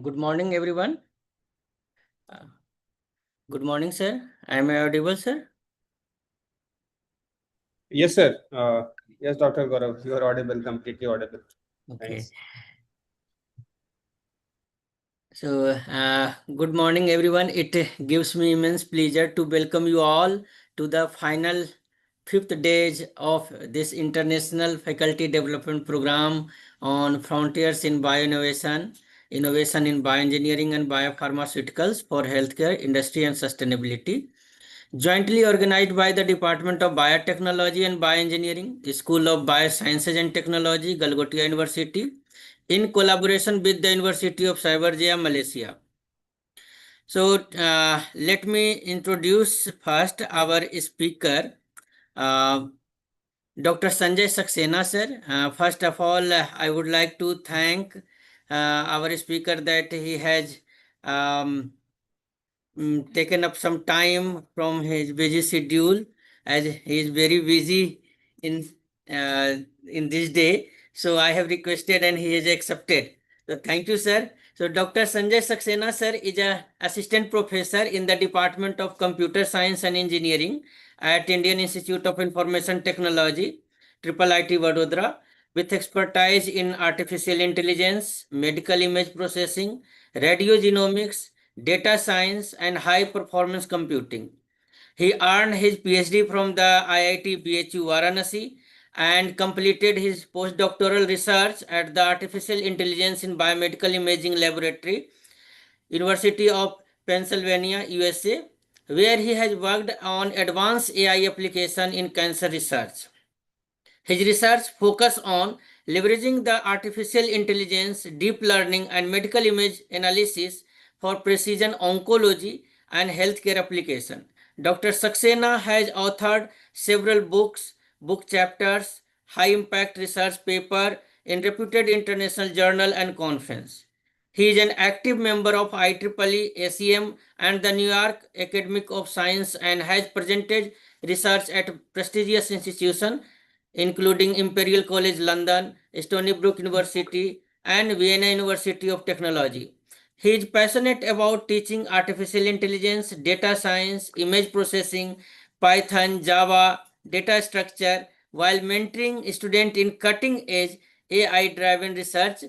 Good morning, everyone. Uh, Good morning, sir. Am I audible, sir? Yes, sir. Yes, Dr. Gaurav, you are audible, completely audible. Okay. Thanks. Good morning, everyone. It gives me immense pleasure to welcome you all to the final fifth days of this International Faculty Development Program on Frontiers in Bioinnovation, Innovation in Bioengineering and Biopharmaceuticals for Healthcare, Industry and Sustainability. Jointly organized by the Department of Biotechnology and Bioengineering, School of Biosciences and Technology, Galgotia University, in collaboration with the University of Cyberjaya, Malaysia. Let me introduce first our speaker, uh, Dr. Sanjay Saxena, sir. First of all, I would like to thank our speaker that he has um, taken up some time from his busy schedule, as he is very busy in uh, in this day. So I have requested and he has accepted. So thank you, sir. So Dr. Sanjay Saxena, sir, is a assistant professor in the Department of Computer Science and Engineering at Indian Institute of Information Technology, Triple IT Vadodara, with expertise in artificial intelligence, medical image processing, radiogenomics, data science, and high performance computing. He earned his PhD from the IIT BHU Varanasi and completed his postdoctoral research at the Artificial Intelligence in Biomedical Imaging Laboratory, University of Pennsylvania, USA, where he has worked on advanced AI application in cancer research. His research focused on leveraging the artificial intelligence, deep learning, and medical image analysis for precision oncology and healthcare application. Dr. Saxena has authored several books, book chapters, high impact research paper in reputed international journal and conference. He is an active member of IEEE, ACM, and the New York Academy of Science and has presented research at prestigious institutions including Imperial College London, Stony Brook University, and Vienna University of Technology. He is passionate about teaching artificial intelligence, data science, image processing, Python, Java, data structure, while mentoring students in cutting edge AI driven research,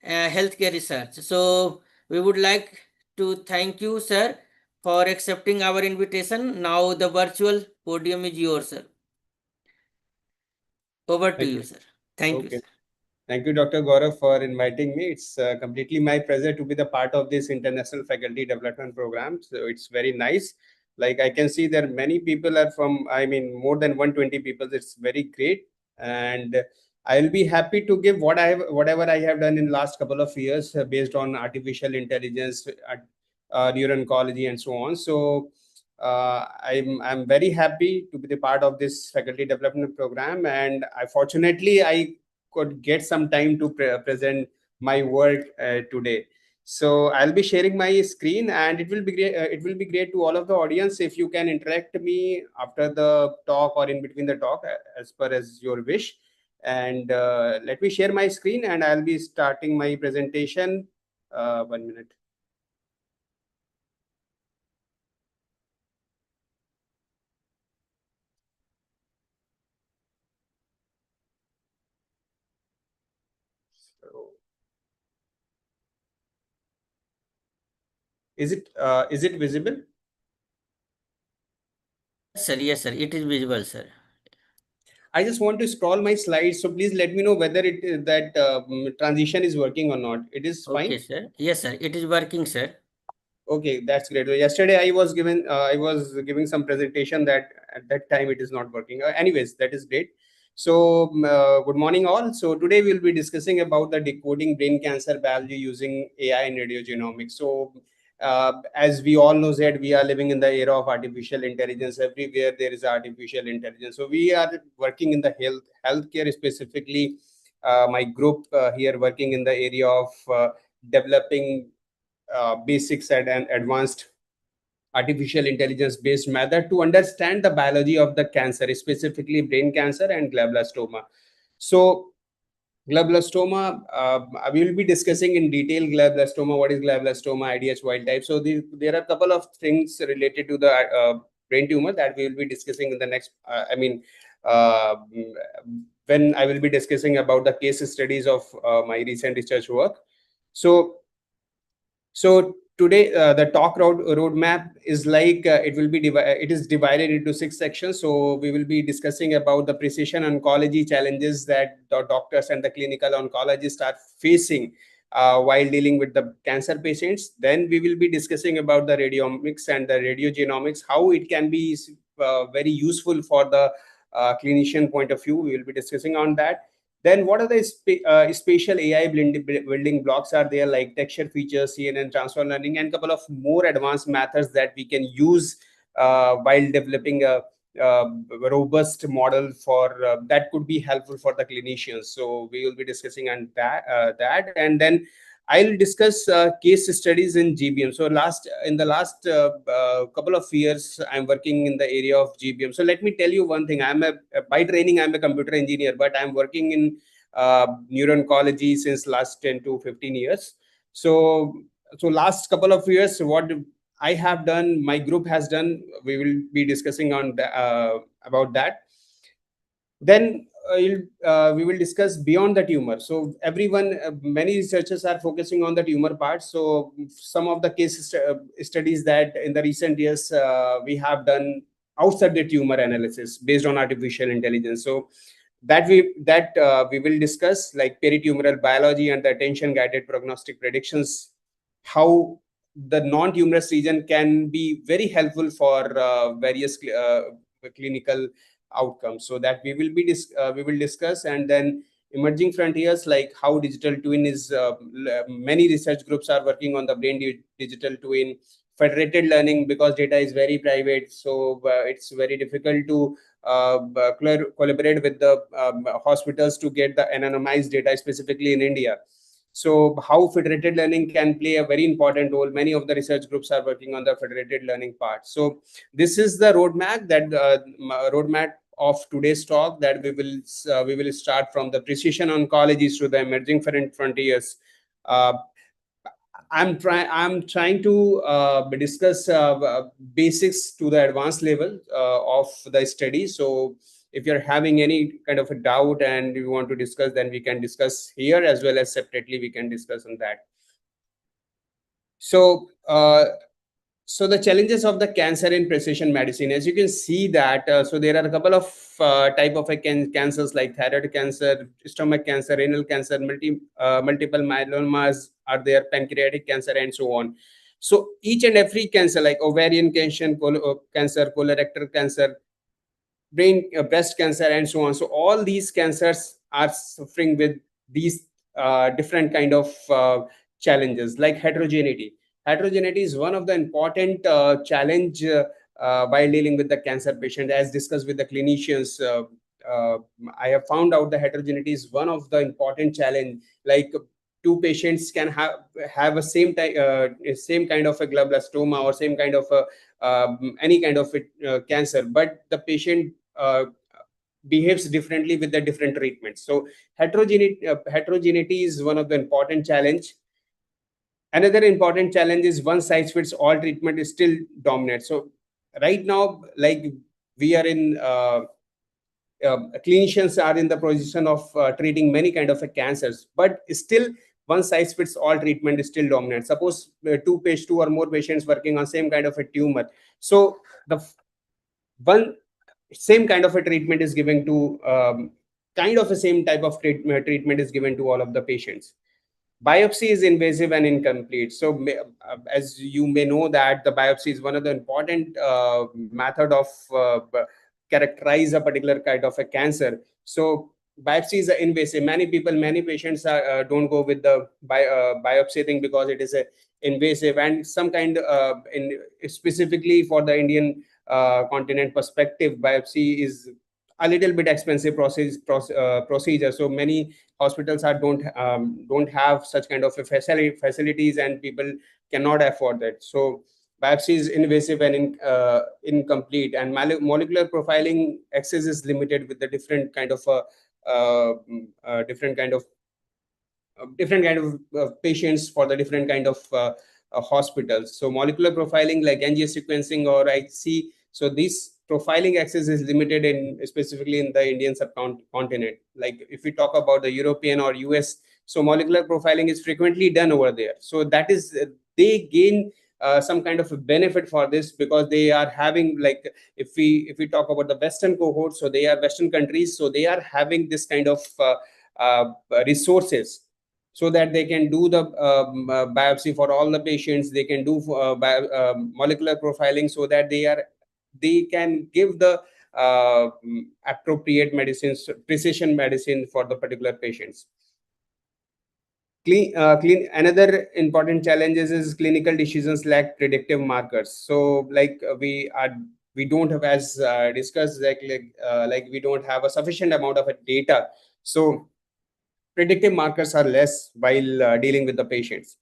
healthcare research. So, we would like to thank you, sir, for accepting our invitation. Now, the virtual podium is yours, sir. Over to Thank you, you. sir. Thank you, Okay. sir. Thank you, Dr. Gaurav, for inviting me. It's completely my pleasure to be the part of this International Faculty Development Program. So it's very nice. Like I can see that many people are from, I mean, more than 120 people. It's very great. And I'll be happy to give whatever I have done in last couple of years based on artificial intelligence, neuroncology, and so on. So I'm very happy to be the part of this faculty development program, and I could get some time to present my work today. So I'll be sharing my screen, and it will be great. It will be great to all of the audience if you can interact me after the talk or in between the talk, as per as your wish. And let me share my screen, and I'll be starting my presentation. 1 minute. So, is it visible? Yes, sir. It is visible, sir. I just want to scroll my slides, so please let me know whether that transition is working or not. It is Okay, fine. sir. Yes, sir. It is working, sir. Okay, that's great. So yesterday I was giving some presentation that at that time it is not working. Anyways, that is great. So good morning all. So today we'll be discussing about the decoding brain cancer biology using AI and radiogenomics. So as we all know that we are living in the era of artificial intelligence. Everywhere there is artificial intelligence. So we are working in the healthcare specifically. My group here working in the area of developing basics and an advanced artificial intelligence based method to understand the biology of the cancer, specifically brain cancer and glioblastoma. So Glioblastoma, we will be discussing in detail glioblastoma, what is glioblastoma, IDH wild type. So there are a couple of things related to the brain tumor that we will be discussing in the next, uh, when I will be discussing about the case studies of my recent research work. So so today, the talk roadmap is like it is divided into 6 sections. So we will be discussing about the precision oncology challenges that the doctors and the clinical oncologists are facing while dealing with the cancer patients. Then we will be discussing about the radiomics and the radiogenomics, how it can be very useful for the clinician point of view. We will be discussing on that. Then what are the spatial AI building blocks are there, like texture features, CNN transfer learning, and couple of more advanced methods that we can use while developing a robust model for that could be helpful for the clinicians. So we will be discussing on that, and then I'll discuss case studies in GBM. So in the last couple of years, I'm working in the area of GBM. So let me tell you one thing. By training, I'm a computer engineer, but I'm working in neuro-oncology since last 10 to 15 years. So last couple of years, what I have done, my group has done, we will be discussing on about that. Then we will discuss beyond the tumor. So everyone, many researchers are focusing on the tumor part. So some of the studies that in the recent years we have done outside the tumor analysis based on artificial intelligence. So we will discuss, like peritumoral biology and the attention guided prognostic predictions, how the non-tumorous region can be very helpful for various clinical outcomes. So that we will discuss. And then emerging frontiers, like how digital twin is many research groups are working on the digital twin, federated learning, because data is very private, so it's very difficult to collaborate with the hospitals to get the anonymized data, specifically in India. So how federated learning can play a very important role. Many of the research groups are working on the federated learning part. So this is the roadmap of today's talk, that we will start from the precision oncologies to the emerging frontiers. Uh, I'm trying to discuss basics to the advanced level of the study. So if you're having any kind of a doubt and you want to discuss, then we can discuss here, as well as separately we can discuss on that. So so the challenges of the cancer in precision medicine, as you can see that, so there are a couple of type of cancers, like thyroid cancer, stomach cancer, renal cancer, multiple myelomas are there, pancreatic cancer, and so on. So each and every cancer, like ovarian cancer, cancer, colorectal cancer, breast cancer, and so on. So all these cancers are suffering with these different kind of challenges, like heterogeneity. Heterogeneity is one of the important challenge while dealing with the cancer patient, as discussed with the clinicians. uh, I have found out the heterogeneity is one of the important challenge. Like two patients can have a same kind of a glioblastoma, or same kind of a any kind of cancer, but the patient behaves differently with the different treatments. So heterogeneity is one of the important challenge. Another important challenge is one size fits all treatment is still dominant. So right now, like we are in clinicians are in the position of treating many kind of cancers, but still one size fits all treatment is still dominant. Suppose two or more patients working on same kind of a tumor, so the one same kind of a treatment is given to kind of the same type of treatment is given to all of the patients. Biopsy is invasive and incomplete. So as you may know that the biopsy is one of the important method of characterize a particular kind of a cancer. So biopsy is invasive. Many patients don't go with the biopsy thing, because it is a invasive, and some kind in specifically for the Indian continent perspective, biopsy is a little bit expensive procedure. So many hospitals don't have such kind of a facilities, and people cannot afford that. So biopsy is invasive and incomplete, and molecular profiling access is limited with the different kind of different kind of patients for the different kind of hospitals. So molecular profiling like NGS sequencing or IC. So this profiling access is limited in specifically in the Indian subcontinent. Like if we talk about the European or US, so molecular profiling is frequently done over there. So that is they gain some kind of a benefit for this because they are having, like, if we talk about the Western cohort, so they are Western countries, so they are having this kind of resources so that they can do the biopsy for all the patients. They can do molecular profiling so that they can give the appropriate medicines, precision medicine for the particular patients. Another important challenges is clinical decisions lack predictive markers. So like we don't have, as discussed, like we don't have a sufficient amount of data. So predictive markers are less while dealing with the patients.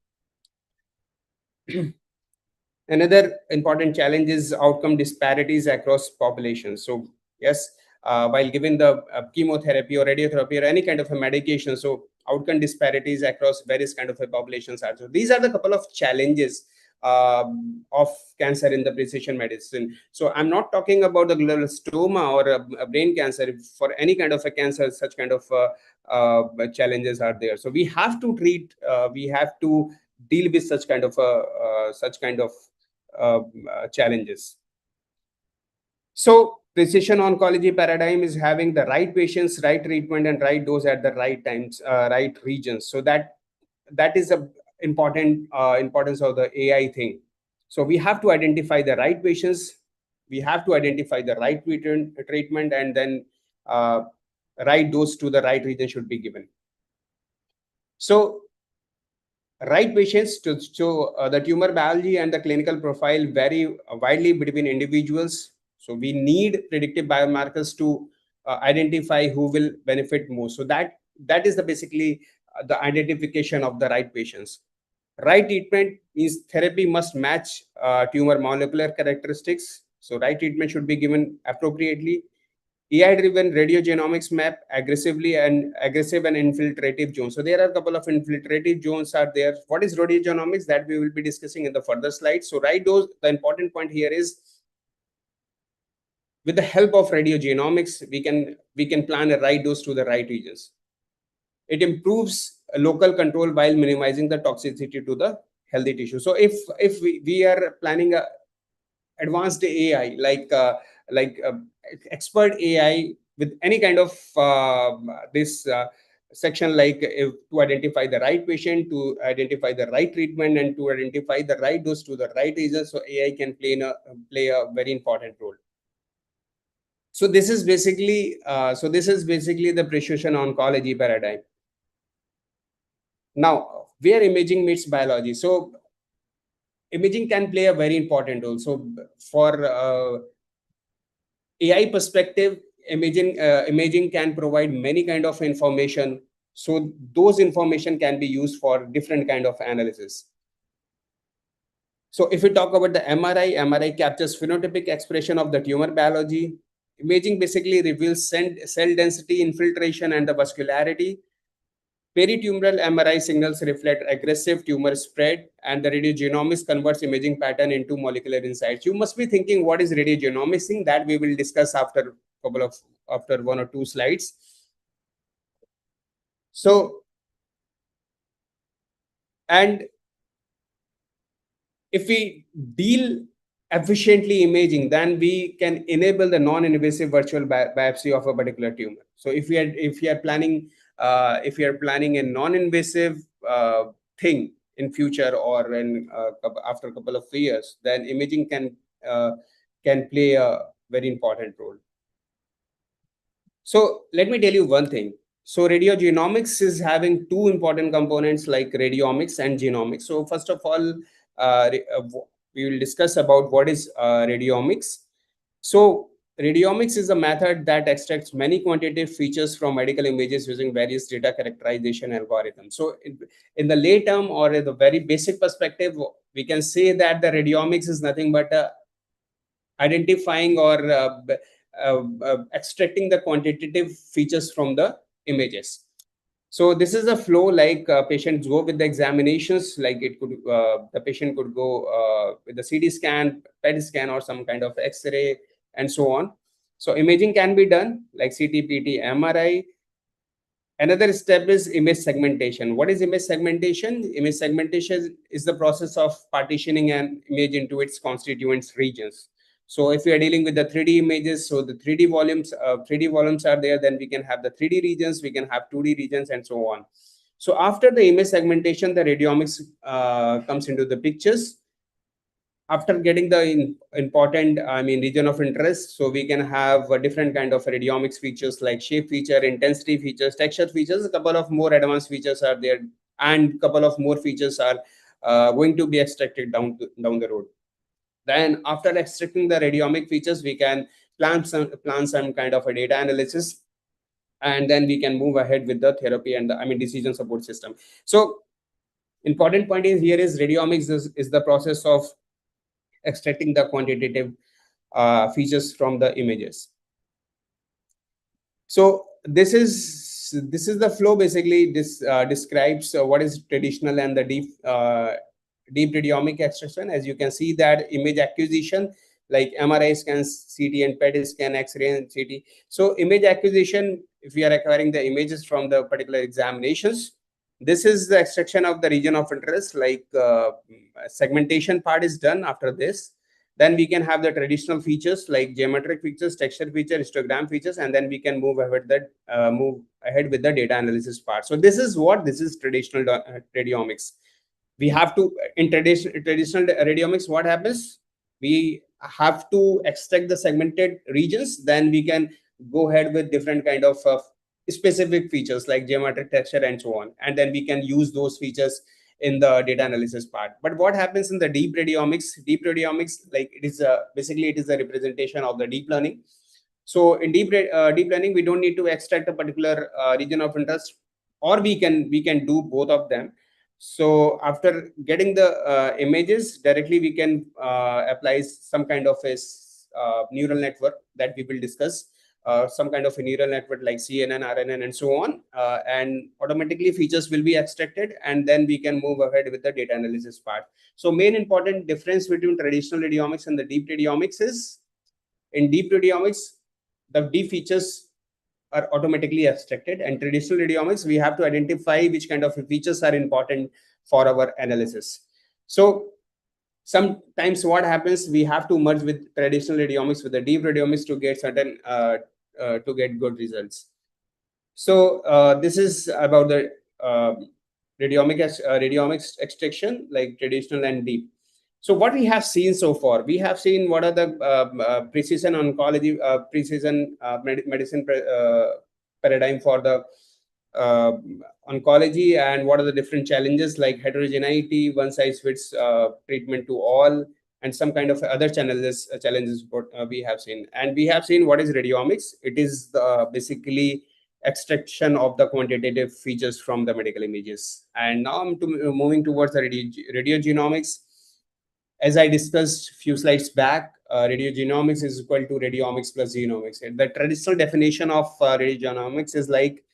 Another important challenge is outcome disparities across populations. So yes, while giving the chemotherapy or radiotherapy or any kind of a medication, so outcome disparities across various kind of populations are. So these are the couple of challenges of cancer in the precision medicine. So I'm not talking about the glioblastoma or a brain cancer. For any kind of a cancer, such kind of challenges are there. So we have to treat, we have to deal with such kind of challenges. So precision oncology paradigm is having the right patients, right treatment, and right dose at the right times, right regions. So that is a important importance of the AI thing. So we have to identify the right patients, we have to identify the right treatment, and then right dose to the right region should be given. So right patients to show the tumor biology and the clinical profile vary widely between individuals. So we need predictive biomarkers to identify who will benefit most. So that is the basically the identification of the right patients. Right treatment means therapy must match tumor molecular characteristics. So right treatment should be given appropriately. AI-driven radiogenomics map aggressive and infiltrative zones. So there are a couple of infiltrative zones are there. What is radiogenomics? That we will be discussing in the further slides. So right dose, the important point here is with the help of radiogenomics, we can plan a right dose to the right regions. It improves local control while minimizing the toxicity to the healthy tissue. So if we are planning a advanced AI like expert AI with any kind of this section, like if, to identify the right patient, to identify the right treatment, and to identify the right dose to the right region, so AI can play a very important role. So this is basically the precision oncology paradigm. Now, where imaging meets biology. So imaging can play a very important role. So for AI perspective, imaging can provide many kind of information. So those information can be used for different kind of analysis. So if we talk about the MRI captures phenotypic expression of the tumor biology. Imaging basically reveals cell density, infiltration, and the vascularity. Peritumoral MRI signals reflect aggressive tumor spread, and the radiogenomics converts imaging pattern into molecular insights. You must be thinking, what is radiogenomics thing? That we will discuss after one or two slides. So, and if we deal efficiently imaging, then we can enable the non-invasive virtual biopsy of a particular tumor. So if we are planning a non-invasive thing in future or in after a couple of years, then imaging can play a very important role. So let me tell you one thing. So radiogenomics is having two important components like radiomics and genomics. So first of all, we will discuss about what is radiomics. So radiomics is a method that extracts many quantitative features from medical images using various data characterization algorithms. So in the late term or in the very basic perspective, we can say that the radiomics is nothing but identifying or extracting the quantitative features from the images. So this is the flow, like patients go with the examinations, like it could the patient could go with the CT scan, PET scan, or some kind of X-ray, and so on. So imaging can be done like CT, PT, MRI. Another step is image segmentation. What is image segmentation? Image segmentation is the process of partitioning an image into its constituent regions. So if we are dealing with the 3D images, so the 3D volumes are there, then we can have the 3D regions, we can have 2D regions, and so on. So after the image segmentation, the radiomics comes into the pictures. After getting the important region of interest, so we can have a different kind of radiomics features like shape feature, intensity features, texture features. A couple of more advanced features are there, and couple of more features are going to be extracted down the road. Then after extracting the radiomic features, we can plan some kind of a data analysis, and then we can move ahead with the therapy and the decision support system. So important point is here is radiomics is the process of extracting the quantitative features from the images. So this is the flow. Basically, this describes what is traditional and the deep radiomic extraction. As you can see that image acquisition, like MRI scans, CT and PET scan, X-ray and CT. So image acquisition, if we are acquiring the images from the particular examinations, this is the extraction of the region of interest. Like segmentation part is done after this. Then we can have the traditional features like geometric features, texture feature, histogram features, and then we can move ahead with the data analysis part. So this is traditional radiomics. We have to, in traditional radiomics, what happens? We have to extract the segmented regions, then we can go ahead with different kind of specific features like geometric, texture, and so on, and then we can use those features in the data analysis part. But what happens in the deep radiomics, like it is basically it is a representation of the deep learning. So in deep learning, we don't need to extract a particular region of interest, or we can do both of them. So after getting the images directly, we can apply some kind of a neural network that we will discuss, some kind of a neural network like CNN, RNN, and so on, and automatically features will be extracted, and then we can move ahead with the data analysis part. So main important difference between traditional radiomics and the deep radiomics is, in deep radiomics, the deep features are automatically extracted, and traditional radiomics, we have to identify which kind of features are important for our analysis. So sometimes what happens, we have to merge with traditional radiomics with the deep radiomics to get to get good results. So this is about the radiomics extraction, like traditional and deep. So what we have seen so far, we have seen what are the precision oncology, medicine paradigm for the uh, oncology, and what are the different challenges like heterogeneity, one size fits treatment to all, and some kind of other challenges what we have seen. And we have seen what is radiomics. It is basically extraction of the quantitative features from the medical images. And now I'm moving towards the radiogenomics. As I discussed a few slides back, radiogenomics is equal to radiomics plus genomics. And the traditional definition of radiogenomics is like,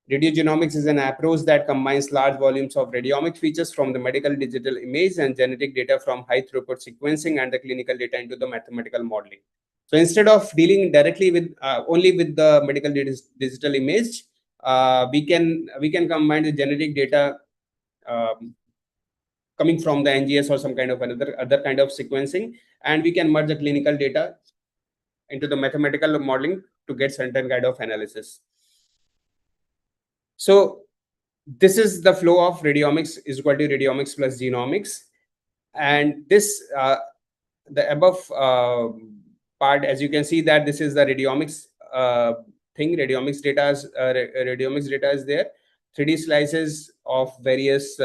radiogenomics is an approach that combines large volumes of radiomic features from the medical digital image and genetic data from high throughput sequencing and the clinical data into the mathematical modeling. So instead of dealing directly with only with the medical digital image, we can combine the genetic data um, coming from the NGS or some kind of other kind of sequencing, and we can merge the clinical data into the mathematical modeling to get certain kind of analysis. So this is the flow of radiomics is equal to radiomics plus genomics. And this the above part, as you can see that this is the radiomics thing. Radiomics data is there, 3D slices of various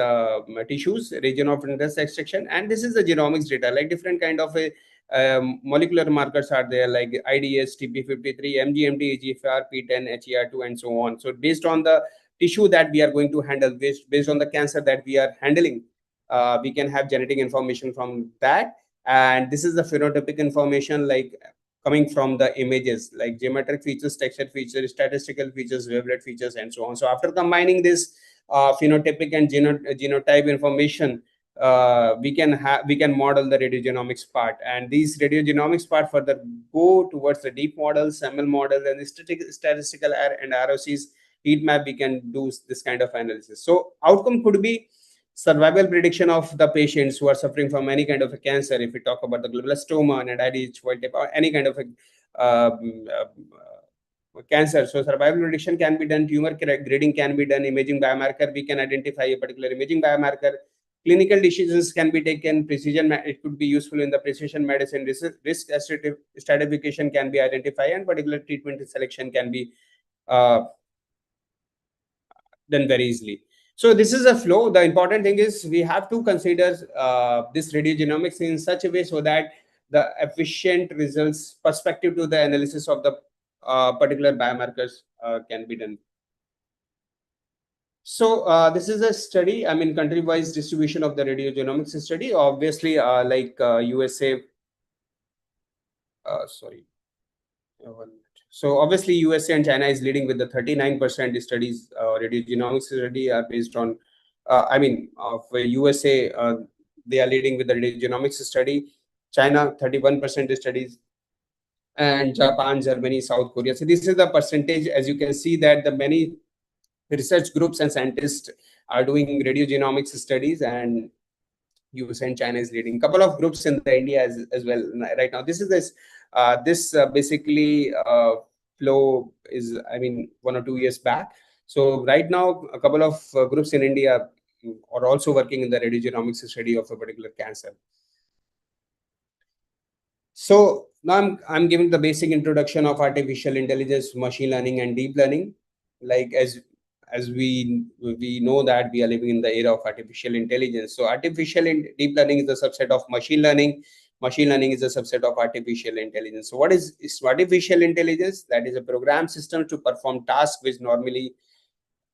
tissues, region of interest extraction, and this is the genomics data, like different kind of a molecular markers are there, like IDS, TP53, MGMT, EGFR, P10, HER2, and so on. So based on the tissue that we are going to handle, based on the cancer that we are handling, we can have genetic information from that. And this is the phenotypic information, like coming from the images, like geometric features, texture features, statistical features, wavelet features, and so on. So after combining this phenotypic and genotype information, we can model the radiogenomics part, and these radiogenomics part further go towards the deep models, ML model, and the statistical and ROCs heat map. We can do this kind of analysis. So outcome could be survival prediction of the patients who are suffering from any kind of a cancer. If we talk about the glioblastoma and IDH wild type or any kind of a cancer, so survival prediction can be done, tumor grading can be done, imaging biomarker, we can identify a particular imaging biomarker, clinical decisions can be taken, precision, it could be useful in the precision medicine, risk stratification can be identified, and particular treatment selection can be uh, done very easily. So this is a flow. The important thing is we have to consider this radiogenomics in such a way so that the efficient results perspective to the analysis of the particular biomarkers can be done. So this is a study, I mean, country-wise distribution of the radiogenomics study. Obviously, USA, sorry. So obviously, USA and China is leading with the 39% studies. Radiogenomics study are based on, for USA, they are leading with the radiogenomics study. China, 31% studies, and Japan, Germany, South Korea. So this is the percentage. As you can see that the many research groups and scientists are doing radiogenomics studies, and US and China is leading. Couple of groups in the India as well right now. This basically flow is, I mean, 1 or 2 years back. So right now, a couple of groups in India are also working in the radiogenomics study of a particular cancer. So now I'm giving the basic introduction of artificial intelligence, machine learning, and deep learning. Like as we know that we are living in the era of artificial intelligence. So deep learning is a subset of machine learning. Machine learning is a subset of artificial intelligence. So what is artificial intelligence? That is a program system to perform tasks which normally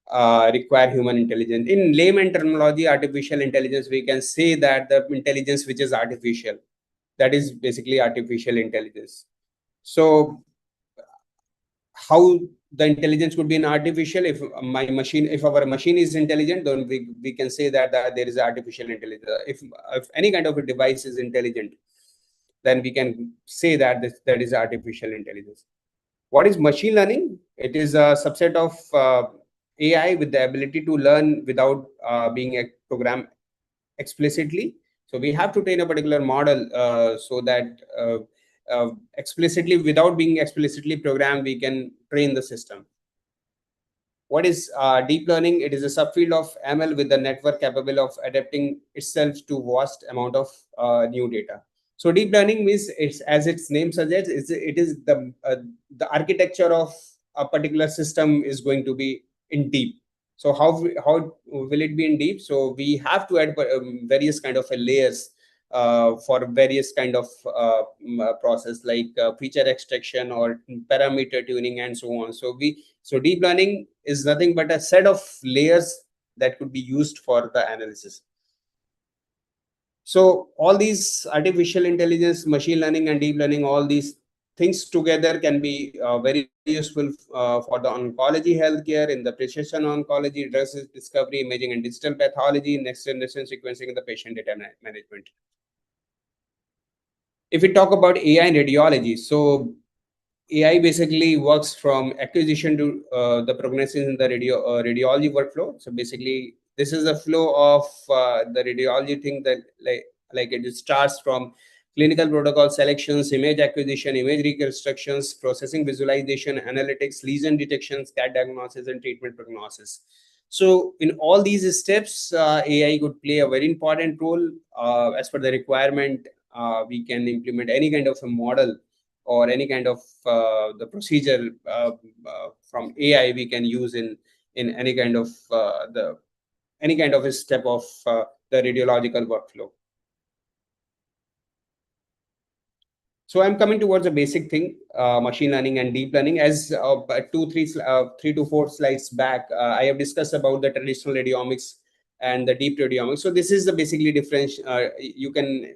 require human intelligence. In layman terminology, artificial intelligence, we can say that the intelligence which is artificial, that is basically artificial intelligence. So how the intelligence could be an artificial, if our machine is intelligent, then we can say that there is artificial intelligence. If any kind of a device is intelligent, then we can say that that is artificial intelligence. What is machine learning? It is a subset of AI with the ability to learn without being a program explicitly. So we have to train a particular model so that explicitly, without being explicitly programmed, we can train the system. What is deep learning? It is a subfield of ML with the network capable of adapting itself to vast amount of new data. So deep learning means, it's, as its name suggests, it is the architecture of a particular system is going to be in deep. So how will it be in deep? So we have to add various kind of layers for various kind of process, like feature extraction or parameter tuning and so on. So deep learning is nothing but a set of layers that could be used for the analysis. So all these artificial intelligence, machine learning, and deep learning, all these things together can be very useful for the oncology healthcare, in the precision oncology, drug discovery, imaging, and digital pathology, next generation sequencing, and the patient data management. If we talk about AI in radiology, so AI basically works from acquisition to the prognosis in the radiology workflow. So basically, this is the flow of the radiology thing that like it starts from clinical protocol selections, image acquisition, image reconstructions, processing, visualization, analytics, lesion detections, CAT diagnosis, and treatment prognosis. So in all these steps, AI could play a very important role. As per the requirement, we can implement any kind of a model or any kind of the procedure from AI we can use in any kind of any kind of a step of the radiological workflow. So I'm coming towards a basic thing, machine learning and deep learning. As 3 to 4 slides back, I have discussed about the traditional radiomics and the deep radiomics. So this is the basically difference. You can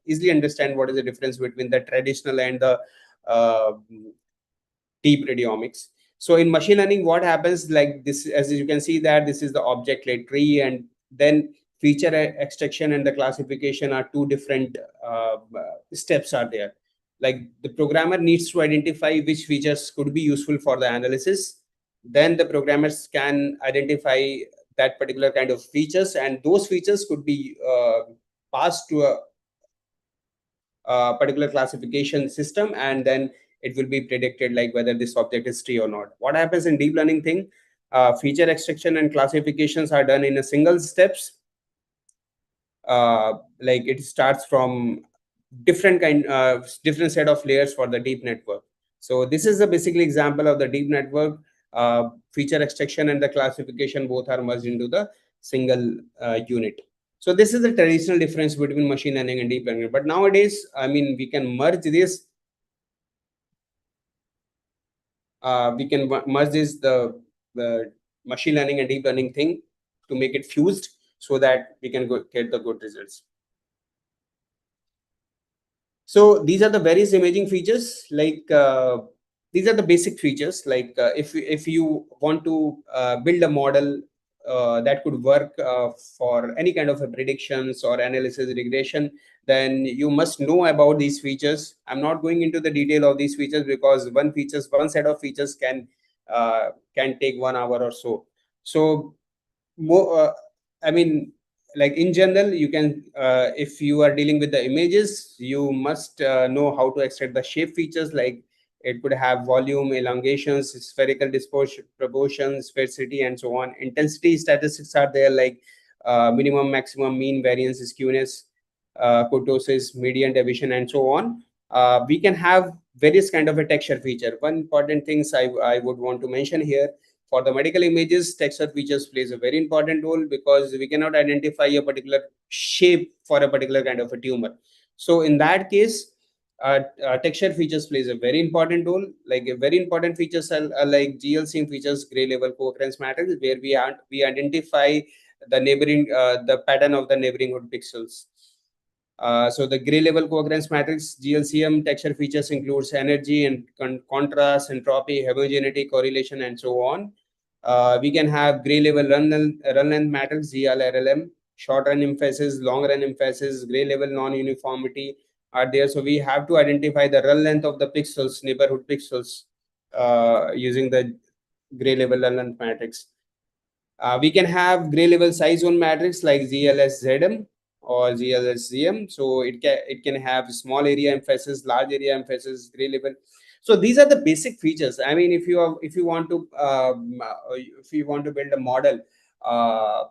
easily understand what is the difference between the traditional and the uh, deep radiomics. So in machine learning, what happens like this, as you can see that this is the object-led tree, and then feature extraction and the classification are two different steps are there. Like the programmer needs to identify which features could be useful for the analysis. Then the programmers can identify that particular kind of features, and those features could be passed to a particular classification system, and then it will be predicted like whether this object is tree or not. What happens in deep learning thing, feature extraction and classifications are done in a single steps. Like it starts from different set of layers for the deep network. So this is a basically example of the deep network. Feature extraction and the classification both are merged into the single unit. So this is the traditional difference between machine learning and deep learning. But nowadays, I mean, we can merge this. Merge this the machine learning and deep learning thing to make it fused so that we can get the good results. So these are the various imaging features. Like these are the basic features. Like if you want to build a model that could work for any kind of a predictions or analysis regression, then you must know about these features. I'm not going into the detail of these features because one set of features can take 1 hour or so. So more I mean, like in general, you can if you are dealing with the images, you must know how to extract the shape features. Like it could have volume, elongations, spherical proportions, sphericity, and so on. Intensity statistics are there, like minimum, maximum, mean, variance, skewness, kurtosis, median, deviation, and so on. We can have various kind of a texture feature. One important things I would want to mention here, for the medical images, texture features plays a very important role because we cannot identify a particular shape for a particular kind of a tumor. So in that case, texture features plays a very important role. Like a very important features are like GLC features, gray level co-occurrence matrix, where we identify the neighboring the pattern of the neighboring pixels. So the gray level co-occurrence matrix GLCM texture features includes energy and contrast, entropy, homogeneity, correlation, and so on. We can have gray level run length matrix GLRLM, short run emphasis, long run emphasis, gray level non-uniformity are there. So we have to identify the run length of the pixels, neighborhood pixels, using the gray level run length matrix. We can have gray level size zone matrix like GLSZM or GLSZM. So it can have small area emphasis, large area emphasis, gray level. So these are the basic features. I mean, if you want to build a model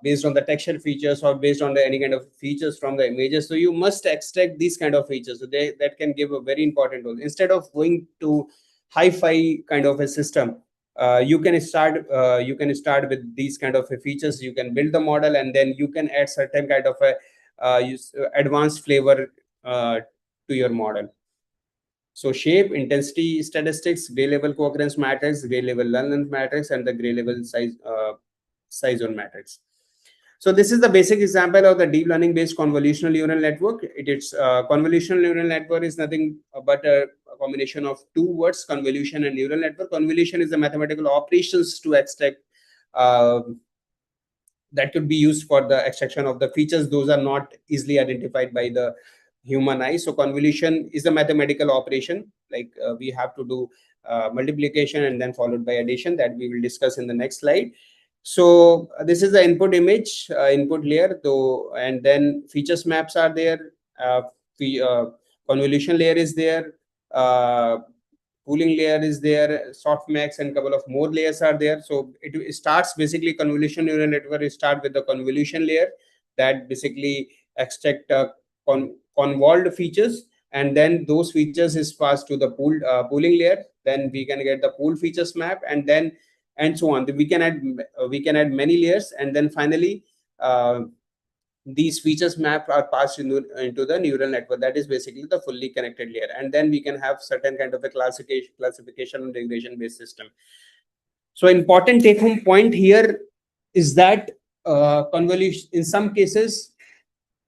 based on the texture features or based on any kind of features from the images, so you must extract these kind of features. So that can give a very important role instead of going to hi-fi kind of a system. You can start with these kind of features. You can build the model, and then you can add certain kind of a advanced flavor to your model. So shape, intensity statistics, gray level co-occurrence matrix, gray level length matrix, and the gray level size zone matrix. So this is the basic example of the deep learning based convolutional neural network. It is convolutional neural network is nothing but a combination of two words, convolution and neural network. Convolution is the mathematical operations to extract uh, that could be used for the extraction of the features. Those are not easily identified by the human eye. So convolution is a mathematical operation. Like we have to do multiplication and then followed by addition, that we will discuss in the next slide. So this is the input image, input layer, though, and then features maps are there. Convolution layer is there. Pooling layer is there, softmax, and couple of more layers are there. So it starts basically convolution neural network. It start with the convolution layer that basically extract convolved features, and then those features is passed to the pooling layer. Then we can get the pool features map, and then and so on. We can add many layers, and then finally these features map are passed into the neural network. That is basically the fully connected layer, and then we can have certain kind of a classification and regression based system. So important take home point here is that convolution in some cases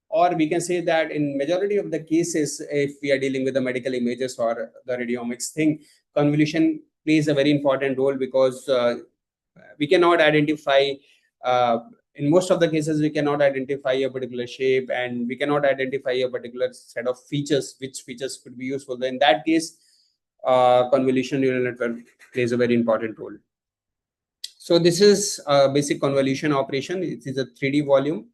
or we can say that in majority of the cases, if we are dealing with the medical images or the radiomics thing, convolution plays a very important role, because we cannot identify, uh, in most of the cases we cannot identify a particular shape, and we cannot identify a particular set of features which features could be useful. In that case, convolution neural network plays a very important role. So this is a basic convolution operation. It is a 3D volume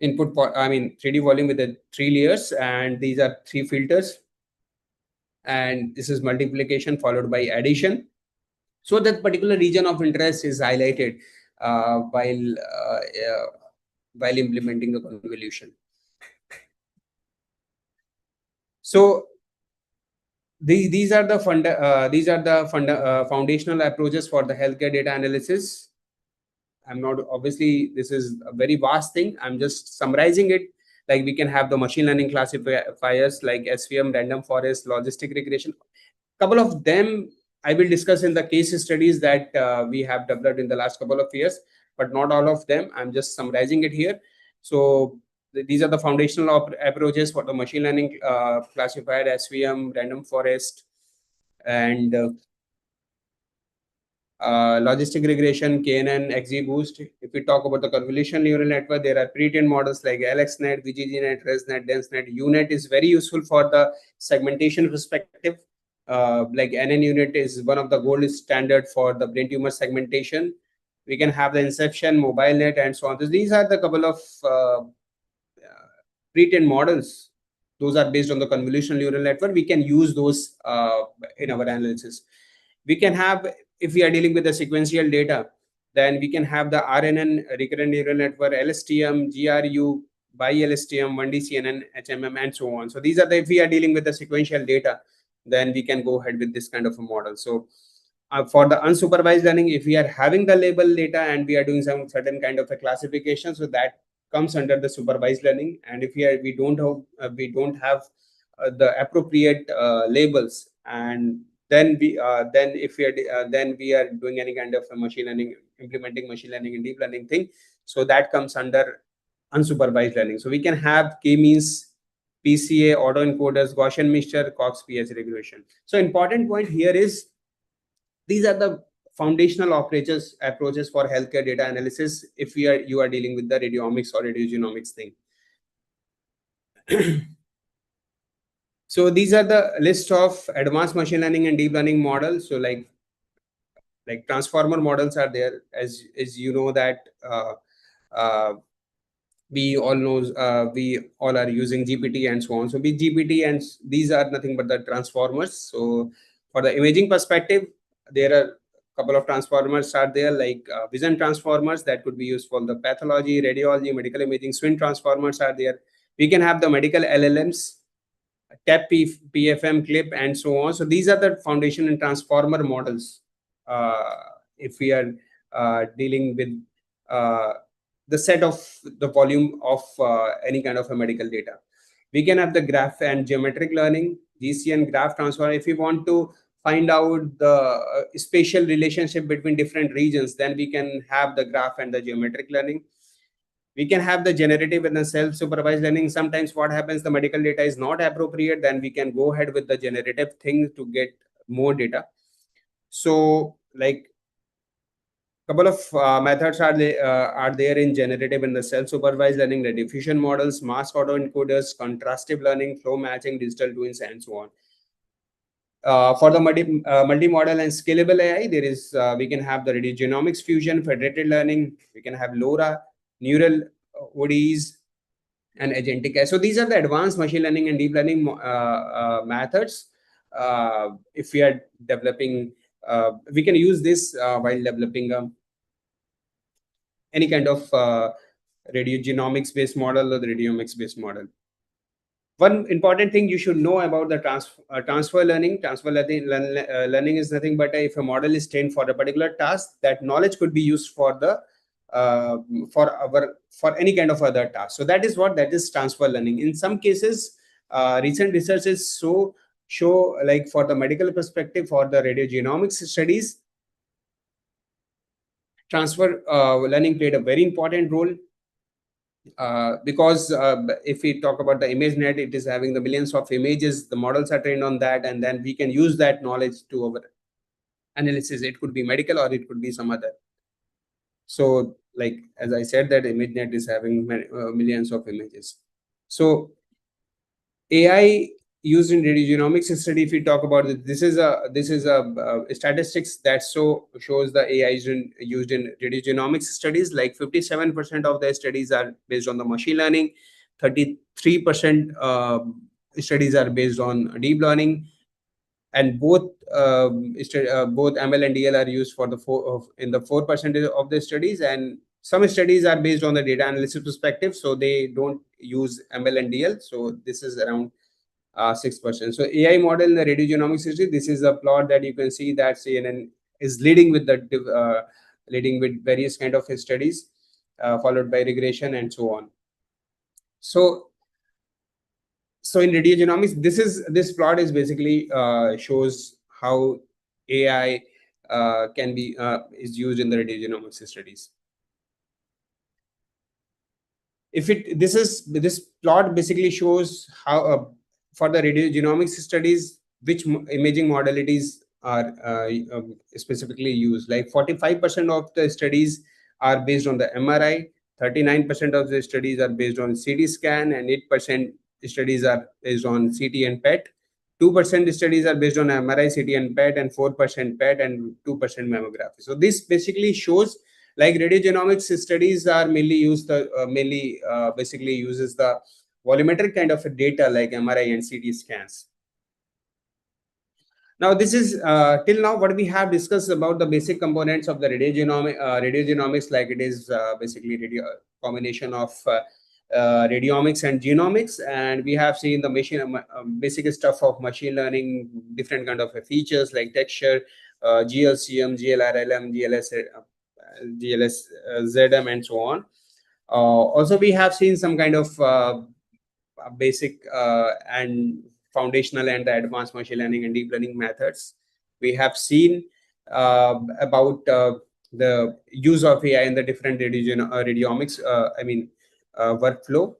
I mean 3D volume with the 3 layers, and these are 3 filters, and this is multiplication followed by addition. So that particular region of interest is highlighted uh, while uh, uh, while implementing the convolution. So these are the foundational approaches for the healthcare data analysis. I'm not, obviously this is a very vast thing, I'm just summarizing it. Like we can have the machine learning classifiers like SVM, random forest, logistic regression. Couple of them I will discuss in the case studies that we have developed in the last couple of years, but not all of them. I'm just summarizing it here. So these are the foundational approaches for the machine learning classifier, SVM, random forest, and logistic regression, KNN, XGBoost. If we talk about the convolution neural network, there are pre-trained models like LXNet, VGGNet, ResNet, DenseNet. UNet is very useful for the segmentation perspective. Like NN unit is one of the gold standard for the brain tumor segmentation. We can have the Inception, MobileNet, and so on. So these are the couple of pre-trained models. Those are based on the convolutional neural network. We can use those in our analysis. We can have, if we are dealing with the sequential data, then we can have the RNN, recurrent neural network, LSTM, GRU, bi-LSTM, 1D CNN, HMM, and so on. So these are the, if we are dealing with the sequential data, then we can go ahead with this kind of a model. So for the unsupervised learning, if we are having the label data and we are doing some certain kind of a classification, so that comes under the supervised learning. And if we don't have the appropriate labels, and then if we are then we are doing any kind of a machine learning, implementing machine learning and deep learning thing, so that comes under unsupervised learning. So we can have k-means, PCA, autoencoders, Gaussian mixture, Cox PH regression. So important point here is these are the foundational approaches for healthcare data analysis if you are dealing with the radiomics or radiogenomics thing. So these are the list of advanced machine learning and deep learning models. So like transformer models are there, as you know that uh, we all are using GPT and so on. So GPT, and these are nothing but the transformers. So for the imaging perspective, there are a couple of transformers are there, like vision transformers that could be used for the pathology, radiology, medical imaging. Swim transformers are there. We can have the medical LLMs, PFM, clip, and so on. So these are the foundation and transformer models. Uh, if we are dealing with uh, the set of the volume of any kind of a medical data. We can have the graph and geometric learning, GCN graph transform. If we want to find out the spatial relationship between different regions, then we can have the graph and the geometric learning. We can have the generative and the self-supervised learning. Sometimes what happens, the medical data is not appropriate, then we can go ahead with the generative thing to get more data. So like couple of methods are there in generative and the self-supervised learning, the diffusion models, mask autoencoders, contrastive learning, flow matching, digital twins, and so on. For the multimodal and scalable AI, there is we can have the radiogenomics fusion, federated learning. We can have LoRa, neural ODEs, and agentic AI. So these are the advanced machine learning and deep learning methods. If we are developing, we can use this while developing any kind of radiogenomics based model or the radiomics based model. One important thing you should know about the transfer learning. Learning is nothing but if a model is trained for a particular task, that knowledge could be used for the uh, for any kind of other task. So that is transfer learning. In some cases, recent researches show like for the medical perspective, for the radiogenomics studies, transfer learning played a very important role. Because if we talk about the ImageNet, it is having the millions of images, the models are trained on that, and then we can use that knowledge to our analysis. It could be medical or it could be some other. So, like as I said, that ImageNet is having millions of images. So AI used in radiogenomics study, if we talk about it, this is a statistics that shows the AI used in radiogenomics studies. Like 57% of the studies are based on the machine learning, 33% studies are based on deep learning, and both ML and DL are used for the in the 4% of the studies, and some studies are based on the data analysis perspective, so they don't use ML and DL. So this is around 6%. So AI model in the radiogenomics history, this is a plot that you can see that CNN is leading with leading with various kind of studies, followed by regression and so on. So in radiogenomics, this plot is basically shows how AI can be is used in the radiogenomics studies. If it this plot basically shows how for the radiogenomics studies which imaging modalities are specifically used. Like 45% of the studies are based on the MRI, 39% of the studies are based on CT scan, and 8% studies are based on CT and PET. 2% studies are based on MRI, CT, and PET, and 4% PET, and 2% mammography. So this basically shows, like, radiogenomics studies are mainly basically uses the volumetric kind of data like MRI and CT scans. Now, this is till now what we have discussed about the basic components of the radiogenomics, like it is basically combination of radiomics and genomics, and we have seen the basic stuff of machine learning, different kind of features like texture, GLCM, GLRLM, GLS ZM, and so on. Also, we have seen some kind of basic and foundational and the advanced machine learning and deep learning methods. We have seen about the use of AI in the different radiomics, workflow.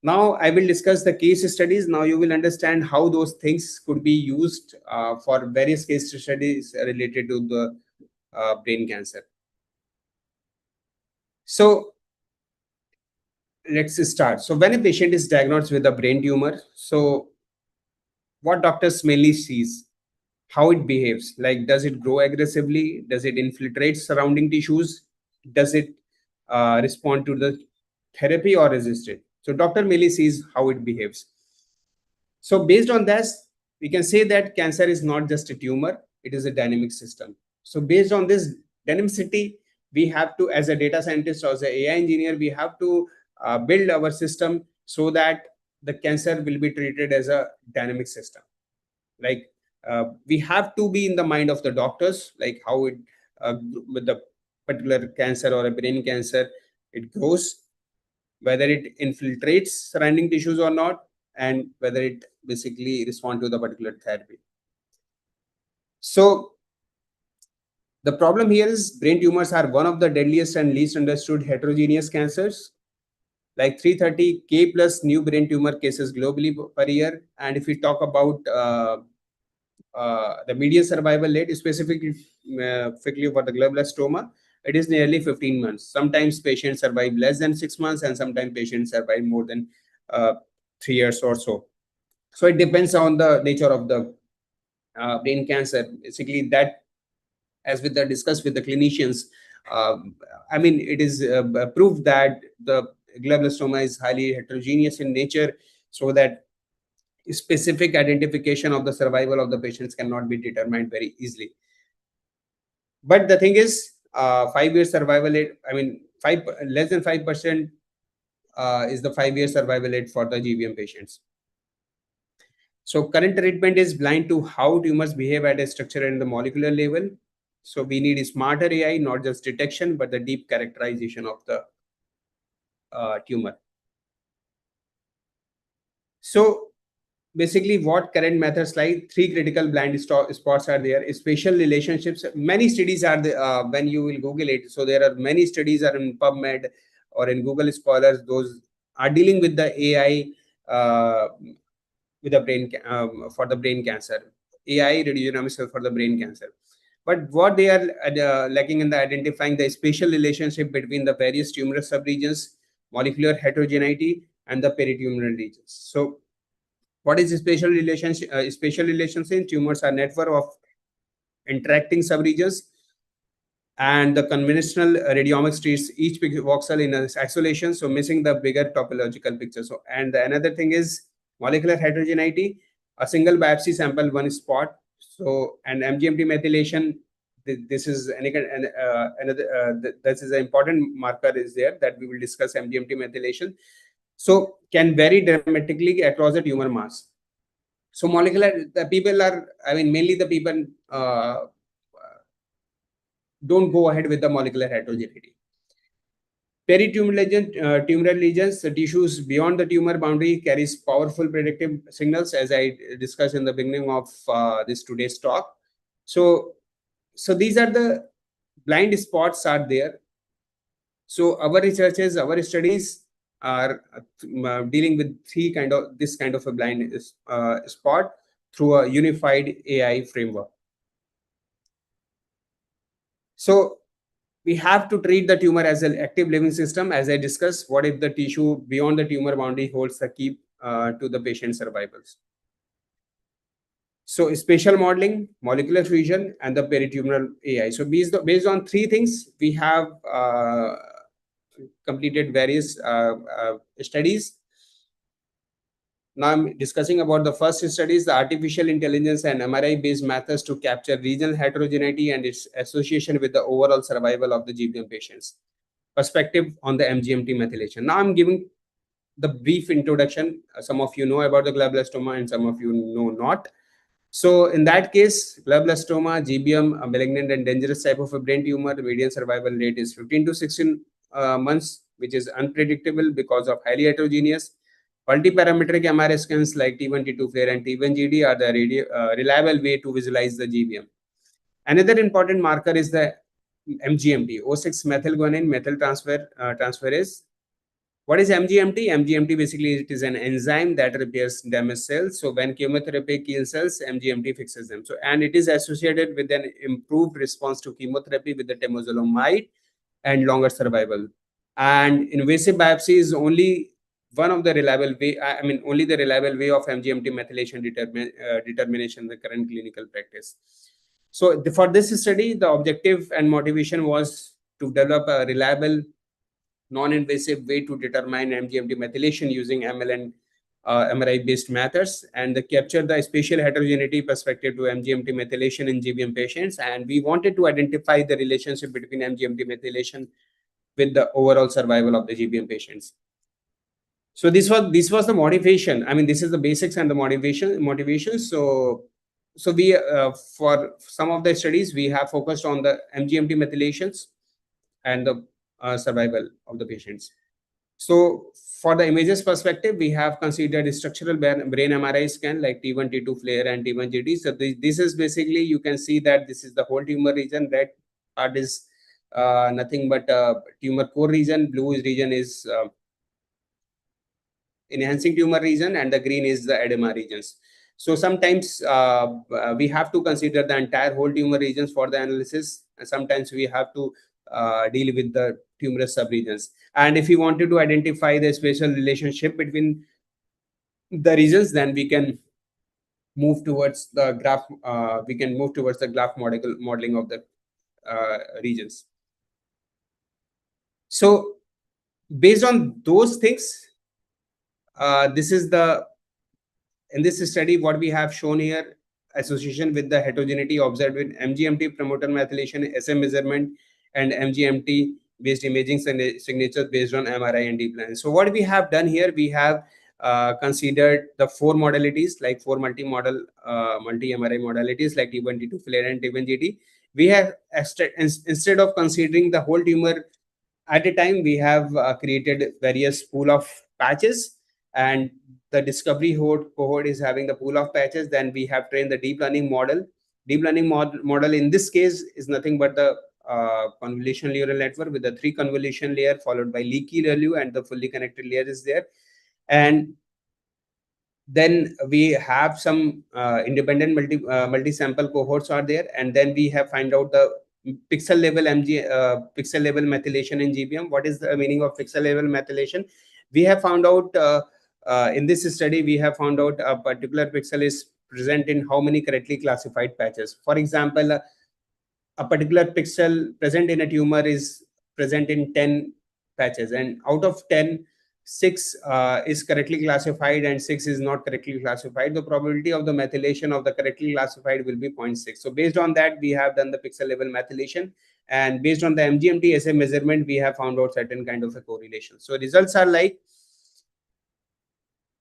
Now I will discuss the case studies. Now you will understand how those things could be used for various case studies related to the brain cancer. So let's start. So when a patient is diagnosed with a brain tumor, so what doctors mainly sees, how it behaves. Like, does it grow aggressively? Does it infiltrate surrounding tissues? Does it respond to the therapy or resist it? So doctor mainly sees how it behaves. So based on this, we can say that cancer is not just a tumor, it is a dynamic system. So based on this dynamicity, we have to, as a data scientist or as an AI engineer, we have to build our system so that the cancer will be treated as a dynamic system. Like, we have to be in the mind of the doctors, like how it with the particular cancer or a brain cancer, it grows, whether it infiltrates surrounding tissues or not, and whether it basically respond to the particular therapy. So the problem here is brain tumors are one of the deadliest and least understood heterogeneous cancers. Like 330K plus new brain tumor cases globally per year. And if we talk about the median survival rate, specifically for the glioblastoma, it is nearly 15 months. Sometimes patients survive less than 6 months, and sometimes patients survive more than 3 years or so. So it depends on the nature of the brain cancer. Basically, that, as with the discussed with the clinicians, it is proved that the glioblastoma is highly heterogeneous in nature, so that specific identification of the survival of the patients cannot be determined very easily. But the thing is, 5-year survival rate, less than 5% is the 5-year survival rate for the GBM patients. So current treatment is blind to how tumors behave at a structural and the molecular level. So we need smarter AI, not just detection, but the deep characterization of the tumor. So basically, what current methods, like 3 critical blind spots are there. Spatial relationships. Many studies are there when you will Google it. So there are many studies are in PubMed or in Google Scholars, those are dealing with the AI with the brain for the brain cancer, AI radiogenomics for the brain cancer. But what they are lacking in the identifying the spatial relationship between the various tumorous subregions, molecular heterogeneity, and the peritumoral regions. So, what is spatial relationship? Spatial relations in tumors are network of interacting subregions, and the conventional radiomics treats each voxel in isolation, so missing the bigger topological picture. So, and another thing is molecular heterogeneity. A single biopsy sample, one spot. So, and MGMT methylation. This is another. This is an important marker is there that we will discuss MGMT methylation. So, can vary dramatically across the tumor mass. So, molecular. The people are. I mean, mainly the people. Don't go ahead with the molecular heterogeneity. Tumoral lesions, the tissues beyond the tumor boundary carries powerful predictive signals, as I discussed in the beginning of this today's talk. So these are the blind spots are there. So our researches, our studies are dealing with this kind of a blind spot through a unified AI framework. So we have to treat the tumor as an active living system. As I discussed, what if the tissue beyond the tumor boundary holds the key to the patient survivals? So spatial modeling, molecular fusion, and the peritumoral AI. So based on three things, we have completed various studies. Now I'm discussing about the first studies, the artificial intelligence and MRI-based methods to capture regional heterogeneity and its association with the overall survival of the GBM patients. Perspective on the MGMT methylation. Now I'm giving the brief introduction. Some of you know about the glioblastoma and some of you know not. So in that case, glioblastoma, GBM, a malignant and dangerous type of a brain tumor, the median survival rate is 15 to 16 months, which is unpredictable because of highly heterogeneous. Multiparametric MRI scans like T1, T2 flare and T1GD are the reliable way to visualize the GBM. Another important marker is the MGMT, O6 methylguanine methyl transferase. What is MGMT? MGMT basically it is an enzyme that repairs damaged cells. So when chemotherapy kills cells, MGMT fixes them. So and it is associated with an improved response to chemotherapy with the temozolomide and longer survival. And invasive biopsy is only one of the reliable way. I mean, only the reliable way of MGMT methylation determination in the current clinical practice. So for this study, the objective and motivation was to develop a reliable non-invasive way to determine MGMT methylation using ML and MRI-based methods, and capture the spatial heterogeneity perspective to MGMT methylation in GBM patients. And we wanted to identify the relationship between MGMT methylation with the overall survival of the GBM patients. So this was the motivation. I mean, this is the basics and the motivation. So we for some of the studies we have focused on the MGMT methylations and the survival of the patients. So for the images perspective, we have considered structural brain MRI scan like T1, T2 flare and T1GD. So this is basically, you can see that this is the whole tumor region. Red part is nothing but tumor core region. Blue region is enhancing tumor region, and the green is the edema regions. So sometimes we have to consider the entire whole tumor regions for the analysis, and sometimes we have to deal with the tumorous subregions. And if you wanted to identify the spatial relationship between the regions, then we can move towards the graph. We can move towards the graph modeling of the regions. So based on those things, this is the in this study what we have shown here, association with the heterogeneity observed with MGMT promoter methylation, SM measurement, and MGMT based imaging signatures based on MRI and deep learning. So what we have done here, we have considered the four modalities, like four multi-MRI modalities like T1, T2 flare and T1GD. We have instead of considering the whole tumor at a time, we have created various pool of patches, and the discovery cohort is having the pool of patches. Then we have trained the deep learning model. Deep learning model in this case is nothing but the convolution neural network with the 3 convolution layer followed by leaky ReLU, and the fully connected layer is there. And then we have some independent multi-sample cohorts are there, and then we have find out the pixel level pixel level methylation in GBM. What is the meaning of pixel level methylation? We have found out in this study, we have found out a particular pixel is present in how many correctly classified patches. For example, a particular pixel present in a tumor is present in 10 patches, and out of 10, 6 is correctly classified and 6 is not correctly classified. The probability of the methylation of the correctly classified will be 0.6. So based on that, we have done the pixel level methylation, and based on the MGMT assay measurement, we have found out certain kind of a correlation. So results are like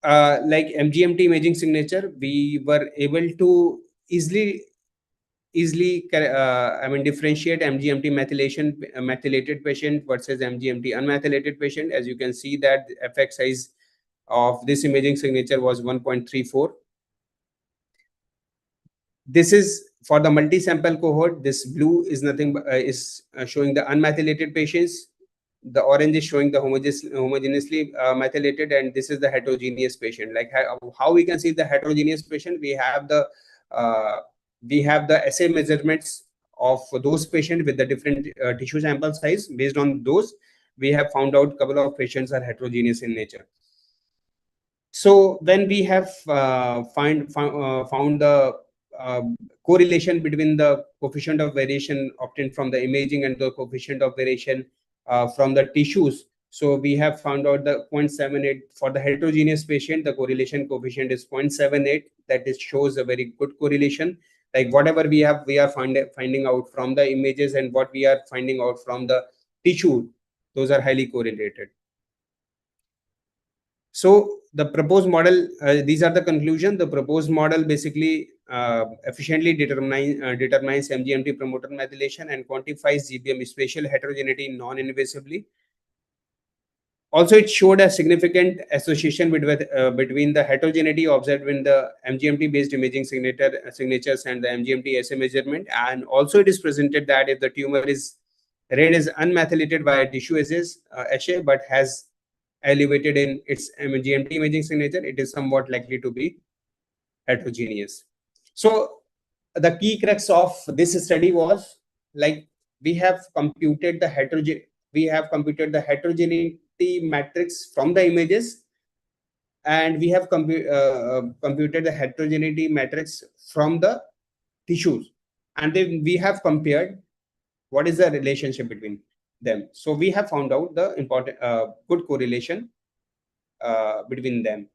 MGMT imaging signature, we were able to easily differentiate MGMT methylated patient versus MGMT unmethylated patient. As you can see that the effect size of this imaging signature was 1.34. This is for the multi-sample cohort. This blue is nothing but showing the unmethylated patients. The orange is showing the homogeneously methylated, and this is the heterogeneous patient. Like how we can see the heterogeneous patient, we have the assay measurements of those patients with the different tissue sample size. Based on those, we have found out a couple of patients are heterogeneous in nature. So when we have found the correlation between the coefficient of variation obtained from the imaging and the coefficient of variation from the tissues, so we have found out the 0.78 for the heterogeneous patient. The correlation coefficient is 0.78. That is shows a very good correlation. Like whatever we are finding out from the images and what we are finding out from the tissue, those are highly correlated. So the proposed model, these are the conclusion. The proposed model basically efficiently determines MGMT promoter methylation and quantifies GBM spatial heterogeneity non-invasively. Also, it showed a significant association between the heterogeneity observed in the MGMT-based imaging signatures and the MGMT assay measurement. And also, it is presented that if the tumor is red is unmethylated by a tissue assay, but has elevated in its MGMT imaging signature, it is somewhat likely to be heterogeneous. So the key crux of this study was like we have computed the heterogeneity matrix from the images, and we have computed the heterogeneity matrix from the tissues, and then we have compared what is the relationship between them. So we have found out the important good correlation between them.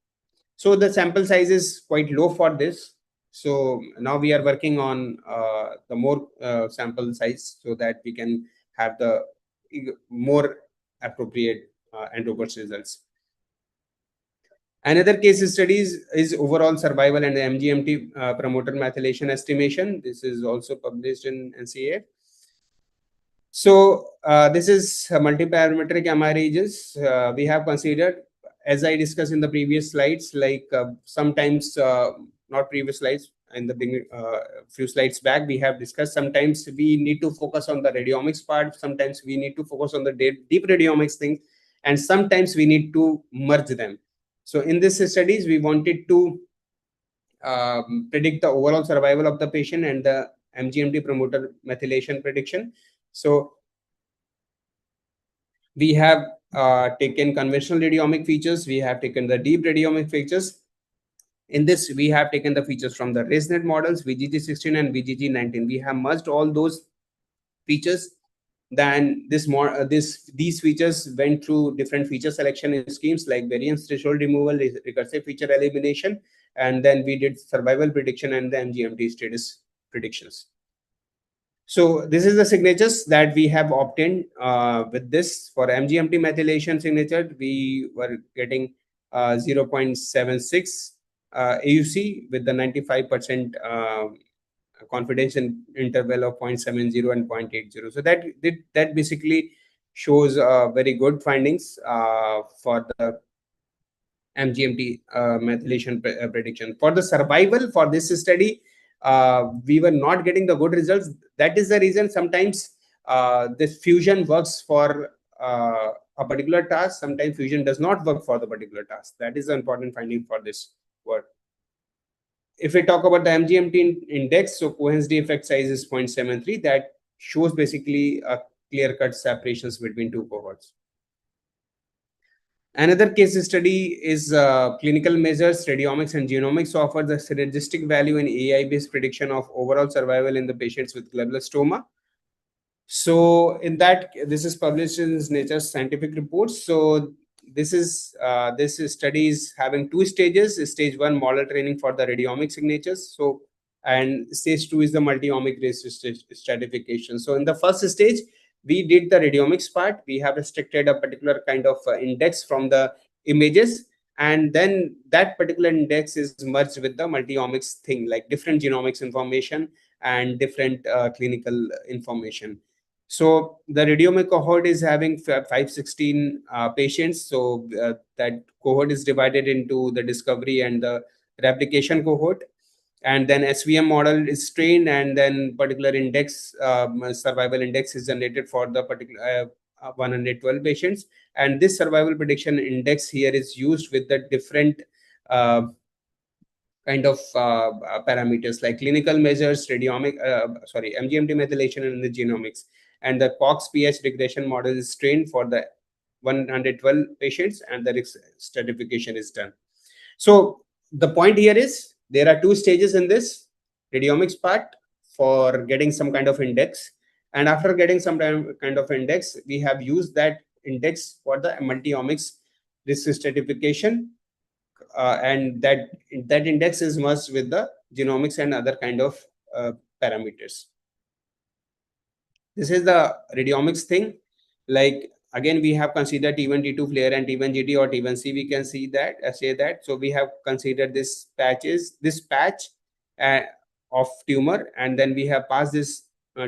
So the sample size is quite low for this. So now we are working on the more sample size so that we can have the more appropriate and robust results. Another case studies is overall survival and the MGMT promoter methylation estimation. This is also published in NCA. So this is multiparametric MR ranges. We have considered, as I discussed in the previous slides, like sometimes not previous slides, in the beginning, few slides back, we have discussed sometimes we need to focus on the radiomics part, sometimes we need to focus on the deep radiomics thing, and sometimes we need to merge them. So in this studies, we wanted to predict the overall survival of the patient and the MGMT promoter methylation prediction. So we have taken conventional radiomic features, we have taken the deep radiomic features. In this, we have taken the features from the ResNet models, VGG16 and VGG19. We have merged all those features. Then these features went through different feature selection schemes like variance threshold removal, recursive feature elimination, and then we did survival prediction and the MGMT status predictions. So this is the signatures that we have obtained with this. For MGMT methylation signature, we were getting 0.76 AUC with the 95% confidence interval of 0.70 and 0.80. So that basically shows very good findings for the MGMT methylation prediction. For the survival for this study, we were not getting the good results. That is the reason sometimes this fusion works for a particular task. Sometimes fusion does not work for the particular task. That is the important finding for this word. If we talk about the MGMT index, so Cohen's d effect size is 0.73. That shows basically a clear-cut separations between two cohorts. Another case study is clinical measures, radiomics and genomics offer the synergistic value in AI-based prediction of overall survival in the patients with glioblastoma. So in that, this is published in Nature Scientific Reports. So this study is having two stages. Stage one, model training for the radiomic signatures. So and stage two is the multi-omic based stratification. So in the first stage, we did the radiomics part. We have restricted a particular kind of index from the images, and then that particular index is merged with the multi-omics thing, like different genomics information and different clinical information. So the radiomic cohort is having 516 patients. So that cohort is divided into the discovery and the replication cohort. And then SVM model is trained, and then particular index, survival index is generated for the particular 112 patients. And this survival prediction index here is used with the different uh, kind of parameters like clinical measures, MGMT methylation and the genomics. And the Cox pH regression model is trained for the 112 patients, and the risk stratification is done. So the point here is there are two stages in this radiomics part for getting some kind of index. And after getting some kind of index, we have used that index for the multi-omics risk stratification, and that index is merged with the genomics and other kind of parameters. This is the radiomics thing. Like again, we have considered T1 T2 flare and T1 GT or T1 C. We can see that say that. So we have considered this patch uh, of tumor, and then we have passed this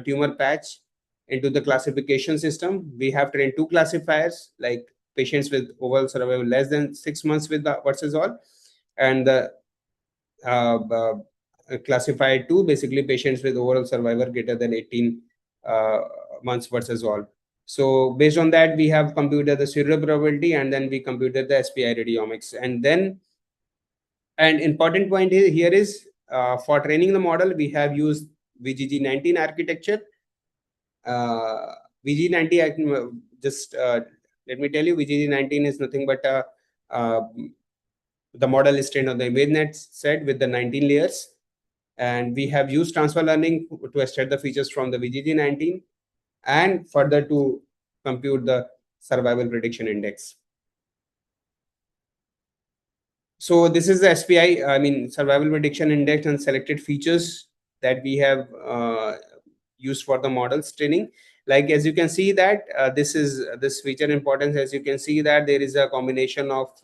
tumor patch into the classification system. We have trained two classifiers, like patients with overall survival less than 6 months with the versus all, and the uh, uh, classified two, basically patients with overall survival greater than 18 uh, months versus all. So based on that, we have computed the serial probability, and then we computed the SPI radiomics. And then an important point here is for training the model, we have used VGG19 architecture. VG90, just let me tell you, VGG19 is nothing but uh, the model is trained on the ImageNet set with the 19 layers. And we have used transfer learning to extract the features from the VGG19 and further to compute the survival prediction index. So this is the SPI, I mean, survival prediction index and selected features that we have used for the models training. Like as you can see that this feature importance, as you can see that there is a combination of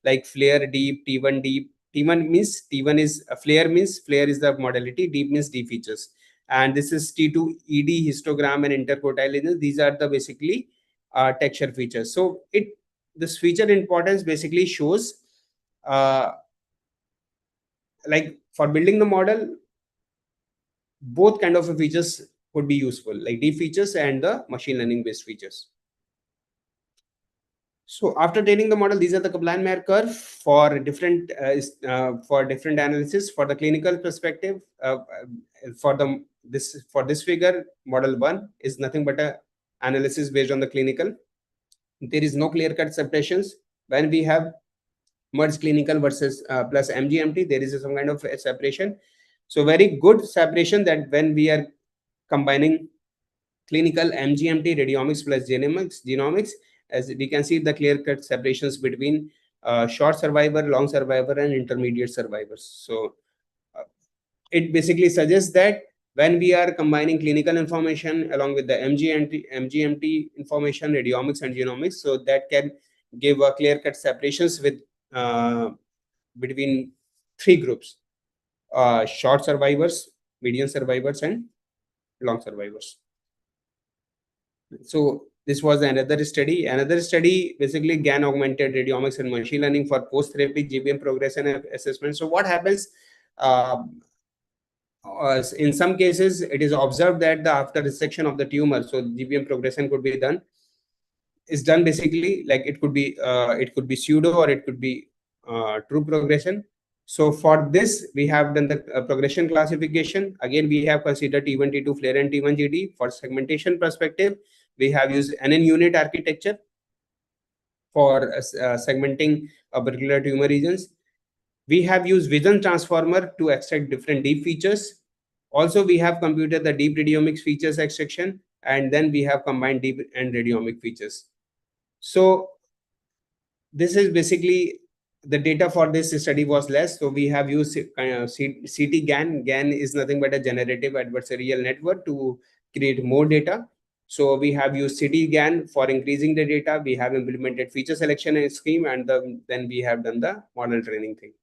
like flare, deep, T1 deep. T1 is flare, means flare is the modality, deep means deep features, and this is T2 ED, histogram and interquartile. These are the basically texture features. So this feature importance basically shows uh, like for building the model, both kind of features could be useful, like deep features and the machine learning based features. So after training the model, these are the Kaplan-Meier curve for different analysis. For the clinical perspective, for this figure, model 1 is nothing but a analysis based on the clinical. There is no clear-cut separations. When we have merged clinical versus plus MGMT, there is some kind of a separation. So very good separation, that when we are combining clinical MGMT radiomics plus genomics, as we can see the clear-cut separations between short survivor, long survivor, and intermediate survivors. So it basically suggests that when we are combining clinical information along with the MGMT information, radiomics and genomics, so that can give a clear-cut separations with between three groups: short survivors, median survivors, and long survivors. So this was another study. Another study basically GAN augmented radiomics and machine learning for post-therapy GBM progression assessment. So what happens? in some cases, it is observed that the after resection of the tumor, so GBM progression could be done, is done basically like it could be pseudo or it could be true progression. So for this, we have done the progression classification. Again, we have considered T1, T2 flare and T1 GD. For segmentation perspective, we have used NN unit architecture for segmenting particular tumor regions. We have used vision transformer to extract different deep features. Also, we have computed the deep radiomics features extraction, and then we have combined deep and radiomic features. So this is basically the data for this study was less. So we have used CT GAN. GAN is nothing but a generative adversarial network to create more data. So we have used CT GAN for increasing the data. We have implemented feature selection and scheme, and then we have done the model training thing.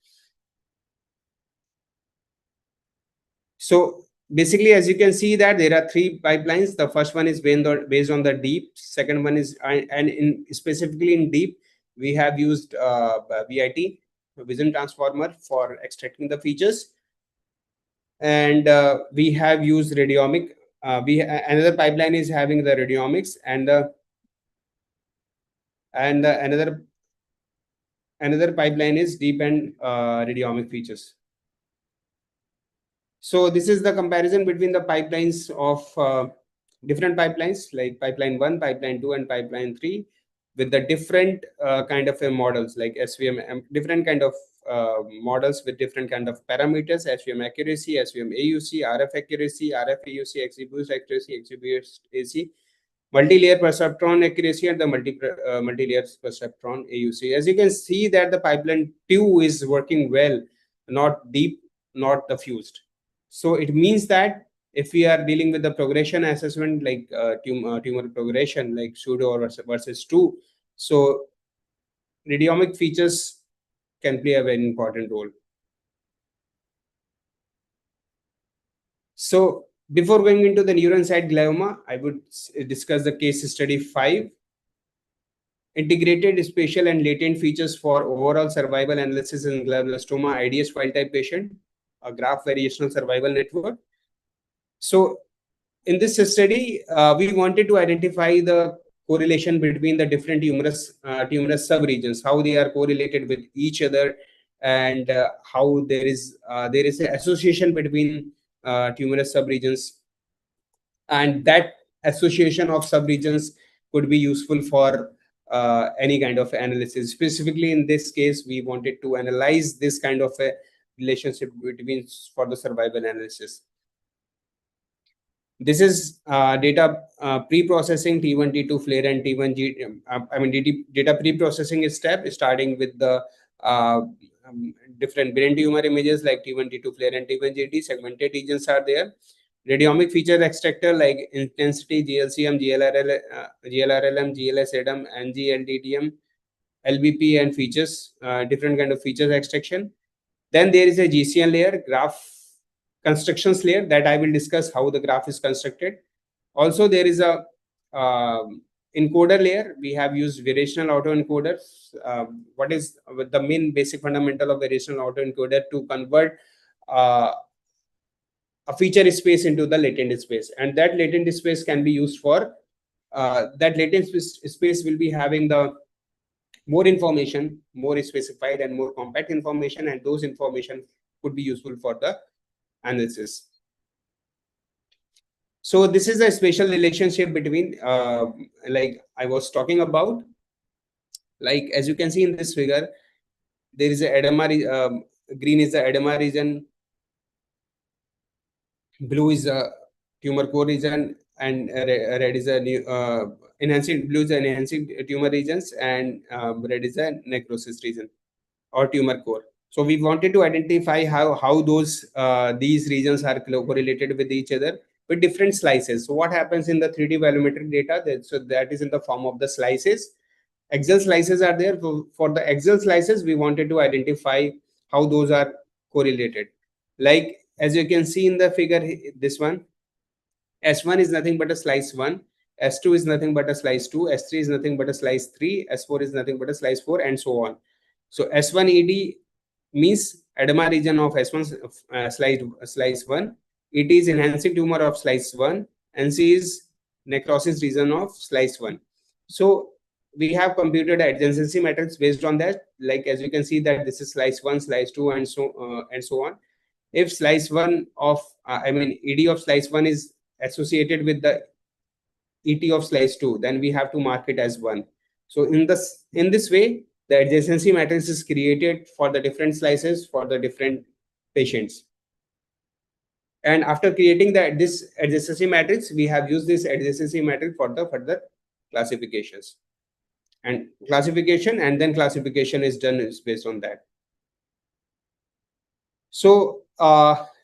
So basically, as you can see that there are three pipelines. The first one is based on the deep. Second one is, and specifically in deep, we have used VIT, vision transformer, for extracting the features. And we have used radiomic. Another pipeline is having the radiomics, and another pipeline is deep and radiomic features. So this is the comparison between the pipelines of different pipelines like pipeline 1, pipeline 2, and pipeline 3, with the different kind of models like SVM, different kind of models with different kind of parameters: SVM accuracy, SVM AUC, RF accuracy, RF AUC, XG-boost accuracy, XG-boost AC, multi-layer perceptron accuracy, and the multi-layer perceptron AUC. As you can see that the pipeline 2 is working well, not deep, not the fused. So it means that if we are dealing with the progression assessment, like tumor progression, like pseudo or versus true, so radiomic features can play a very important role. So before going into the neuron site glioma, I would discuss the case study 5. Integrated spatial and latent features for overall survival analysis in glioblastoma IDS wild type patient, a graph variational survival network. So in this study, we wanted to identify the correlation between the different tumorous subregions, how they are correlated with each other, and how there is an association between tumorous subregions, and that association of subregions could be useful for any kind of analysis. Specifically, in this case, we wanted to analyze this kind of a relationship between for the survival analysis. This is data pre-processing T1, T2 flare and T1 G. Data pre-processing step, starting with the different brain tumor images like T1, T2 flare and T1 GT. Segmented regions are there. Radiomic feature extractor like intensity, GLCM, GLRLM, GLS-ADAM, NG-LDTM, LBP, and features, different kind of features extraction. Then there is a GCN layer, graph constructions layer, that I will discuss how the graph is constructed. Also, there is a encoder layer. We have used variational autoencoders. What is the main basic fundamental of variational autoencoder? To convert a feature space into the latent space, and that latent space can be used for that latent space will be having the more information, more specified and more compact information, and those information could be useful for the analysis. So this is a spatial relationship between like I was talking about. Like as you can see in this figure, there is a edema, green is the edema region, blue is a tumor core region, and red is a new enhancing, blue is an enhancing tumor regions, and red is a necrosis region or tumor core. So we wanted to identify how those these regions are correlated with each other with different slices. So what happens in the 3D volumetric data? So that is in the form of the slices. Excel slices are there. For the Excel slices, we wanted to identify how those are correlated. Like as you can see in the figure, this one, S1 is nothing but a slice 1, S2 is nothing but a slice 2, S3 is nothing but a slice 3, S4 is nothing but a slice 4, and so on. So S1 ED means edema region of S1 slice 1, it is enhancing tumor of slice 1, and C is necrosis region of slice 1. So we have computed adjacency matrix based on that. Like as you can see that this is slice 1, slice 2, and so on. If slice 1 of ED of slice 1 is associated with the ET of slice 2, then we have to mark it as 1. So in this way, the adjacency matrix is created for the different slices for the different patients. And after creating this adjacency matrix, we have used this adjacency matrix for the further classifications. And then classification is done is based on that. So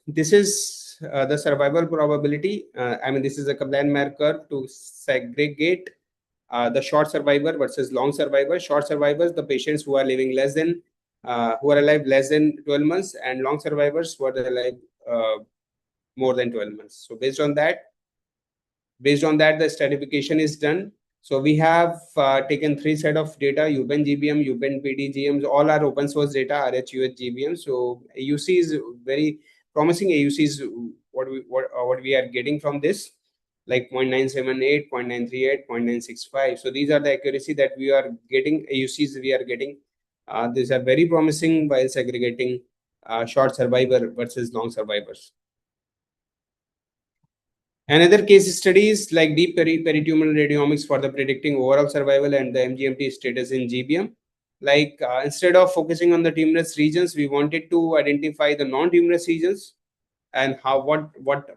this is the survival probability. This is a Kaplan-Meier curve to segregate the short survivor versus long survivor. Short survivors, the patients who are living who are alive less than 12 months, and long survivors who are alive more than 12 months. So based on that, the stratification is done. So we have taken 3 set of data: UPenn GBM, UPenn PDGMs, all are open source data, RHUH GBM. So AUC is very promising. AUC is what we are getting from this, like 0.978, 0.938, 0.965. So these are the accuracy that we are getting. AUCs we are getting. These are very promising while segregating short survivor versus long survivors. Another case study is like deep peritumoral radiomics for the predicting overall survival and the MGMT status in GBM. Like instead of focusing on the tumorous regions, we wanted to identify the non-tumorous regions and what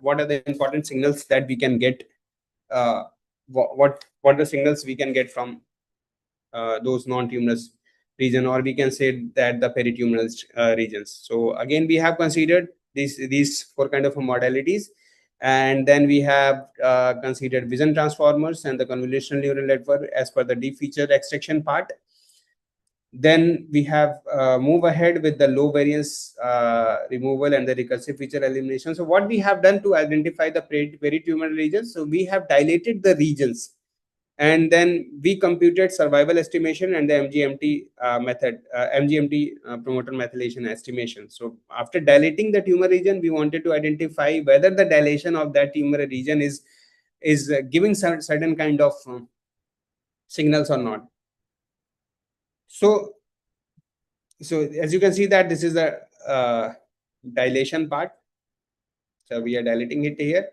are the important signals that we can get. What are the signals we can get from those non-tumorous region, or we can say that the peritumoral regions. So again, we have considered these 4 kind of modalities. And then we have considered vision transformers and the convolutional neural network as per the deep feature extraction part. Then we have move ahead with the low variance removal and the recursive feature elimination. So what we have done to identify the peritumoral regions, so we have dilated the regions, and then we computed survival estimation and the MGMT method, MGMT promoter methylation estimation. So after dilating the tumor region, we wanted to identify whether the dilation of that tumor region is giving certain kind of signals or not. So as you can see that this is the dilation part. So we are dilating it here,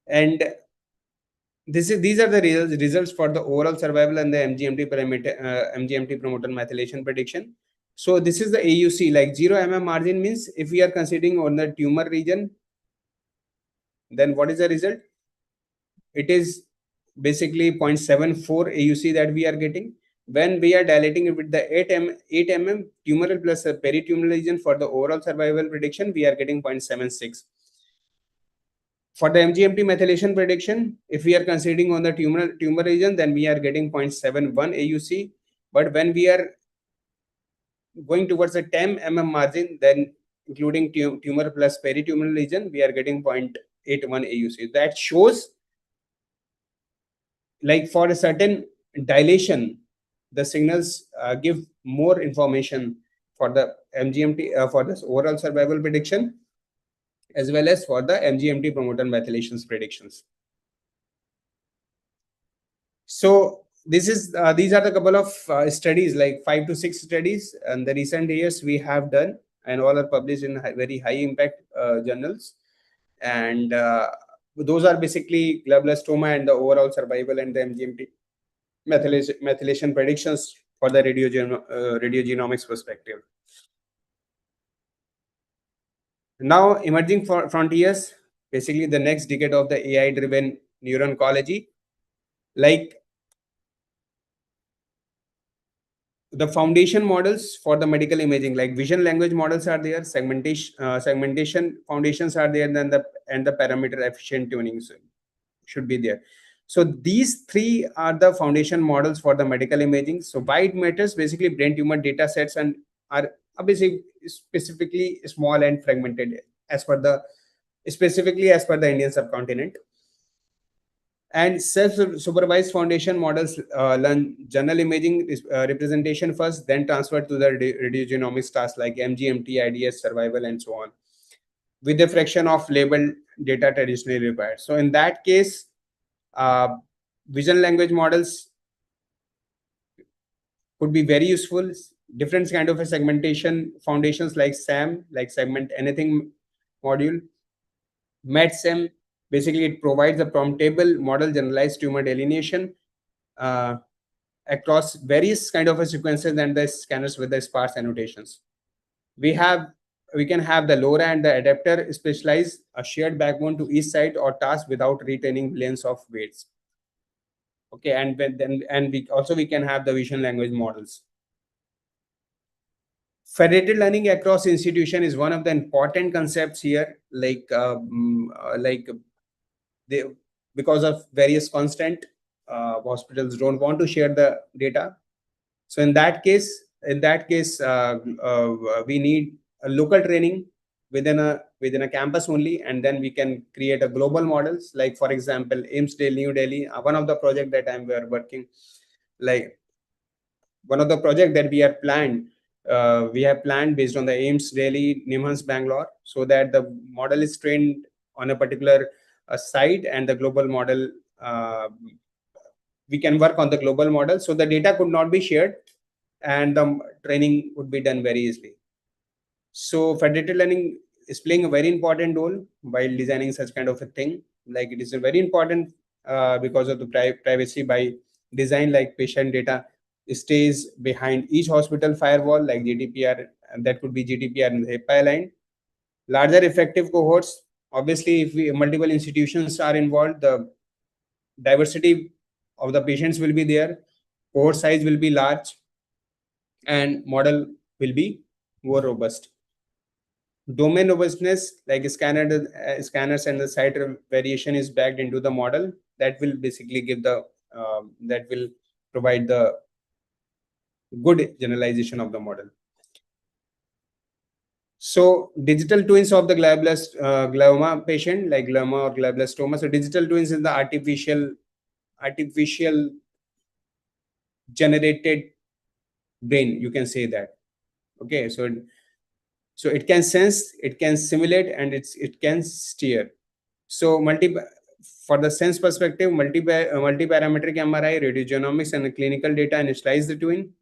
and these are the results for the overall survival and the MGMT parameter, MGMT promoter methylation prediction. So this is the AUC, like 0 mm margin means if we are considering on the tumor region, then what is the result? It is basically 0.74 AUC that we are getting. When we are dilating it with the 8 mm tumoral plus peritumoral region for the overall survival prediction, we are getting 0.76. For the MGMT methylation prediction, if we are considering on the tumor region, then we are getting 0.71 AUC. But when we are going towards the 10 mm margin, then including tumor plus peritumoral region, we are getting 0.81 AUC. That shows like for a certain dilation, the signals give more information for the MGMT for this overall survival prediction, as well as for the MGMT promoter methylations predictions. So these are the couple of studies, like 5 to 6 studies, and the recent years we have done, and all are published in very high impact journals. And those are basically glioblastoma and the overall survival and the MGMT methylation predictions for the radiogenomics perspective. Now, emerging frontiers, basically the next decade of the AI-driven neuro-oncology, like the foundation models for the medical imaging, like vision language models are there, segmentation foundations are there, and the parameter efficient tuning should be there. So these 3 are the foundation models for the medical imaging. So why it matters? Basically, brain tumor data sets and are basically specifically small and fragmented specifically as per the Indian subcontinent. And self-supervised foundation models learn general imaging representation first, then transfer to the radiogenomics tasks like MGMT, IDS, survival, and so on. with a fraction of labeled data traditionally required. So in that case, uh, vision language models could be very useful. Different kind of a segmentation foundations like SAM, like segment anything module. MedSAM, basically it provides a promptable model generalized tumor delineation uh, across various kind of a sequences and the scanners with the sparse annotations. We have we can have the LoRa and the adapter specialize a shared backbone to each site or task without retaining billions of weights. Okay, and then and we can have the vision language models. Federated learning across institution is one of the important concepts here, like they, because of various constant, hospitals don't want to share the data. So in that case, we need a local training within a campus only, and then we can create a global models. Like for example, AIMS Delhi, New Delhi, one of the project that we are working, like one of the project that we have planned based on the AIMS Delhi, NIMHANS Bangalore, so that the model is trained on a particular site, and the global model, we can work on the global model, so the data could not be shared, and the training would be done very easily. So federated learning is playing a very important role while designing such kind of a thing. Like it is a very important, because of the privacy by design, like patient data stays behind each hospital firewall, like GDPR, and that could be GDPR and HIPAA line. Larger effective cohorts. Obviously, if multiple institutions are involved, the diversity of the patients will be there, cohort size will be large, and model will be more robust. Domain robustness, like scanners and the site variation is backed into the model, that will basically give that will provide the good generalization of the model. So digital twins of the glioma patient, like glioma or glioblastoma. So digital twins is the artificial generated brain, you can say that. Okay, so it can sense, it can simulate, and it can steer. So for the sense perspective, multi-parametric MRI, radiogenomics, and clinical data initialize the twin.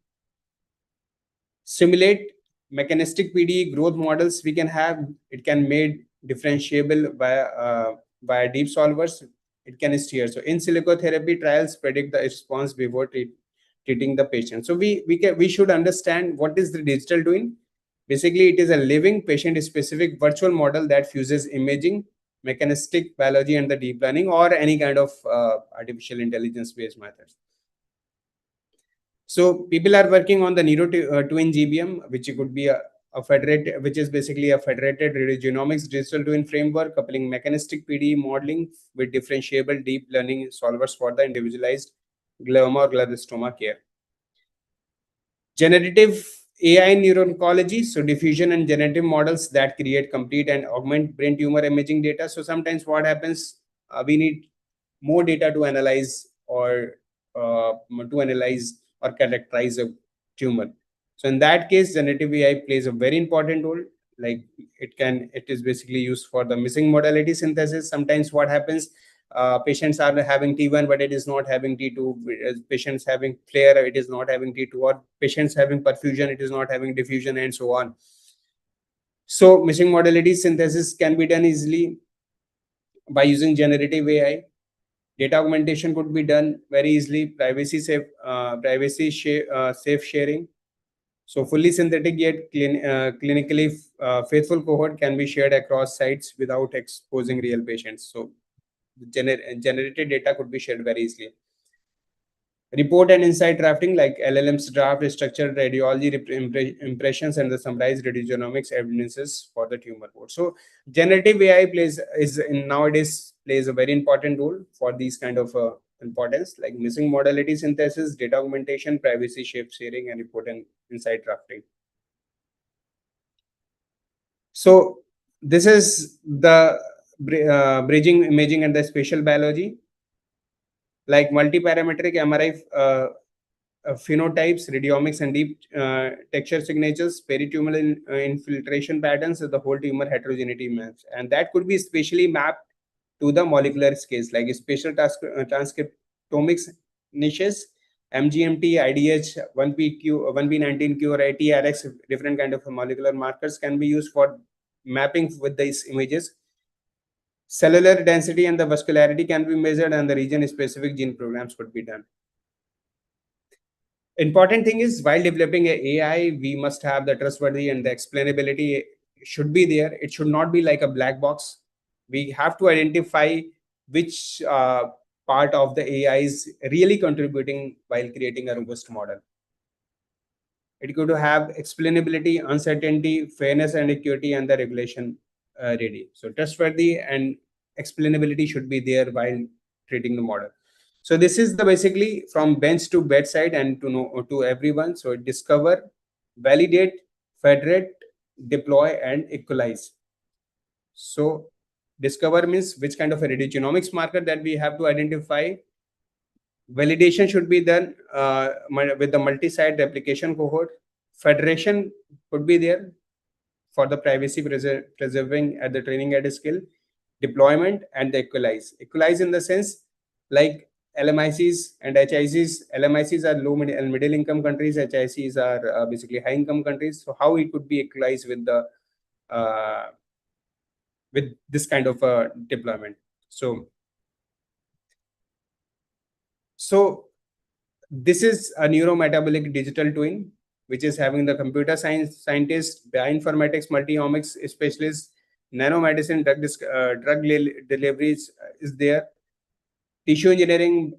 Simulate mechanistic PD growth models we can have. It can made differentiable by deep solvers. It can steer. So in silico therapy trials predict the response before treating the patient. So we should understand what is the digital twin. Basically, it is a living patient-specific virtual model that fuses imaging, mechanistic biology, and the deep learning, or any kind of artificial intelligence-based methods. So people are working on the Neuro Twin GBM, which could be which is basically a federated radiogenomics digital twin framework coupling mechanistic PD modeling with differentiable deep learning solvers for the individualized glioma or glioblastoma care. Generative AI neuro-oncology, so diffusion and generative models that create complete and augment brain tumor imaging data. So sometimes what happens, we need more data to analyze or characterize a tumor. So in that case, generative AI plays a very important role. Like it is basically used for the missing modality synthesis. Sometimes what happens, patients are having T1, but it is not having T2. Patients having flare, it is not having T2, or patients having perfusion, it is not having diffusion, and so on. So missing modality synthesis can be done easily by using generative AI. Data augmentation could be done very easily. Safe sharing. So fully synthetic yet clinically faithful cohort can be shared across sites without exposing real patients. So generated data could be shared very easily. Report and insight drafting, like LLMs draft structured radiology impressions and the summarized radiogenomics evidences for the tumor board. So generative AI nowadays plays a very important role for these kind of importance, like missing modality synthesis, data augmentation, privacy sharing, and report and insight drafting. So this is the bridging imaging and the spatial biology, like multi-parametric MRI phenotypes, radiomics, and deep texture signatures, peritumoral infiltration patterns, the whole tumor heterogeneity maps. And that could be spatially mapped to the molecular scales, like spatial transcriptomics niches, MGMT, IDH, 1PQ, 1B19Q, or ATRX, different kind of molecular markers can be used for mapping with these images. Cellular density and the vascularity can be measured, and the region-specific gene programs could be done. Important thing is, while developing a AI, we must have the trustworthy and the explainability should be there. It should not be like a black box. We have to identify which part of the AI is really contributing while creating a robust model. It could have explainability, uncertainty, fairness and equity, and the regulation ready. So trustworthy and explainability should be there while treating the model. So this is the basically from bench to bedside and to know to everyone. So discover, validate, federate, deploy, and equalize. So discover means which kind of a radiogenomics marker that we have to identify. Validation should be done with the multi-site replication cohort. Federation could be there for the privacy preserving at the training at a skill. Deployment and the equalize. Equalize in the sense like LMICs and HICs. LMICs are low and middle income countries. HICs are basically high income countries. So how it could be equalized with the with this kind of deployment. So this is a neurometabolic digital twin, which is having the computer science scientist, bioinformatics, multi-omics specialists, nanomedicine, deliveries is there, tissue engineering,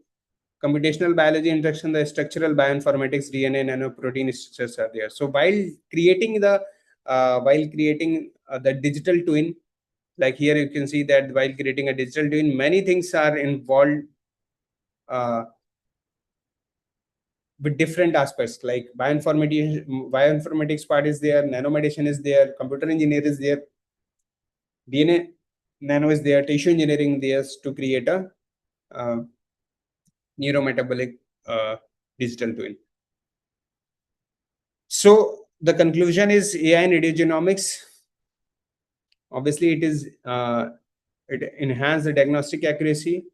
computational biology, introduction, the structural bioinformatics, DNA, nanoprotein structures are there. So while creating the digital twin, like here you can see that while creating a digital twin, many things are involved with different aspects, like bioinformatics part is there, nanomedicine is there, computer engineer is there, DNA nano is there, tissue engineering there to create a uh, neurometabolic digital twin. So the conclusion is AI and radiogenomics. Obviously, it enhance the diagnostic accuracy.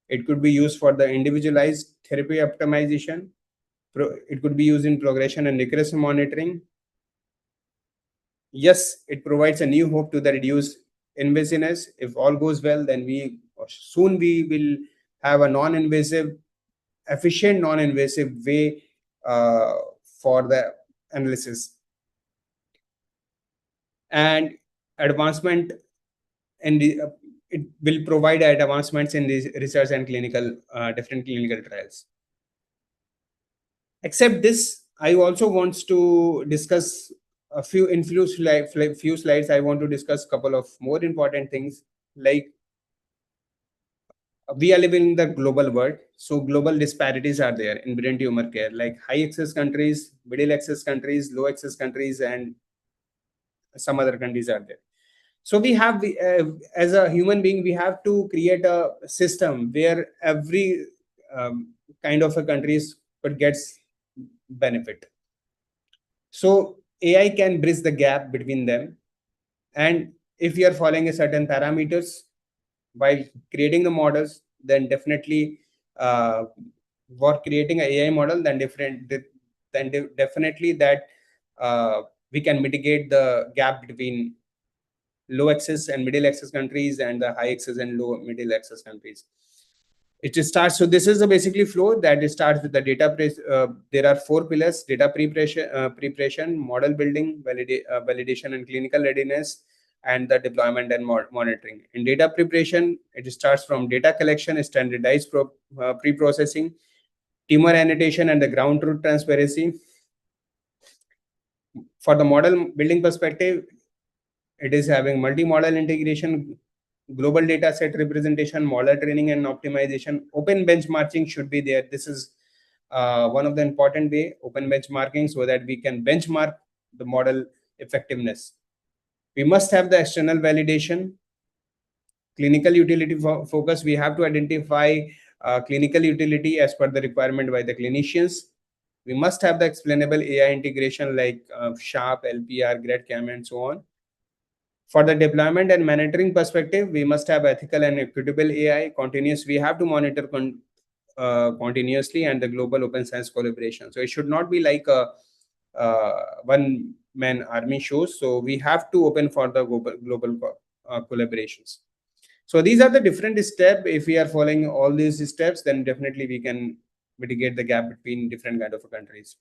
It could be used for the individualized therapy optimization. It could be used in progression and recurrence monitoring. Yes, it provides a new hope to the reduced invasiveness. If all goes well, then we will have a non-invasive, efficient non-invasive way for the analysis and advancement. And it will provide advancements in the research and different clinical trials. Except this, I also want to discuss few slides. I want to discuss a couple of more important things, like we are living in the global world. So global disparities are there in brain tumor care, like high access countries, middle access countries, low access countries, and some other countries are there. So we have as a human being, we have to create a system where every kind of a countries could gets benefit. So AI can bridge the gap between them. And if you are following a certain parameters while creating the models, then definitely for creating an AI model, definitely that we can mitigate the gap between low access and middle access countries and the high access and low middle access countries. It starts, so this is the basically flow that it starts with the data. There are 4 pillars: data preparation, model building, validation and clinical readiness, and the deployment and monitoring. In data preparation, it starts from data collection, standardized pre-processing, tumor annotation, and the ground truth transparency. For the model building perspective, it is having multi-model integration, global data set representation, model training and optimization. Open benchmarking should be there. This is one of the important way, open benchmarking, so that we can benchmark the model effectiveness. We must have the external validation. Clinical utility focus, we have to identify clinical utility as per the requirement by the clinicians. We must have the explainable AI integration like Sharp, LPR, GradCam, and so on. For the deployment and monitoring perspective, we must have ethical and equitable AI. Continuous, we have to monitor continuously, and the global open science collaboration. So it should not be like a one man army shows. So we have to open for the global collaborations. So these are the different steps. If we are following all these steps, then definitely we can mitigate the gap between different kind of countries.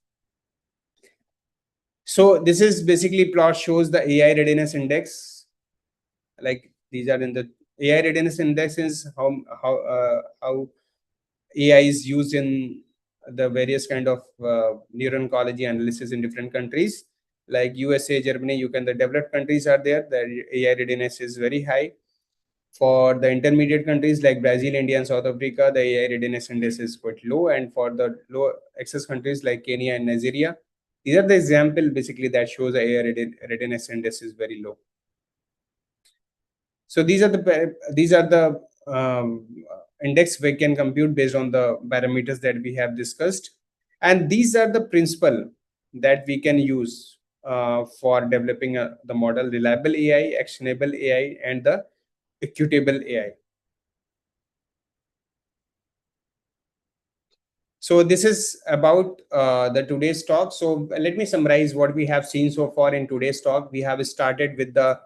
So this is basically plot shows the AI readiness index. Like these are in the AI readiness index is how AI is used in the various kind of neural oncology analysis in different countries. Like USA, Germany, you can the developed countries are there. The AI readiness is very high. For the intermediate countries like Brazil, India, and South Africa, the AI readiness index is quite low. And for the low access countries like Kenya and Nigeria, these are the example basically that shows the AI readiness index is very low. So these are the index we can compute based on the parameters that we have discussed, and these are the principle that we can use for developing the model reliable AI, actionable AI, and the equitable AI. So this is about the today's talk. So let me summarize what we have seen so far in today's talk. We have started with the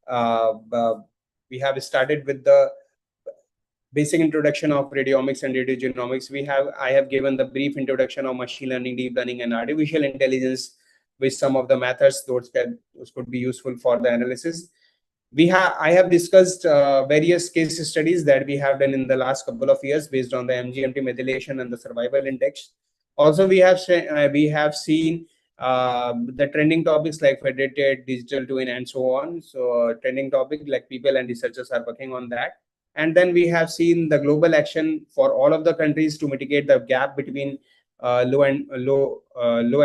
uh, uh, basic introduction of radiomics and radiogenomics. I have given the brief introduction of machine learning, deep learning, and artificial intelligence with some of the methods those could be useful for the analysis. I have discussed various case studies that we have done in the last couple of years based on the MGMT methylation and the survival index. Also, we have seen the trending topics like federated, digital twin, and so on. So, trending topic like people and researchers are working on that. And then we have seen the global action for all of the countries to mitigate the gap between low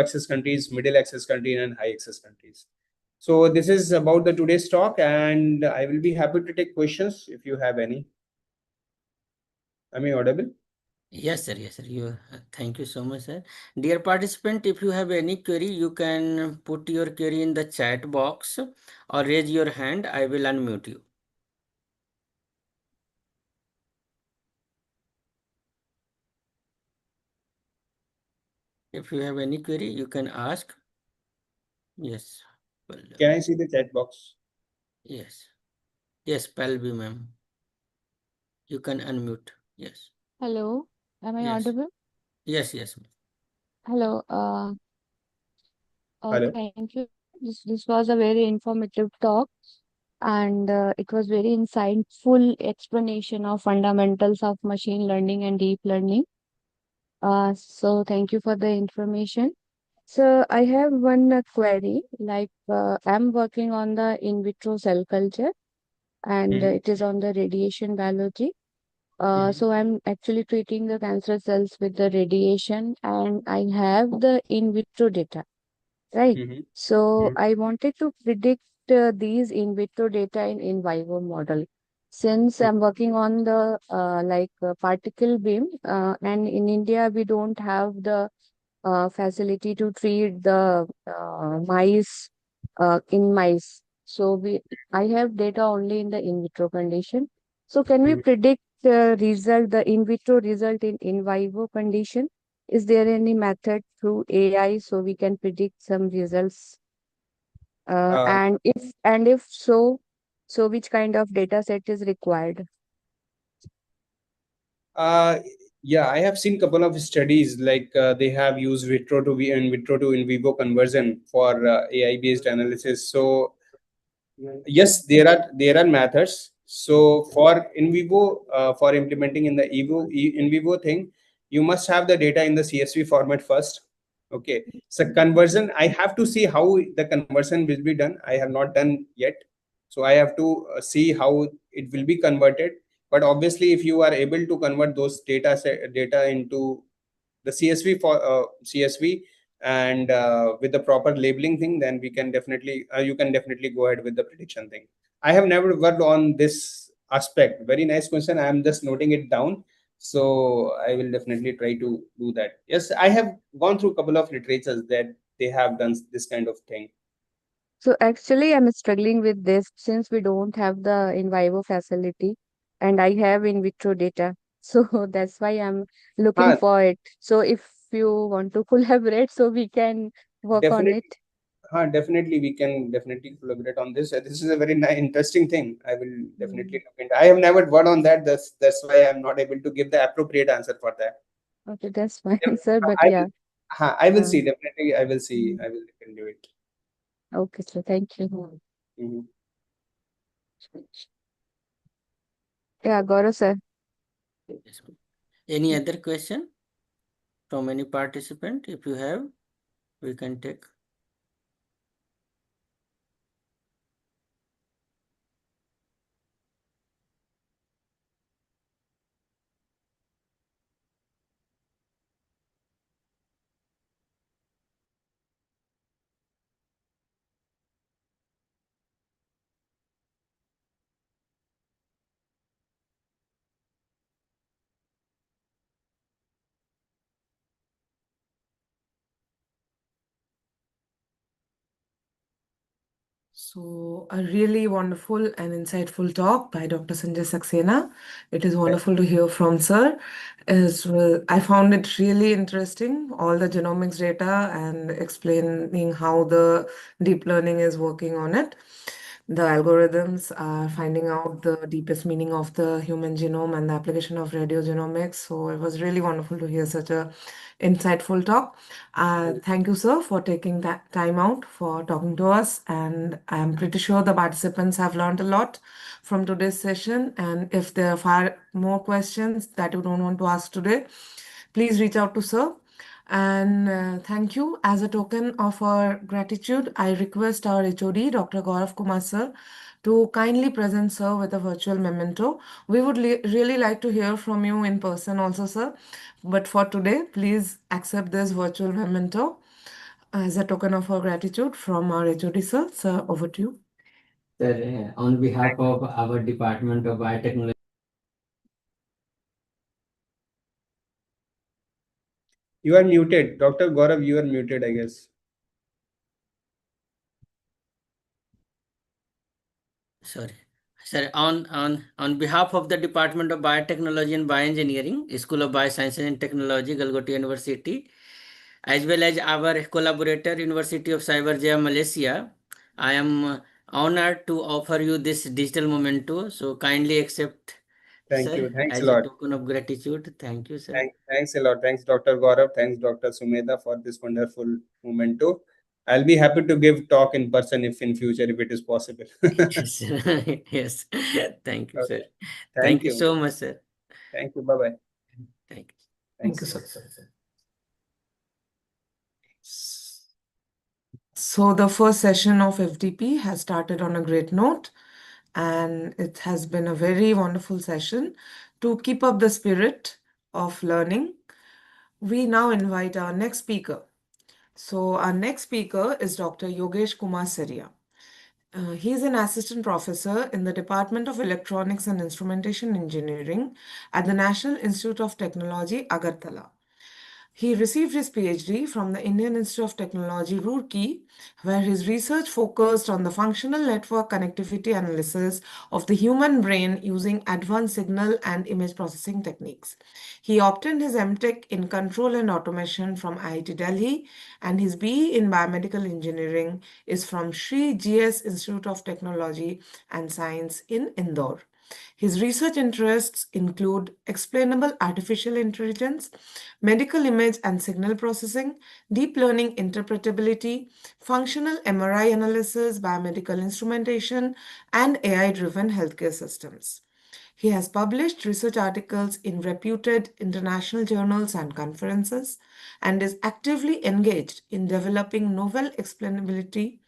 access countries, middle access countries, and high access countries. So this is about the today's talk, and I will be happy to take questions if you have any. Am I audible? Yes, sir. Yes, sir. Thank you so much, sir. Dear participant, if you have any query, you can put your query in the chat box or raise your hand. I will unmute you. If you have any query, you can ask. Yes. Well, Can I see the chat box? yes. Yes, Palvi ma'am. You can unmute. Yes. Hello, am I Yes. audible? Yes, yes. Hello, Hello. thank you. This was a very informative talk, and it was very insightful explanation of fundamentals of machine learning and deep learning. So thank you for the information. So I have one query, like I'm working on the in vitro cell culture, and Mhm, it is on the radiation biology. mhm, So I'm actually treating the cancer cells with the radiation, and I have the in vitro data, right? mhm, So mhm, I wanted to predict these in vitro data in vivo model. Since I'm working on the particle beam, and in India we don't have the facility to treat the mice in mice. So I have data only in the in vitro condition. So can we mhm. predict the result, the in vitro result in vivo condition? Is there any method through AI so we can predict some results? Uh, And if so, so which kind of data set is required? uh, yeah, I have seen couple of studies like they have used in vitro to in vivo conversion for AI based analysis. So yes, there are methods. So for in vivo, for implementing in the in vivo thing, you must have the data in the CSV format first. Okay, so conversion, I have to see how the conversion will be done. I have not done yet, so I have to see how it will be converted. But obviously, if you are able to convert those data into the CSV and with the proper labeling thing, then we can definitely you can definitely go ahead with the prediction thing. I have never worked on this aspect. Very nice question. I am just noting it down. So I will definitely try to do that. Yes, I have gone through a couple of literatures that they have done this kind of thing. So actually, I'm struggling with this since we don't have the in vivo facility, and I have in vitro data. So that's why I'm looking Ah, for it. So if you want to collaborate, so we can work on definitely. it. Definitely, we can definitely collaborate on this. This is a very interesting thing. I will definitely Mm. look into. I have never worked on that. That's why I'm not able to give the appropriate answer for that. Okay, that's fine, Yep. sir. But I will. yeah, I will uh, see. Definitely, I will see. mm, I will look into it. okay, sir. Thank you. Mhm. Yeah, Gaurav sir. Yes. Any other question from any participant? If you have, we can take. So, a really wonderful and insightful talk by Dr. Sanjay Saxena. It is wonderful to hear from sir as well. I found it really interesting, all the genomics data and explaining how the deep learning is working on it. The algorithms are finding out the deepest meaning of the human genome and the application of radiogenomics. So it was really wonderful to hear such a insightful talk. Thank you, sir, for taking that time out for talking to us. And I'm pretty sure the participants have learned a lot from today's session. And if there are far more questions that you don't want to ask today, please reach out to sir. And thank you. As a token of our gratitude, I request our HOD, Dr. Gaurav Kumar sir, to kindly present sir with a virtual memento. We would really like to hear from you in person also, sir. But for today, please accept this virtual memento as a token of our gratitude from our HOD, sir. Sir, over to you. Sir, on behalf of our Department of Biotechnology. You are muted, Dr. Gaurav. You are muted, I guess. Sorry. Sir, on behalf of the Department of Biotechnology and Bioengineering, School of Biosciences and Technology, Galgoti University, as well as our collaborator, University of Cyber Jaya, Malaysia, I am honored to offer you this digital memento. So kindly accept, Thank sir, you. Thanks a as a lot. token of gratitude. Thank you, sir. Thanks a lot. Thanks, Dr. Gaurav. Thanks, Dr. Sumedha, for this wonderful memento. I'll be happy to give talk in person if in future if it is possible. Yes, yes. Thank you, sir. Okay. Thank Thank you you. so much, sir. Thank you. Bye bye. Thank you. Thank you, Thanks. sir. So the first session of FDP has started on a great note, and it has been a very wonderful session. To keep up the spirit of learning, we now invite our next speaker. So our next speaker is Dr. Yogesh Kumar Seria. He is an assistant professor in the Department of Electronics and Instrumentation Engineering at the National Institute of Technology, Agartala. He received his PhD from the Indian Institute of Technology, Roorkee, where his research focused on the functional network connectivity analysis of the human brain using advanced signal and image processing techniques. He obtained his MTech in Control and Automation from IIT Delhi, and his BE in Biomedical Engineering is from Sri GS Institute of Technology and Science in Indore. His research interests include explainable artificial intelligence, medical image and signal processing, deep learning interpretability, functional MRI analysis, biomedical instrumentation, and AI-driven healthcare systems. He has published research articles in reputed international journals and conferences and is actively engaged in developing novel explainability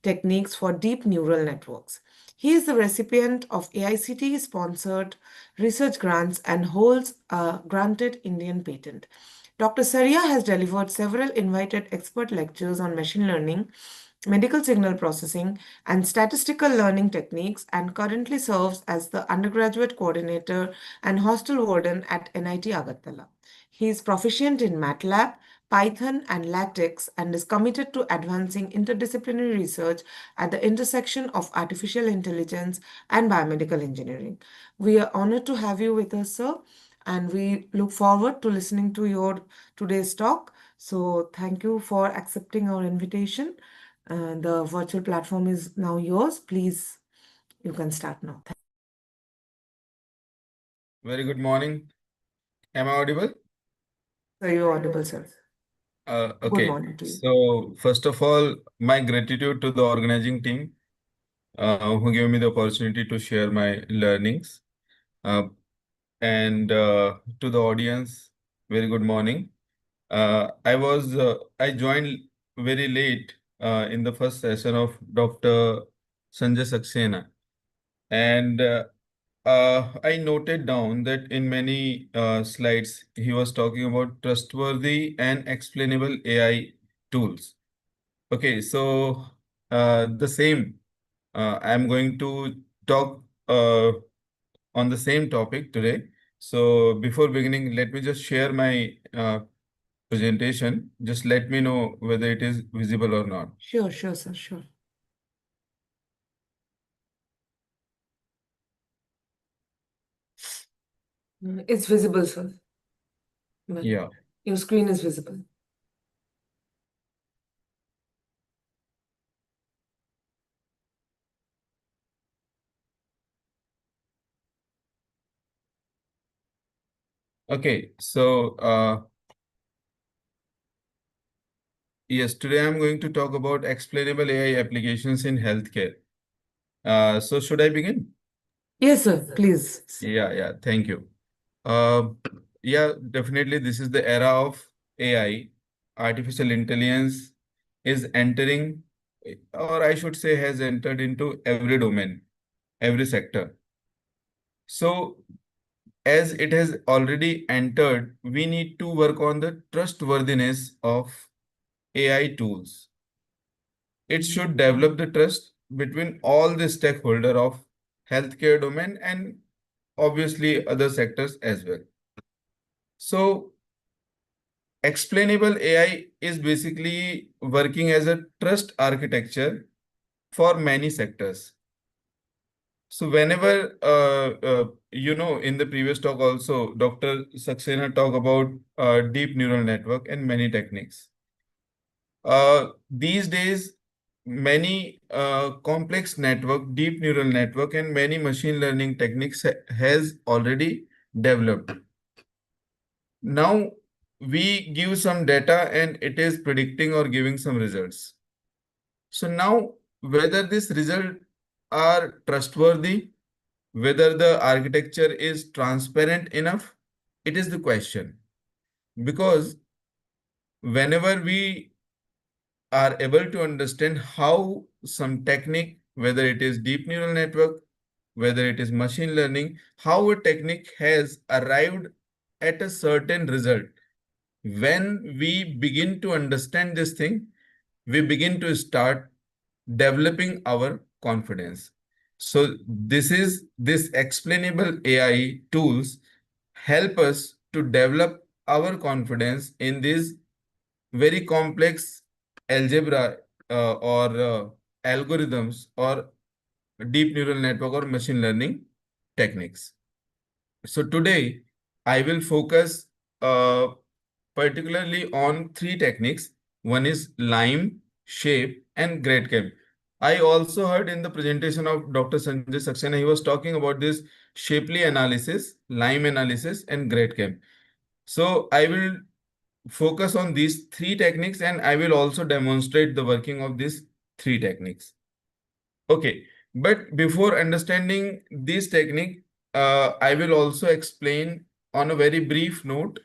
techniques for deep neural networks. He is the recipient of AICTE sponsored research grants and holds a granted Indian patent. Dr. Saria has delivered several invited expert lectures on machine learning, medical signal processing, and statistical learning techniques, and currently serves as the undergraduate coordinator and hostel warden at NIT Agartala. He is proficient in MATLAB, Python, and LaTeX, and is committed to advancing interdisciplinary research at the intersection of artificial intelligence and biomedical engineering. We are honored to have you with us, sir, and we look forward to listening to your today's talk. So thank you for accepting our invitation. The virtual platform is now yours. Please, you can start now. Very good morning. Am I audible? So you're audible, sir. Good Okay. morning to you. So first of all, my gratitude to the organizing team who gave me the opportunity to share my learnings. And to the audience, very good morning. I joined very late in the first session of Dr. Sanjay Saxena, and I noted down that in many slides, he was talking about trustworthy and explainable AI tools. Okay, so the same, I'm going to talk on the same topic today. So before beginning, let me just share my presentation. Just let me know whether it is visible or not. Sure, sir, sure. It's visible, sir. Yeah. Your screen is visible. Okay, so yes, today I'm going to talk about explainable AI applications in healthcare. So should I begin? Yes, sir, please. Yeah, thank you. Yeah, definitely this is the era of AI. Artificial intelligence is entering, or I should say has entered into every domain, every sector. So as it has already entered, we need to work on the trustworthiness of AI tools. It should develop the trust between all the stakeholder of healthcare domain and obviously other sectors as well. So explainable AI is basically working as a trust architecture for many sectors. So whenever, in the previous talk also, Dr. Saxena talked about deep neural network and many techniques. These days, many complex network, deep neural network, and many machine learning techniques has already developed. Now, we give some data and it is predicting or giving some results. So now, whether this result are trustworthy, whether the architecture is transparent enough, it is the question. Because whenever we are able to understand how some technique, whether it is deep neural network, whether it is machine learning, how a technique has arrived at a certain result. When we begin to understand this thing, we begin to start developing our confidence. So this explainable AI tools help us to develop our confidence in these very complex algebra or algorithms or deep neural network or machine learning techniques. So today I will focus particularly on three techniques. One is lime, shape, and grade chem. I also heard in the presentation of Dr. Sanjay Saxena, he was talking about this shapely analysis, lime analysis, and grade chem. So I will focus on these three techniques and I will also demonstrate the working of these three techniques. Okay, but before understanding this technique, I will also explain on a very brief note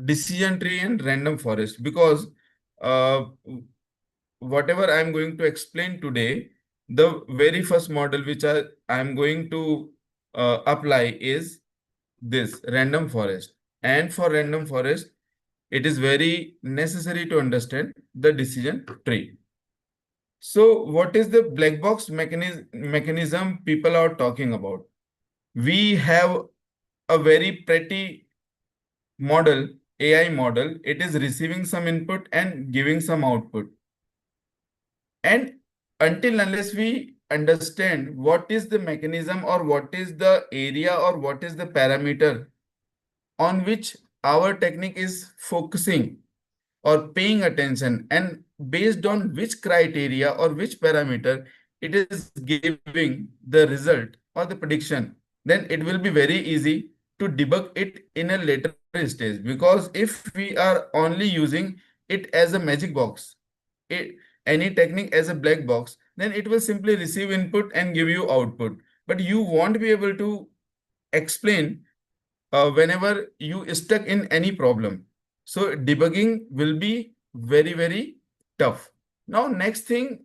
decision tree and random forest, because uh, whatever I'm going to explain today, the very first model which I'm going to apply is this random forest. And for random forest, it is very necessary to understand the decision tree. So what is the black box mechanism people are talking about? We have a very pretty model, AI model. It is receiving some input and giving some output. And until unless we understand what is the mechanism or what is the area or what is the parameter on which our technique is focusing or paying attention, and based on which criteria or which parameter it is giving the result or the prediction, then it will be very easy to debug it in a later stage. Because if we are only using it as a magic box, any technique as a black box, then it will simply receive input and give you output. But you won't be able to explain whenever you stuck in any problem. So debugging will be very, very tough. Now, next thing,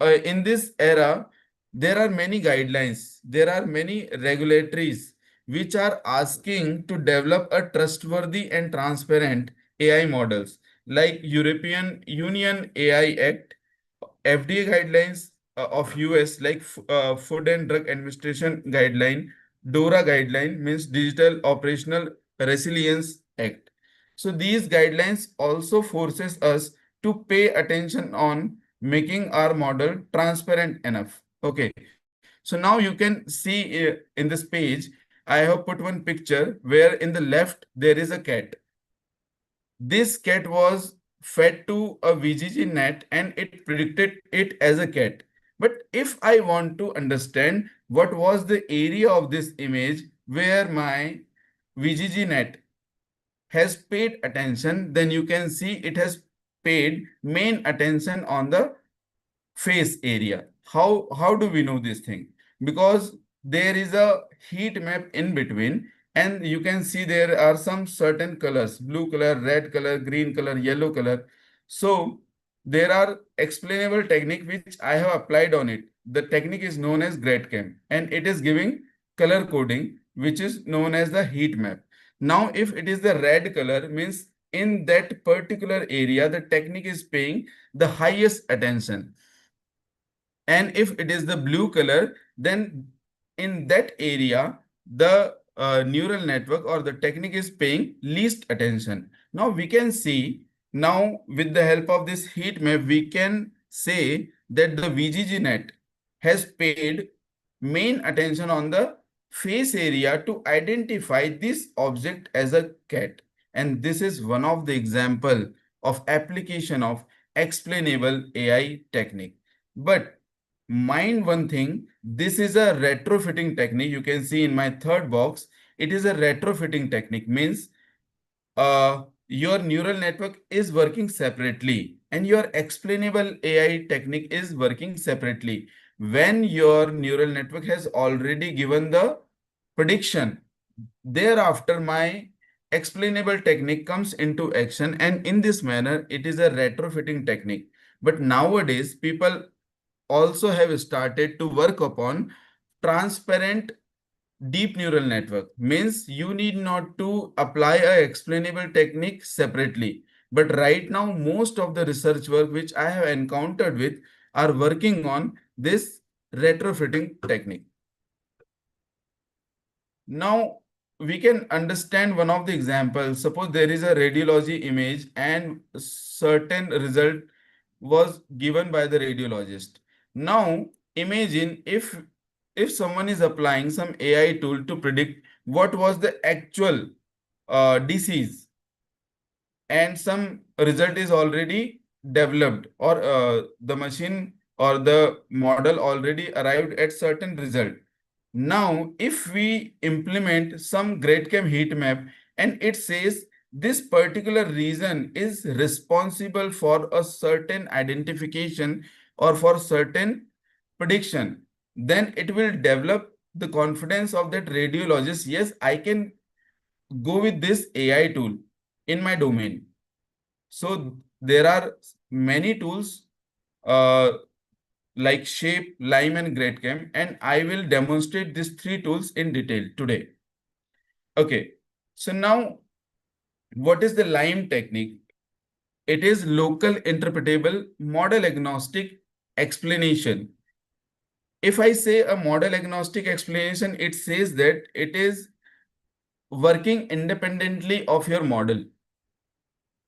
in this era, there are many guidelines, there are many regulatories which are asking to develop a trustworthy and transparent AI models, like European Union AI Act, FDA guidelines of US, like Food and Drug Administration guideline, DORA guideline, means Digital Operational Resilience Act. So these guidelines also forces us to pay attention on making our model transparent enough. Okay. So now you can see in this page, I have put one picture where in the left there is a cat. This cat was fed to a VGG net and it predicted it as a cat. But if I want to understand what was the area of this image where my VGG net has paid attention, then you can see it has paid main attention on the face area. How do we know this thing? Because there is a heat map in between, and you can see there are some certain colors: blue color, red color, green color, yellow color. So there are explainable technique which I have applied on it. The technique is known as GradCam, and it is giving color coding, which is known as the heat map. Now, if it is the red color, means in that particular area, the technique is paying the highest attention. And if it is the blue color, then in that area, the neural network or the technique is paying least attention. Now we can see, now with the help of this heat map, we can say that the VGG net has paid main attention on the face area to identify this object as a cat. And this is one of the example of application of explainable AI technique. But mind one thing, this is a retrofitting technique. You can see in my third box, it is a retrofitting technique, means your neural network is working separately and your explainable AI technique is working separately. When your neural network has already given the prediction, thereafter my explainable technique comes into action, and in this manner it is a retrofitting technique. But nowadays people also have started to work upon transparent deep neural network, means you need not to apply a explainable technique separately. But right now most of the research work which I have encountered with are working on this retrofitting technique. Now we can understand one of the examples. Suppose there is a radiology image and certain result was given by the radiologist. Now imagine if someone is applying some AI tool to predict what was the actual disease, and some result is already developed, or the machine or the model already arrived at certain result. Now, if we implement some GradCam heat map and it says this particular region is responsible for a certain identification or for certain prediction, then it will develop the confidence of that radiologist. Yes, I can go with this AI tool in my domain. So there are many tools uh, like Shape, Lime, and GradCam, and I will demonstrate these three tools in detail today. Okay, so now What is the LIME technique? It is local interpretable model agnostic explanation. If I say a model agnostic explanation, it says that it is working independently of your model.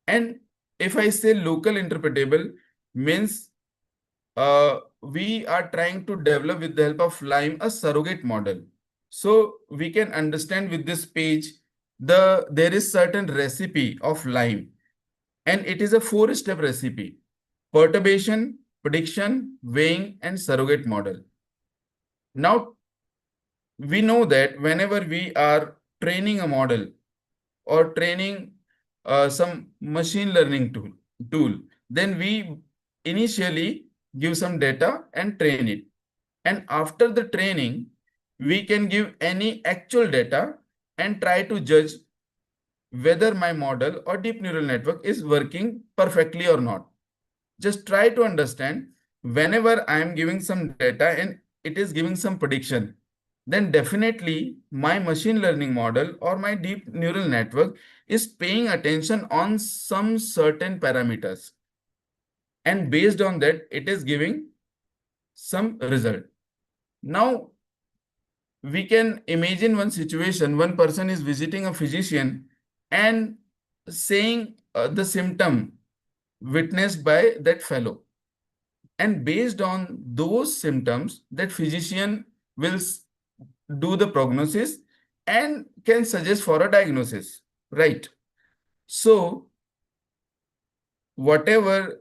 And if I say local interpretable, means we are trying to develop with the help of LIME a surrogate model. So we can understand with this page, there is certain recipe of LIME, and it is a 4-step recipe: perturbation, prediction, weighing, and surrogate model. Now, we know that whenever we are training a model or training some machine learning tool, then we initially give some data and train it. And after the training, we can give any actual data and try to judge whether my model or deep neural network is working perfectly or not. Just try to understand, whenever I am giving some data and it is giving some prediction, then definitely my machine learning model or my deep neural network is paying attention on some certain parameters. And based on that, it is giving some result. Now, we can imagine one situation: one person is visiting a physician and saying the symptom witnessed by that fellow. And based on those symptoms, that physician will do the prognosis and can suggest for a diagnosis, right? So whatever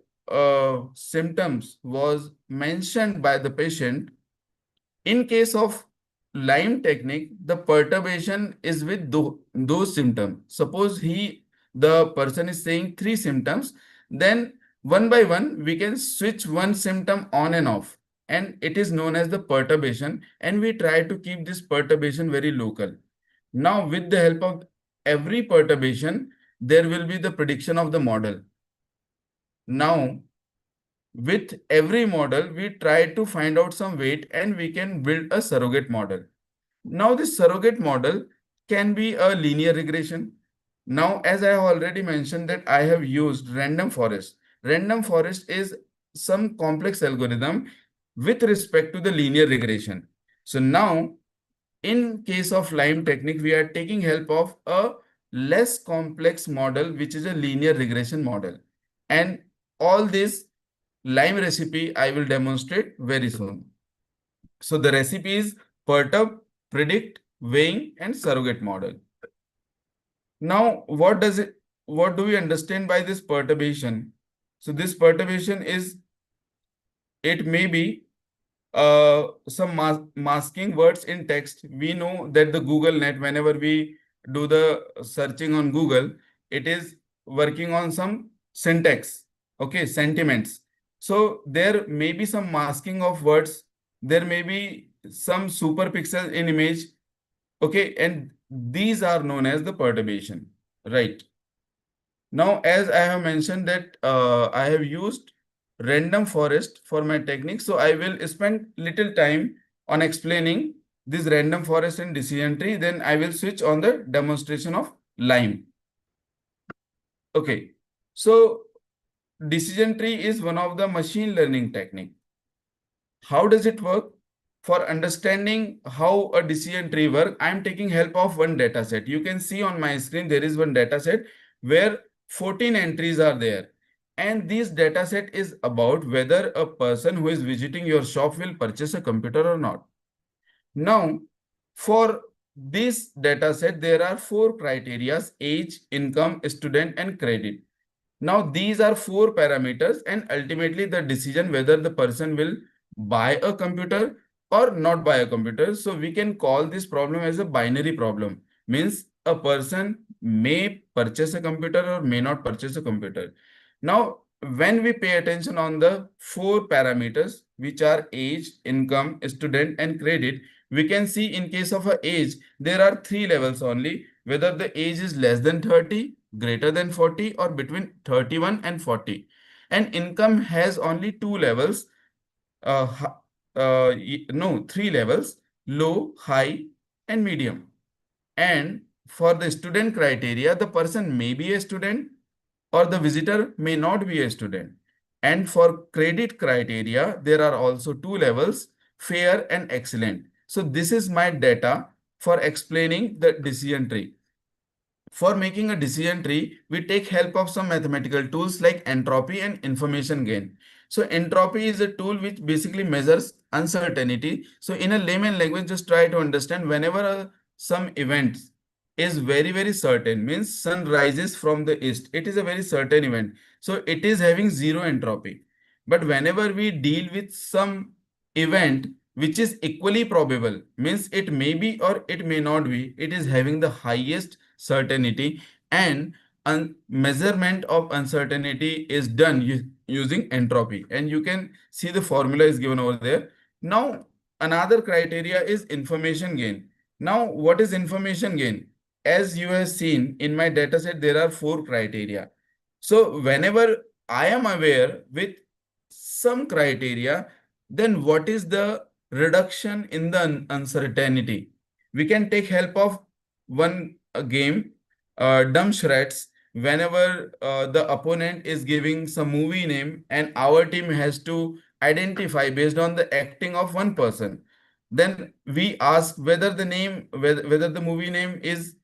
symptoms was mentioned by the patient, in case of LIME technique, the perturbation is with those symptoms. Suppose the person is saying 3 symptoms, then one by one we can switch one symptom on and off, and it is known as the perturbation, and we try to keep this perturbation very local. Now, with the help of every perturbation, there will be the prediction of the model. Now, with every model, we try to find out some weight and we can build a surrogate model. Now, this surrogate model can be a linear regression. Now, as I have already mentioned that I have used random forest. Random forest is some complex algorithm with respect to the linear regression. So now, in case of LIME technique, we are taking help of a less complex model, which is a linear regression model. And all this LIME recipe I will demonstrate very soon. So the recipe is perturb, predict, weighing, and surrogate model. Now, what do we understand by this perturbation? So this perturbation is, it may be some masking words in text. We know that the Google Net, whenever we do the searching on Google, it is working on some syntax, okay, sentiments. So there may be some masking of words. There may be some super pixels in image, okay, and these are known as the perturbation, right? Now, as I have mentioned that I have used random forest for my technique, so I will spend little time on explaining this random forest and decision tree. Then I will switch on the demonstration of LIME. Okay, so decision tree is one of the machine learning technique. How does it work? For understanding how a decision tree works, I am taking help of one data set. You can see on my screen there is one data set where 14 entries are there. And this data set is about whether a person who is visiting your shop will purchase a computer or not. Now, for this data set, there are 4 criteria: age, income, student, and credit. Now, these are 4 parameters, and ultimately the decision whether the person will buy a computer or not buy a computer. So we can call this problem as a binary problem. Means a person may purchase a computer or may not purchase a computer. Now, when we pay attention on the 4 parameters, which are age, income, student, and credit, we can see in case of a age, there are 3 levels only: whether the age is less than 30, greater than 40, or between 31 and 40. And income has only 2 levels, no, 3 levels: low, high, and medium. And for the student criteria, the person may be a student or the visitor may not be a student. And for credit criteria, there are also two levels, fair and excellent. So this is my data for explaining the decision tree. For making a decision tree, we take help of some mathematical tools like entropy and information gain. So entropy is a tool which basically measures uncertainty. So in a layman language, just try to understand whenever some event is very certain, means sun rises from the east, it is a very certain event. So it is having zero entropy. But whenever we deal with some event which is equally probable, means it may be or it may not be, it is having the highest certainty, and measurement of uncertainty is done using entropy, and you can see the formula is given over there. Now another criteria is information gain. Now what is information gain? As you have seen in my data set, there are 4 criteria. So whenever I am aware with some criteria, then what is the reduction in the uncertainty? We can take help of one game, dumb charades. Whenever the opponent is giving some movie name and our team has to identify based on the acting of one person, then we ask whether the name, whether the movie name is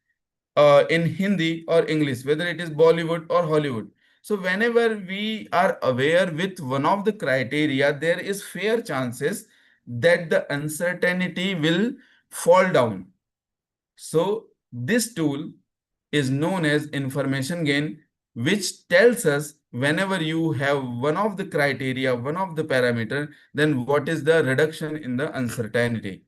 in Hindi or English, whether it is Bollywood or Hollywood. So whenever we are aware with one of the criteria, there is fair chances that the uncertainty will fall down. So this tool is known as information gain, which tells us whenever you have one of the criteria, one of the parameter, then what is the reduction in the uncertainty.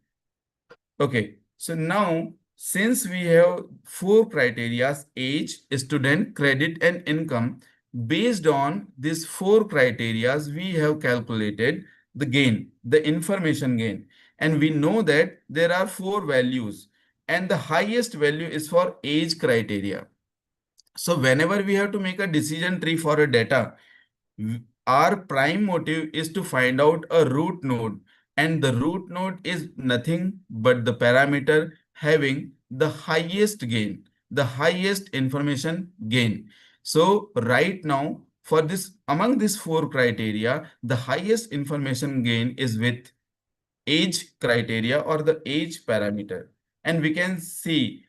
Okay, so now since we have 4 criteria, age, student, credit, and income, based on these 4 criteria, we have calculated the gain, the information gain. And we know that there are 4 values, and the highest value is for age criteria. So whenever we have to make a decision tree for a data, our prime motive is to find out a root node, and the root node is nothing but the parameter having the highest gain, the highest information gain. So right now, for this, among these 4 criteria, the highest information gain is with age criteria or the age parameter. And we can see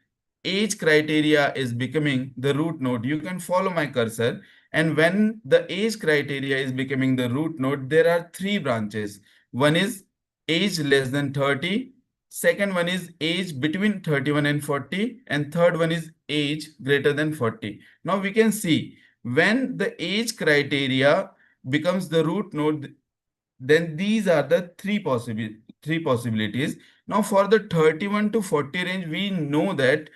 age criteria is becoming the root node. You can follow my cursor. And when the age criteria is becoming the root node, there are 3 branches. One is age less than 30. Second one is age between 31 and 40. And third one is age greater than 40. Now we can see when the age criteria becomes the root node, then these are the three possibilities. Now for the 31 to 40 range, we know that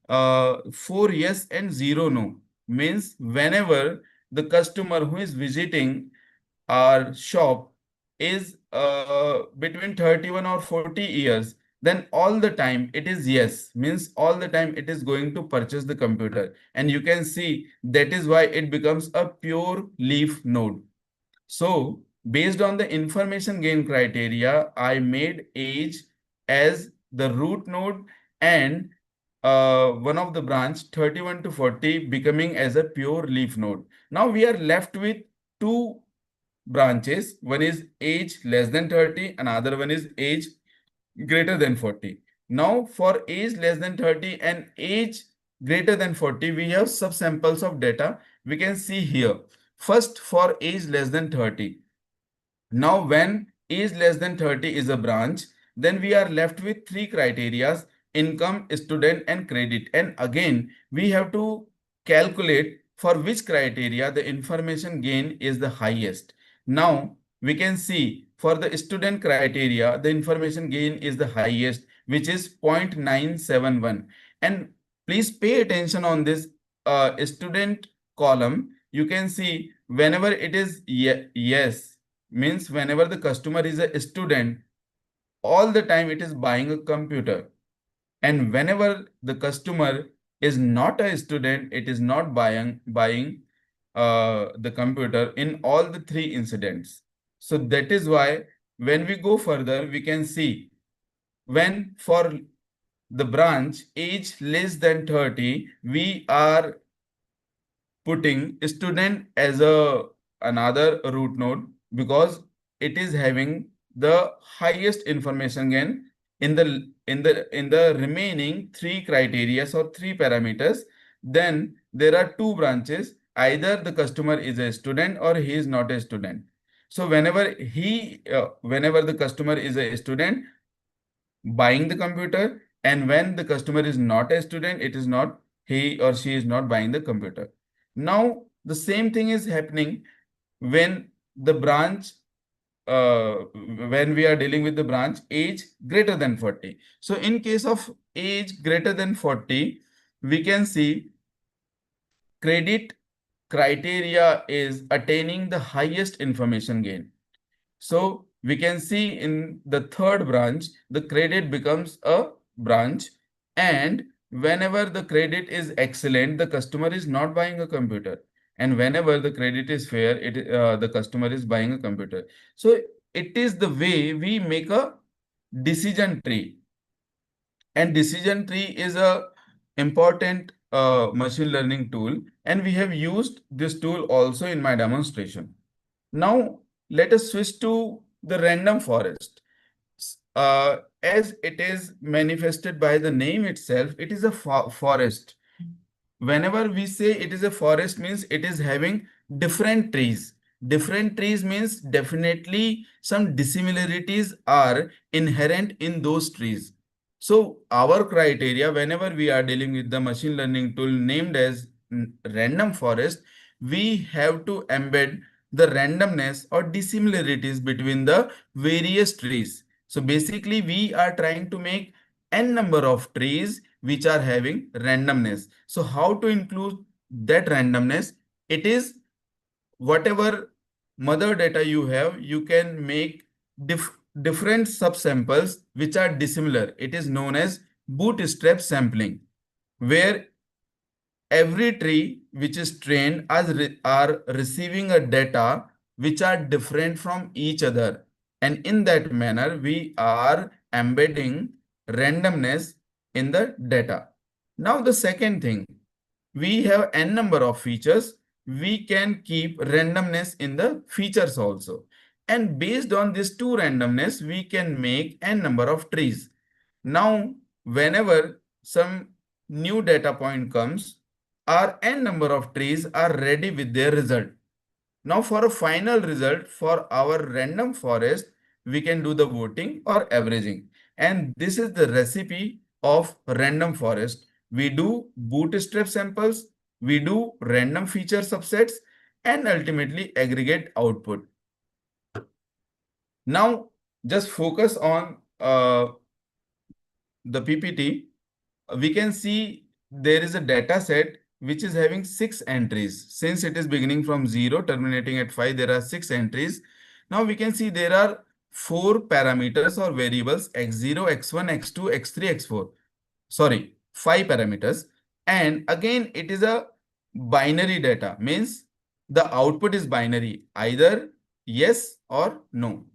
4 yes and 0 no. Means whenever the customer who is visiting our shop is between 31 or 40 years, then all the time it is yes, means all the time it is going to purchase the computer. And you can see that is why it becomes a pure leaf node. So based on the information gain criteria, I made age as the root node, and one of the branch 31 to 40 becoming as a pure leaf node. Now we are left with 2 branches. One is age less than 30, another one is age greater than 40. Now for age less than 30 and age greater than 40, we have subsamples of data. We can see here. First, for age less than 30. Now, when age less than 30 is a branch, then we are left with 3 criteria: income, student, and credit. And again, we have to calculate for which criteria the information gain is the highest. Now, we can see for the student criteria, the information gain is the highest, which is 0.971. And please pay attention on this student column. You can see whenever it is yes, means whenever the customer is a student, all the time it is buying a computer. And whenever the customer is not a student, it is not buying the computer in all the 3 incidents. So that is why when we go further, we can see when for the branch age less than 30, we are putting student as a another root node because it is having the highest information gain in the remaining three criteria or three parameters. Then there are two branches, either the customer is a student or he is not a student. So whenever the customer is a student buying the computer, and when the customer is not a student, it is not, he or she is not buying the computer. Now the same thing is happening when the branch when we are dealing with the branch age greater than 40. So in case of age greater than 40, we can see credit criteria is attaining the highest information gain. So we can see in the third branch, the credit becomes a branch, and whenever the credit is excellent, the customer is not buying a computer. And whenever the credit is fair, the customer is buying a computer. So it is the way we make a decision tree. And decision tree is a important machine learning tool, and we have used this tool also in my demonstration. Now, let us switch to the random forest. As it is manifested by the name itself, it is a forest. Whenever we say it is a forest, means it is having different trees. Different trees means definitely some dissimilarities are inherent in those trees. So our criteria, whenever we are dealing with the machine learning tool named as random forest, we have to embed the randomness or dissimilarities between the various trees. So basically we are trying to make n number of trees which are having randomness. So how to include that randomness? It is whatever mother data you have, you can make different subsamples which are dissimilar. It is known as bootstrap sampling, where every tree which is trained are receiving a data which are different from each other. And in that manner, we are embedding randomness in the data. Now, the second thing, we have n number of features. We can keep randomness in the features also. And based on this two randomness, we can make n number of trees. Now, whenever some new data point comes, our n number of trees are ready with their result. Now for a final result for our random forest, we can do the voting or averaging. And this is the recipe of random forest. We do bootstrap samples, we do random feature subsets, and ultimately aggregate output. Now just focus on the PPT. We can see there is a data set which is having 6 entries. Since it is beginning from 0, terminating at 5, there are 6 entries. Now we can see there are 4 parameters or variables x0, x1, x2, x3, x4. Sorry, 5 parameters. And again, it is a binary data, means the output is binary, either yes or no.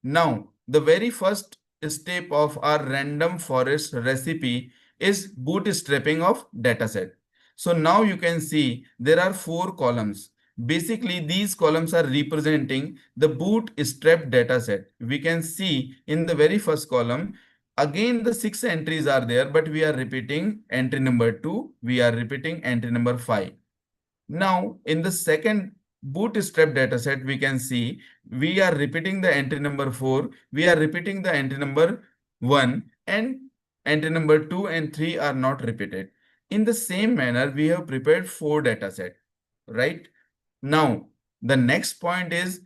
Now, the very first step of our random forest recipe is bootstrapping of dataset. So now you can see there are 4 columns. Basically, these columns are representing the bootstrap dataset. We can see in the very first column, again the 6 entries are there, but we are repeating entry number 2, we are repeating entry number 5. Now, in the second bootstrap dataset, we can see we are repeating the entry number 4, we are repeating the entry number 1, and entry number 2 and 3 are not repeated. In the same manner, we have prepared 4 dataset, right? Now, the next point is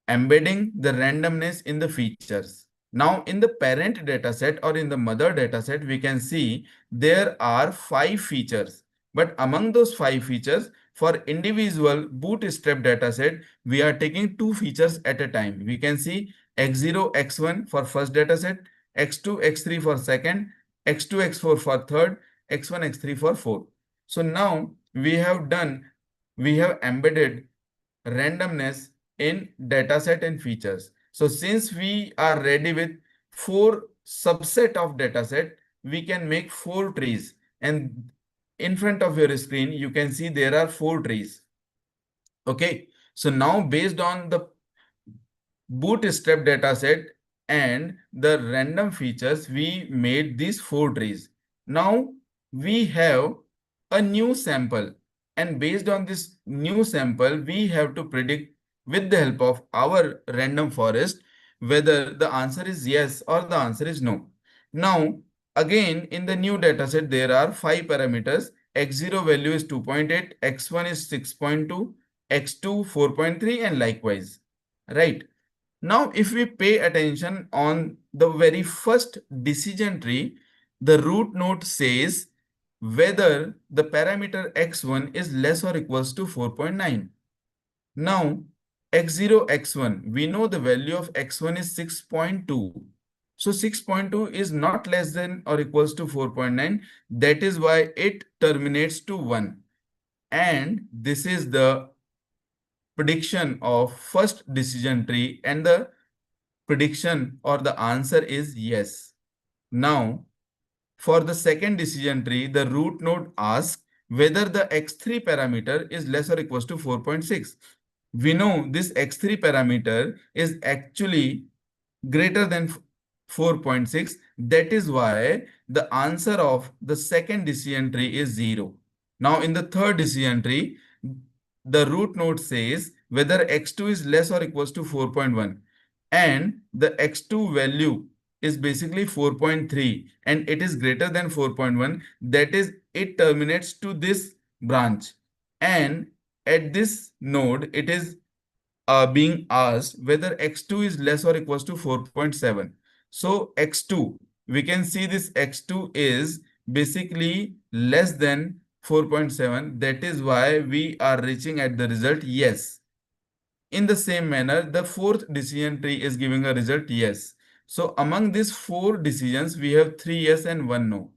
embedding the randomness in the features. Now, in the parent dataset or in the mother dataset, we can see there are 5 features. But among those 5 features, for individual bootstrap dataset, we are taking 2 features at a time. We can see x0, x1 for first dataset, x2, x3 for second, x2, x4 for third, x1, x3 for fourth. So now we have embedded randomness in dataset and features. So since we are ready with 4 subset of dataset, we can make 4 trees. And in front of your screen, you can see there are 4 trees. Okay. So now based on the bootstrap dataset and the random features, we made these 4 trees. Now we have a new sample, and based on this new sample, we have to predict with the help of our random forest whether the answer is yes or the answer is no. Now, again, in the new dataset, there are 5 parameters. X0 value is 2.8, X1 is 6.2, X2 4.3, and likewise. Right. Now, if we pay attention on the very first decision tree, the root node says whether the parameter x1 is less or equals to 4.9. Now, x0, x1, we know the value of x1 is 6.2. So 6.2 is not less than or equals to 4.9. That is why it terminates to 1. And this is the prediction of first decision tree, and the prediction or the answer is yes. Now, for the second decision tree, the root node asks whether the x3 parameter is less or equals to 4.6. We know this x3 parameter is actually greater than 4.6. That is why the answer of the second decision tree is 0. Now, in the third decision tree, the root node says whether x2 is less or equals to 4.1, and the x2 value is basically 4.3 and it is greater than 4.1. That is, it terminates to this branch, and at this node it is being asked whether x2 is less or equals to 4.7. So x2, we can see this x2 is basically less than 4.7. That is why we are reaching at the result yes. In the same manner, the fourth decision tree is giving a result yes. So among these 4 decisions, we have 3 yes and 1 no.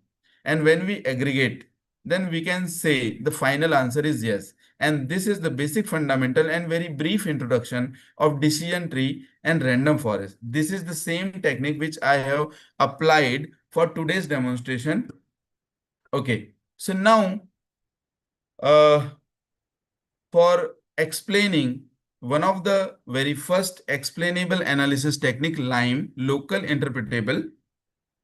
And when we aggregate, then we can say the final answer is yes. And this is the basic fundamental and very brief introduction of decision tree and random forest. This is the same technique which I have applied for today's demonstration. Okay, so now for explaining one of the very first explainable analysis technique, LIME, local interpretable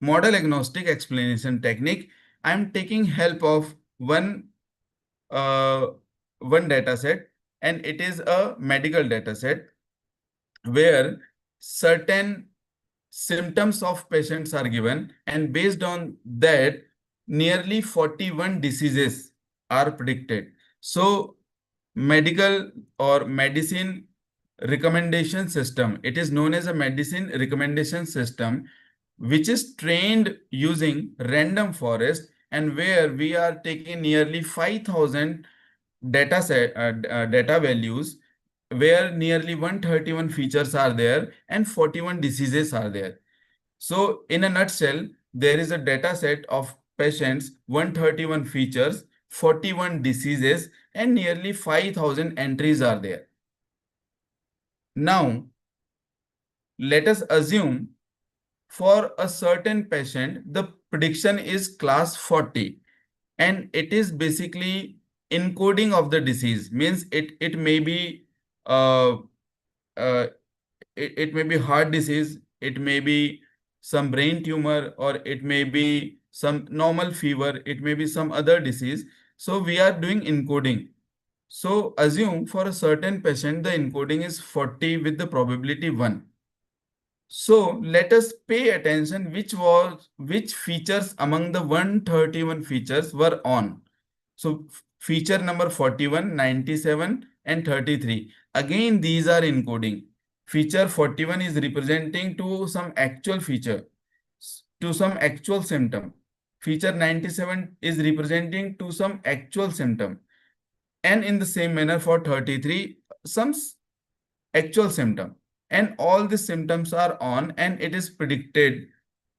model agnostic explanation technique, I am taking help of one data set, and it is a medical data set where certain symptoms of patients are given, and based on that, nearly 41 diseases are predicted. So medical or medicine recommendation system, it is known as a medicine recommendation system, which is trained using random forest, and where we are taking nearly 5,000 data values, where nearly 131 features are there and 41 diseases are there. So in a nutshell, there is a data set of patients, 131 features, 41 diseases, and nearly 5,000 entries are there. Now, let us assume for a certain patient, the prediction is class 40, and it is basically encoding of the disease. Means it may be uh, uh, it may be heart disease, it may be some brain tumor, or it may be some normal fever, it may be some other disease. So we are doing encoding. So assume for a certain patient the encoding is 40 with the probability 1. So let us pay attention which features among the 131 features were on. So feature number 41, 97, and 33. Again, these are encoding. Feature 41 is representing to some actual feature, to some actual symptom. Feature 97 is representing to some actual symptom. And in the same manner for 33, some actual symptom. And all the symptoms are on, and it is predicted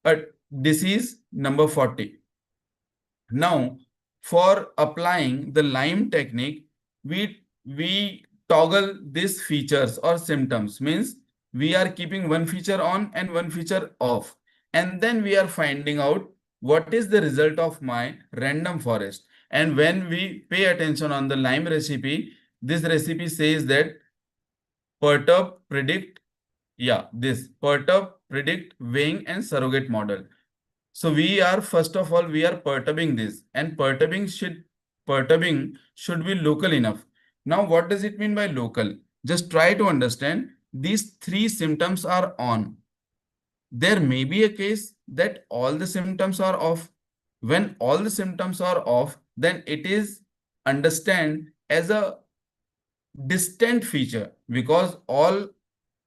a disease number 40. Now, for applying the LIME technique, we toggle these features or symptoms. Means we are keeping one feature on and one feature off. And then we are finding out what is the result of my random forest. And when we pay attention on the lime recipe, this recipe says that perturb, predict, this perturb, predict, weighing and surrogate model. So we are, first of all, we are perturbing this, and perturbing should be local enough. Now, what does it mean by local? Just try to understand these three symptoms are on. There may be a case that all the symptoms are off. When all the symptoms are off, then it is understand as a distant feature, because all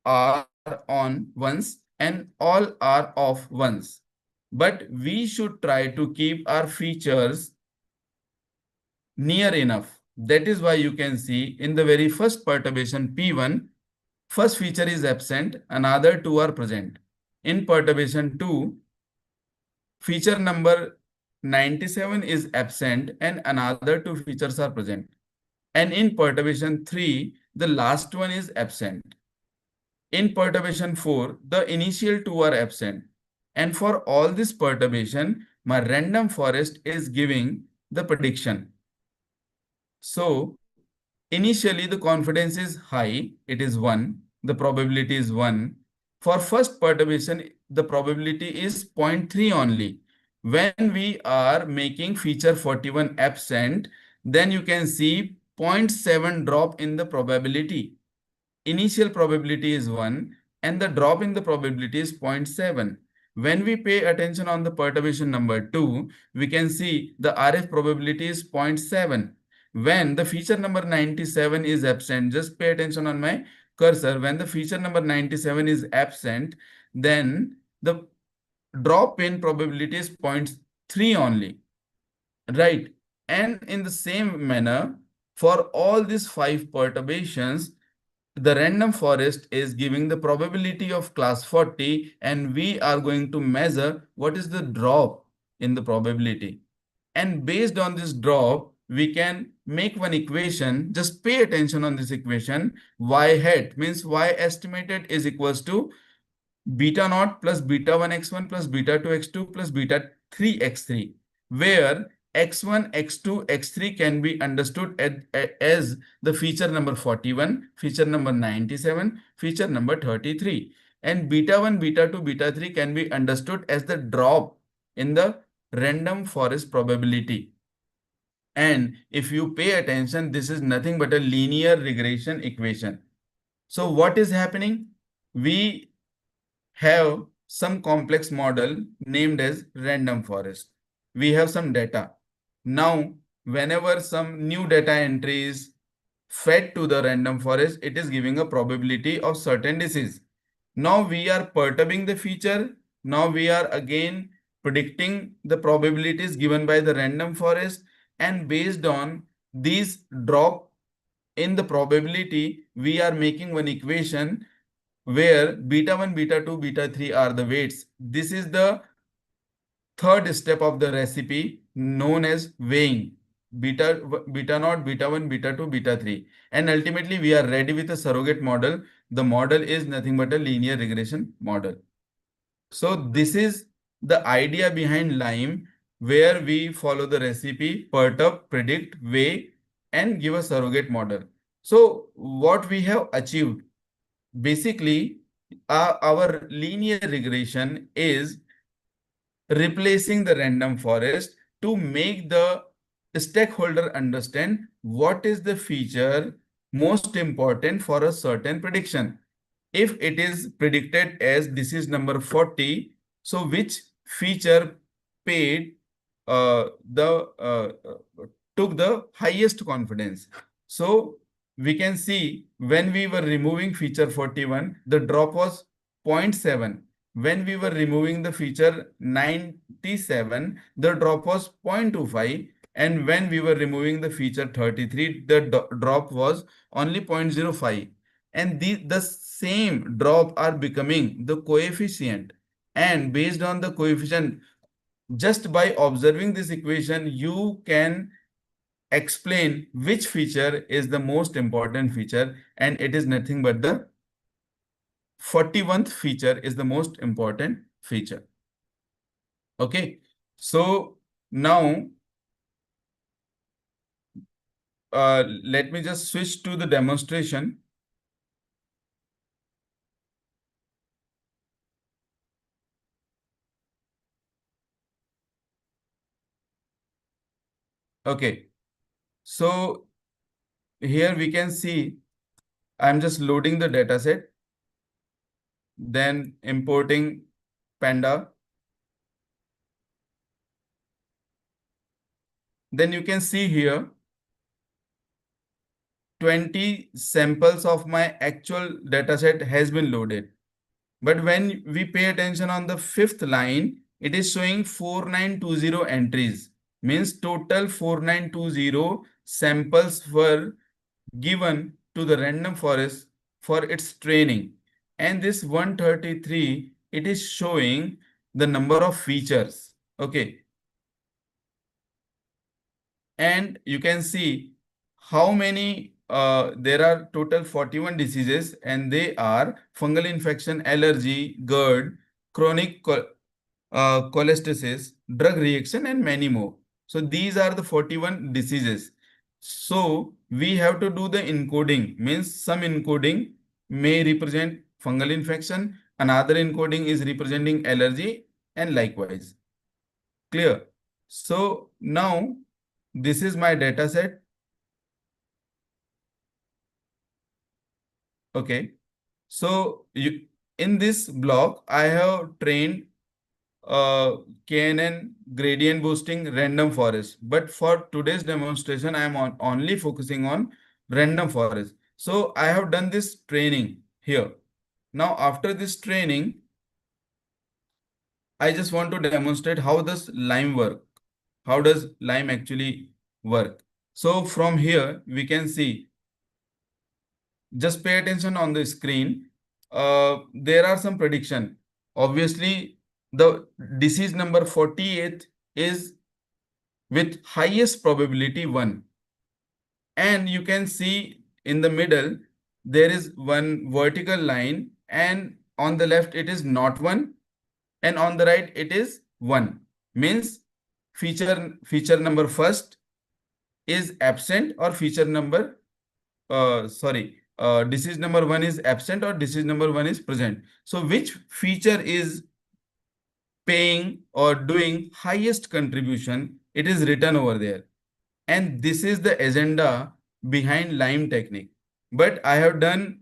are on once and all are off once. But we should try to keep our features near enough. That is why you can see in the very first perturbation P1, first feature is absent, another two are present. In perturbation 2, feature number 97 is absent and another two features are present. And in perturbation 3, the last one is absent. In perturbation 4, the initial two are absent. And for all this perturbation, my random forest is giving the prediction. So initially the confidence is high, it is 1, the probability is 1. For first perturbation, the probability is 0.3 only. When we are making feature 41 absent, then you can see 0.7 drop in the probability. Initial probability is 1 and the drop in the probability is 0.7. When we pay attention on the perturbation number 2, we can see the RF probability is 0.7. When the feature number 97 is absent, just pay attention on my cursor. When the feature number 97 is absent, then the drop in probability is 0.3 only, right? And in the same manner, for all these 5 perturbations, the random forest is giving the probability of class 40, and we are going to measure what is the drop in the probability. And based on this drop, we can make one equation. Just pay attention on this equation. Y hat means y estimated is equals to beta naught plus beta 1 x1 plus beta 2 x2 plus beta 3 x3, where x1, x2, x3 can be understood as the feature number 41, feature number 97, feature number 33. And beta 1, beta 2, beta 3 can be understood as the drop in the random forest probability. And if you pay attention, this is nothing but a linear regression equation. So what is happening? We have some complex model named as random forest. We have some data. Now, whenever some new data entry is fed to the random forest, it is giving a probability of certain disease. Now we are perturbing the feature. Now we are again predicting the probabilities given by the random forest, and based on these drop in the probability, we are making one equation where beta 1, beta 2, beta 3 are the weights. This is the third step of the recipe known as weighing. Beta naught, beta 1, beta 2, beta 3. And ultimately we are ready with a surrogate model. The model is nothing but a linear regression model. So this is the idea behind Lime, where we follow the recipe, perturb, predict, weigh, and give a surrogate model. So what we have achieved, basically, our linear regression is replacing the random forest to make the stakeholder understand what is the feature most important for a certain prediction. If it is predicted as disease number 40, so which feature paid took the highest confidence. So we can see when we were removing feature 41, the drop was 0.7. When we were removing the feature 97, the drop was 0.25. And when we were removing the feature 33, the drop was only 0.05. And the same drop are becoming the coefficient. And based on the coefficient, just by observing this equation, you can explain which feature is the most important feature, and it is nothing but the 41st feature is the most important feature. Okay, So now let me just switch to the demonstration. Okay, so here we can see I'm just loading the dataset, then importing Panda. Then you can see here 20 samples of my actual dataset has been loaded. But when we pay attention on the fifth line, it is showing 4920 entries. Means total 4920 samples were given to the random forest for its training. And this 133, it is showing the number of features. Okay. And you can see how many there are total 41 diseases, and they are fungal infection, allergy, GERD, chronic cholestasis, drug reaction, and many more. So these are the 41 diseases. So we have to do the encoding, means some encoding may represent fungal infection, another encoding is representing allergy, and likewise. Clear? So now this is my data set. Okay. So in this block, I have trained KNN gradient boosting random forest. But for today's demonstration, I am only focusing on random forest. So I have done this training here. Now after this training, I just want to demonstrate how does Lime work. How does Lime actually work? So from here, we can see, just pay attention on the screen. There are some prediction. Obviously, the disease number 48 is with highest probability 1. And you can see in the middle, there is one vertical line, and on the left, it is not 1. And on the right, it is 1. Means feature number first is absent, or feature number disease number 1 is absent, or disease number 1 is present. So which feature is paying or doing highest contribution, it is written over there. And this is the agenda behind Lime technique. But I have done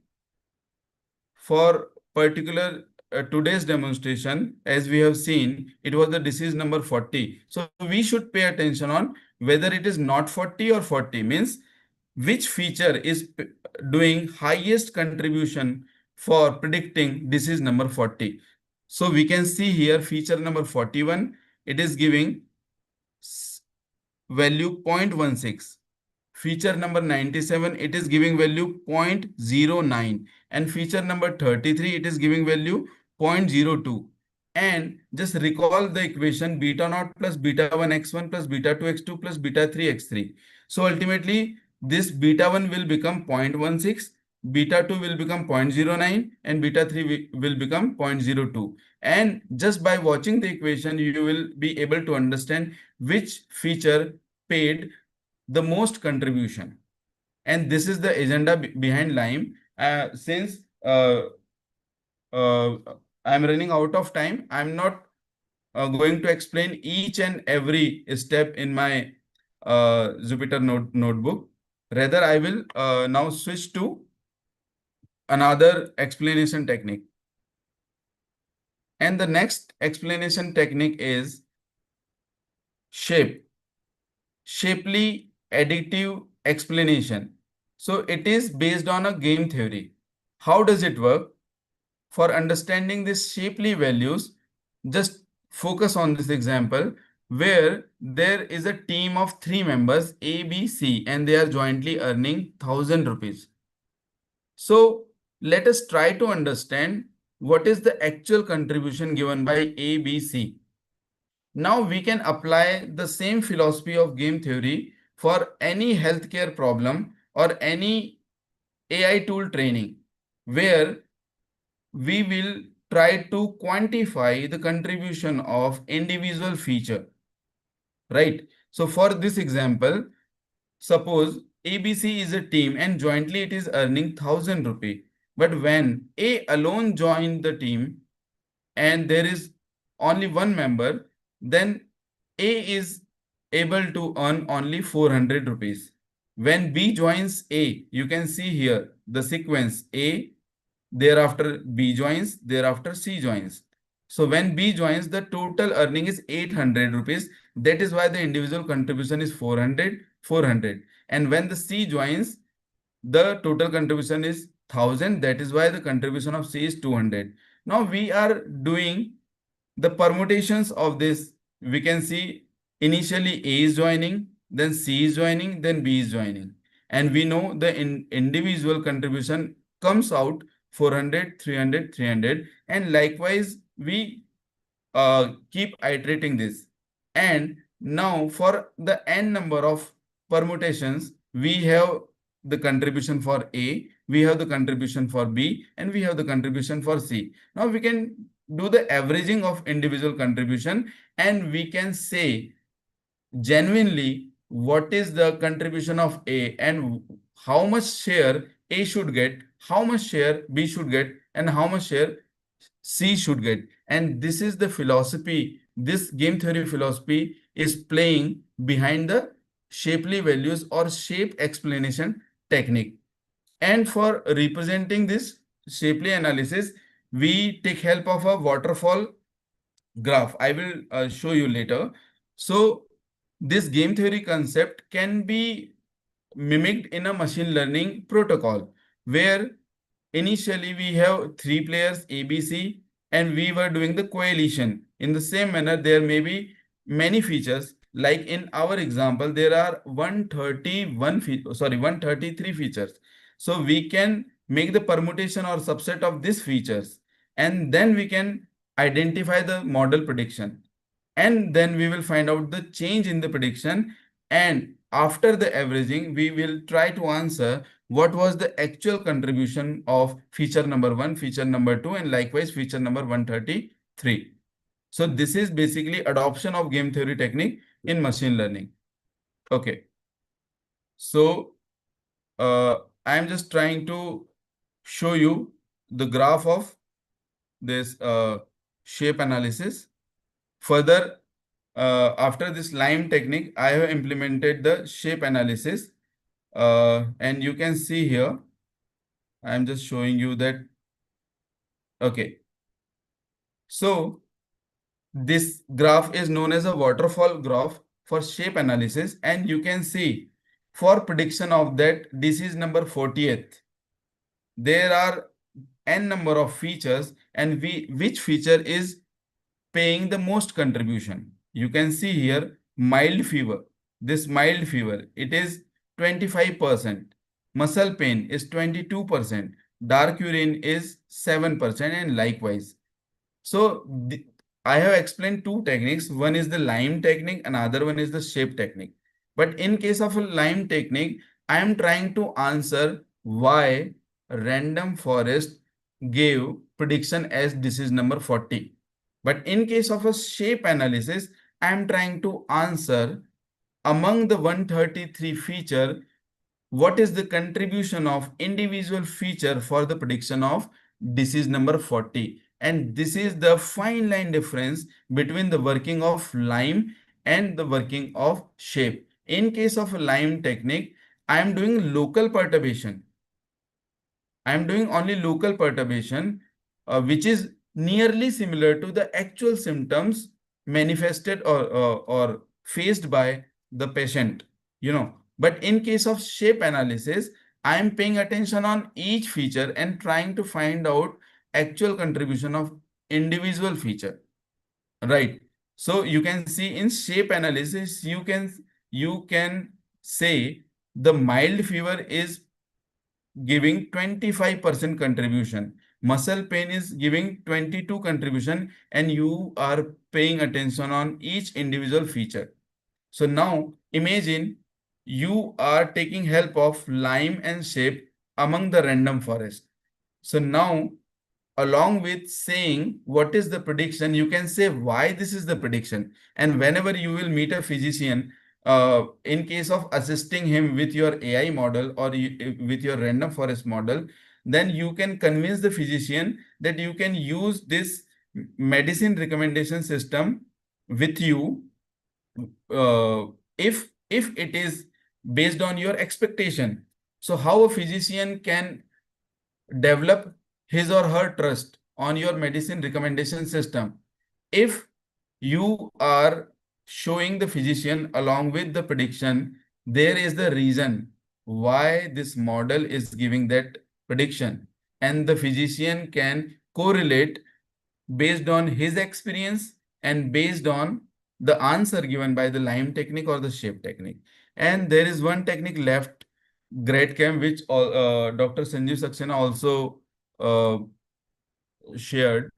for particular today's demonstration, as we have seen, it was the disease number 40. So we should pay attention on whether it is not 40 or 40, means which feature is doing highest contribution for predicting disease number 40. So we can see here feature number 41, it is giving value 0.16. Feature number 97, it is giving value 0.09. And feature number 33, it is giving value 0.02. And just recall the equation beta naught plus beta 1 x1 plus beta 2 x2 plus beta 3 x3. So ultimately, this beta 1 will become 0.16, beta 2 will become 0.09, and beta 3 will become 0.02. And just by watching the equation, you will be able to understand which feature paid the most contribution. And this is the agenda behind Lime. Since I'm running out of time, I'm not going to explain each and every step in my Jupyter notebook. Rather, I will now switch to another explanation technique. And the next explanation technique is shapely additive explanation. So it is based on a game theory. How does it work? For understanding these shapely values, just focus on this example where there is a team of 3 members A, B, C, and they are jointly earning 1000 rupees. So let us try to understand what is the actual contribution given by A, B, C. Now we can apply the same philosophy of game theory for any healthcare problem or any AI tool training, where we will try to quantify the contribution of individual feature. right? So for this example, suppose ABC is a team and jointly it is earning 1000 rupee. But when A alone joined the team and there is only one member, then A is able to earn only 400 rupees. When B joins A, you can see here the sequence A, thereafter B joins, thereafter C joins. So when B joins, the total earning is 800 rupees. That is why the individual contribution is 400, 400. And when the C joins, the total contribution is 1000. That is why the contribution of C is 200. Now we are doing the permutations of this. We can see initially A is joining, then C is joining, then B is joining. And we know the individual contribution comes out 400, 300, 300. And likewise, we keep iterating this. And now for the n number of permutations, we have the contribution for A, we have the contribution for B, and we have the contribution for C. Now we can do the averaging of individual contribution, and we can say genuinely what is the contribution of A and how much share A should get, how much share B should get, and how much share C should get. And this is the philosophy, this game theory philosophy is playing behind the shapely values or shape explanation technique. And for representing this shapely analysis, we take help of a waterfall graph. I will show you later. So this game theory concept can be mimicked in a machine learning protocol where initially we have three players ABC and we were doing the coalition. In the same manner, there may be many features. Like in our example, there are 133 features. So we can make the permutation or subset of these features, and then we can identify the model prediction. And then we will find out the change in the prediction. And after the averaging, we will try to answer what was the actual contribution of feature number 1, feature number 2, and likewise feature number 133. So this is basically adoption of game theory technique in machine learning. Okay. So I am just trying to show you the graph of this shape analysis. Further, after this lime technique, I have implemented the shape analysis. And you can see here, I'm just showing you that. Okay. So this graph is known as a waterfall graph for shape analysis. And you can see for prediction of that disease number 40th, there are n number of features and which feature is paying the most contribution. You can see here mild fever. This mild fever, it is 25%. Muscle pain is 22%. Dark urine is 7%, and likewise. So I have explained two techniques. One is the lime technique, another one is the shape technique. But in case of a lime technique, I am trying to answer why random forest gave prediction as disease number 40. But in case of a shape analysis, I am trying to answer among the 133 feature, what is the contribution of individual feature for the prediction of disease number 40. And this is the fine line difference between the working of lime and the working of shape. In case of a lime technique, I am doing local perturbation. I am doing only local perturbation, which is nearly similar to the actual symptoms manifested or faced by the patient, you know. But in case of shape analysis, I am paying attention on each feature and trying to find out actual contribution of individual feature, right? So you can see in shape analysis, you can say the mild fever is giving 25% contribution. Muscle pain is giving 22 contribution, and you are paying attention on each individual feature. So now imagine you are taking help of lime and shape among the random forest. So now along with saying what is the prediction, you can say why this is the prediction. And whenever you will meet a physician, in case of assisting him with your AI model or with your random forest model, then you can convince the physician that you can use this medicine recommendation system with you, if it is based on your expectation. So how a physician can develop his or her trust on your medicine recommendation system? If you are showing the physician along with the prediction, there is the reason why this model is giving that prediction, and the physician can correlate based on his experience and based on the answer given by the lime technique or the shape technique. And there is one technique left, GradCam, which Dr. Sanjeev Saxena also uh, shared.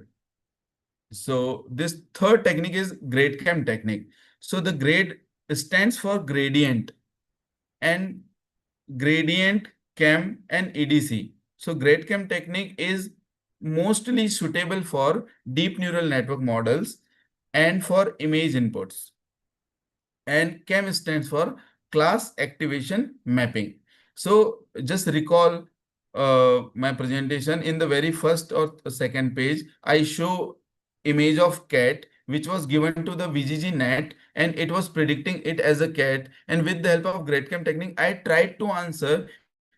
So this third technique is GradCam technique. So the grade stands for gradient, and gradient, cam, and EDC. So GradCam technique is mostly suitable for deep neural network models and for image inputs. And CAM stands for class activation mapping. So just recall my presentation. In the very first or second page, I show image of cat which was given to the VGG net, and it was predicting it as a cat. And with the help of GradCam technique, I tried to answer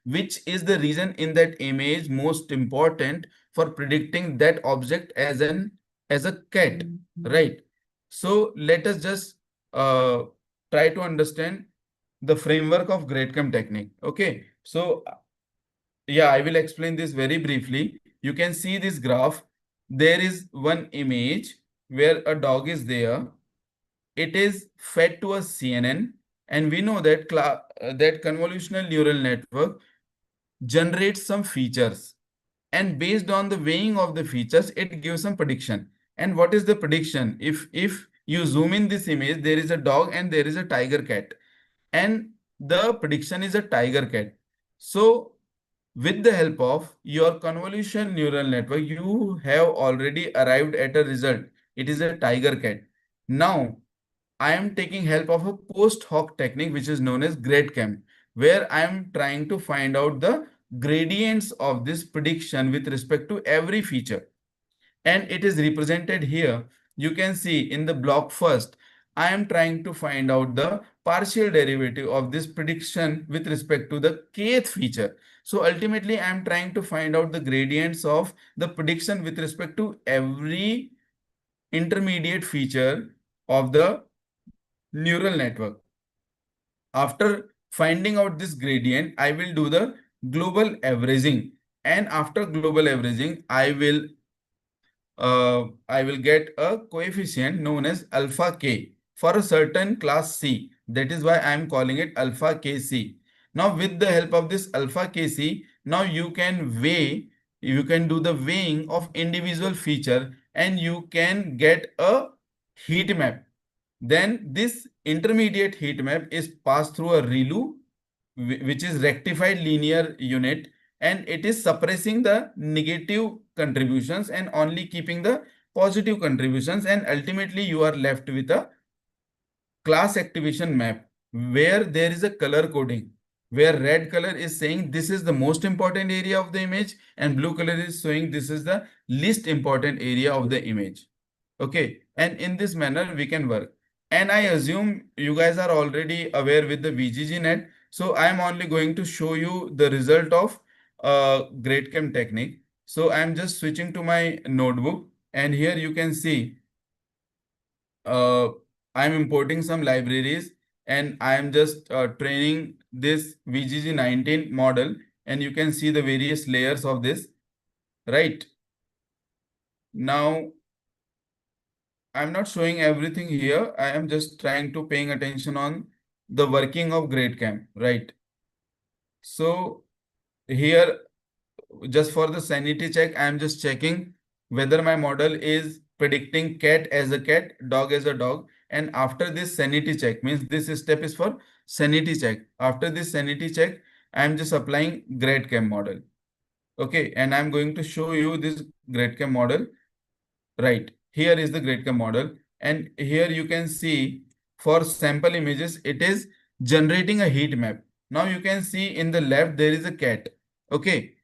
which is the reason in that image most important for predicting that object as a cat, right? So let us just uh, try to understand the framework of GradCam technique. Okay, so yeah, I will explain this very briefly. You can see this graph. There is one image where a dog is there. It is fed to a CNN, and we know that that convolutional neural network generates some features, and based on the weighing of the features, it gives some prediction. And what is the prediction? If you zoom in this image, there is a dog and there is a tiger cat, and the prediction is a tiger cat. So with the help of your convolution neural network, you have already arrived at a result. It is a tiger cat. Now I am taking help of a post hoc technique which is known as GradCam, where I am trying to find out the gradients of this prediction with respect to every feature. And it is represented here. You can see in the block first, I am trying to find out the partial derivative of this prediction with respect to the kth feature. So ultimately, I am trying to find out the gradients of the prediction with respect to every intermediate feature of the neural network. After finding out this gradient, I will do the global averaging. And after global averaging, I will get a coefficient known as alpha k for a certain class C. That is why I am calling it alpha kc. Now with the help of this alpha kc, now you can do the weighing of individual feature, and you can get a heat map. Then this intermediate heat map is passed through a ReLU, which is rectified linear unit, and it is suppressing the negative contributions and only keeping the positive contributions, and ultimately you are left with a class activation map where there is a color coding, where red color is saying this is the most important area of the image and blue color is showing this is the least important area of the image. Okay, and in this manner we can work. And I assume you guys are already aware with the VGG net. So I am only going to show you the result of GradCam technique. So I am just switching to my notebook, and here you can see uh, I'm importing some libraries, and I am just training this VGG19 model, and you can see the various layers of this, right? Now, I'm not showing everything here. I am just trying to paying attention on the working of GradCam, right? So here, just for the sanity check, I am just checking whether my model is predicting cat as a cat, dog as a dog. And after this sanity check, means this step is for sanity check. After this sanity check, I am just applying GradCam model. Okay, and I'm going to show you this GradCam model. Right, here is the GradCam model, and here you can see for sample images, it is generating a heat map. Now you can see in the left there is a cat. Okay,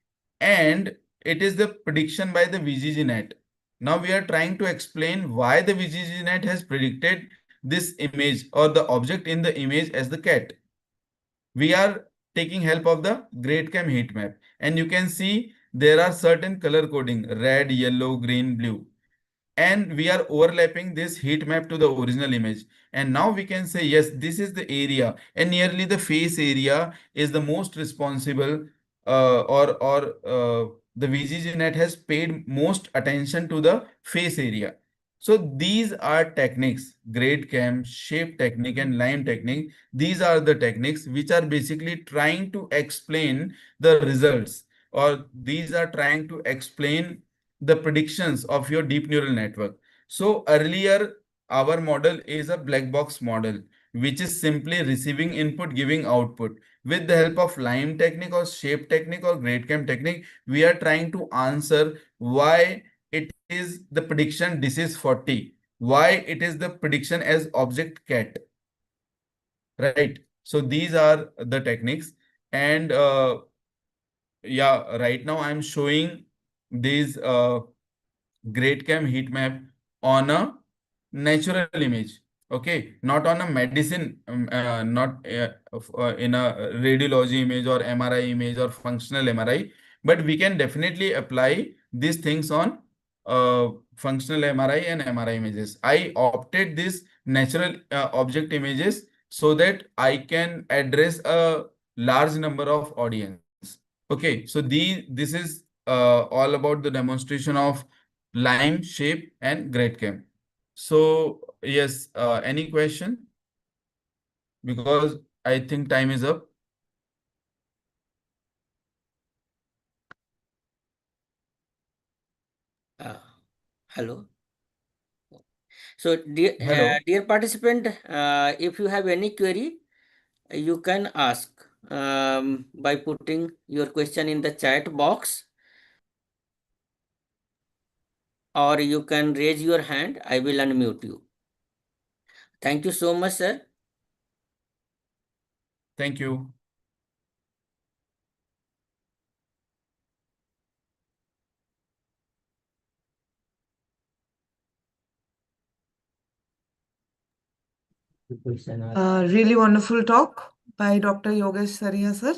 and it is the prediction by the VGGNet. Now we are trying to explain why the VGGNet has predicted this image or the object in the image as the cat. We are taking help of the GradCam heat map, and you can see there are certain color coding: red, yellow, green, blue, and we are overlapping this heat map to the original image. And now we can say, yes, this is the area, and nearly the face area is the most responsible, or the VGGNet has paid most attention to the face area. So these are techniques: grade cam, shape technique, and line technique. These are the techniques which are basically trying to explain the results, or these are trying to explain the predictions of your deep neural network. So earlier, our model is a black box model, which is simply receiving input, giving output. With the help of line technique or shape technique or grade cam technique, we are trying to answer why it is the prediction this is 40, why it is the prediction as object cat, right? So these are the techniques. And yeah, right now I'm showing these GradCam heat map on a natural image. Okay, not on a medicine, not in a radiology image or MRI image or functional MRI, but we can definitely apply these things on functional MRI and MRI images. I opted this natural object images so that I can address a large number of audience. Okay, so this is all about the demonstration of lime, shape, and GradCam. So yes, any question? Because I think time is up. Hello. So, Hello. dear participant, if you have any query, you can ask by putting your question in the chat box, or you can raise your hand. I will unmute you. Thank you so much, sir. Thank you. Really wonderful talk by Dr. Yogesh Saria, sir.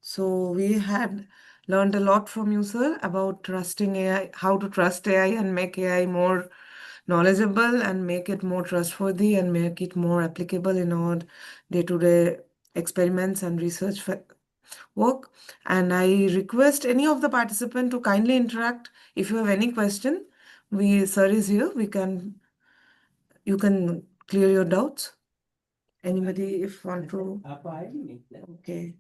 So we had learned a lot from you, sir, about trusting AI, how to trust AI and make AI more knowledgeable and make it more trustworthy and make it more applicable in our day-to-day experiments and research work. And I request any of the participant to kindly interact. If you have any question, sir is here. You can clear your doubts. Anybody if want to? Okay.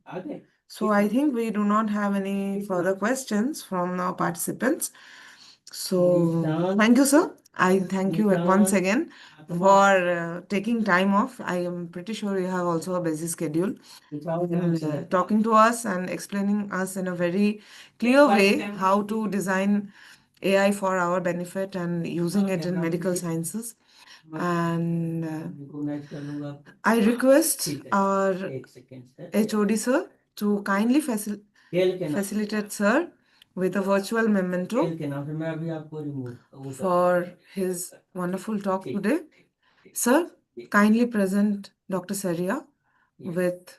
So I think we do not have any further questions from our participants. So thank you, sir. I thank you once again for taking time off. I am pretty sure you have also a busy schedule. And, talking to us and explaining us in a very clear way how to design AI for our benefit and using it in medical sciences. And I request our HOD sir to kindly facilitate sir with a virtual memento for his wonderful talk today. Sir, kindly present Dr. Saria with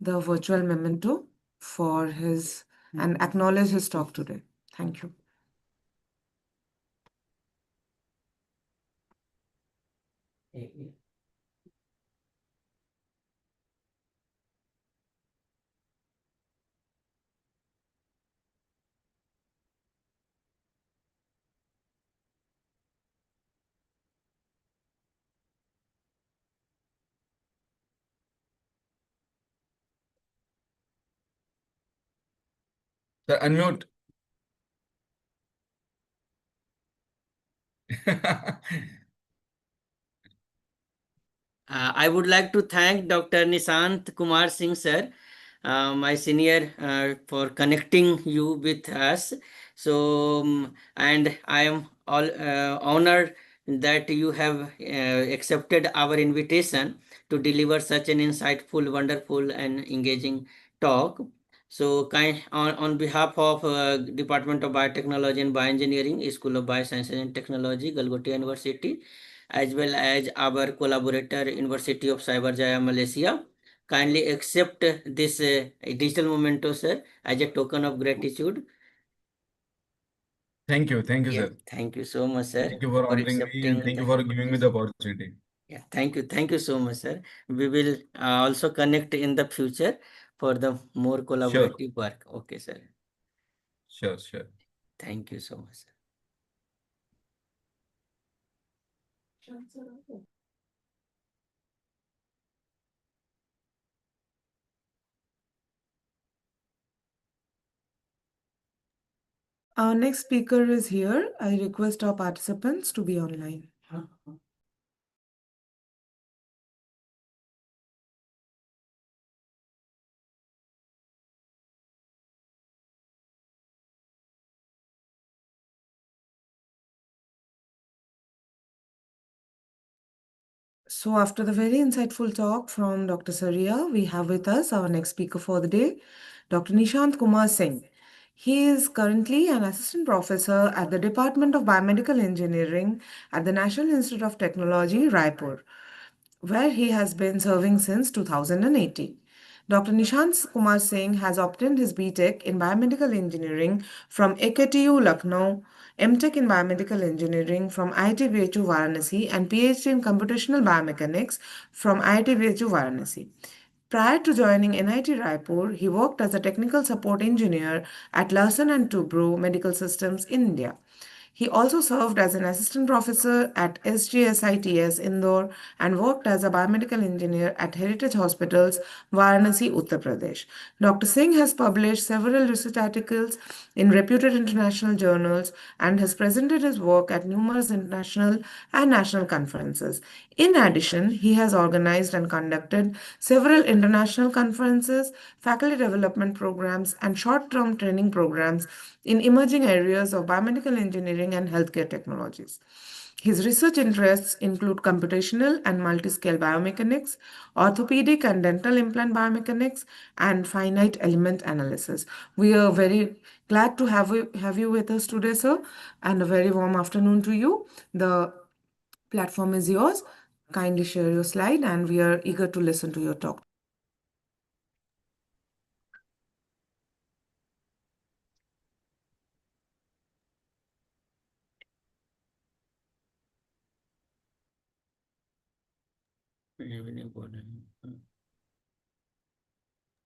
the virtual memento for his and acknowledge his talk today. Thank you. Sir, unmute. I would like to thank Dr. Nishant Kumar Singh, sir, my senior, for connecting you with us. So, and I am all honored that you have accepted our invitation to deliver such an insightful, wonderful, and engaging talk. So, on behalf of Department of Biotechnology and Bioengineering, School of Biosciences and Technology, Galgotia University, as well as our collaborator, University of Cyber Jaya, Malaysia, kindly accept this digital memento, sir, as a token of gratitude. Thank you, Yeah, sir. thank you so much, sir, Thank you for for honoring me and accepting thank the you for giving me the invitation. opportunity. Yeah, thank you so much, sir. We will also connect in the future for the more Sure, collaborative work. Okay, sir. sure. Thank you so much, sir. Our next speaker is here. I request our participants to be online. So after the very insightful talk from Dr. Saria, we have with us our next speaker for the day, Dr. Nishant Kumar Singh. He is currently an assistant professor at the Department of Biomedical Engineering at the National Institute of Technology, Raipur, where he has been serving since 2018. Dr. Nishant Kumar Singh has obtained his BTech in Biomedical Engineering from AKTU Lucknow, MTech in Biomedical Engineering from IIT BHU Varanasi, and PhD in Computational Biomechanics from IIT BHU Varanasi. Prior to joining NIT Raipur, he worked as a technical support engineer at Larsen and Toubro Medical Systems in India. He also served as an assistant professor at SGSITS Indore and worked as a biomedical engineer at Heritage Hospitals, Varanasi, Uttar Pradesh. Dr. Singh has published several research articles in reputed international journals and has presented his work at numerous international and national conferences. In addition, he has organized and conducted several international conferences, faculty development programs, and short term training programs in emerging areas of biomedical engineering and healthcare technologies. His research interests include computational and multi-scale biomechanics, orthopedic and dental implant biomechanics, and finite element analysis. We are very glad to have you with us today, sir, and a very warm afternoon to you. The platform is yours. Kindly share your slide, and we are eager to listen to your talk.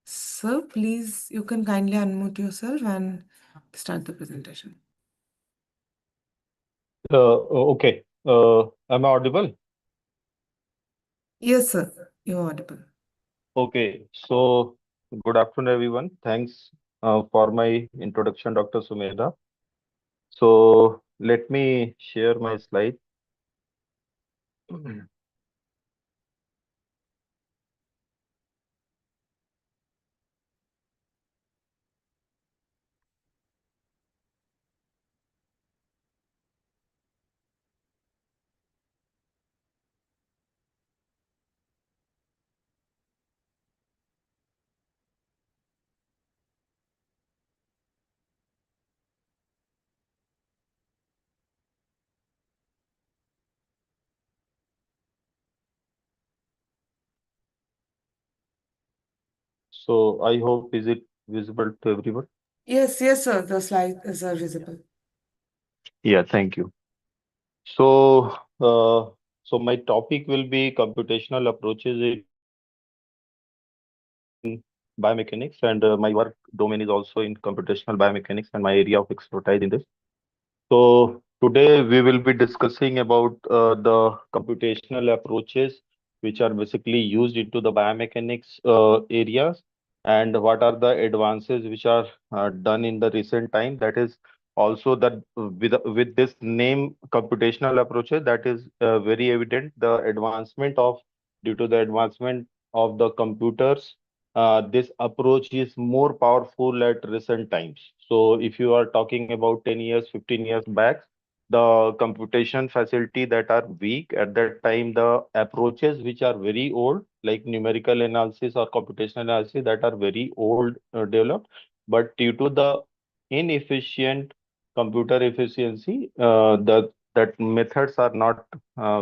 Sir, please, you can kindly unmute yourself and start the presentation. Okay. Am I audible? Yes, sir, you're audible. Okay. So, good afternoon, everyone. Thanks for my introduction, Dr. Sumedha. So, let me share my slide. So, I hope is it visible to everyone? Yes, sir, the slides are visible. Yeah, thank you. So, so my topic will be computational approaches in biomechanics, and my work domain is also in computational biomechanics, and my area of expertise in this. So today we will be discussing about the computational approaches which are basically used into the biomechanics areas, and what are the advances which are done in the recent time. That is also that with this name computational approaches, that is very evident the advancement of due to the advancement of the computers this approach is more powerful at recent times. So if you are talking about 10 years, 15 years back, the computation facility that are weak at that time, the approaches which are very old, like numerical analysis or computational analysis, that are very old developed, but due to the inefficient computer efficiency, that methods are not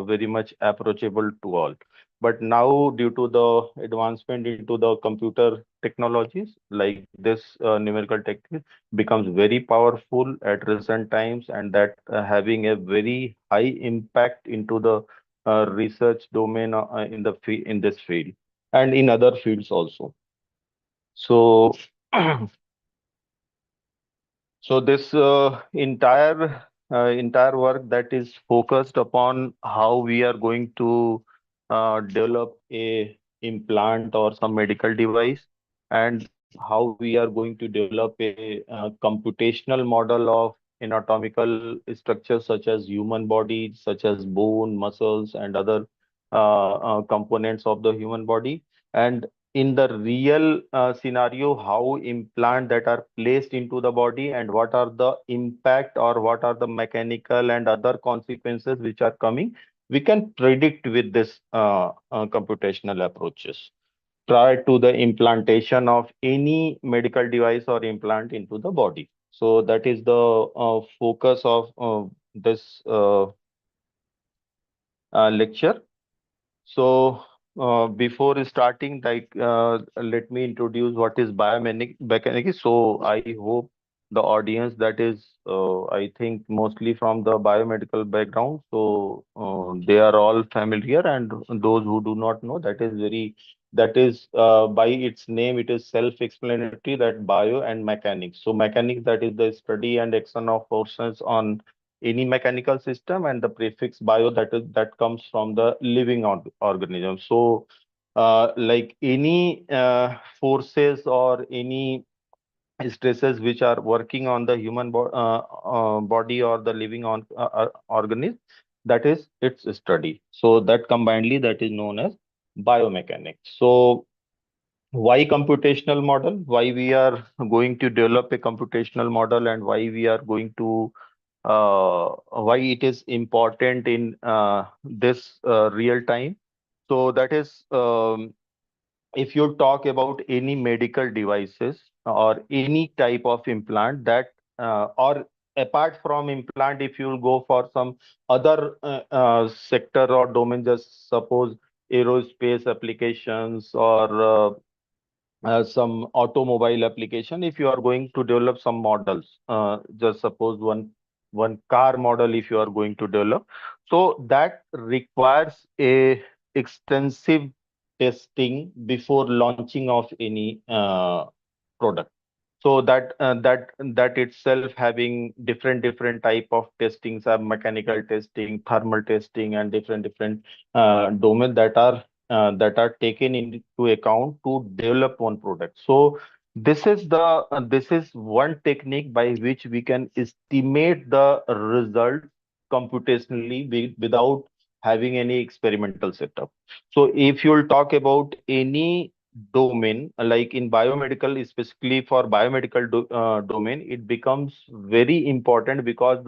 very much approachable to all. But now, due to the advancement into the computer technologies, like this numerical technique becomes very powerful at recent times, and that having a very high impact into the research domain in this field and in other fields also. So, so this entire work that is focused upon how we are going to develop a implant or some medical device, and how we are going to develop a computational model of anatomical structures such as human body, such as bone, muscles, and other components of the human body. And in the real scenario, how implant that are placed into the body and what are the impact or what are the mechanical and other consequences which are coming, we can predict with this computational approaches prior to the implantation of any medical device or implant into the body. So that is the focus of this lecture. So, before starting, let me introduce what is biomechanics. So, I hope the audience that is, I think, mostly from the biomedical background. So, they are all familiar, and those who do not know, that is by its name, it is self-explanatory that bio and mechanics. So, mechanics, that is the study and action of forces on any mechanical system, and the prefix bio, that comes from the living organism. So like any forces or any stresses which are working on the human body or the living on organism, that is its study. So that combinedly, that is known as biomechanics. So why computational model? Why we are going to develop a computational model, and why we are going to why it is important in this real time. So that is, if you talk about any medical devices or any type of implant that, or apart from implant, if you go for some other sector or domain, just suppose aerospace applications or some automobile application, if you are going to develop some models, just suppose one car model, if you are going to develop, so that requires a extensive testing before launching of any product. So that itself having different type of testings, mechanical testing, thermal testing, and different domain that are taken into account to develop one product. So this is one technique by which we can estimate the result computationally without having any experimental setup. So if you'll talk about any domain, like in biomedical, specifically for biomedical domain, it becomes very important because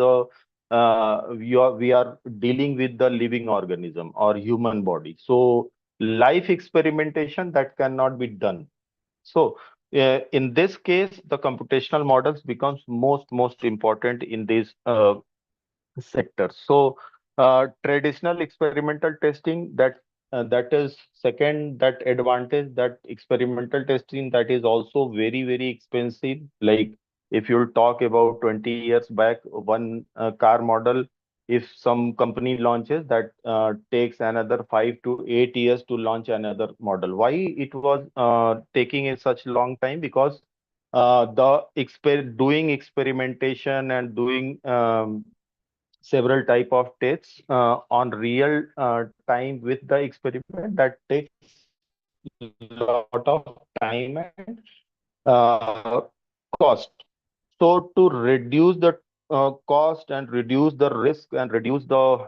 we are dealing with the living organism or human body. So life experimentation that cannot be done. So in this case, the computational models becomes most important in this sector. So traditional experimental testing, that is second, that advantage, that experimental testing, that is also very expensive. Like if you talk about 20 years back, one car model, if some company launches, that takes another 5 to 8 years to launch another model. Why it was taking a such long time? Because doing experimentation and doing several type of tests on real time with the experiment, that takes lot of time and cost. So to reduce the cost and reduce the risk and reduce the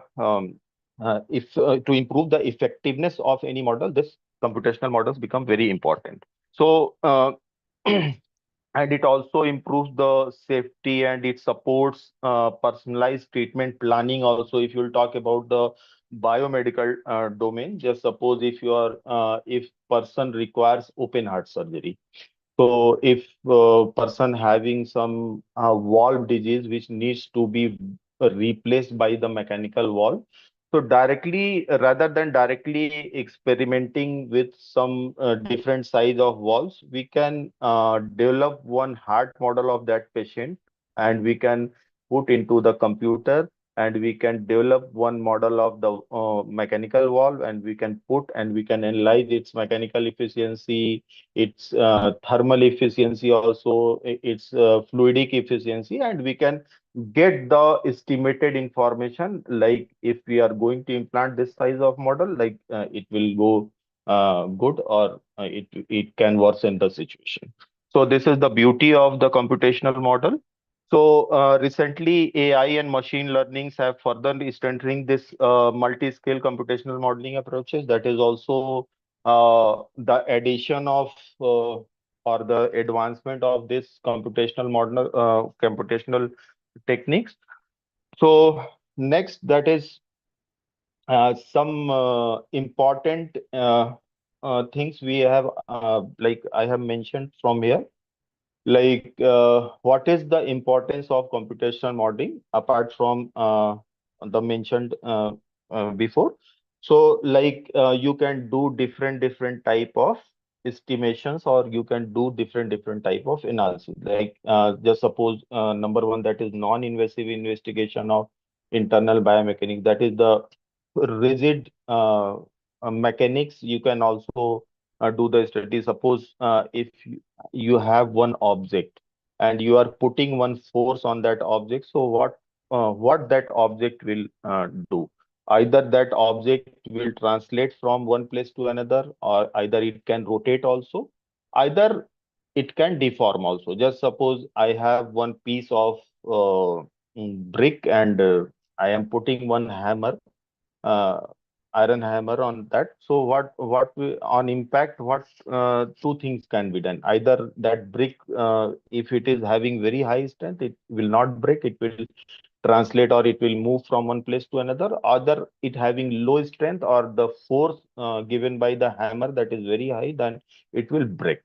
if to improve the effectiveness of any model, this computational models become very important. So, and it also improves the safety and it supports personalized treatment planning also. If you'll talk about the biomedical domain, just suppose if you are if person requires open heart surgery, so if person having some valve disease which needs to be replaced by the mechanical valve, so directly rather than directly experimenting with some different size of valves, we can develop one heart model of that patient and we can put into the computer and we can develop one model of the mechanical valve and we can put and we can analyze its mechanical efficiency, its thermal efficiency also, its fluidic efficiency, and we can get the estimated information like if we are going to implant this size of model, like it will go good or it can worsen the situation. So this is the beauty of the computational model. So recently, AI and machine learnings have further strengthening this multi-scale computational modeling approaches. That is also the addition of or the advancement of this computational techniques. So next, that is some important things we have, like I have mentioned from here, like what is the importance of computational modeling apart from the mentioned before. So like you can do different type of estimations or you can do different type of analysis, like just suppose number one, that is non-invasive investigation of internal biomechanics, that is the rigid mechanics. You can also do the study. Suppose if you have one object and you are putting one force on that object, so what that object will do, either that object will translate from one place to another, or either it can rotate also, either it can deform also. Just suppose I have one piece of brick and I am putting one hammer, uh, iron hammer on that. So what we, on impact, what two things can be done. Either that brick, if it is having very high strength, it will not break, it will translate or it will move from one place to another. Other, it having low strength or the force given by the hammer that is very high, then it will break.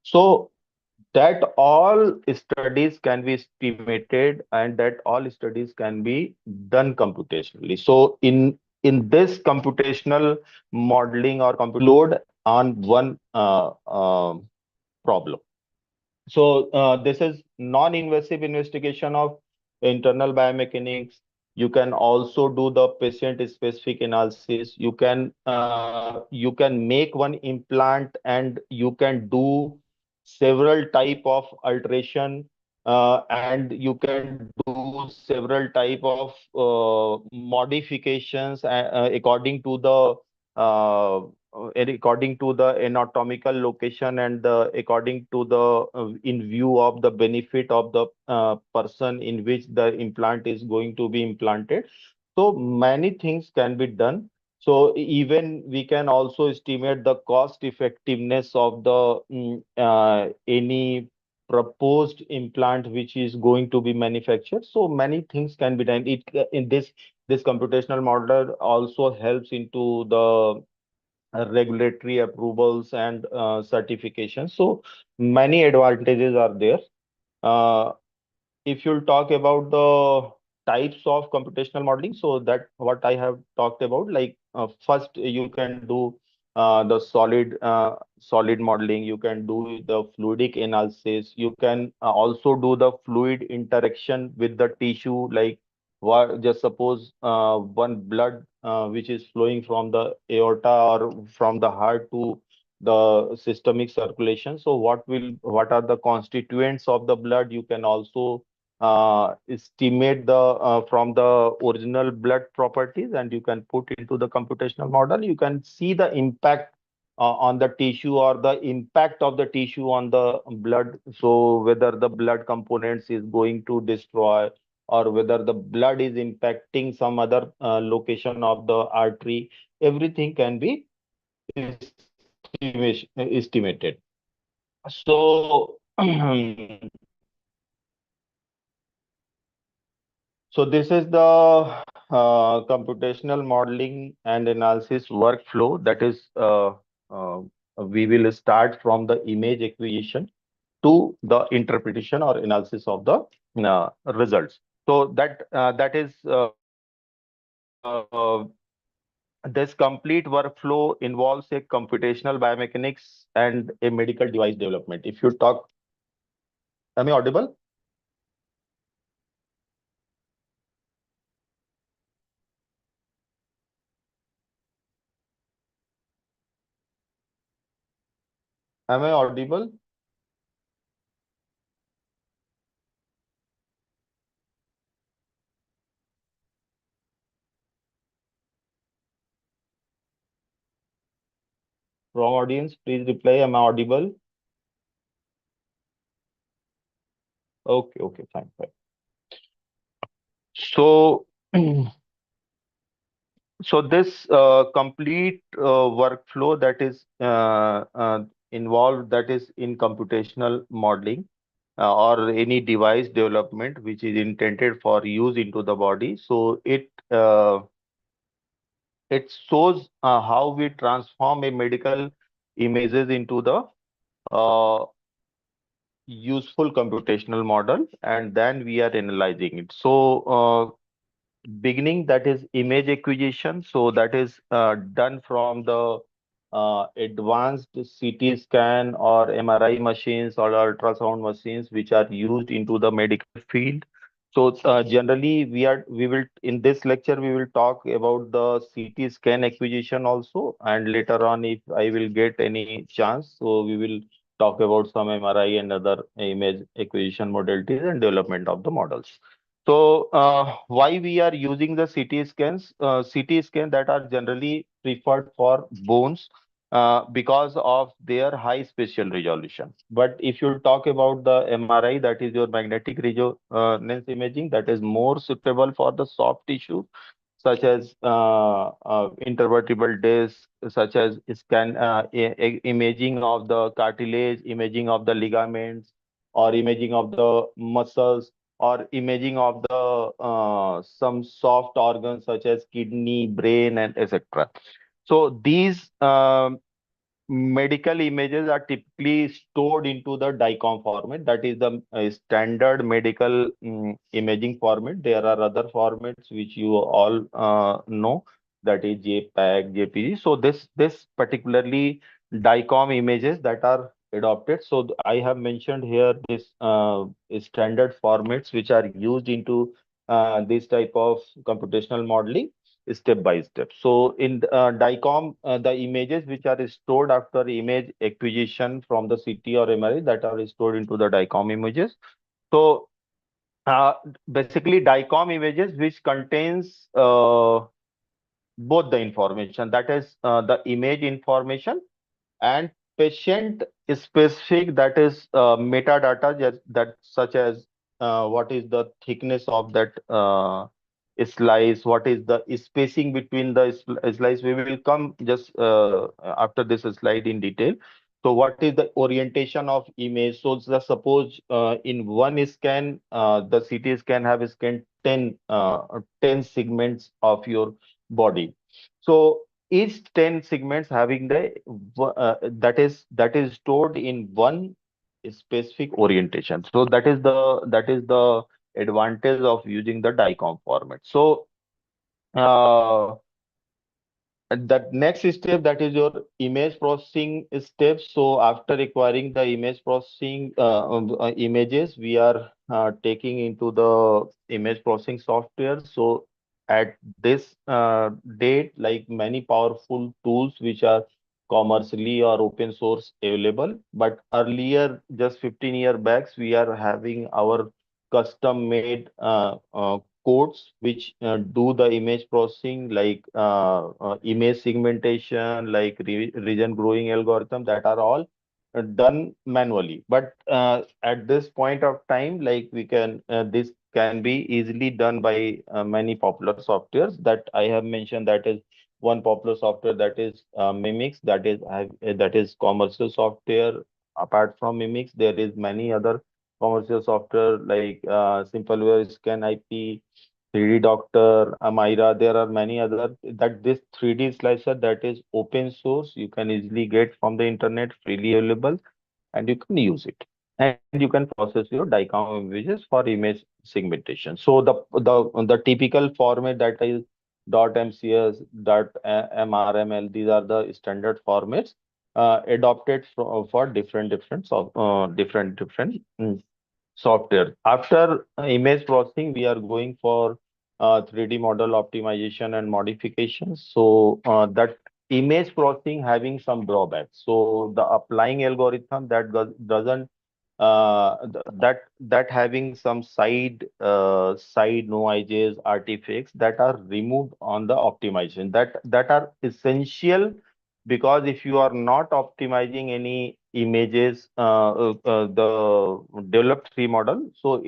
So that all studies can be estimated and that all studies can be done computationally. So in this computational modeling or load on one problem. So this is non-invasive investigation of internal biomechanics. You can also do the patient-specific analysis. You can make one implant and you can do several type of alteration, and you can do several type of modifications according to the according to the anatomical location and according to the in view of the benefit of the person in which the implant is going to be implanted. So many things can be done. So even we can also estimate the cost effectiveness of the any proposed implant which is going to be manufactured. So many things can be done. It in this computational model also helps into the regulatory approvals and certifications. So many advantages are there. Uh, if you'll talk about the types of computational modeling, so that what I have talked about, like first you can do the solid modeling, you can do the fluidic analysis, you can also do the fluid interaction with the tissue, like what, just suppose one blood which is flowing from the aorta or from the heart to the systemic circulation. So what are the constituents of the blood? You can also estimate the from the original blood properties and you can put into the computational model. You can see the impact on the tissue or the impact of the tissue on the blood. So whether the blood components is going to destroy or whether the blood is impacting some other location of the artery, everything can be estimated. So, so this is the computational modeling and analysis workflow that is we will start from the image acquisition to the interpretation or analysis of the results. So that is this complete workflow involves a computational biomechanics and a medical device development. If you talk, am I audible? Am I audible? From audience, please reply. Am I audible? Okay, okay, fine, fine. So, so this complete workflow that is involved, that is in computational modeling or any device development which is intended for use into the body. So it shows how we transform a medical images into the uh, useful computational model, and then we are analyzing it. So beginning, that is image acquisition. So that is done from the advanced CT scan or MRI machines or ultrasound machines which are used into the medical field. So generally we will in this lecture we will talk about the CT scan acquisition also, and later on if I will get any chance, so we will talk about some MRI and other image acquisition modalities and development of the models. So, why we are using the CT scans? CT scan that are generally preferred for bones because of their high spatial resolution. But if you talk about the MRI, that is your magnetic resonance imaging, that is more suitable for the soft tissue, such as intervertebral disc, such as imaging of the cartilage, imaging of the ligaments, or imaging of the muscles, or imaging of the some soft organs such as kidney, brain, and etc. So these medical images are typically stored into the DICOM format. That is the standard medical imaging format. There are other formats which you all know, that is JPEG, JPG. So this particularly DICOM images that are adopted. So I have mentioned here this standard formats which are used into this type of computational modeling step by step. So in DICOM, the images which are stored after image acquisition from the CT or MRI, that are stored into the DICOM images. So uh, basically DICOM images which contains both the information, that is the image information and patient specific, that is metadata, just that such as what is the thickness of that slice, what is the spacing between the slice. We will come just after this slide in detail. So what is the orientation of image? So suppose in one scan, the CT scan have scanned 10 segments of your body. So each 10 segments having the that is stored in one specific orientation. So that is the advantage of using the DICOM format. So uh, and that next step, that is your image processing step. So after acquiring the image processing images, we are taking into the image processing software. So at this date, like many powerful tools which are commercially or open source available, but earlier, just 15 years back, we are having our custom made codes which do the image processing, like image segmentation, like region growing algorithm, that are all done manually. But at this point of time, like we can this can be easily done by many popular softwares that I have mentioned. That is one popular software, that is Mimix, that is commercial software. Apart from Mimix, there is many other commercial software like Simpleware, Scan IP, 3D Doctor, Amira. There are many other that this 3D slicer that is open source. You can easily get from the internet, freely available, and you can use it. And you can process your DICOM images for image segmentation. So the typical format that is .mcs, .mrml, these are the standard formats adopted for different software. After image processing, we are going for 3D model optimization and modifications. So that image processing having some drawbacks. So the applying algorithm that doesn't that having some side noises, artifacts that are removed on the optimization that are essential, because if you are not optimizing any images, the developed 3 model, so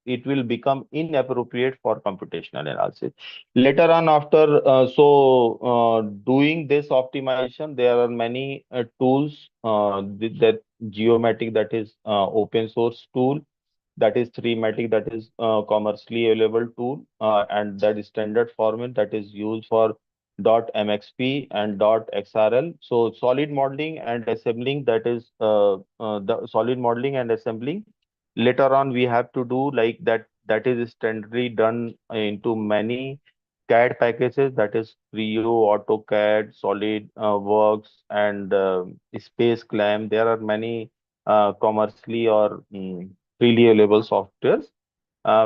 it will become inappropriate for computational analysis. Later on, after doing this optimization, there are many tools that Geomatic, that is open source tool, that is 3matic, that is commercially available tool, and that is standard format that is used for .mxp and .xrl. So solid modeling and assembling, that is the solid modeling and assembling. Later on, we have to do like that. That is standardly done into many CAD packages, that is Creo, AutoCAD, Solid Works, and Space Clam. There are many commercially or freely available softwares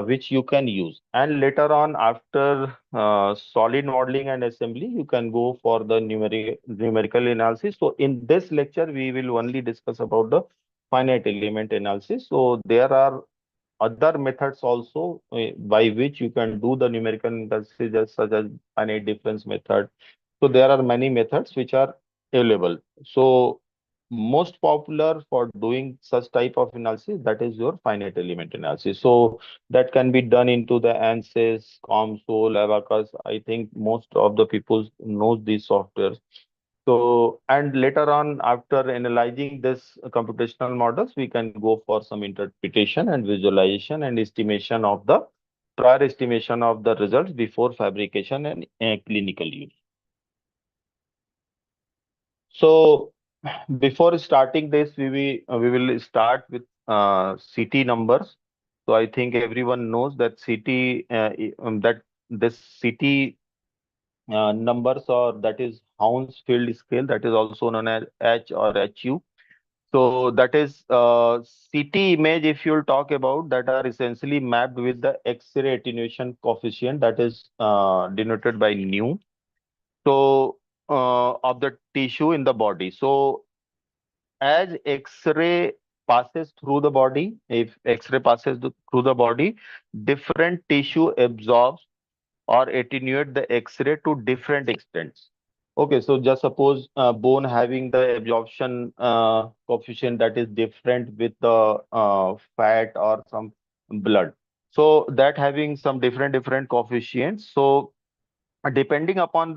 which you can use. And later on, after solid modeling and assembly, you can go for the numerical analysis. So in this lecture, we will only discuss about the finite element analysis. So there are other methods also by which you can do the numerical analysis, such as finite difference method. So there are many methods which are available. So most popular for doing such type of analysis, that is your finite element analysis. So that can be done into the ANSYS, COMSOL, Abacus. I think most of the people knows these softwares. So, and later on, after analyzing this computational models, we can go for some interpretation and visualization and estimation of the prior estimation of the results before fabrication and clinical use. So, before starting this, we will start with CT numbers. So, I think everyone knows that CT that this CT numbers, or that is Hounsfield scale, that is also known as H or HU. So that is CT image, if you'll talk about, that are essentially mapped with the X-ray attenuation coefficient, that is denoted by nu. So of the tissue in the body. So as X-ray passes through the body, if X-ray passes through the body, different tissue absorbs or attenuate the X-ray to different extents. Okay, so just suppose bone having the absorption coefficient that is different with the fat or some blood. So that having some different coefficients. So depending upon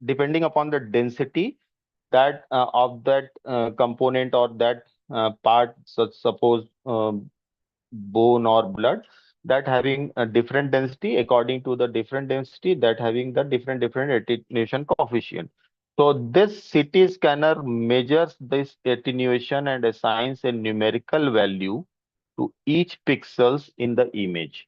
depending upon the density that of that component or that part, such suppose bone or blood, that having a different density, according to the different density, that having the different attenuation coefficient. So this CT scanner measures this attenuation and assigns a numerical value to each pixels in the image.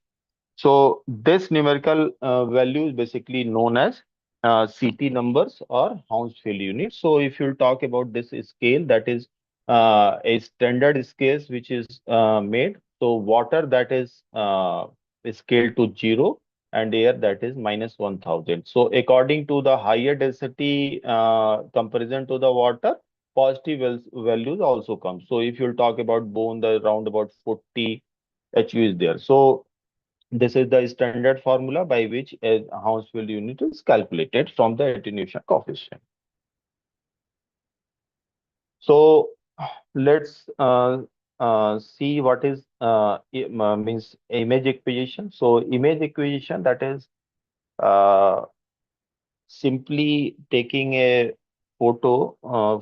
So this numerical value is basically known as CT numbers or Hounsfield units. So if you talk about this scale, that is a standard scale which is made. So water, that is scaled to 0, and air, that is -1000. So according to the higher density comparison to the water, positive values also come. So if you talk about bone, the around about 40 HU is there. So this is the standard formula by which a Hounsfield unit is calculated from the attenuation coefficient. So let's see what is means image acquisition. So image acquisition, that is uh, simply taking a photo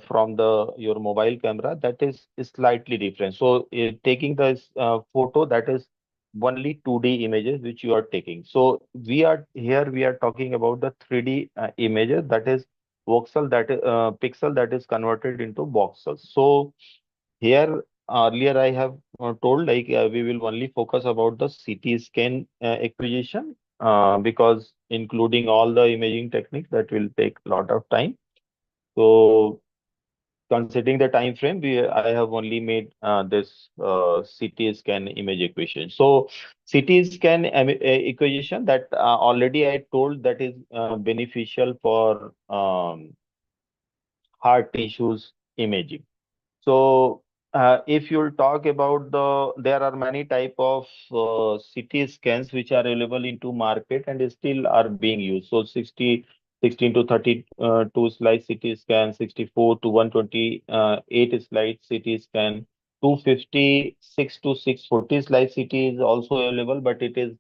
from the your mobile camera, that is slightly different. So taking this photo, that is only 2D images which you are taking. So we are talking about the 3D images, that is voxel, that is pixel, that is converted into voxels. So here earlier I have told, like we will only focus about the CT scan acquisition because including all the imaging techniques that will take a lot of time. So considering the time frame, I have only made this CT scan image equation. So CT scan equation that already I told, that is beneficial for heart tissues imaging. So, if you'll talk about there are many type of CT scans which are available into market and still are being used. So, 16 to 32 slice CT scan, 64 to 128 slice CT scan, 256 to 640 slice CT is also available, but it is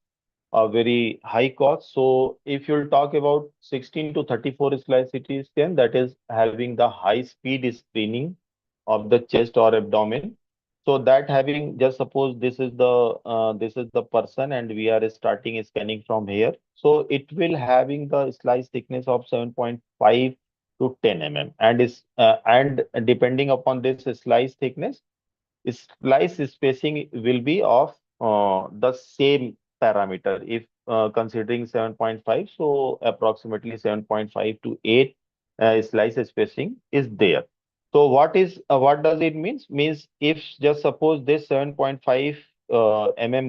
a very high cost. So if you'll talk about 16 to 34 slice CT scan, that is having the high speed screening of the chest or abdomen. So that having, just suppose this is the person and we are starting scanning from here. So it will having the slice thickness of 7.5 to 10 mm, and depending upon this slice thickness, slice spacing will be of the same parameter. If considering 7.5, so approximately 7.5 to 8 slice spacing is there. So what does it means? Means if just suppose this 7.5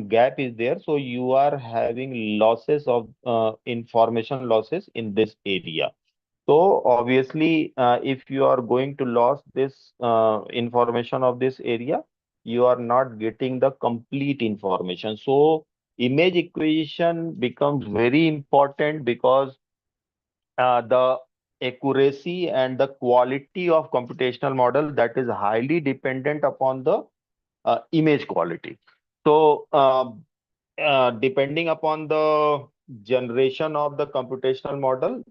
gap is there, so you are having losses of information losses in this area. So obviously, if you are going to lose this information of this area, you are not getting the complete information. So image acquisition becomes very important because the accuracy and the quality of computational model, that is highly dependent upon the image quality. So depending upon the generation of the computational model,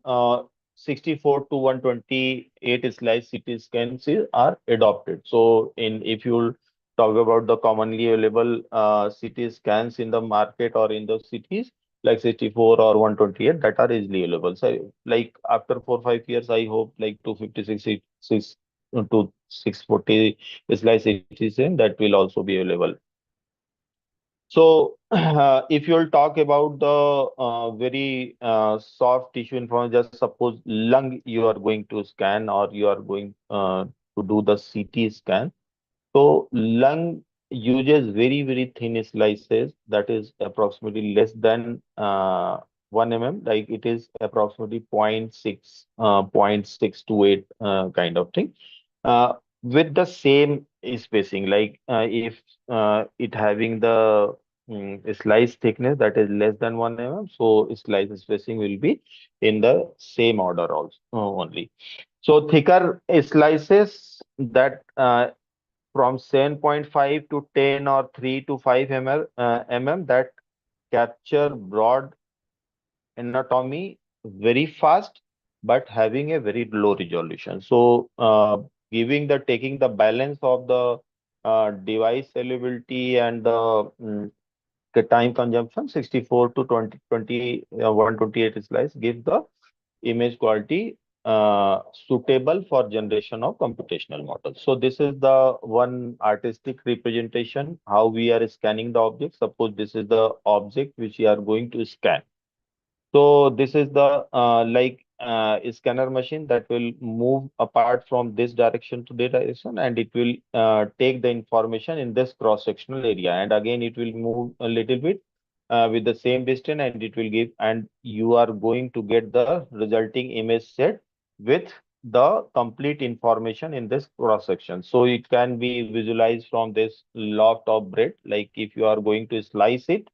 64 to 128 slice CT scans are adopted. So in if you talk about the commonly available CT scans in the market or in the cities, like 64 or 128, that are easily available. So like after 4 5 years, I hope like 256 to 640 slice CT scan that will also be available. So, if you'll talk about the very soft tissue information, just suppose lung you are going to scan or you are going to do the CT scan. So, lung uses very thin slices, that is approximately less than 1 mm, like it is approximately zero point 6 to 8 kind of thing. Uh, with the same spacing, like if it having the slice thickness that is less than 1 mm, so slice spacing will be in the same order also only. So thicker slices that from 7.5 to 10 or 3 to 5 that capture broad anatomy very fast, but having a very low resolution. So giving the taking the balance of the device availability and the time consumption, 64 to 128 slice give the image quality suitable for generation of computational models. So this is the one artistic representation how we are scanning the object. Suppose this is the object which we are going to scan. So this is the scanner machine that will move apart from this direction to that direction, and it will take the information in this cross-sectional area, and again it will move a little bit with the same distance, and it will give, and you are going to get the resulting image set with the complete information in this cross section. So it can be visualized from this loft of bread, like if you are going to slice it,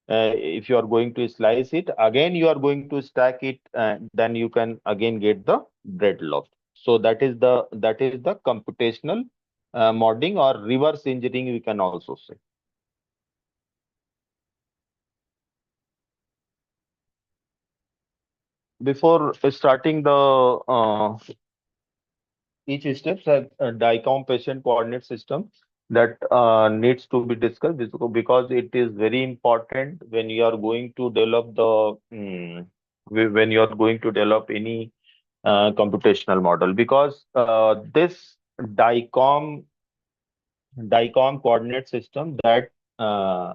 if you are going to slice it, again you are going to stack it, then you can again get the bread loaf. So that is the computational modeling or reverse engineering, we can also say. Before starting the each steps have a DICOM patient coordinate system that needs to be discussed because it is very important when you are going to develop when you are going to develop any computational model, because this DICOM DICOM coordinate system uh,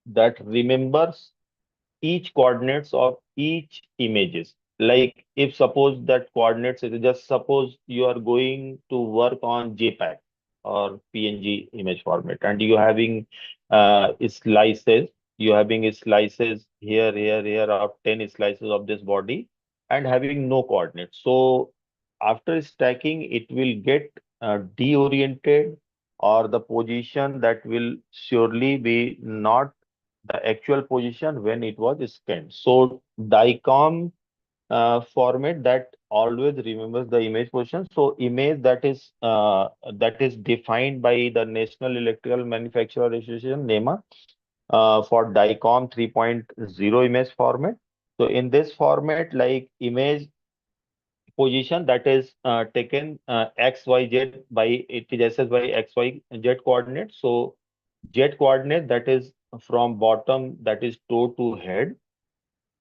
that remembers each coordinates of each images. Like if suppose that coordinates, just suppose you are going to work on JPEG or PNG image format, and you having slices here of 10 slices of this body and having no coordinates. So after stacking, it will get deoriented, or the position that will surely be not the actual position when it was scanned. So DICOM format that always remembers the image position. So image that is defined by the National Electrical Manufacturer Association NEMA for DICOM 3.0 image format. So in this format, like image position that is taken XYZ by it is assessed by XYZ coordinate. So Z coordinate that is from bottom, that is toe to head,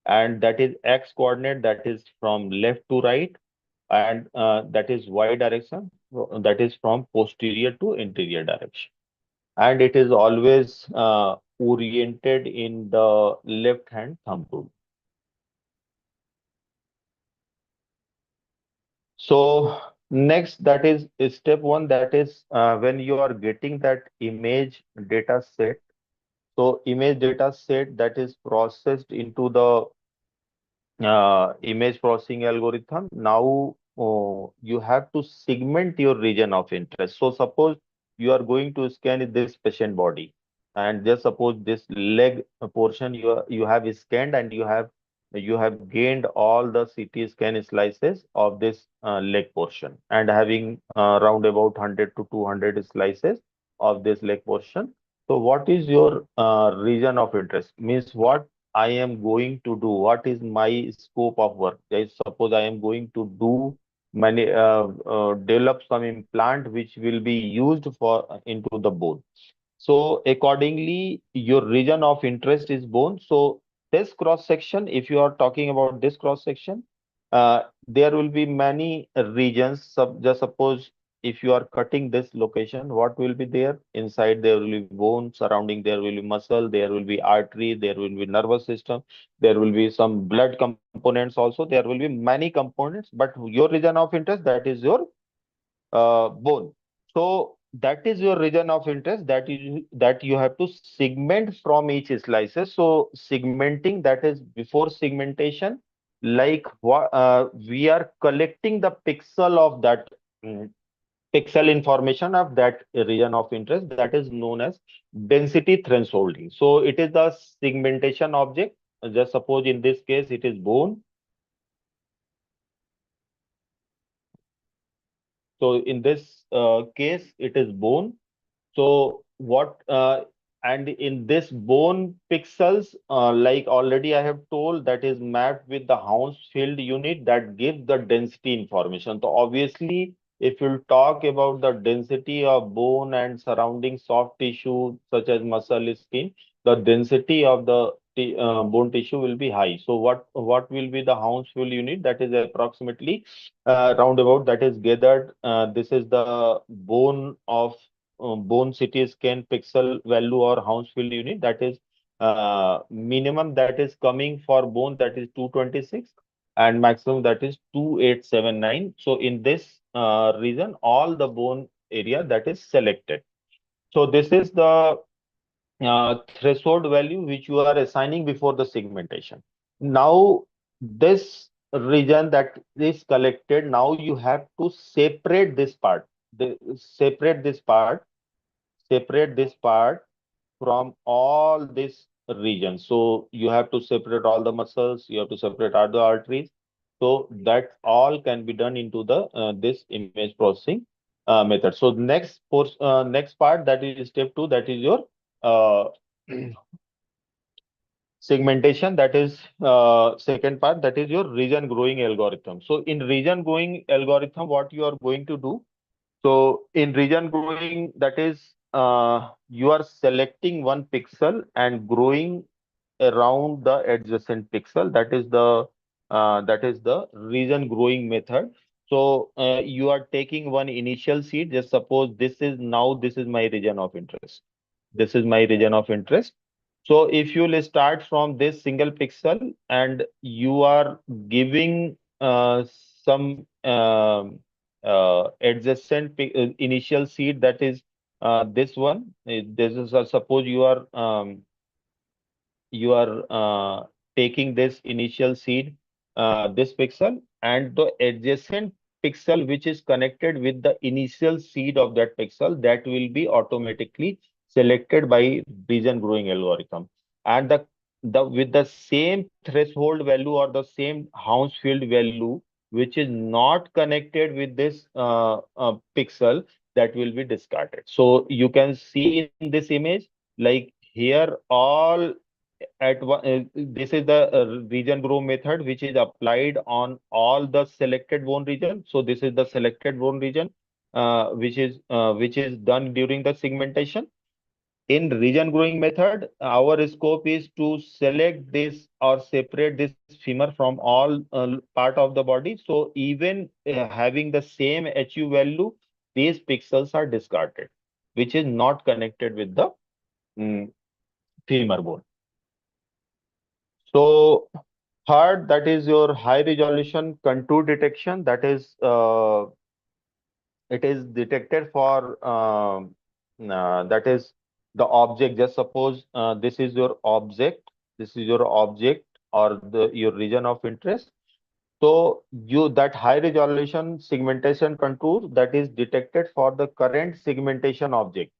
and that is X coordinate that is from left to right, and that is Y direction, that is from posterior to interior direction. And it is always oriented in the left hand thumb rule. So next, that is step one, that is when you are getting that image data set. So image data set that is processed into the image processing algorithm. Now you have to segment your region of interest. So suppose you are going to scan this patient body, and just suppose this leg portion you have scanned, and you have gained all the CT scan slices of this leg portion, and having around about 100 to 200 slices of this leg portion. So what is your region of interest? Means what I am going to do, what is my scope of work? Suppose I am going to do develop some implant which will be used for into the bone. So accordingly, your region of interest is bone. So this cross section, if you are talking about this cross section, there will be many regions. Just suppose if you are cutting this location, what will be there? Inside there will be bone, surrounding there will be muscle, there will be artery, there will be nervous system, there will be some blood components also. There will be many components, but your region of interest, that is your bone. So that is your region of interest that you have to segment from each slices. So segmenting, that is before segmentation, like what we are collecting the pixel of that pixel information of that region of interest, that is known as density thresholding. So it is the segmentation object. Just suppose in this case it is bone. So in this case it is bone. So what and in this bone pixels, like already I have told, that is mapped with the Hounsfield unit that gives the density information. So obviously, if you talk about the density of bone and surrounding soft tissue such as muscle, skin, the density of the bone tissue will be high. So what will be the Hounsfield unit? That is approximately roundabout, that is gathered. This is the bone CT scan pixel value or Hounsfield unit, that is minimum that is coming for bone, that is 226, and maximum that is 2879. So in this region, all the bone area that is selected. So this is the threshold value which you are assigning before the segmentation. Now this region that is collected, now you have to separate this part. Separate this part from all this region. So you have to separate all the muscles, you have to separate all the arteries. So that all can be done into the this image processing method. So next part, that is step two, that is your uh, segmentation, that is second part, that is your region growing algorithm. So in region growing algorithm, what you are going to do, so in region growing, that is you are selecting one pixel and growing around the adjacent pixel. That is the region growing method. So you are taking one initial seed. Just suppose this is my region of interest. This is my region of interest. So if you will start from this single pixel and you are giving some initial seed, that is this one. This is suppose you are taking this initial seed, this pixel, and the adjacent pixel which is connected with the initial seed of that pixel, that will be automatically selected by region growing algorithm. And the with the same threshold value or the same Hounsfield value which is not connected with this pixel, that will be discarded. So you can see in this image, like here all this is the region grow method which is applied on all the selected bone region. So this is the selected bone region which is done during the segmentation. In region growing method, our scope is to select this or separate this femur from all part of the body. So even having the same HU value, these pixels are discarded, which is not connected with the mm, femur bone. So third, that is your high resolution contour detection. That is, it is detected for that is the object. Just suppose this is your object. This is your object or your region of interest. So you that high resolution segmentation contour, that is detected for the current segmentation object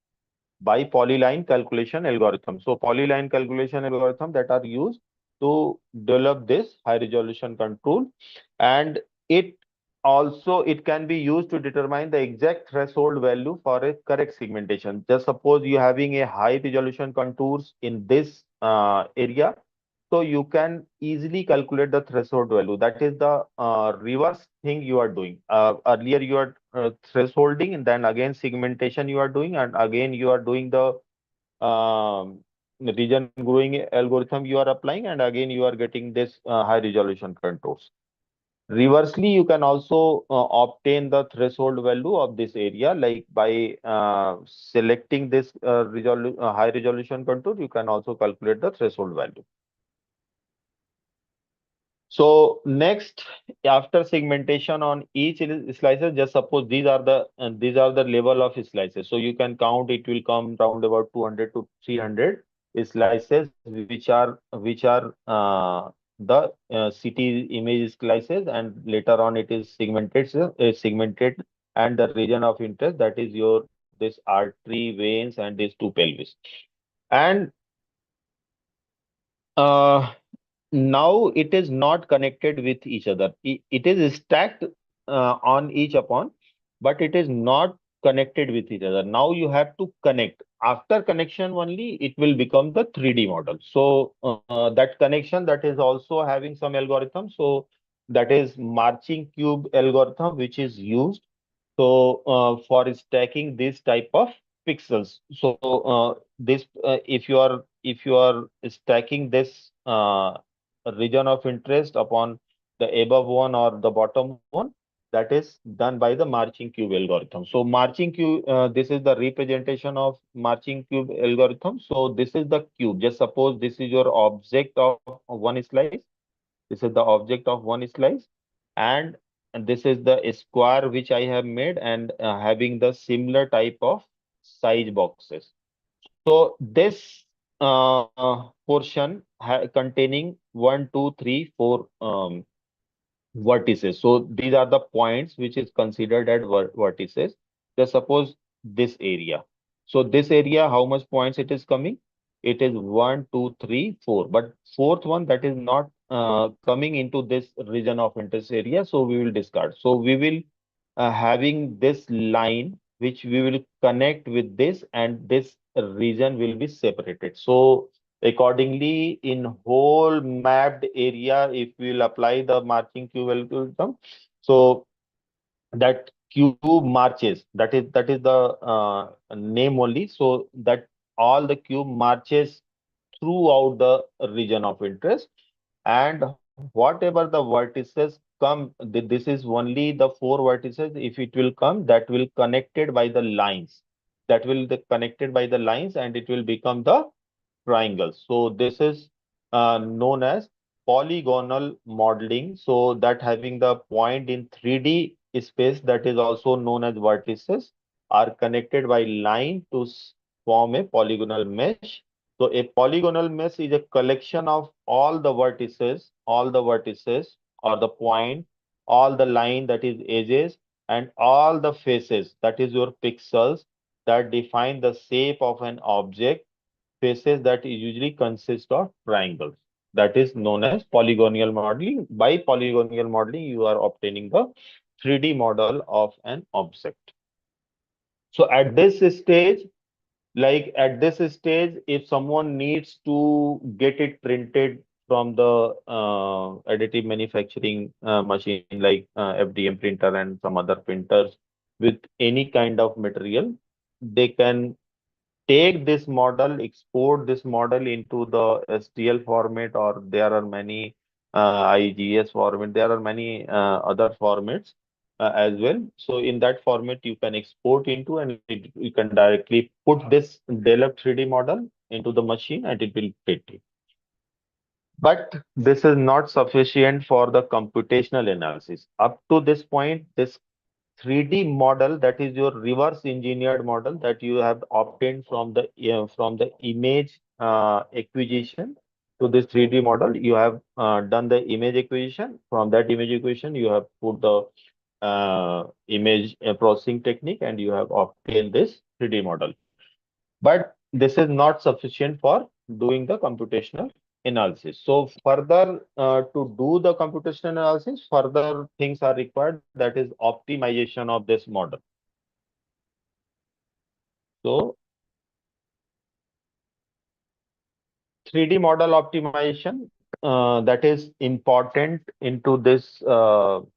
by polyline calculation algorithm. So polyline calculation algorithm that are used to develop this high resolution control, and it also it can be used to determine the exact threshold value for a correct segmentation. Just suppose you having a high resolution contours in this area, so you can easily calculate the threshold value. That is the reverse thing you are doing. Earlier you are thresholding, and then again segmentation you are doing, and again you are doing the region growing algorithm you are applying, and again you are getting this high resolution contours. Reversely, you can also obtain the threshold value of this area, like by selecting this high resolution contour, you can also calculate the threshold value. So next, after segmentation on each slices, just suppose these are the level of slices. So you can count, it will come round about 200 to 300 slices, which are the CT image slices, and later on it is segmented, and the region of interest, that is your this artery, veins, and these two pelvis. And uh, now it is not connected with each other. It is stacked on each upon, but it is not connected with each other. Now you have to connect. After connection only, it will become the 3D model. So that connection, that is also having some algorithm. So that is marching cube algorithm, which is used. So for stacking this type of pixels. So this if you are stacking this region of interest upon the above one or the bottom one, that is done by the marching cube algorithm. So marching cube, this is the representation of marching cube algorithm. So this is the cube. Just suppose this is your object of one slice. This is the object of one slice, and this is the square which I have made, and having the similar type of size boxes. So this portion containing 1, 2, 3, 4 vertices. So these are the points which is considered as vertices. Just suppose this area. So this area, how much points it is coming? It is 1, 2, 3, 4. But fourth one, that is not coming into this region of interest area. So we will discard. So we will having this line which we will connect with this, and this region will be separated. So Accordingly, in whole mapped area, if we will apply the marching cube algorithm, so that cube marches. That is the name only. So that all the cube marches throughout the region of interest, and whatever the vertices come, this is only the four vertices. If it will come, that will connected by the lines. That will be connected by the lines, and it will become the triangles. So this is known as polygonal modeling. So that having the point in 3D space, that is also known as vertices, are connected by line to form a polygonal mesh. So a polygonal mesh is a collection of all the vertices or the point, all the line, that is edges, and all the faces, that is your pixels, that define the shape of an object, faces that usually consist of triangles. That is known as polygonal modeling. By polygonal modeling, you are obtaining the 3D model of an object. So at this stage, if someone needs to get it printed from the additive manufacturing machine like FDM printer and some other printers with any kind of material, they can take this model, export this model into the STL format, or there are many IGS format, there are many other formats as well. So in that format, you can export into, and you can directly put this developed 3D model into the machine and it will print it. But this is not sufficient for the computational analysis. Up to this point, this 3D model, that is your reverse engineered model that you have obtained from the image acquisition to this 3D model. You have done the image acquisition. From that image acquisition, you have put the image processing technique, and you have obtained this 3D model. But this is not sufficient for doing the computational analysis. So further, to do the computational analysis, further things are required, that is optimization of this model. So 3D model optimization, that is important into this for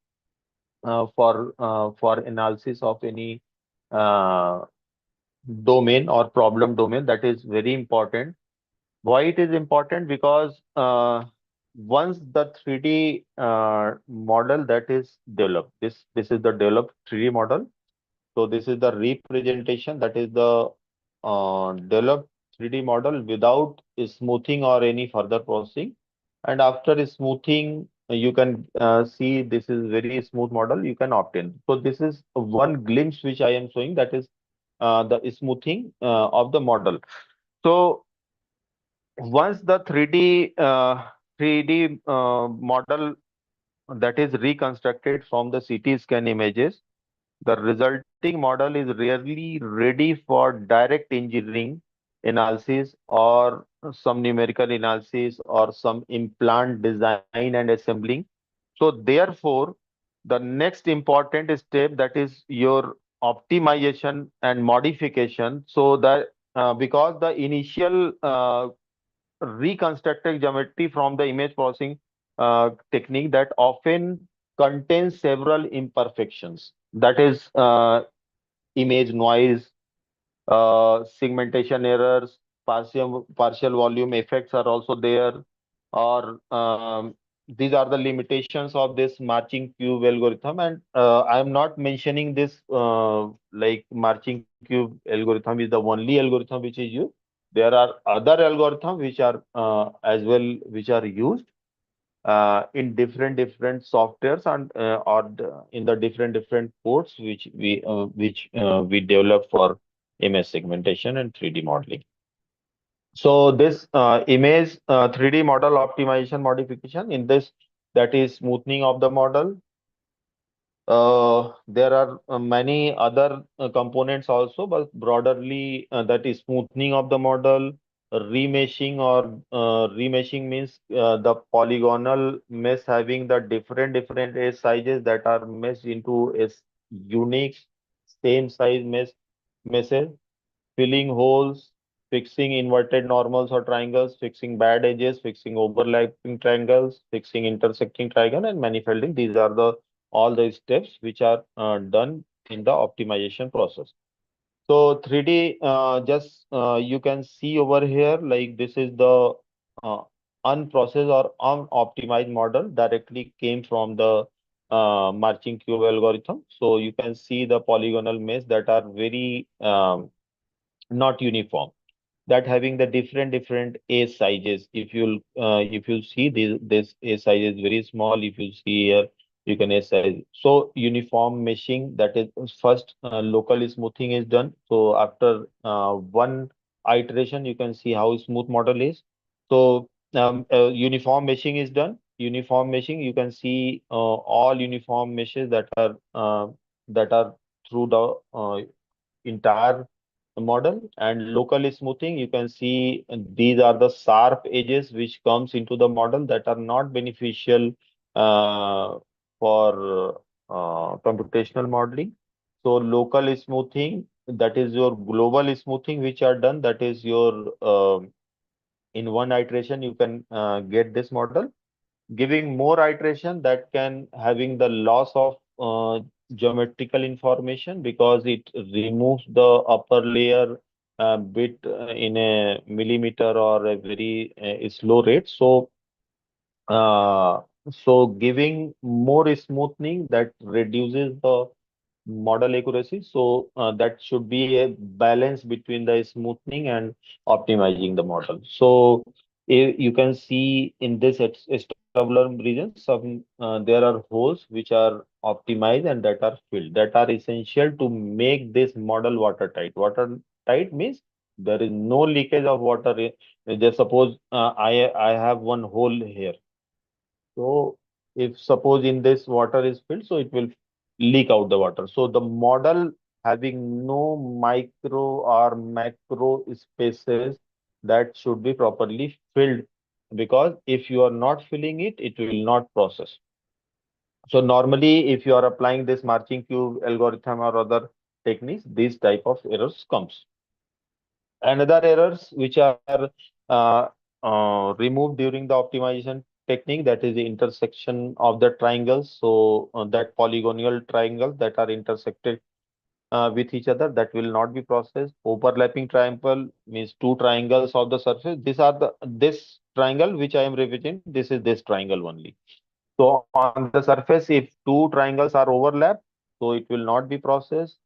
analysis of any uh, domain or problem domain. That is very important. Why it is important? Because once the 3D model that is developed, this is the developed 3D model. So this is the representation, that is the developed 3D model without smoothing or any further processing. And after smoothing, you can see this is very smooth model you can obtain. So this is one glimpse which I am showing, that is the smoothing of the model. So once the 3D model that is reconstructed from the CT scan images, the resulting model is rarely ready for direct engineering analysis or some numerical analysis or some implant design and assembling. So therefore, the next important step, that is your optimization and modification. So that because the initial reconstructed geometry from the image processing technique that often contains several imperfections. That is image noise, segmentation errors, partial volume effects are also there, or these are the limitations of this marching cube algorithm. And I am not mentioning this like marching cube algorithm is the only algorithm which is used. There are other algorithms which are as well which are used in different softwares and in the different ports which we develop for image segmentation and 3D modeling. So this image 3D model optimization modification, in this, that is smoothing of the model. There are many other components also, but broadly that is smoothing of the model, remeshing, or remeshing means the polygonal mesh having the different edge sizes that are meshed into a unique same size meshes, filling holes, fixing inverted normals or triangles, fixing bad edges, fixing overlapping triangles, fixing intersecting triangle, and manifolding. These are the all the steps which are done in the optimization process. So 3D, just you can see over here, like this is the uh, unprocessed or unoptimized model directly came from the marching cube algorithm. So you can see the polygonal mesh that are very not uniform, that having the different A sizes. If you see this A size is very small. If you see here, you can A size. So uniform meshing, that is first local smoothing is done. So after one iteration, you can see how smooth model is. So uniform meshing is done. Uniform meshing, you can see all uniform meshes that are through the entire model. And local smoothing, you can see these are the sharp edges which comes into the model that are not beneficial for computational modeling. So local smoothing, that is your global smoothing which are done, that is your in one iteration you can get this model. Giving more iteration, that can having the loss of geometrical information because it removes the upper layer bit in a millimeter or a very slow rate. Uh, so giving more smoothing, that reduces the model accuracy. So that should be a balance between the smoothing and optimizing the model. So you can see in this tabular region, some there are holes which are optimized and that are filled, that are essential to make this model watertight. Watertight means there is no leakage of water. Just suppose I have one hole here. So if suppose in this water is filled, so it will leak out the water. So the model having no micro or macro spaces, that should be properly filled, because if you are not filling it, it will not process. So normally, if you are applying this marching cube algorithm or other techniques, these type of errors comes. Another errors which are uh, removed during the optimization technique, that is the intersection of the triangles. So that polygonal triangles that are intersected with each other, that will not be processed. Overlapping triangle means two triangles of the surface. These are the this triangle which I am representing. This is this triangle only. So on the surface, if two triangles are overlapped, so it will not be processed.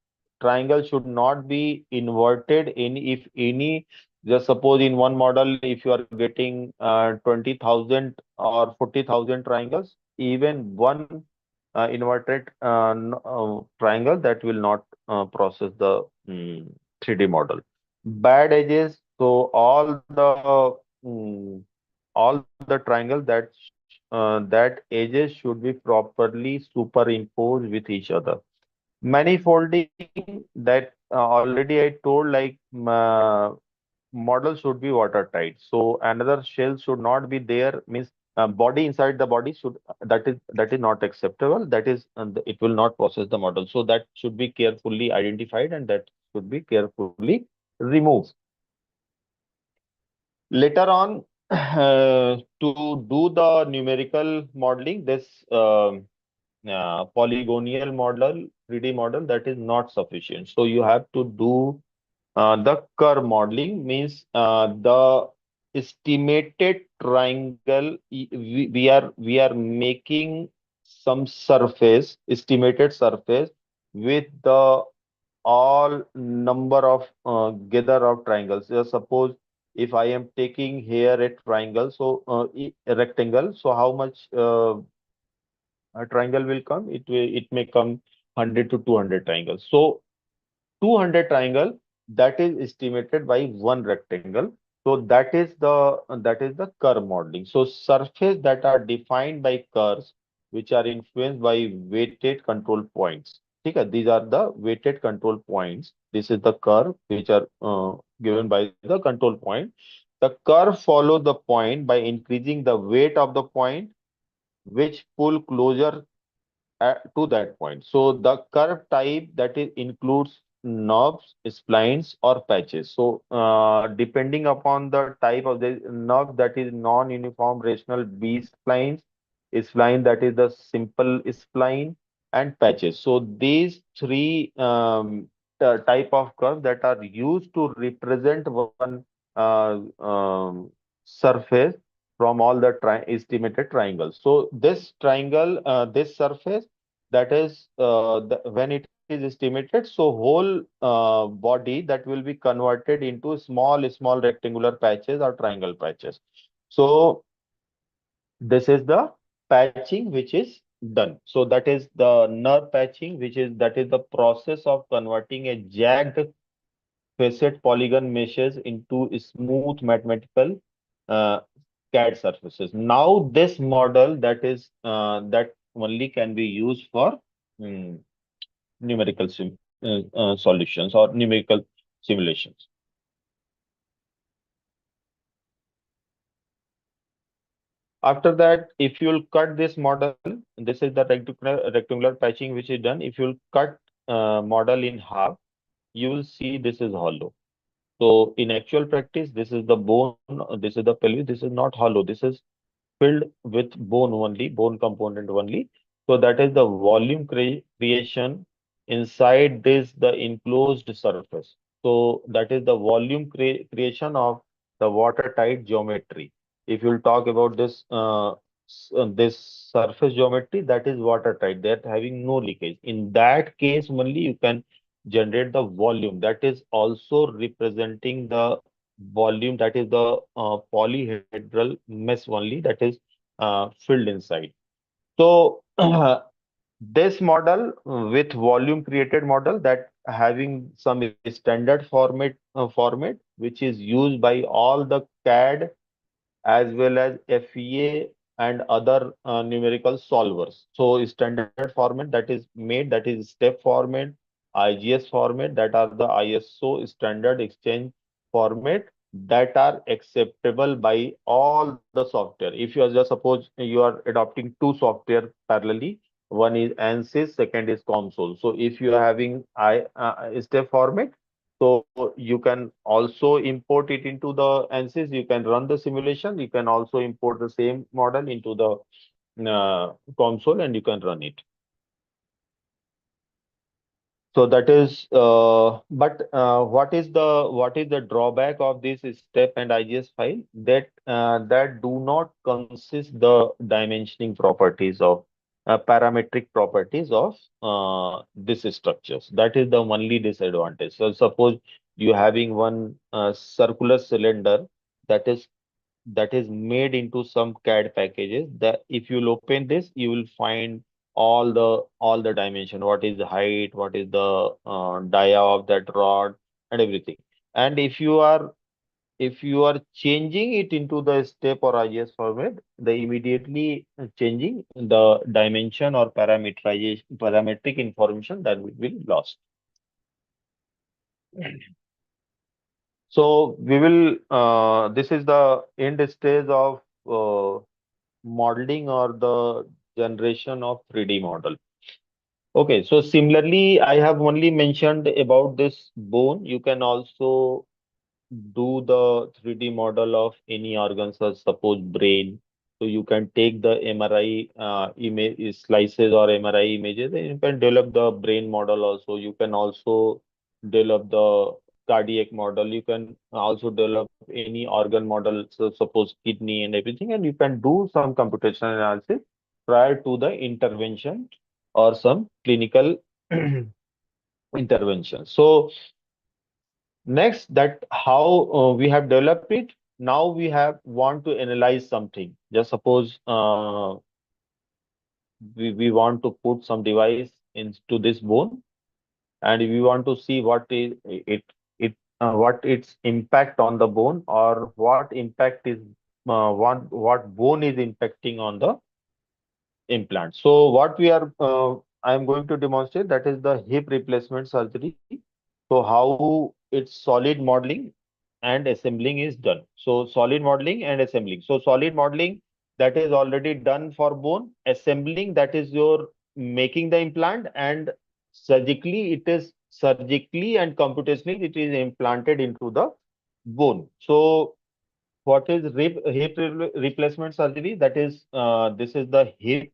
Triangle should not be inverted in if any. Just suppose in one model, if you are getting 20,000 or 40,000 triangles, even one inverted triangle, that will not process the 3D model. Bad edges, so all the triangle that edges should be properly superimposed with each other. Manifolding, that already I told, like model should be watertight. So another shell should not be there. Means body inside the body should, that is not acceptable. That is it will not process the model. So that should be carefully identified and that should be carefully removed. Later on, to do the numerical modeling, this polygonal model, 3D model, that is not sufficient. So you have to do the curve modeling, means the estimated triangle. We are making some surface, estimated surface, with the all number of gather of triangles. Suppose if I am taking here a triangle, so a rectangle, so how much a triangle will come? It may come 100 to 200 triangles. So 200 triangle, that is estimated by one rectangle. So that is the curve modeling. So surface that are defined by curves which are influenced by weighted control points. Okay, these are the weighted control points. This is the curve which are given by the control point. The curve follow the point by increasing the weight of the point, which pull closer to that point. So the curve type, that is includes knobs, splines, or patches. So, depending upon the type of the knob, that is non-uniform rational B splines, spline that is the simple spline, and patches. So these three type of curves that are used to represent one surface from all the estimated triangles. So this triangle, this surface, that is when it is estimated, so whole body that will be converted into small rectangular patches or triangle patches. So this is the patching which is done. So that is the nerve patching, which is that is the process of converting a jagged facet polygon meshes into smooth mathematical uh, CAD surfaces. Now this model that only can be used for mm, numerical solutions or numerical simulations. After that, if you'll cut this model, this is the rectangular patching which is done. If you'll cut model in half, you will see this is hollow. So in actual practice, this is the bone, this is the pelvis, this is not hollow. This is filled with bone only, bone component only. So that is the volume creation inside this, the enclosed surface. So that is the volume creation of the watertight geometry. If you'll talk about this surface geometry, that is watertight, that having no leakage. In that case only you can generate the volume. That is also representing the volume, that is the polyhedral mesh only, that is filled inside. So this model with volume created model that having some standard format which is used by all the CAD as well as FEA and other numerical solvers. So standard format that is made, that is step format, IGS format, that are the ISO standard exchange format that are acceptable by all the software. If you are just suppose you are adopting two software parallelly, one is ANSYS, second is COMSOL. So if you are having step format, so you can also import it into the ANSYS. You can run the simulation. You can also import the same model into the console and you can run it. So that is, but what is the drawback of this step and IGS file? That do not consist the dimensioning properties of parametric properties of this structures. That is the only disadvantage. So suppose you having one circular cylinder that is made into some CAD packages, that if you'll open this, you will find all the dimension, what is the height, what is the dia of that rod and everything. And if you are changing it into the step or IGS format, the immediately changing the dimension or parametric information that will be lost. So we will this is the end stage of modeling or the generation of 3D model. Okay, so similarly, I have only mentioned about this bone. You can also do the 3D model of any organs, as suppose brain. So you can take the MRI image slices or MRI images, and you can develop the brain model also. You can also develop the cardiac model. You can also develop any organ model, so suppose kidney and everything, and you can do some computational analysis prior to the intervention or some clinical intervention. So next, that how we have developed it. Now we have want to analyze something. Just suppose we want to put some device into this bone, and we want to see what is what its impact on the bone, or what impact is what bone is impacting on the implant. So what we are I am going to demonstrate, that is the hip replacement surgery. So how its solid modeling and assembling is done. So solid modeling and assembling. So solid modeling, that is already done for bone. Assembling, that is your making the implant, and surgically it is surgically and computationally it is implanted into the bone. So what is replacement surgery? That is, this is the hip.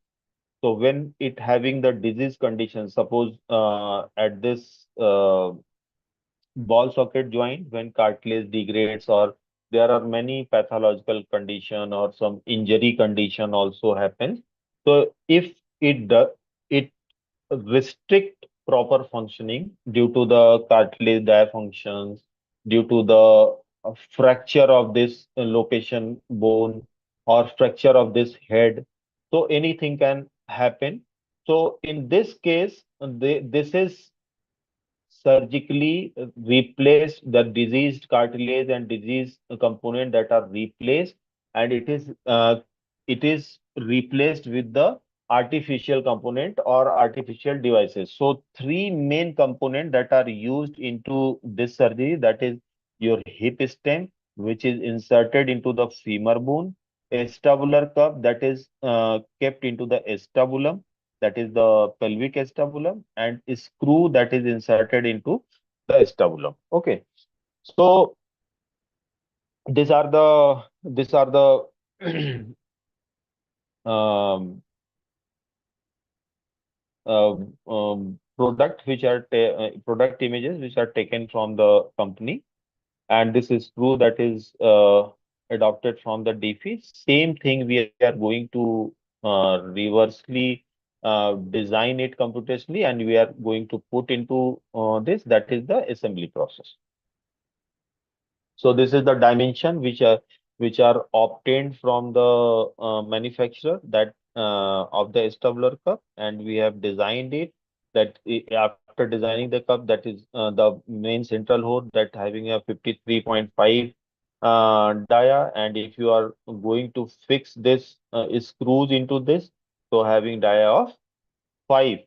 So when it having the disease condition, suppose at this ball socket joint, when cartilage degrades, or there are many pathological condition or some injury condition also happens. So if it restrict proper functioning due to the cartilage dysfunctions, due to the fracture of this location bone or fracture of this head. So anything can happen. So in this case, this is surgically replace the diseased cartilage and diseased component that are replaced, and it is replaced with the artificial component or artificial devices. So three main components that are used into this surgery, that is your hip stem, which is inserted into the femur bone, acetabular cup that is kept into the acetabulum, that is the pelvic acetabulum, and a screw that is inserted into the acetabulum. Okay, so these are the um, product images which are taken from the company, and this is screw that is adopted from the Day-5. Same thing we are going to reversely design it computationally, and we are going to put into this, that is the assembly process. So this is the dimension which are obtained from the manufacturer, that of the acetabular cup, and we have designed it, that after designing the cup, that is the main central hole that having a 53.5 dia, and if you are going to fix this screws into this, so having dia of 5.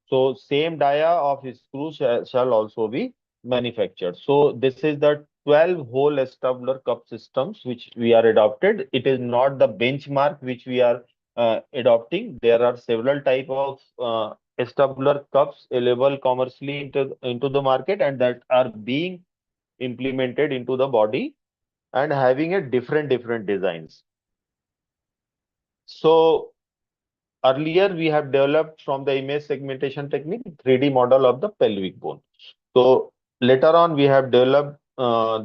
So same dia of screw shall also be manufactured. So this is the 12 hole acetabular cup systems which we are adopted. It is not the benchmark which we are adopting. There are several type of acetabular cups available commercially into the market, and that are being implemented into the body and having a different designs. So earlier, we have developed from the image segmentation technique 3D model of the pelvic bone. So later on, we have developed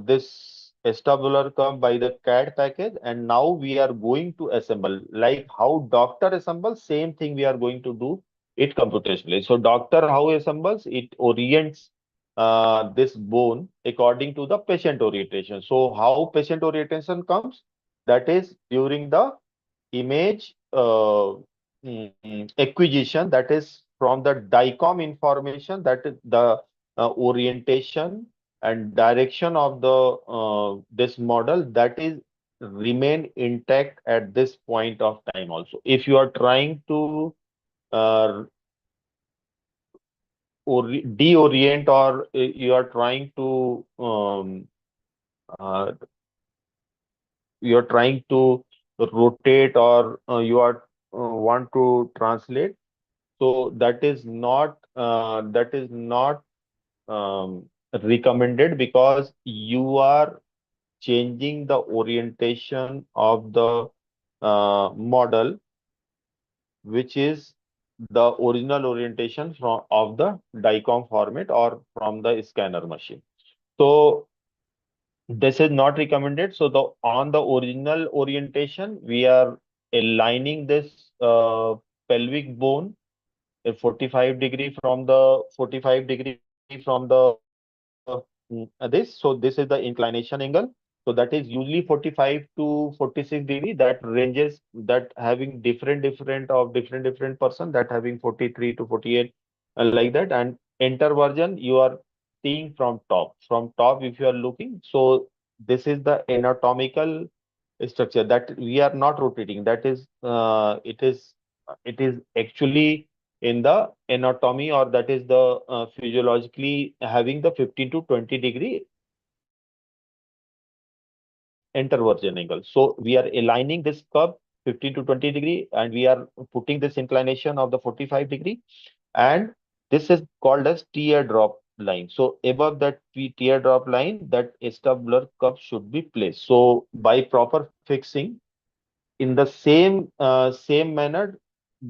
this acetabular curve by the CAD package, and now we are going to assemble, like how doctor assembles, same thing we are going to do it computationally. So doctor how assembles, it orients this bone according to the patient orientation. So how patient orientation comes, that is during the image acquisition, that is from the DICOM information, that is the orientation and direction of the this model, that is remain intact at this point of time also. If you are trying to uh, deorient, or you are trying to uh, rotate, or you are want to translate, so that is not recommended, because you are changing the orientation of the model, which is the original orientation from of the DICOM format or from the scanner machine. So this is not recommended. So on the original orientation, we are aligning this pelvic bone a 45 degree from the this. So this is the inclination angle. So that is usually 45 to 46 degree. That ranges, that having different person, that having 43 to 48, like that. And enter version you are seeing from top. From top, if you are looking, so this is the anatomical structure that we are not rotating. That is, it is actually in the anatomy, or that is the physiologically having the 15 to 20 degree enter version angle. So we are aligning this curve 15 to 20 degree, and we are putting this inclination of the 45 degree, and this is called as teardrop line. So above that teardrop line, that acetabular cup should be placed. So by proper fixing, in the same manner,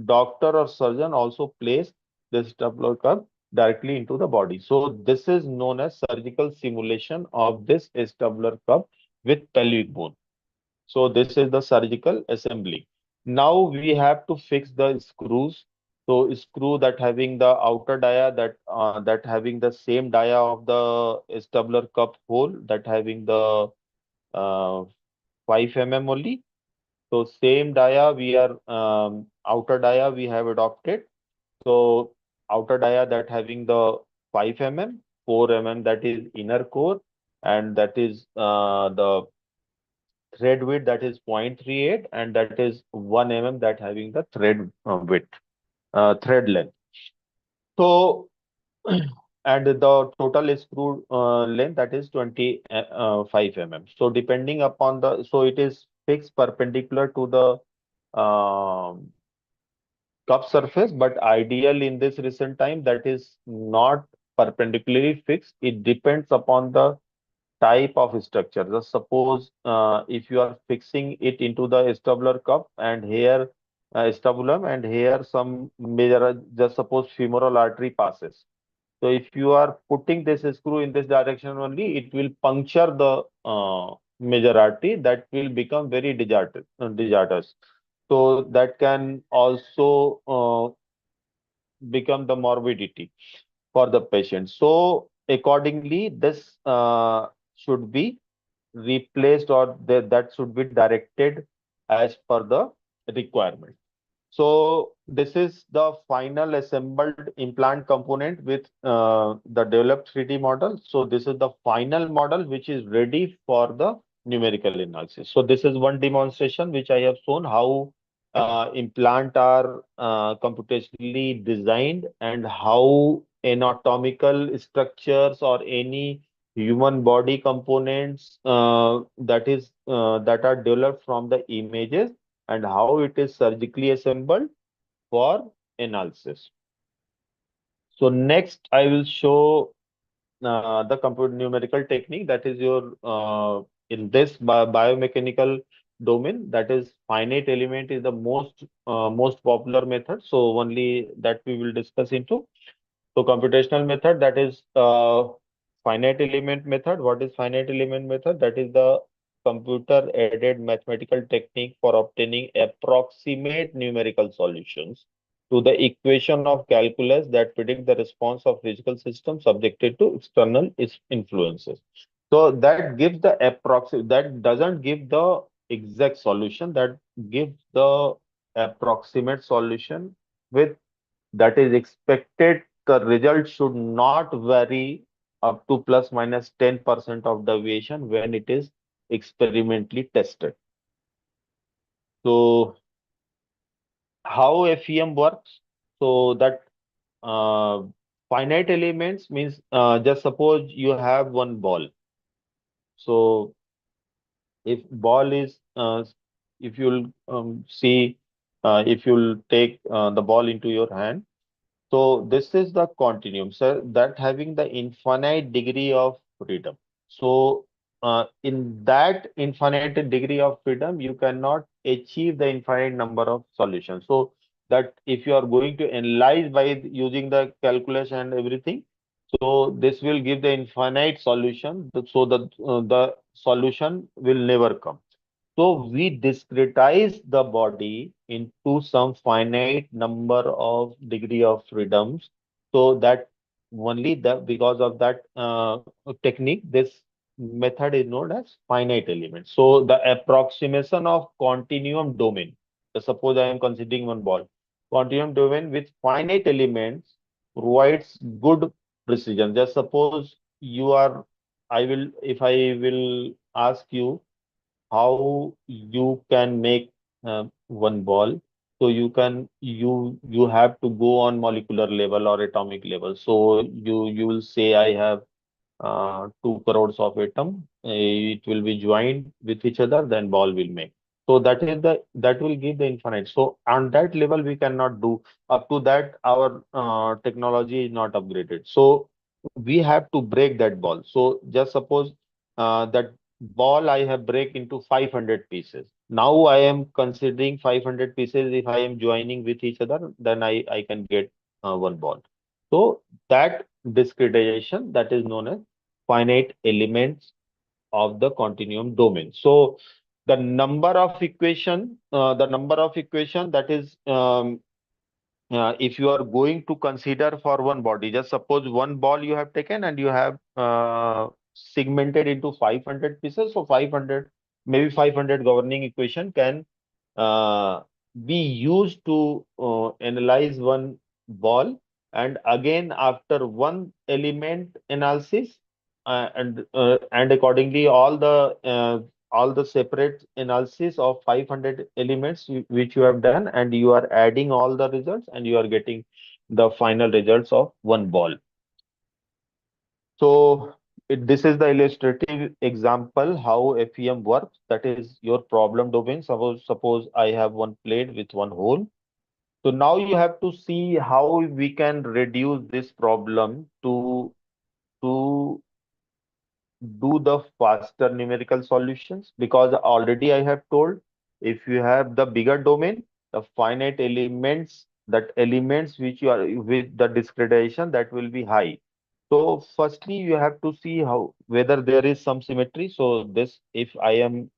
doctor or surgeon also place this acetabular cup directly into the body. So this is known as surgical simulation of this acetabular cup with pelvic bone. So this is the surgical assembly. Now we have to fix the screws. So screw that having the outer dia, that having the same dia of the acetabular cup hole, that having the 5 mm only. So same dia we are outer dia we have adopted. So outer dia that having the 5 mm, 4 mm that is inner core, and that is the thread width that is 0.38, and that is 1 mm that having the thread width, thread length. So and the total screw length that is 25 mm. So depending upon the, so it is fixed perpendicular to the cup surface, but ideal in this recent time that is not perpendicularly fixed. It depends upon the type of structure. Just suppose if you are fixing it into the acetabular cup and here acetabulum and here some major, just suppose femoral artery passes. So if you are putting this screw in this direction only, it will puncture the major artery, that will become very disastrous. So that can also become the morbidity for the patient. So accordingly, this should be replaced, or that should be directed as per the requirement. So this is the final assembled implant component with the developed 3D model. So this is the final model which is ready for the numerical analysis. So this is one demonstration which I have shown how implant are computationally designed, and how anatomical structures or any human body components that are developed from the images, and how it is surgically assembled for analysis. So next I will show the computer numerical technique, that is your in this biomechanical domain, that is finite element is the most popular method. So only that we will discuss into. So computational method, that is finite element method. What is finite element method? That is the computer aided mathematical technique for obtaining approximate numerical solutions to the equation of calculus that predict the response of physical systems subjected to external influences. So that gives the approximate, that doesn't give the exact solution, that gives the approximate solution with, that is expected the result should not vary up to plus minus 10% of deviation when it is experimentally tested. So how FEM works? So that uh, finite elements means, just suppose you have one ball. So if ball is, if you'll see, if you'll take the ball into your hand. So this is the continuum, sir, that having the infinite degree of freedom. So in that infinite degree of freedom, you cannot achieve the infinite number of solutions. So that if you are going to analyze by using the calculus and everything, so this will give the infinite solution. So the solution will never come. So we discretize the body into some finite number of degree of freedoms, so that only that because of that technique, this method is known as finite element. So the approximation of continuum domain. So suppose I am considering one ball. Continuum domain with finite elements provides good precision. Just suppose you are, if I will ask you how you can make one ball, so you have to go on molecular level or atomic level. So you will say I have 2 crores of atom, it will be joined with each other, then ball will make. So that will give the infinite. So on that level we cannot do. Up to that our technology is not upgraded. So we have to break that ball. So just suppose that ball I have break into 500 pieces. Now I am considering 500 pieces. If I am joining with each other, then I can get one ball. So that discretization, that is known as finite elements of the continuum domain. So the number of equation that is if you are going to consider for one body, just suppose one ball you have taken and you have segmented into 500 pieces. So 500, maybe 500 governing equation can uh, be used to analyze one ball. And again, after one element analysis, and accordingly, all the separate analysis of 500 elements which you have done, and you are adding all the results, and you are getting the final results of one ball. So this is the illustrative example how FEM works. That is your problem domain. Suppose I have one plate with one hole. So now you have to see how we can reduce this problem to do the faster numerical solutions, because already I have told, if you have the bigger domain, the finite elements, that elements which you are with the discretization, that will be high. So firstly, you have to see how whether there is some symmetry. So this, if I am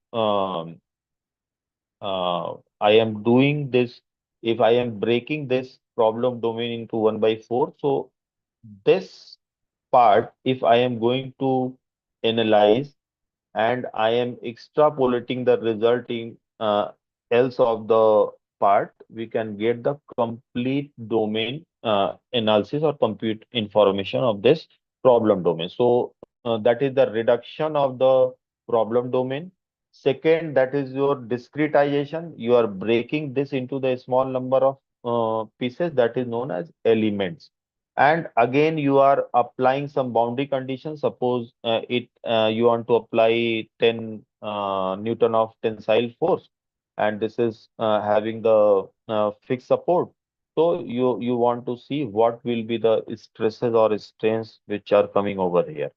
doing this, if I am breaking this problem domain into 1/4, so this part, if I am going to analyze and I am extrapolating the result in else of the part, we can get the complete domain analysis or compute information of this problem domain. So that is the reduction of the problem domain. Second, that is your discretization. You are breaking this into the small number of pieces, that is known as elements. And again, you are applying some boundary conditions. Suppose you want to apply 10 Newton of tensile force, and this is having the fixed support. So you want to see what will be the stresses or strains which are coming over here.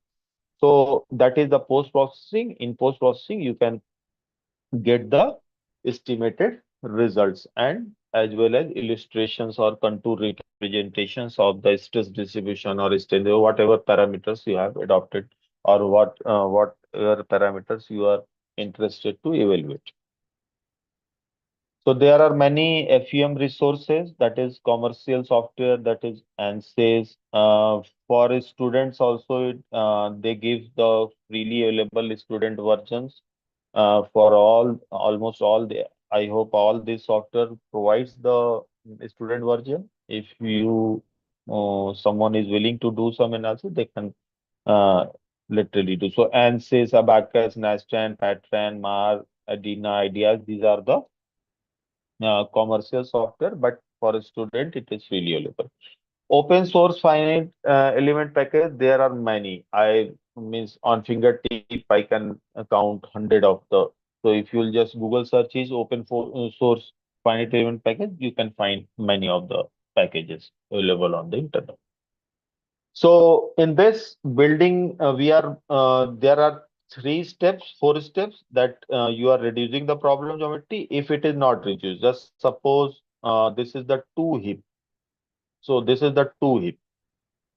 So that is the post processing. In post processing, you can get the estimated results, and as well as illustrations or contour representations of the stress distribution or strain, whatever parameters you have adopted, or whatever parameters you are interested to evaluate. So there are many FEM resources, that is commercial software, that is ANSYS. For students also, they give the freely available student versions for almost all the, I hope all this software provides the student version. If someone is willing to do some analysis, they can uh, literally do. So ANSYS, Abacus, Nastran, Patran, MAR, Adina, Ideas, these are the commercial software, but for a student, it is freely available. Open source finite element package, there are many. I means on fingertip, I can count 100 of the. So if you'll just Google search is source finite element package, you can find many of the packages available on the internet. So in this building, there are 3 steps, 4 steps that you are reducing the problem geometry. If it is not reduced, just suppose this is the 2 heap. So this is the 2 heap.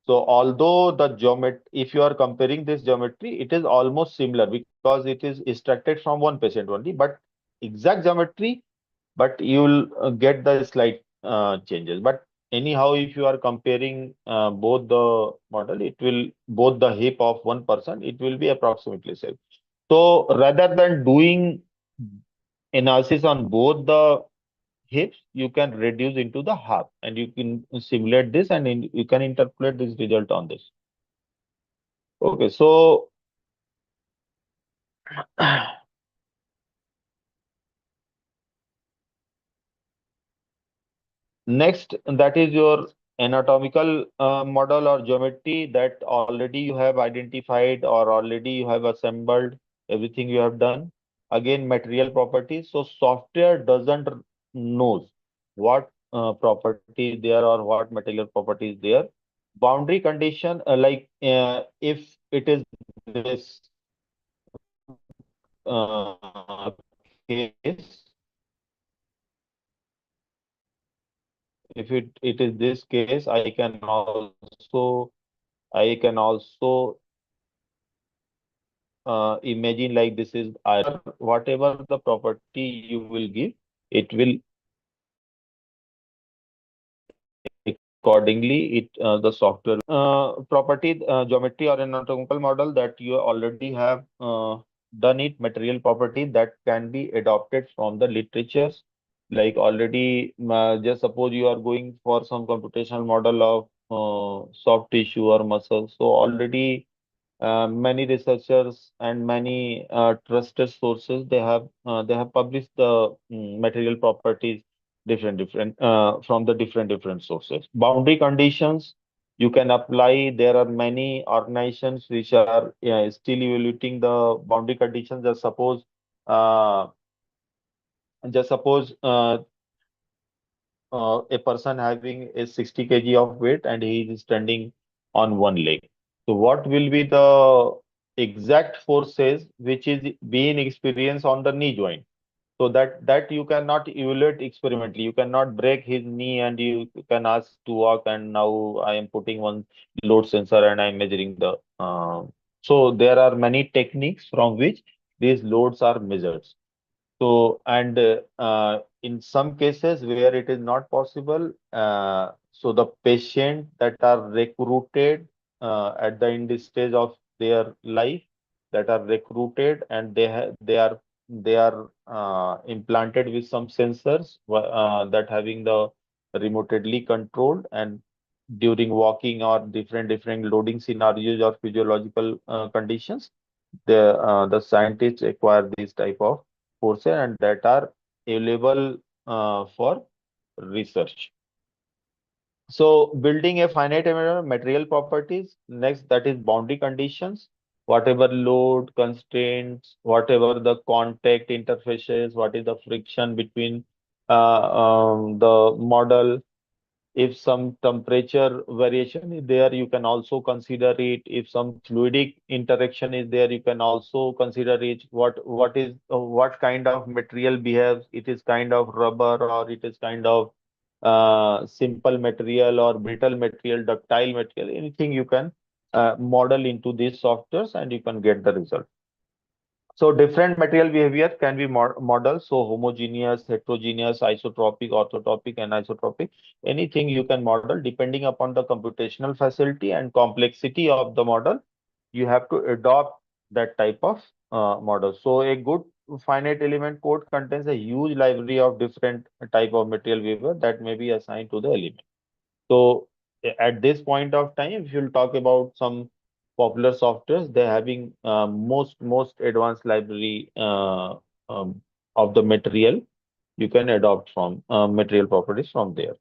So although the geometry, if you are comparing this geometry, it is almost similar because it is extracted from one patient only, but exact geometry, but you will get the slight changes. But anyhow, if you are comparing both the model, it will both the hip of one person, it will be approximately same. So rather than doing analysis on both the hips, you can reduce into the half, and you can simulate this, and you can interpolate this result on this. Okay, so next, that is your anatomical model or geometry that already you have identified or already you have assembled, everything you have done. Again, material properties. So software doesn't knows what property is there or what material property is there. boundary condition, if it is this case, if it is this case, I can also imagine like this is whatever the property you will give, it will accordingly it the software property geometry or an anatomical model that you already have done it, material property that can be adopted from the literatures. Like already just suppose you are going for some computational model of soft tissue or muscle, so already many researchers and many trusted sources, they have published the material properties different from the different sources. Boundary conditions you can apply. There are many organizations which are still evaluating the boundary conditions. Uh, just suppose a person having a 60 kg of weight and he is standing on one leg. So what will be the exact forces which is being experienced on the knee joint? So that you cannot evaluate experimentally. You cannot break his knee and you can ask to walk, and now I am putting one load sensor and I am measuring the. So there are many techniques from which these loads are measured. So, and in some cases where it is not possible, so the patient that are recruited at the end stage of their life, that are recruited and they are implanted with some sensors that having the remotely controlled, and during walking or different loading scenarios or physiological conditions, the scientists acquire these type of courses and that are available for research. So building a finite material properties, next that is boundary conditions, whatever load, constraints, whatever the contact interfaces, what is the friction between the model. If some temperature variation is there, you can also consider it. If some fluidic interaction is there, you can also consider it. What kind of material behaves? It is kind of rubber, or it is kind of simple material, or brittle material, ductile material. Anything you can model into these softwares and you can get the result. So different material behavior can be modeled. So homogeneous, heterogeneous, isotropic, orthotropic, and isotropic. Anything you can model depending upon the computational facility and complexity of the model. You have to adopt that type of model. So a good finite element code contains a huge library of different type of material behavior that may be assigned to the element. So at this point of time, if you'll talk about some popular softwares, they're having most advanced library um, of the material. You can adopt from material properties from there.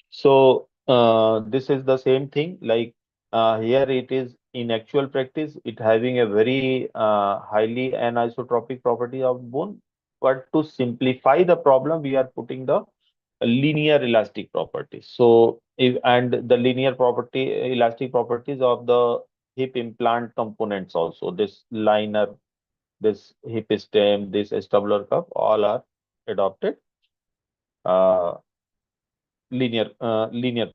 So this is the same thing. Like here, it is in actual practice, it having a very highly anisotropic property of bone. But to simplify the problem, we are putting the linear elastic properties. So if and the linear property elastic properties of the hip implant components also, this liner, this hip stem, this acetabular cuff, all are adopted uh, linear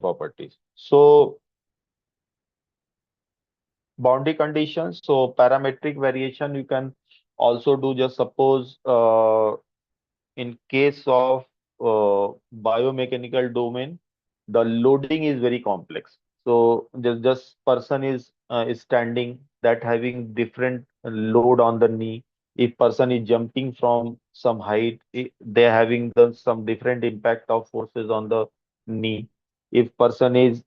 properties. So boundary conditions, so parametric variation you can also do. Just suppose in case of biomechanical domain, the loading is very complex. So just person is standing, that having different load on the knee. If person is jumping from some height, they're having some different impact of forces on the knee. If person is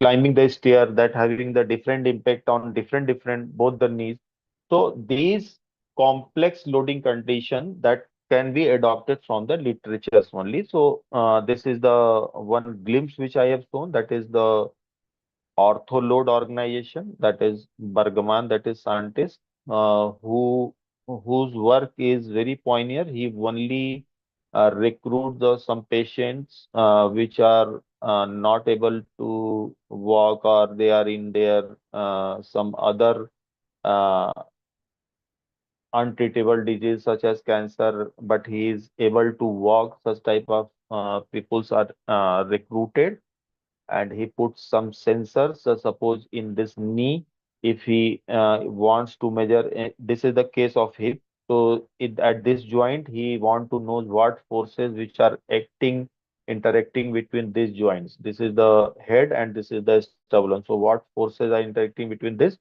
climbing the stair, that having the different impact on different both the knees. So these complex loading condition that can be adopted from the literatures only. So this is the one glimpse which I have shown. That is the ortho load organization. That is Bergman. That is scientist whose work is very pioneer. He only recruit some patients which are not able to walk, or they are in their some other uh, untreatable disease such as cancer, but he is able to walk. Such type of peoples are recruited, and he puts some sensors. So suppose in this knee, if he wants to measure, this is the case of hip. So at this joint, he want to know what forces which are interacting between these joints. This is the head and this is the sternum. So what forces are interacting between this?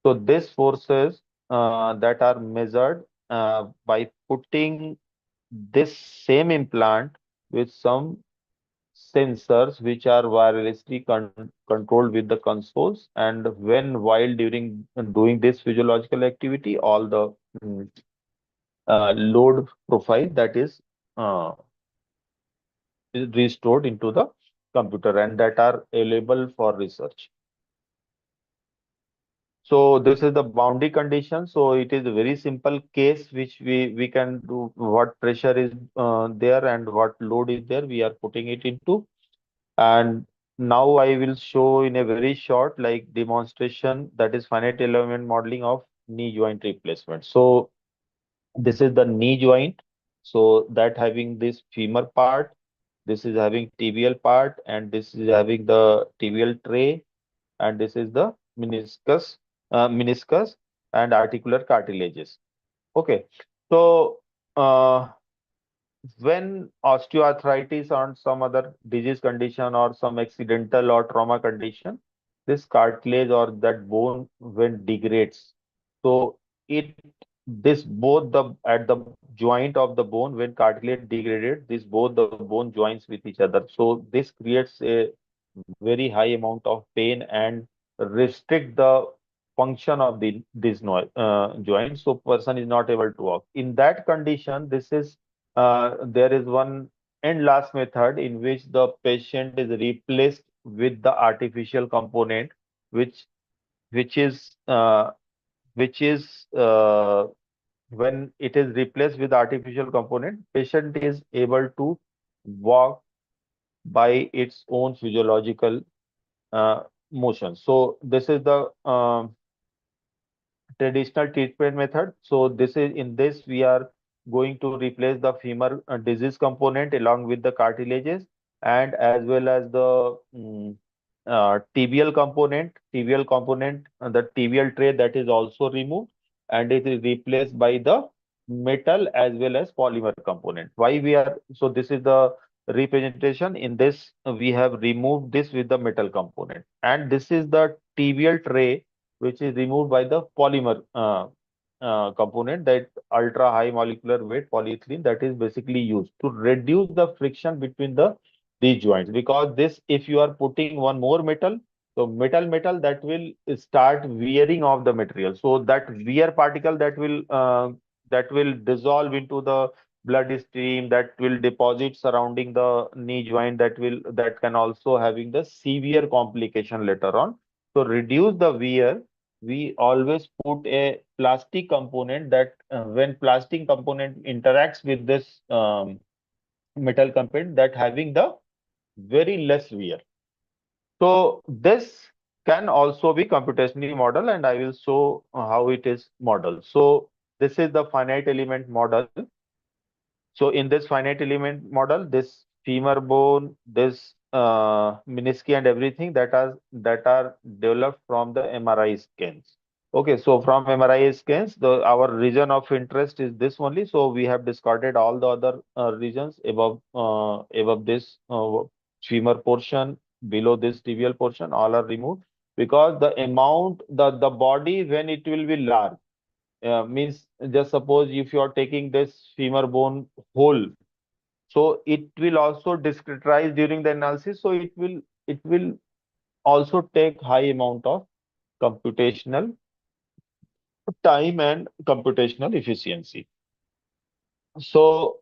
So these forces that are measured by putting this same implant with some sensors which are wirelessly controlled with the consoles, and when while during doing this physiological activity, all the load profile that is restored into the computer, and that are available for research. So this is the boundary condition. So it is a very simple case which we can do, what pressure is there and what load is there, we are putting it into. And now I will show in a very short like demonstration, that is finite element modeling of knee joint replacement. So this is the knee joint. So that having this femur part, this is having tibial part, and this is having the tibial tray, and this is the meniscus and articular cartilages. Okay. So when osteoarthritis or some other disease condition or some accidental or trauma condition, this cartilage or that bone when degrades. So it this both the at the joint of the bone, when cartilage degraded, this both the bone joins with each other. So this creates a very high amount of pain and restrict the function of this joint, so person is not able to walk. In that condition, this is there is one end last method in which the patient is replaced with the artificial component, which which is uh, which is when it is replaced with artificial component, patient is able to walk by its own physiological uh, motion. So this is the traditional treatment method. So this is in this we are going to replace the femur disease component along with the cartilages, and as well as the tibial component. The tibial tray that is also removed, and it is replaced by the metal as well as polymer component. Why we are so this is the representation. In this we have removed this with the metal component, and this is the tibial tray which is removed by the polymer component, that ultra high molecular weight polyethylene that is basically used to reduce the friction between these joints. Because this, if you are putting one more metal, so metal that will start wearing off the material. So that wear particle that will dissolve into the blood stream, that will deposit surrounding the knee joint, that can also having the severe complication later on. So reduce the wear, we always put a plastic component, that when plastic component interacts with this metal component, that having the very less wear. So this can also be computationally modeled, and I will show how it is modeled. So this is the finite element model. So in this finite element model, this femur bone, this menisci and everything that are developed from the MRI scans. Okay, so from MRI scans, our region of interest is this only. So we have discarded all the other regions above this femur portion, below this tibial portion, all are removed, because the body, when it will be large, means just suppose if you are taking this femur bone whole, so it will also discretize during the analysis. So it will also take high amount of computational time and computational efficiency. So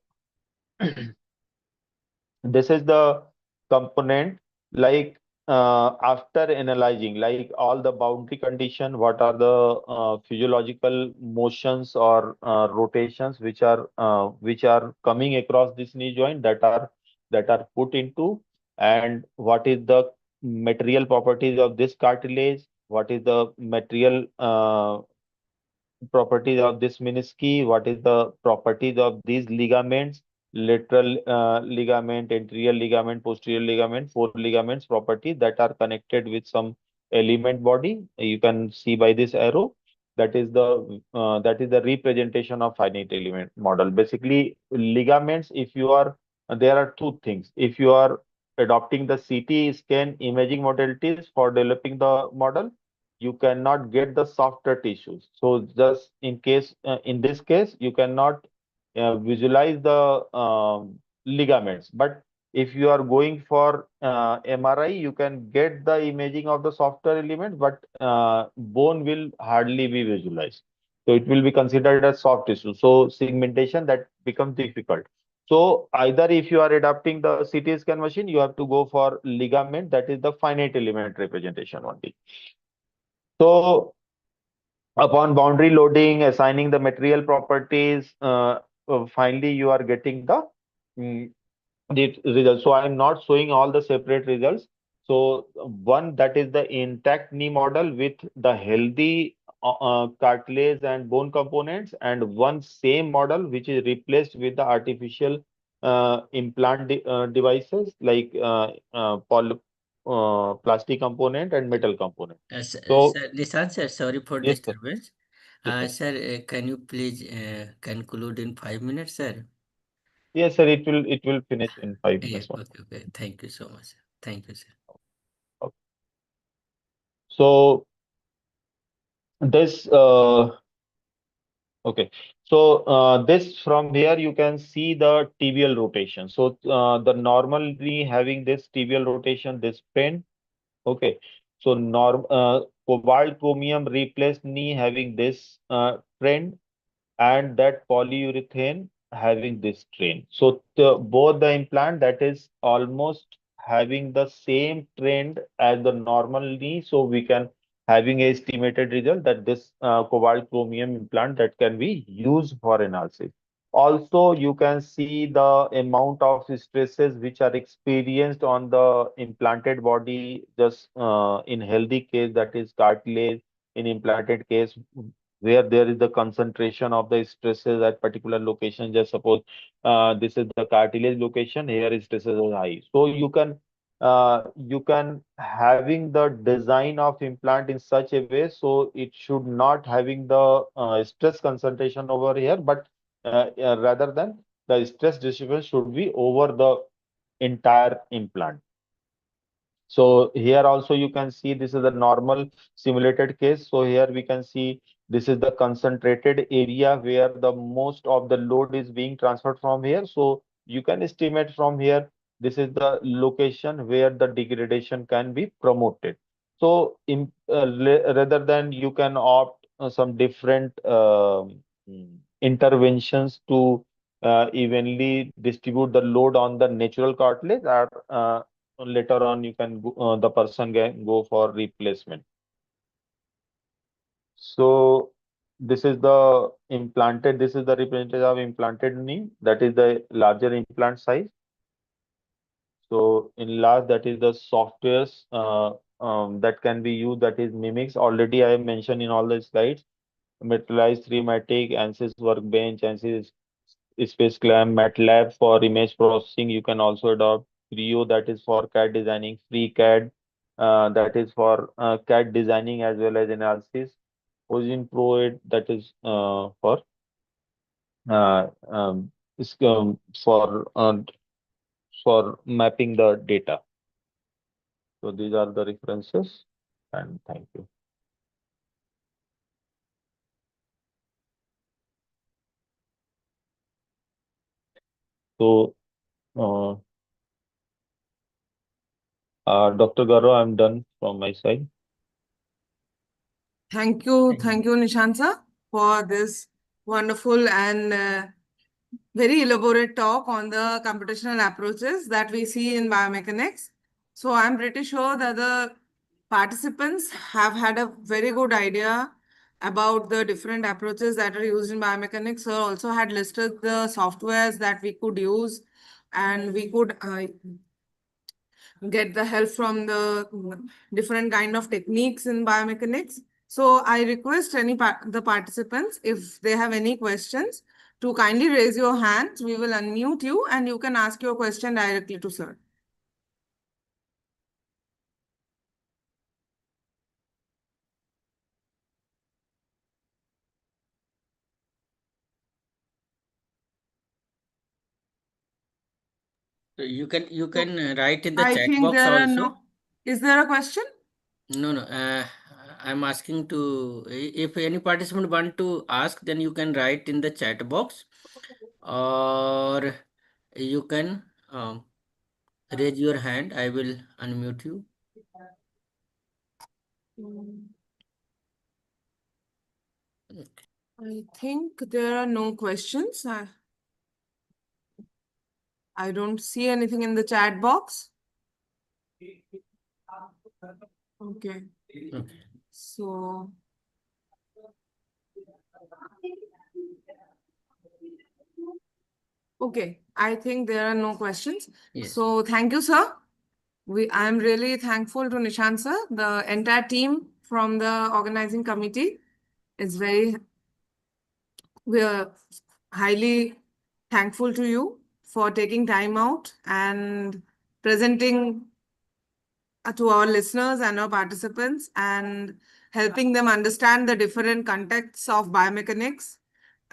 this is the component, like after analyzing like all the boundary condition, what are the physiological motions or rotations which are coming across this knee joint that are put into, and what is the material properties of this cartilage, what is the material properties of this menisci, what is the properties of these ligaments, lateral ligament, anterior ligament, posterior ligament, four ligaments properties that are connected with some element body. You can see by this arrow. That is the representation of finite element model. Basically, ligaments, if you are there are two things. If you are adopting the CT scan imaging modalities for developing the model, you cannot get the softer tissues. So just in this case, you cannot visualize the ligaments. But if you are going for MRI, you can get the imaging of the softer elements, but bone will hardly be visualized. So it will be considered as soft tissue. So segmentation that becomes difficult. So either if you are adapting the CT scan machine, you have to go for ligament, that is the finite element representation only. So upon boundary loading, assigning the material properties, finally you are getting mm, the results. So I am not showing all the separate results. So one, that is the intact knee model with the healthy cartilage and bone components, and one same model which is replaced with the artificial implant devices like plastic component and metal component. So Sir, Nishant sir, sorry for yes, sir. disturbance. Yes, sir. Sir, can you please conclude in 5 minutes, sir? Yes, sir. It will finish in 5 minutes only. Okay, okay. Thank you so much, sir. Thank you, sir. Okay. So this okay. So this from here you can see the tibial rotation. So the normally having this tibial rotation, this bend. Okay. So cobalt chromium replaced knee having this trend, and that polyurethane having this trend. So both the implant that is almost having the same trend as the normal knee. So we can having a estimated result that this cobalt chromium implant that can be used for analysis. Also, you can see the amount of stresses which are experienced on the implanted body, just in healthy case, that is cartilage, in implanted case where there is the concentration of the stresses at particular location. Just suppose this is the cartilage location, here is stresses are high. So you can having the design of implant in such a way so it should not having the stress concentration over here, but rather than the stress distribution should be over the entire implant. So here also you can see this is a normal simulated case. So here we can see this is the concentrated area where the most of the load is being transferred from here. So you can estimate from here, this is the location where the degradation can be promoted. So rather than you can opt some different interventions to evenly distribute the load on the natural cartilage, or later on you can the person can go for replacement. So this is the representative of implanted knee, that is the larger implant size. So in large, that is the softwares that can be used, that is mimics. Already I have mentioned in all the slides, Materialized 3-matic, ANSYS Workbench, ANSYS Space Clamp, MATLAB for image processing. You can also adopt Creo, that is for CAD designing, FreeCAD, that is for CAD designing as well as analysis. Position Pro, that is uh, um, is, um, for uh, for mapping the data. So these are the references, and thank you. So uh, Dr. Garo, I'm done from my side. Thank you, Thank Nishant sir, for this wonderful and very elaborate talk on the computational approaches that we see in biomechanics. So I'm pretty sure that the participants have had a very good idea about the different approaches that are used in biomechanics. Sir also had listed the softwares that we could use, and we could get the help from the different kind of techniques in biomechanics. So I request the participants, if they have any questions, to kindly raise your hands. We will unmute you and you can ask your question directly to sir. So you can write in the I chat think box there are also. no. Is there a question? No, no. I'm asking to, if any participant want to ask, then you can write in the chat box, or you can raise your hand. I will unmute you. I think there are no questions. I don't see anything in the chat box. Okay. Okay. So okay, I think there are no questions. Yes. So thank you, sir. I am really thankful to Nishant sir, the entire team from the organizing committee. We are highly thankful to you for taking time out and presenting to our listeners and our participants and helping them understand the different contexts of biomechanics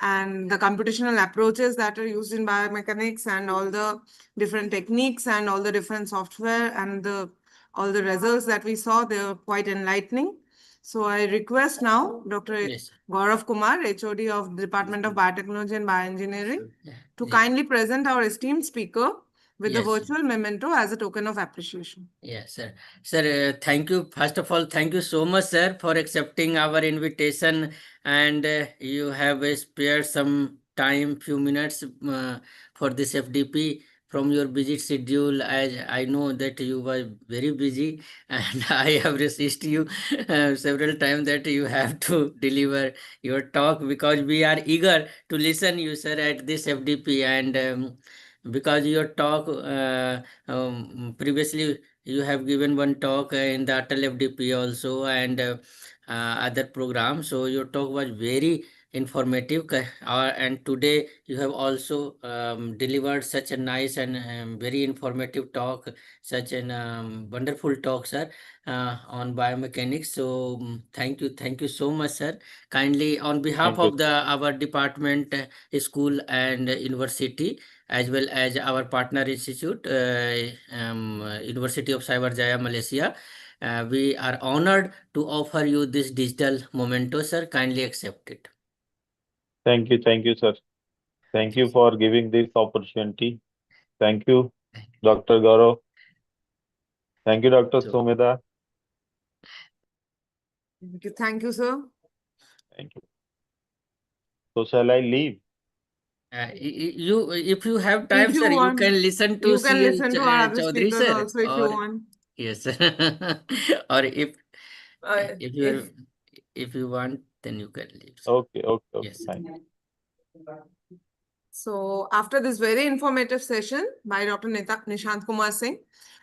and the computational approaches that are used in biomechanics and all the different techniques and all the different software and all the results that we saw. They were quite enlightening. So I request now Dr. Yes. Gaurav Kumar, HOD of the Department of Biotechnology and Bioengineering, to Yes. kindly present our esteemed speaker with the Yes. virtual memento as a token of appreciation. Yes, sir. Sir, thank you. First of all, thank you so much, sir, for accepting our invitation, and you have spared some time, few minutes for this FDP from your busy schedule. As I know that you were very busy, and I have resisted you several times that you have to deliver your talk, because we are eager to listen you, sir, at this FDP, and because your talk previously you have given one talk in the Atal FDP also, and other programs. So your talk was very informative. And today you have also delivered such a nice and very informative talk, such an wonderful talk, sir, on biomechanics. So thank you so much, sir. Kindly, on behalf Thank you. of the our department, school, and university, as well as our partner institute, University of Cyber Jaya, Malaysia. We are honored to offer you this digital memento, sir. Kindly accept it. Thank you, sir. Thank you for giving this opportunity. Thank you, Dr. Gaurav. Thank you, Dr. So, Someda. Thank you, sir. Thank you. So shall I leave? you, if you have time, If you sir, you want, can listen to you can CL listen to our other Chaudhary, speakers sir, also if you or want. yes, or if you If if you want, then you can leave, sir. Okay, Yes, sir. fine. so, after this very informative session by Dr. Nishant Kumar Singh,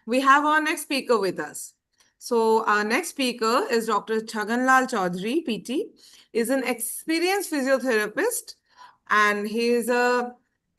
we have our next speaker with us. So, our next speaker is Dr. Chhaganlal Chaudhary, PT, is an experienced physiotherapist, and he is a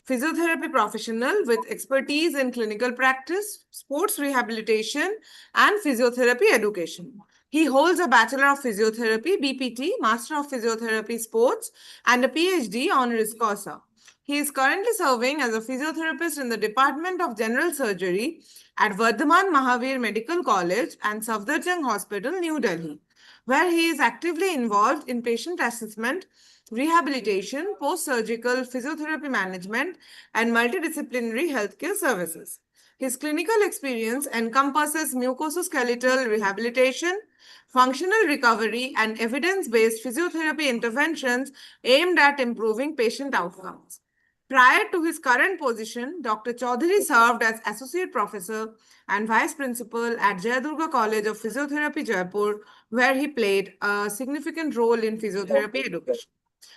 physiotherapy professional with expertise in clinical practice, sports rehabilitation, and physiotherapy education. He holds a Bachelor of Physiotherapy, BPT, Master of Physiotherapy Sports, and a PhD honoris causa. He is currently serving as a physiotherapist in the Department of General Surgery at Vardhaman Mahavir Medical College and Safdarjung Hospital, New Delhi, where he is actively involved in patient assessment, rehabilitation, post-surgical physiotherapy management, and multidisciplinary healthcare services. His clinical experience encompasses mucoskeletal rehabilitation, functional recovery, and evidence-based physiotherapy interventions aimed at improving patient outcomes. Prior to his current position, Dr. Chaudhary served as Associate Professor and Vice Principal at Jayadurga College of Physiotherapy, Jaipur, where he played a significant role in physiotherapy education.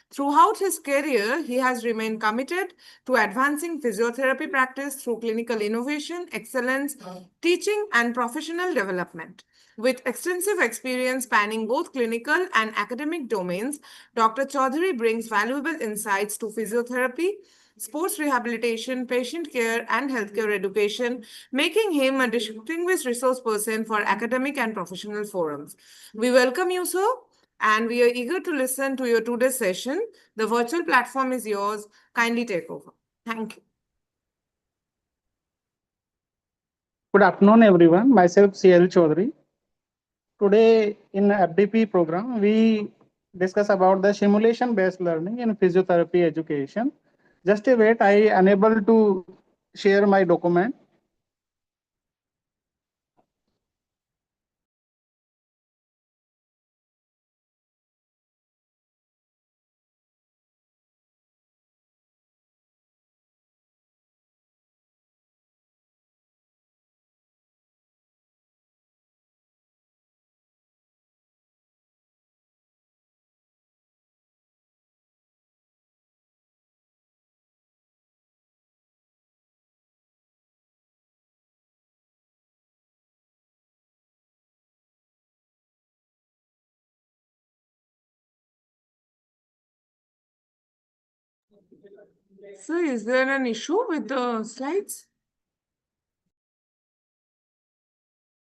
Throughout his career, he has remained committed to advancing physiotherapy practice through clinical innovation, excellence, teaching, and professional development. With extensive experience spanning both clinical and academic domains, Dr. Chaudhary brings valuable insights to physiotherapy, sports rehabilitation, patient care, and healthcare education, making him a distinguished resource person for academic and professional forums. We welcome you, sir, and we are eager to listen to your today's session. The virtual platform is yours. Kindly take over. Thank you. Good afternoon, everyone. Myself, CL Chaudhary. Today in FDP program, we discuss about the simulation-based learning in physiotherapy education. Just a wait, I unable to share my document. Sir, is there an issue with the slides?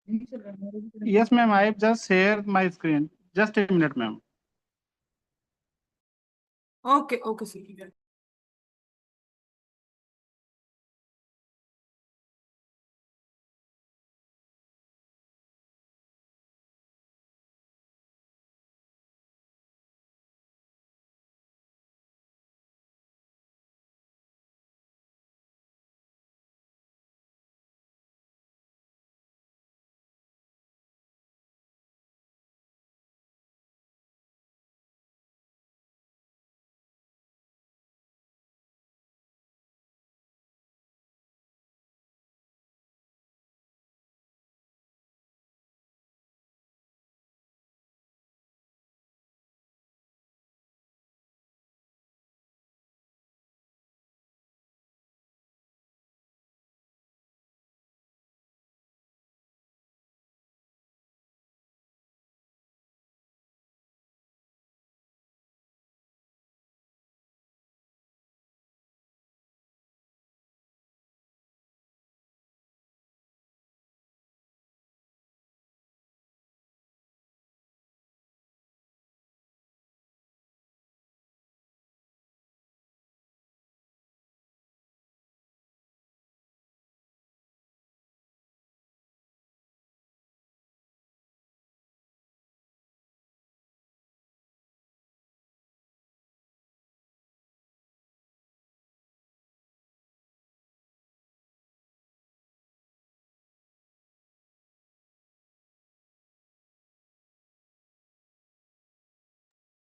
Yes, ma'am, I have just shared my screen. Just a minute, ma'am. Okay, okay, sir.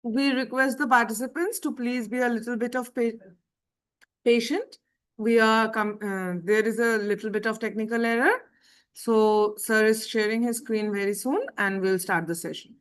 We request the participants to please be a little bit of patient. There is a little bit of technical error. So sir is sharing his screen very soon and we'll start the session.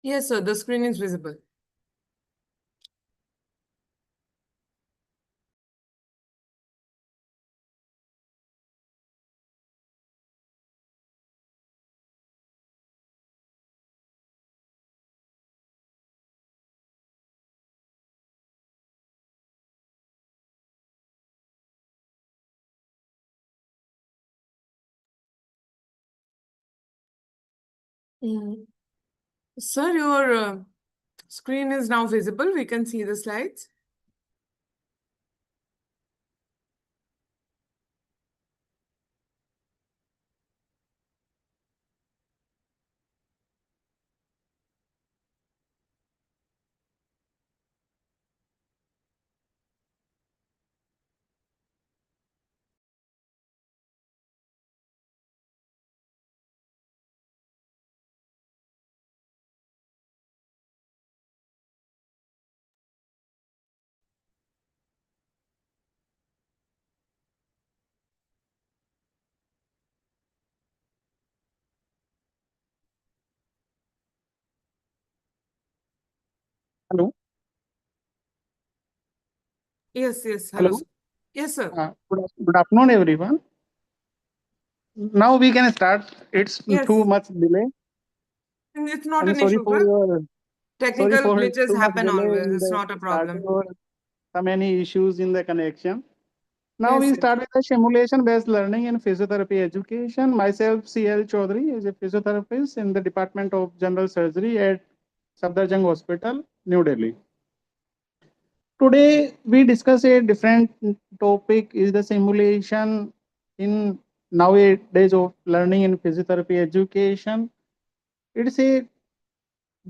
Yes, sir, the screen is visible. Sir, your screen is now visible. We can see the slides. Hello. Yes, yes. Hello, Hello. sir. Yes, sir. Good afternoon, everyone. Now we can start. It's Yes. too much delay. And it's not And an sorry issue, for sir. your Technical glitches too much happen delay always. in It's the not a starting problem. or so many issues in the connection. Now Yes, we yes. start with the simulation-based learning in physiotherapy education. Myself, CL Chaudhary, is a physiotherapist in the Department of General Surgery at Safdarjung Hospital, New Delhi. Today we discuss a different topic: is the simulation in nowadays of learning in physiotherapy education. It's a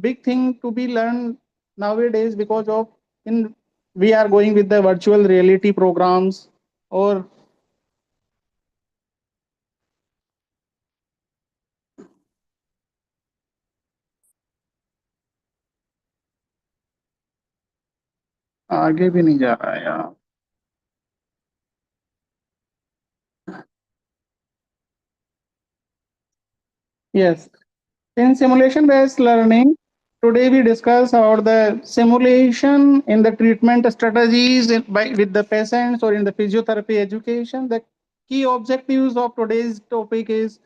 big thing to be learned nowadays because of in we are going with the virtual reality programs or आगे भी नहीं जा रहा है यार. Yes, in simulation-based learning, today we discuss about the simulation in the treatment strategies with the patients or in the physiotherapy education. The key objectives of today's topic is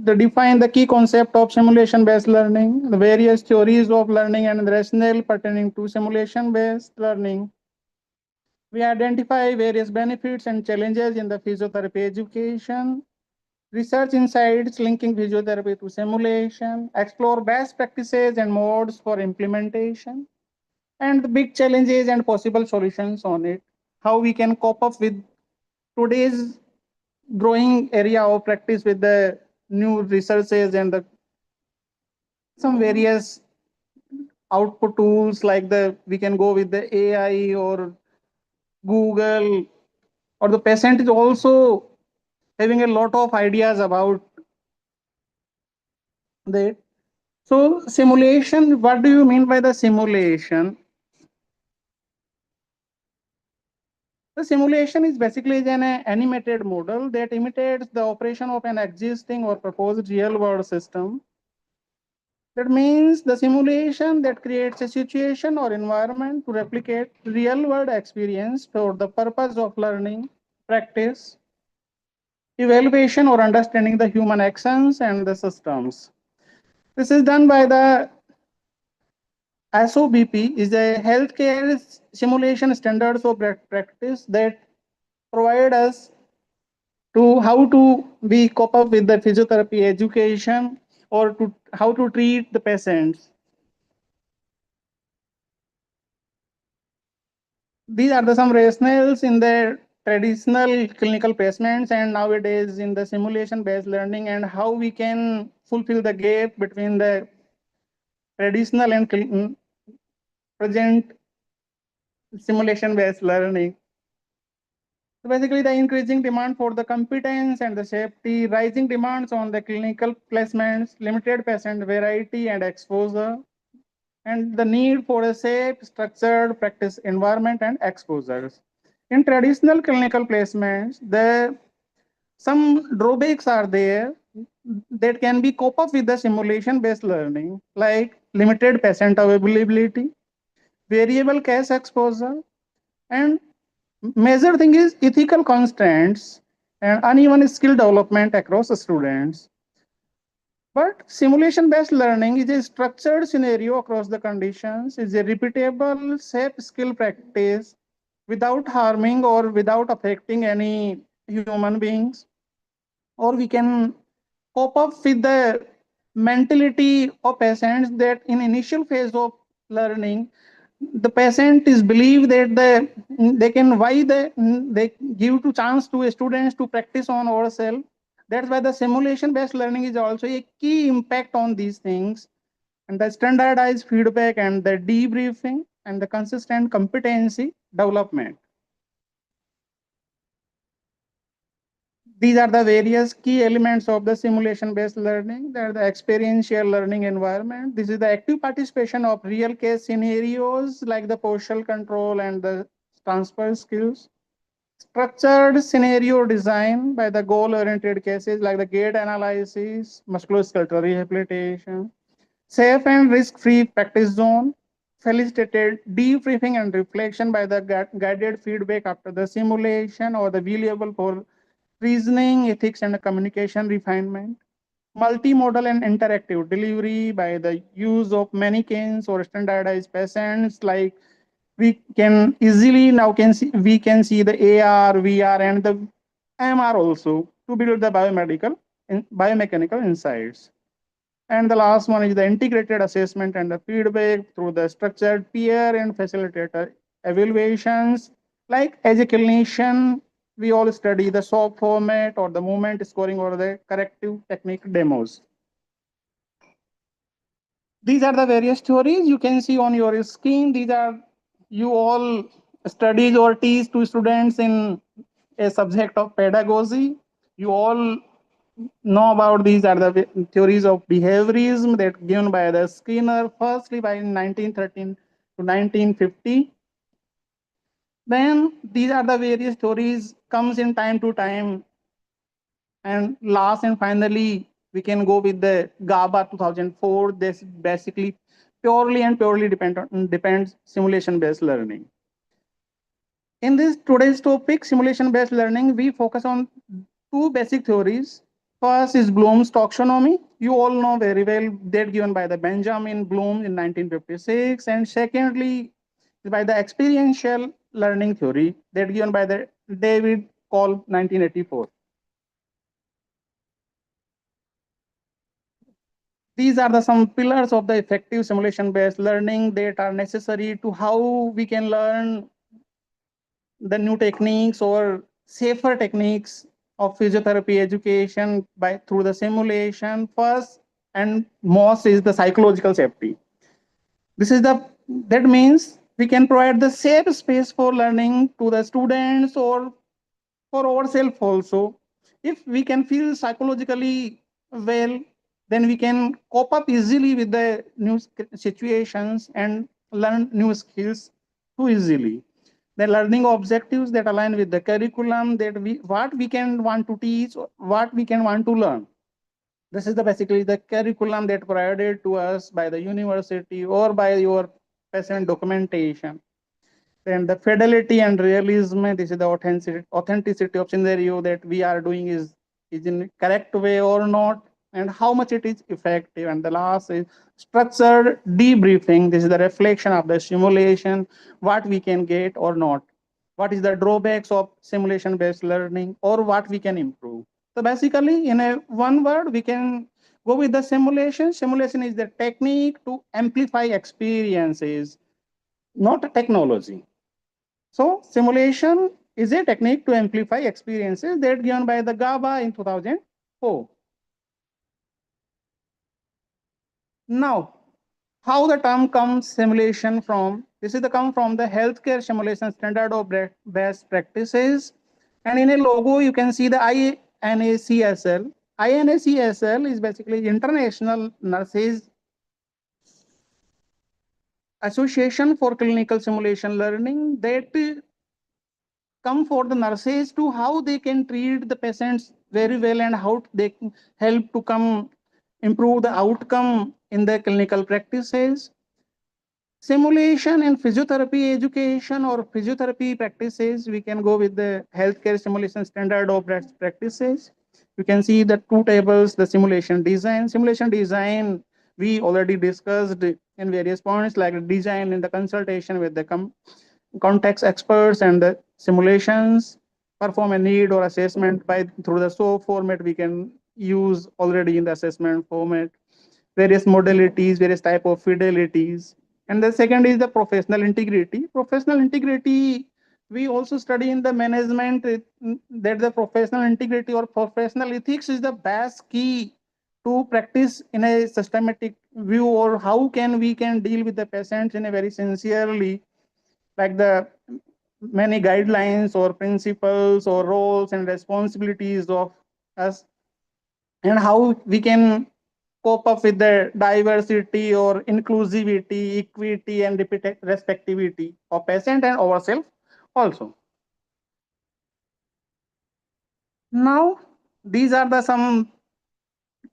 to define the key concept of simulation-based learning, the various theories of learning and the rationale pertaining to simulation-based learning. We identify various benefits and challenges in the physiotherapy education, research insights linking physiotherapy to simulation, explore best practices and modes for implementation, and the big challenges and possible solutions on it. How we can cope up with today's growing area of practice with the new researches and some various output tools like we can go with the AI or Google, or the patient is also having a lot of ideas about that. So simulation, what do you mean by the simulation? The simulation is basically an animated model that imitates the operation of an existing or proposed real world system. That means the simulation that creates a situation or environment to replicate real world experience for the purpose of learning, practice, evaluation, or understanding the human actions and the systems. This is done by the SOBP, is a healthcare simulation standards of practice that provide us to how to we cope up with the physiotherapy education or to how to treat the patients. These are some rationales in the traditional clinical placements and nowadays in the simulation based learning, and how we can fulfill the gap between the traditional and present simulation based learning. So basically, the increasing demand for the competence and the safety, rising demands on the clinical placements, limited patient variety and exposure, and the need for a safe, structured practice environment and exposures. In traditional clinical placements, some drawbacks are there that can be cope up with the simulation-based learning, like limited patient availability, variable cash exposure, and major thing is ethical constraints and uneven skill development across students. But simulation-based learning is a structured scenario across the conditions, is a repeatable, safe skill practice without harming or without affecting any human beings. Or we can cope up with the mentality of patients that in initial phase of learning, the patient is believed that they can why they give to chance to students to practice on ourselves. That's why the simulation based learning is also a key impact on these things, and the standardized feedback and the debriefing and the consistent competency development. These are the various key elements of the simulation-based learning. They are the experiential learning environment. This is the active participation of real case scenarios like the posture control and the transfer skills. Structured scenario design by the goal-oriented cases like the gait analysis, musculoskeletal rehabilitation. Safe and risk-free practice zone. Facilitated debriefing and reflection by the guided feedback after the simulation or the variable for reasoning, ethics, and communication refinement. Multimodal and interactive delivery by the use of mannequins or standardized patients. Like we can easily now can see we can see the AR, VR, and the MR also to build the biomechanical insights. And the last one is the integrated assessment and the feedback through the structured peer and facilitator evaluations. Like as a clinician, we all study the SOP format or the movement scoring or the corrective technique demos. These are the various theories you can see on your screen. These are you all studies or teach to students in a subject of pedagogy. You all know about these are the theories of behaviorism that given by the Skinner firstly by 1913 to 1950. Then these are the various theories comes in time to time, and last and finally we can go with the GABA 2004. This basically purely depends simulation based learning. In this today's topic, simulation-based learning, we focus on two basic theories. First is Bloom's taxonomy. You all know very well that given by the Benjamin Bloom in 1956. And secondly, by the experiential learning theory that given by the David Kolb 1984. These are the some pillars of the effective simulation-based learning that are necessary to how we can learn the new techniques or safer techniques of physiotherapy education by through the simulation. First and most is the psychological safety. This is the that means we can provide the safe space for learning to the students or for ourselves also. If we can feel psychologically well, then we can cope up easily with the new situations and learn new skills too easily. The learning objectives that align with the curriculum that we what we can want to teach, what we can want to learn. This is the basically the curriculum that provided to us by the university or by your patient documentation. Then the fidelity and realism, this is the authenticity of scenario that we are doing is in correct way or not, and how much it is effective. And the last is structured debriefing. This is the reflection of the simulation, what we can get or not. What is the drawbacks of simulation-based learning or what we can improve. So basically, in a one word, we can go with the simulation. Simulation is the technique to amplify experiences, not a technology. So simulation is a technique to amplify experiences that given by the GABA in 2004. Now, how the term comes simulation from? This is the come from the healthcare simulation standard of best practices. And in a logo, you can see the INACSL. INACSL is basically International Nurses Association for Clinical Simulation Learning that come for the nurses to how they can treat the patients very well and how they can help to come improve the outcome in the clinical practices. Simulation in physiotherapy education or physiotherapy practices, we can go with the healthcare simulation standard of best practices. You can see the two tables, the simulation design. Simulation design, we already discussed in various points, like design in the consultation with the context experts and the simulations, perform a need or assessment by through the SOAP format we can use already in the assessment format, various modalities, various type of fidelities. And the second is the professional integrity. Professional integrity, we also study in the management that the professional integrity or professional ethics is the best key to practice in a systematic view, or how can we can deal with the patients in a very sincerely, like the many guidelines or principles or roles and responsibilities of us, and how we can cope up with the diversity or inclusivity, equity, and respectivity of patient and ourselves also. Now, these are the some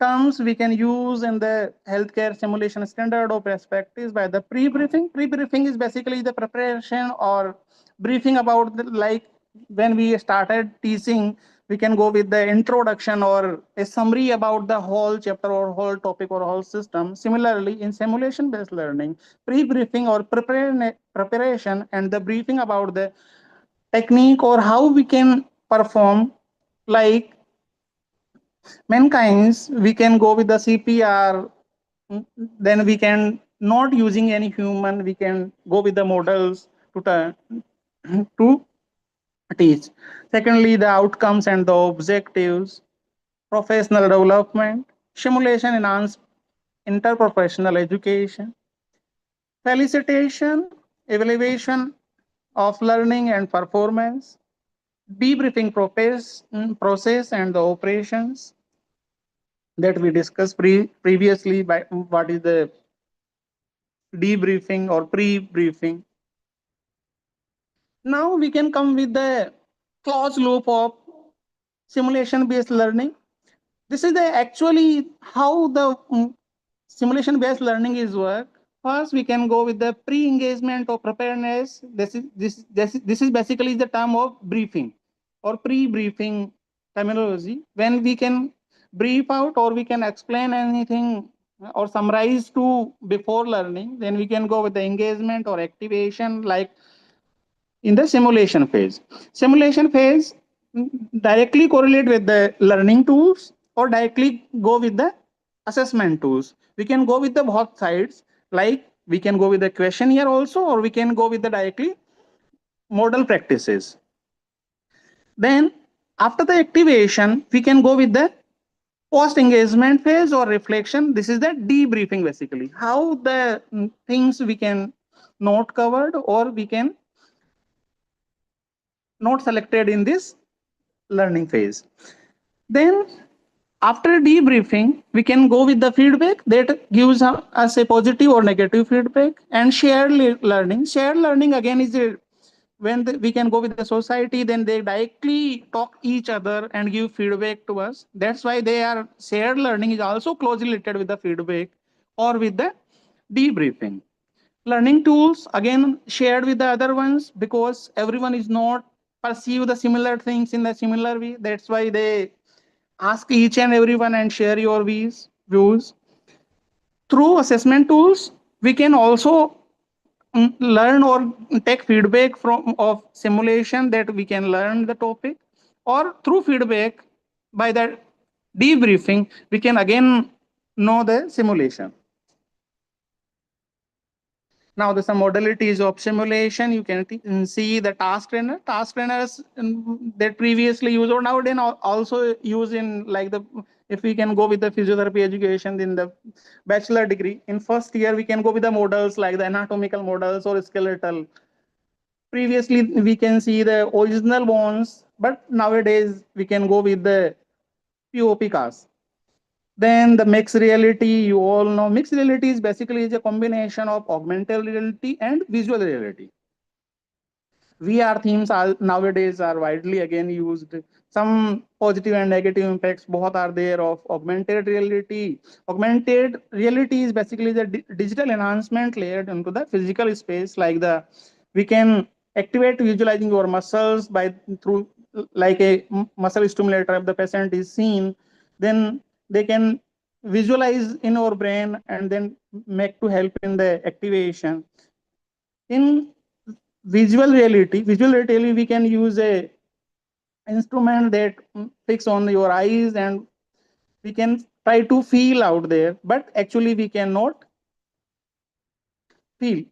terms we can use in the healthcare simulation standard or perspectives by the pre-briefing. Pre-briefing is basically the preparation or briefing about the, like when we started teaching, we can go with the introduction or a summary about the whole chapter or whole topic or whole system. Similarly, in simulation-based learning, pre-briefing or preparation and the briefing about the technique or how we can perform, like mankind's, we can go with the CPR, then we can not using any human, we can go with the models to teach. Secondly, the outcomes and the objectives, professional development, simulation enhanced interprofessional education, felicitation, evaluation of learning and performance, debriefing process and the operations that we discussed previously by what is the debriefing or pre-briefing. Now we can come with the closed loop of simulation-based learning. This is the actually how the simulation-based learning is work. First, we can go with the pre-engagement or preparedness. This is basically the term of briefing or pre-briefing terminology. When we can brief out or we can explain anything or summarize to before learning, then we can go with the engagement or activation, like in the simulation phase. Simulation phase directly correlate with the learning tools or directly go with the assessment tools. We can go with the both sides, like we can go with the questionnaire also, or we can go with the directly model practices. Then after the activation, we can go with the post engagement phase or reflection. This is the debriefing, basically how the things we can not covered or we can not selected in this learning phase. Then after debriefing, we can go with the feedback that gives us a positive or negative feedback, and shared learning. Shared learning again is when we can go with the society, then they directly talk each other and give feedback to us. That's why they are shared learning is also closely related with the feedback or with the debriefing. Learning tools again shared with the other ones, because everyone is not perceive the similar things in the similar way. That's why they ask each and everyone and share your views. Through assessment tools, we can also learn or take feedback from of simulation that we can learn the topic, or through feedback by the debriefing, we can again know the simulation. Now, the some modalities of simulation, you can see the task trainer. Task trainers that previously used or nowadays also use in like the, if we can go with the physiotherapy education in the bachelor degree. In first year, we can go with the models like the anatomical models or skeletal. Previously, we can see the original bones, but nowadays we can go with the POP cast. Then the mixed reality, you all know mixed reality is basically is a combination of augmented reality and visual reality. VR themes are nowadays are widely again used. Some positive and negative impacts both are there of augmented reality. Augmented reality is basically the digital enhancement layered into the physical space, like the we can activate visualizing your muscles by through like a muscle stimulator. If the patient is seen, then they can visualize in our brain and then make to help in the activation. In visual reality we can use a instrument that fix on your eyes and we can try to feel out there, but actually we cannot feel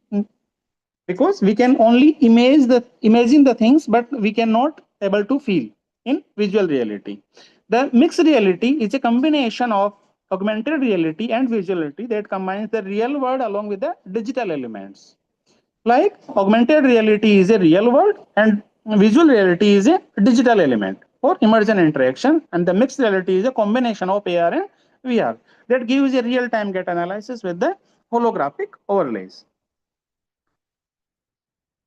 because we can only imagine the things, but we cannot able to feel in visual reality. The mixed reality is a combination of augmented reality and visual reality that combines the real world along with the digital elements. Like augmented reality is a real world and visual reality is a digital element for immersion interaction, and the mixed reality is a combination of AR and VR that gives a real-time get analysis with the holographic overlays.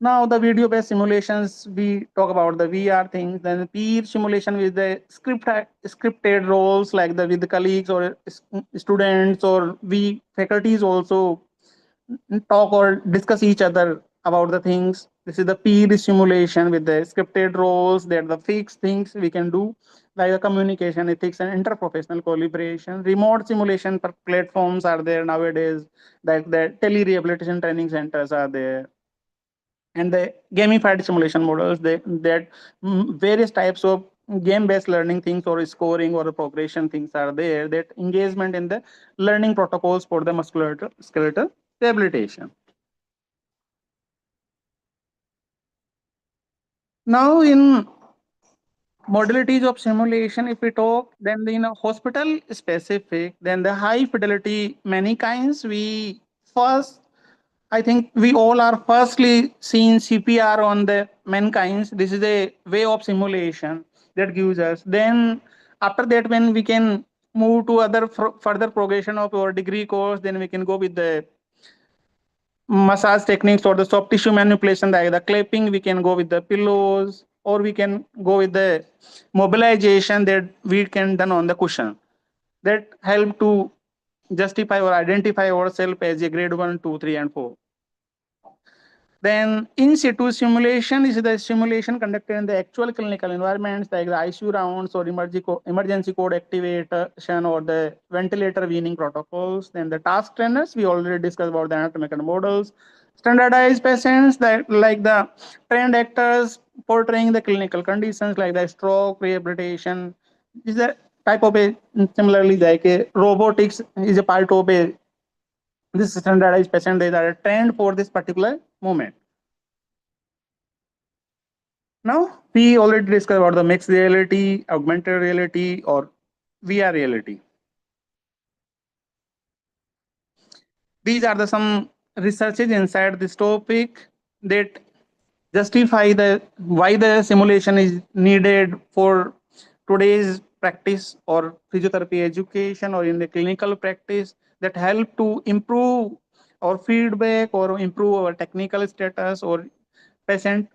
Now the video-based simulations, we talk about the VR things, then peer simulation with the scripted roles like the with the colleagues or students, or we faculties also talk or discuss each other about the things. This is the peer simulation with the scripted roles. They're the fixed things we can do, like the communication ethics and interprofessional collaboration. Remote simulation platforms are there nowadays, like the tele-rehabilitation training centers are there. And the gamified simulation models, that various types of game-based learning things or scoring or progression things are there, that engagement in the learning protocols for the musculoskeletal rehabilitation. Now in modalities of simulation, if we talk, then in a hospital specific, then the high fidelity many kinds. We first, I think we all are firstly seen CPR on the mankinds. This is a way of simulation that gives us. Then after that, when we can move to other further progression of our degree course, then we can go with the massage techniques or the soft tissue manipulation, like the clapping. We can go with the pillows, or we can go with the mobilization that we can done on the cushion, that help to justify or identify ourselves as a grade 1, 2, 3, and 4. Then in situ simulation is the simulation conducted in the actual clinical environments, like the ICU rounds or emergency code activation or the ventilator weaning protocols. Then the task trainers, we already discussed about the anatomical models. Standardized patients, that like the trained actors portraying the clinical conditions like the stroke rehabilitation. Is a type of a similarly like a robotics is a part of a this standardized patient. They are trained for this particular moment. Now, we already discussed about the mixed reality, augmented reality, or VR reality. These are the some researches inside this topic that justify the why the simulation is needed for today's practice or physiotherapy education or in the clinical practice, that help to improve our feedback or improve our technical status or patient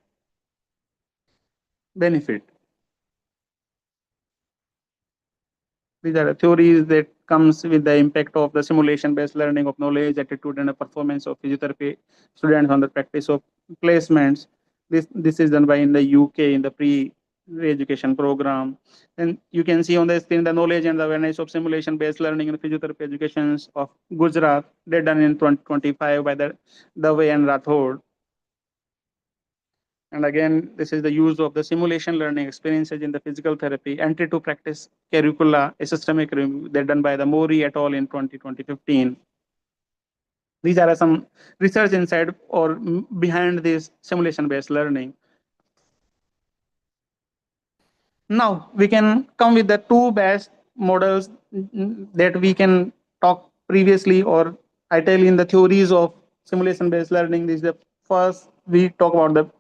benefit. These are the theories that comes with the impact of the simulation-based learning of knowledge, attitude, and the performance of physiotherapy students on the practice of placements. This is done by in the UK in the pre-education program. And you can see on the screen the knowledge and the awareness of simulation-based learning in physiotherapy educations of Gujarat. They're done in 2025 by the Dave and Rathod. And again, this is the use of the simulation learning experiences in the physical therapy, entry to practice curricula, a systemic review. They're done by the Mori et al. In 2015. These are some research inside or behind this simulation-based learning. Now we can come with the two best models that we can talk previously, or I tell in the theories of simulation-based learning. This is the first we talk about the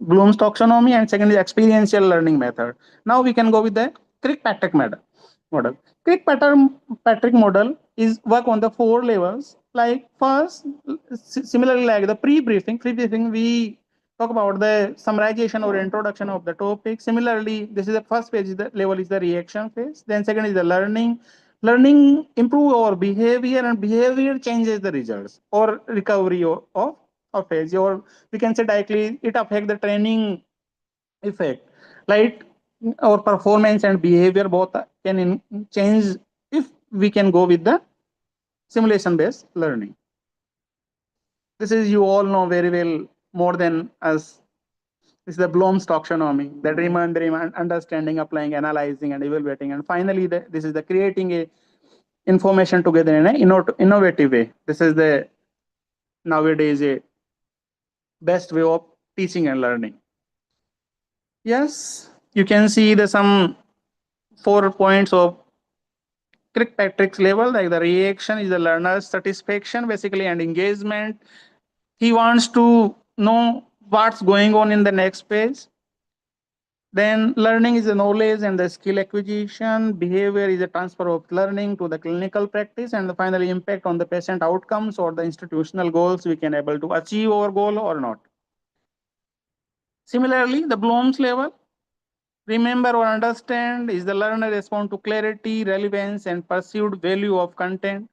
Bloom's taxonomy, and second is experiential learning method. Now we can go with the Kirkpatrick model. Kirkpatrick model is work on the 4 levels. Like first, similarly like the pre-briefing we talk about the summarization or introduction of the topic. Similarly, this is the first phase, the level is the reaction phase. Then second is the learning. Learning improve our behavior, and behavior changes the results or recovery of phase. Or we can say directly, it affects the training effect. Like our performance and behavior both can change if we can go with the simulation-based learning. This is, you all know very well more than us. This is the Bloom's taxonomy, that remembering, understanding, applying, analyzing, and evaluating. And finally, this is the creating a information together in an innovative way. This is the nowadays a best way of teaching and learning. Yes, you can see the some 4 points of Kirkpatrick's level, like the reaction is the learner's satisfaction basically and engagement. He wants to know what's going on in the next page. Then learning is the knowledge and the skill acquisition. Behavior is the transfer of learning to the clinical practice, and finally impact on the patient outcomes or the institutional goals we can able to achieve our goal or not. Similarly, the Bloom's level, remember or understand, is the learner respond to clarity, relevance, and perceived value of content.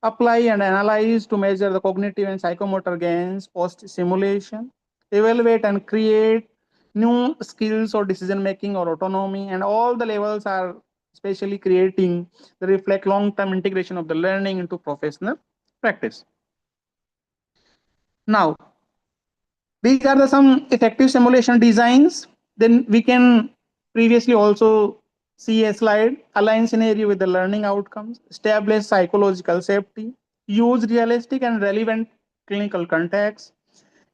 Apply and analyze to measure the cognitive and psychomotor gains post simulation. Evaluate and create new skills or decision making or autonomy, and all the levels are especially creating the reflect long-term integration of the learning into professional practice. Now, these are the some effective simulation designs. Then we can previously also see a slide, align scenario with the learning outcomes, establish psychological safety, use realistic and relevant clinical context,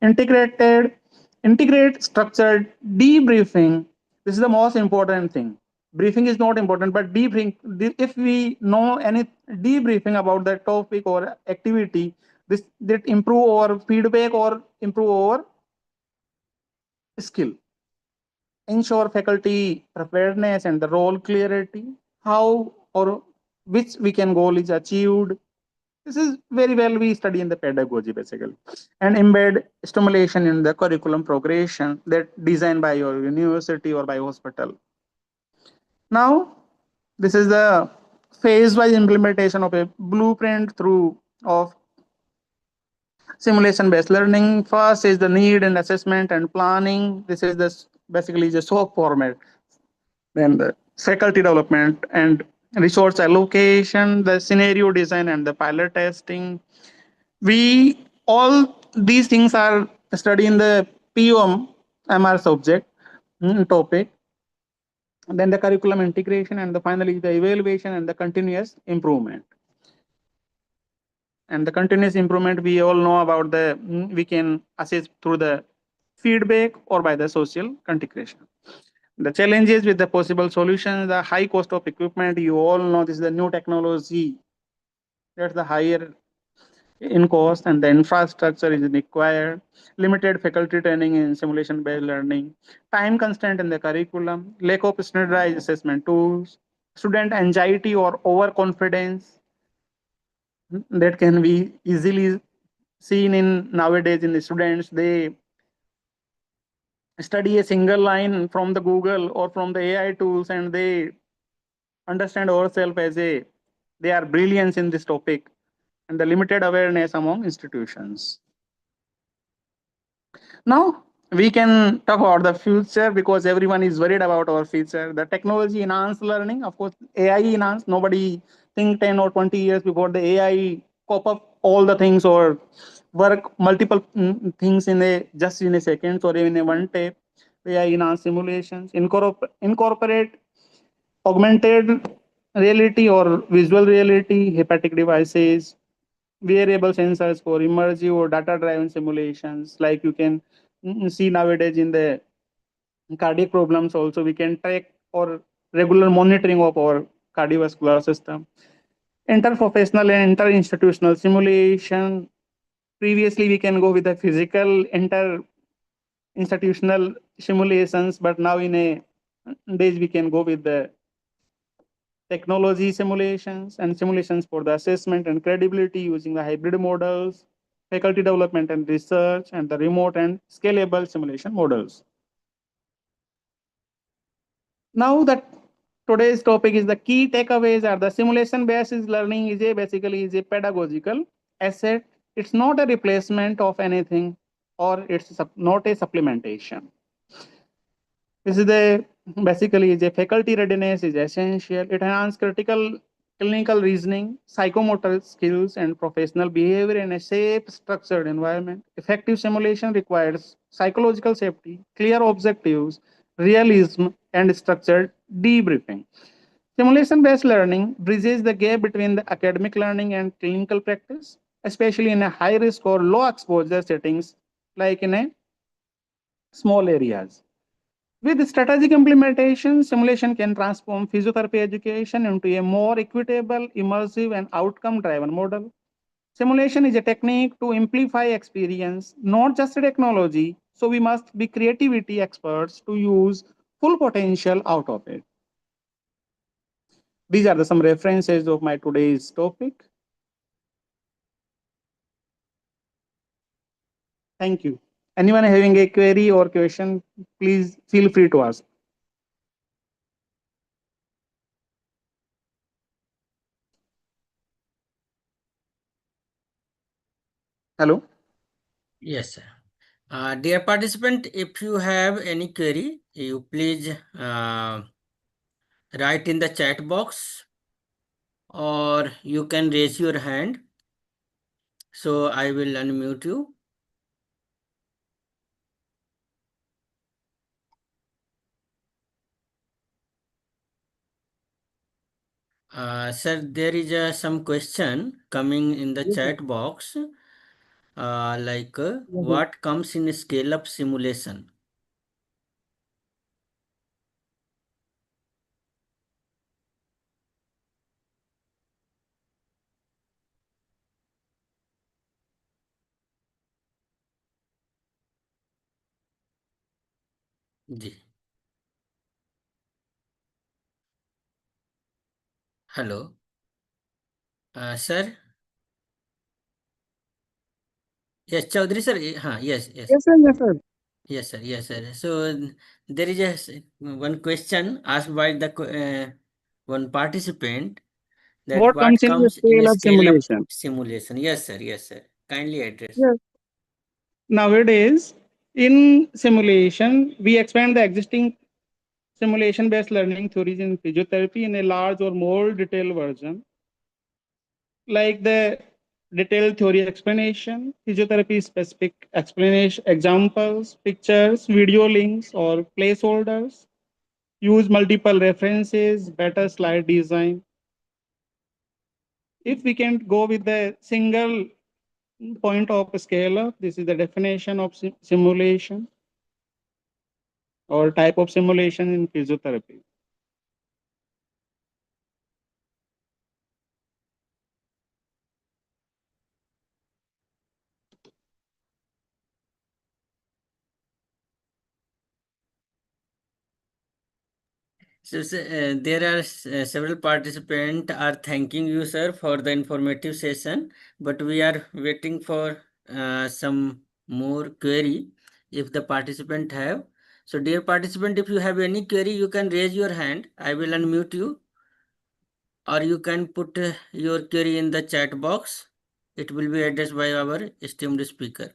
integrate structured debriefing. This is the most important thing. Briefing is not important, but debriefing, if we know any debriefing about the topic or activity, this that improve our feedback or improve our skill. Ensure faculty preparedness and the role clarity, how or which we can goal is achieved. This is very well we study in the pedagogy basically. And embed stimulation in the curriculum progression that designed by your university or by hospital. Now, this is the phase-wise implementation of a blueprint through of simulation-based learning. First is the need and assessment and planning. This is the basically the SOAP format. Then the faculty development and resource allocation, the scenario design and the pilot testing. We all these things are studied in the POM MR subject topic. And then the curriculum integration and finally the evaluation and the continuous improvement. And the continuous improvement we all know about the we can assess through the feedback or by the social integration. The challenges with the possible solutions, the high cost of equipment, you all know this is the new technology. That's the higher in cost, and the infrastructure is required. Limited faculty training in simulation-based learning. Time constraint in the curriculum. Lack of standardized assessment tools. Student anxiety or overconfidence that can be easily seen in nowadays in the students. They study a single line from the Google or from the AI tools, and they understand ourselves as they are brilliant in this topic, and the limited awareness among institutions. Now we can talk about the future because everyone is worried about our future. The technology enhanced learning, of course, AI enhanced. Nobody think 10 or 20 years before the AI cop up all the things or work multiple things in a just in a second or even in one tape. AI enhanced simulations, incorporate augmented reality or visual reality, hepatic devices, wearable sensors for immersive or data-driven simulations. Like you can see nowadays in the cardiac problems also, we can track or regular monitoring of our cardiovascular system. Interprofessional and inter-institutional simulation. Previously, we can go with the physical inter-institutional simulations, but now in a days we can go with the technology simulations and simulations for the assessment and credibility using the hybrid models. faculty development and research, and the remote and scalable simulation models. Now that today's topic is the key takeaways are the simulation-based learning is basically is a pedagogical asset. It's not a replacement of anything, or it's not a supplementation. This is the basically is a faculty readiness is essential. It enhances critical clinical reasoning, psychomotor skills, and professional behavior in a safe, structured environment. Effective simulation requires psychological safety, clear objectives, realism, and structured debriefing. Simulation-based learning bridges the gap between the academic learning and clinical practice, especially in a high-risk or low-exposure settings, like in a small areas. With strategic implementation, simulation can transform physiotherapy education into a more equitable, immersive, and outcome-driven model. Simulation is a technique to amplify experience, not just a technology, so we must be creativity experts to use full potential out of it. These are some references of my today's topic. Thank you. Anyone having a query or question, please feel free to ask. Hello? Yes, sir. Dear participant, if you have any query, you please write in the chat box, or you can raise your hand. So I will unmute you. Sir, there is some question coming in the chat box, what comes in scale-up simulation? Ji. Hello. Sir? Yes, Chaudhary sir. Yes, yes. Yes, sir. Yes, sir. Yes, sir. Yes, sir. So there is one question asked by the one participant, that What what comes in the comes in scale a of scale-up simulation? simulation? Yes, sir. Yes, sir. Kindly address. Yes. Nowadays, in simulation, we expand the existing simulation-based learning theories in physiotherapy in a large or more detailed version, like the detailed theory explanation, physiotherapy specific explanation, examples, pictures, video links, or placeholders, use multiple references, better slide design. If we can go with the single point of scale up, this is the definition of simulation or type of simulation in physiotherapy. So, there are several participants are thanking you, sir, for the informative session, but we are waiting for some more query if the participant have. So, dear participant, if you have any query, you can raise your hand. I will unmute you, or you can put your query in the chat box. It will be addressed by our esteemed speaker.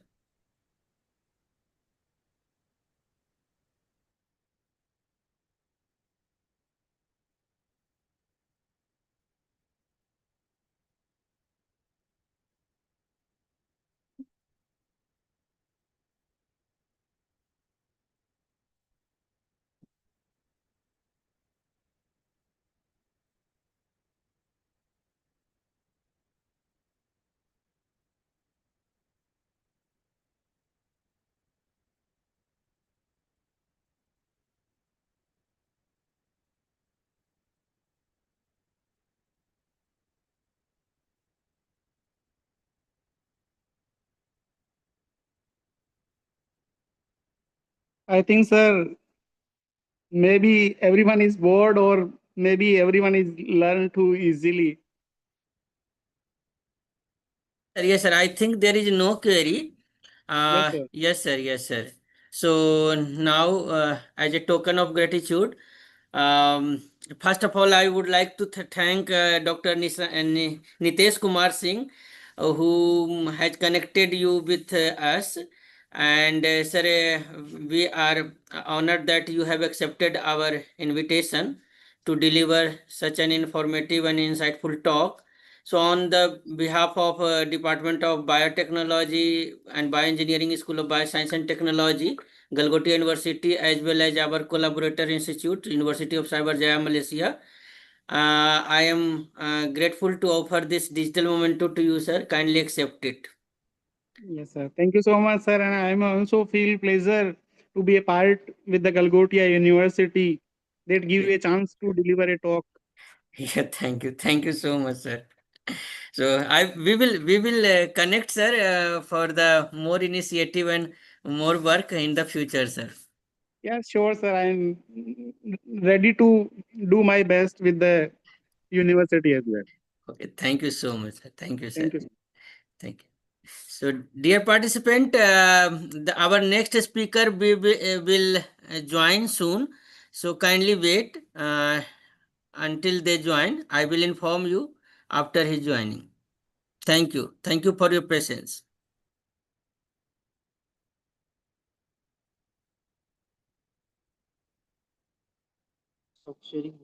I think, sir, maybe everyone is bored or maybe everyone is learned too easily. Yes, sir. I think there is no query. Yes, sir. Yes, sir. Yes, sir. So now, as a token of gratitude, um, first of all, I would like to thank Dr. Nitesh Kumar Singh, who has connected you with us. And sir, we are honored that you have accepted our invitation to deliver such an informative and insightful talk. So, on the behalf of Department of Biotechnology and Bioengineering School of Bioscience and Technology, Galgotia University, as well as our collaborator institute, University of Cyber Jaya, Malaysia, I am grateful to offer this digital memento to you, sir. Kindly accept it. Yes, sir. Thank you so much, sir. And I'm also feel pleasure to be a part with the Galgotia University that give a chance to deliver a talk. Yeah, thank you so much, sir. So we will connect, sir, for the more initiative and more work in the future, sir. Yeah, sure, sir. I'm ready to do my best with the university as well. Okay, thank you so much, sir. Thank you, sir. Thank you, sir. Thank you. So, dear participant, our next speaker will join soon. So, kindly wait until they join. I will inform you after his joining. Thank you. Thank you for your presence. Stop sharing.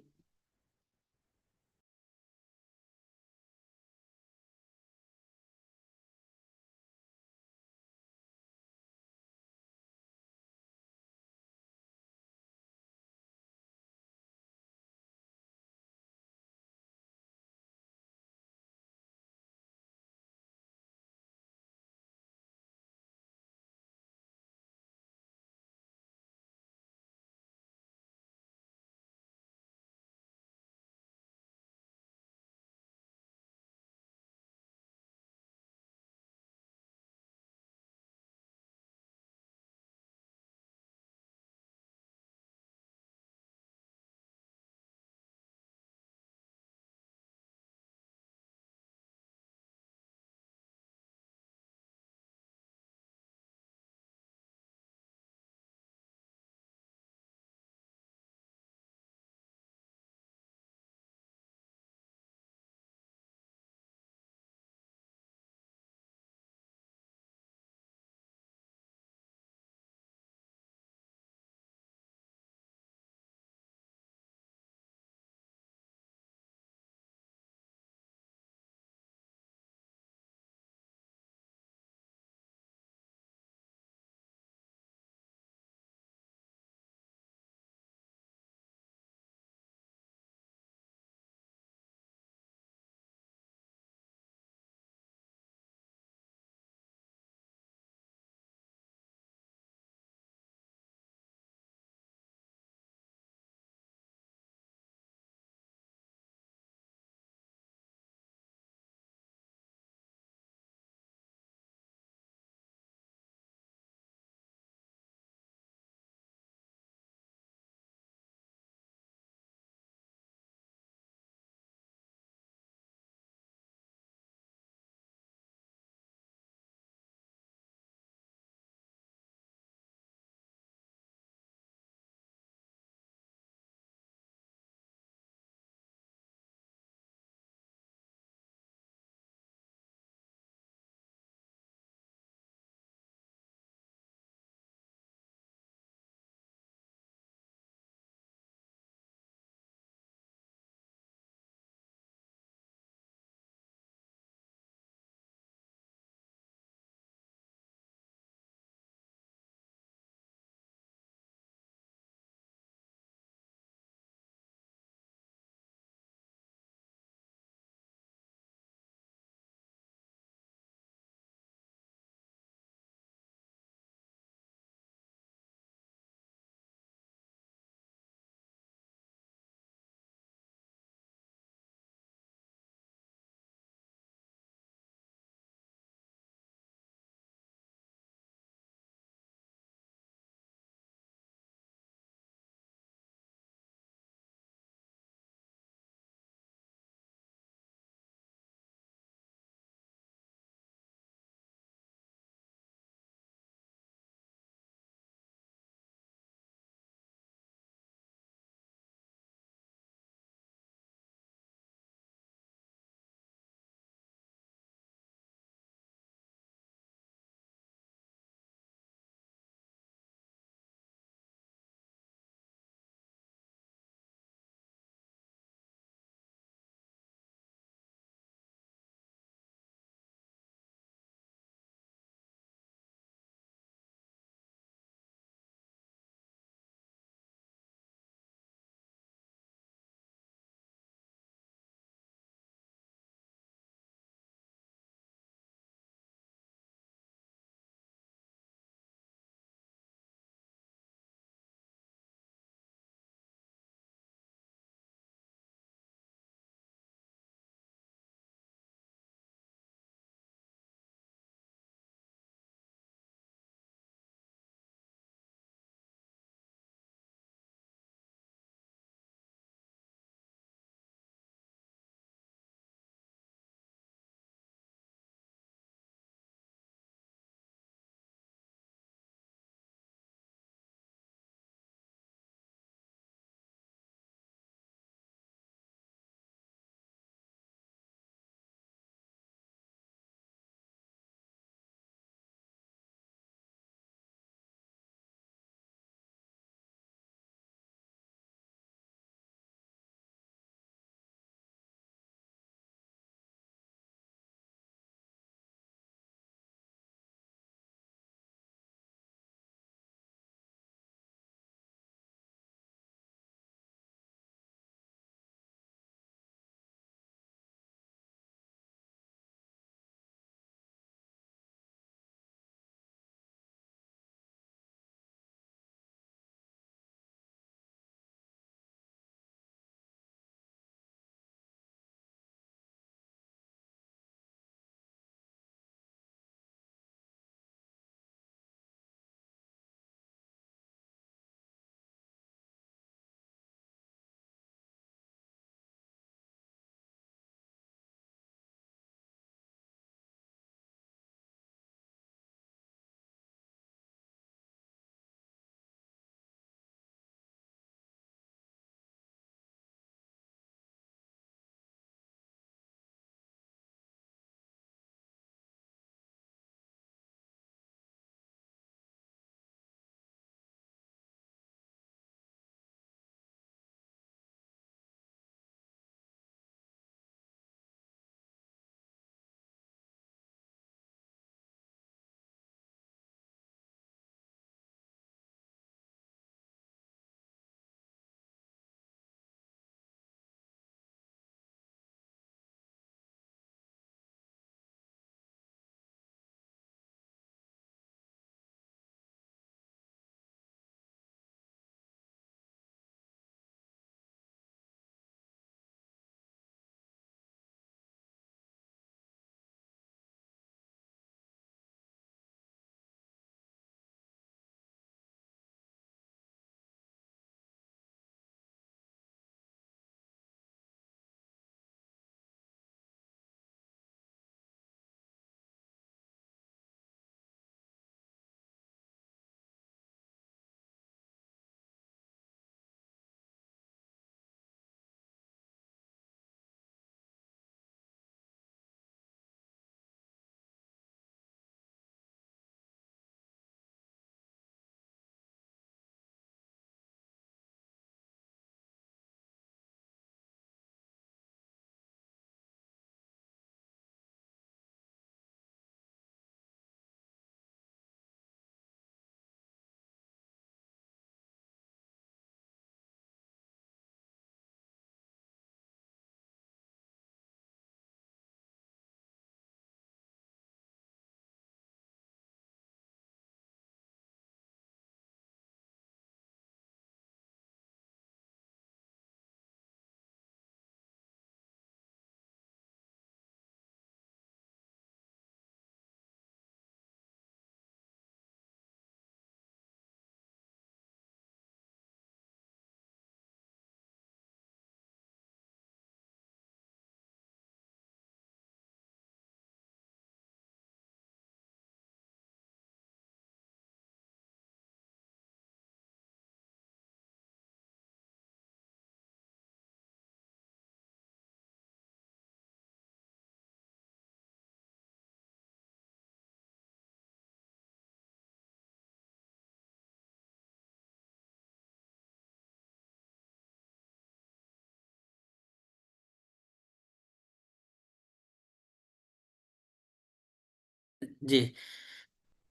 Ji.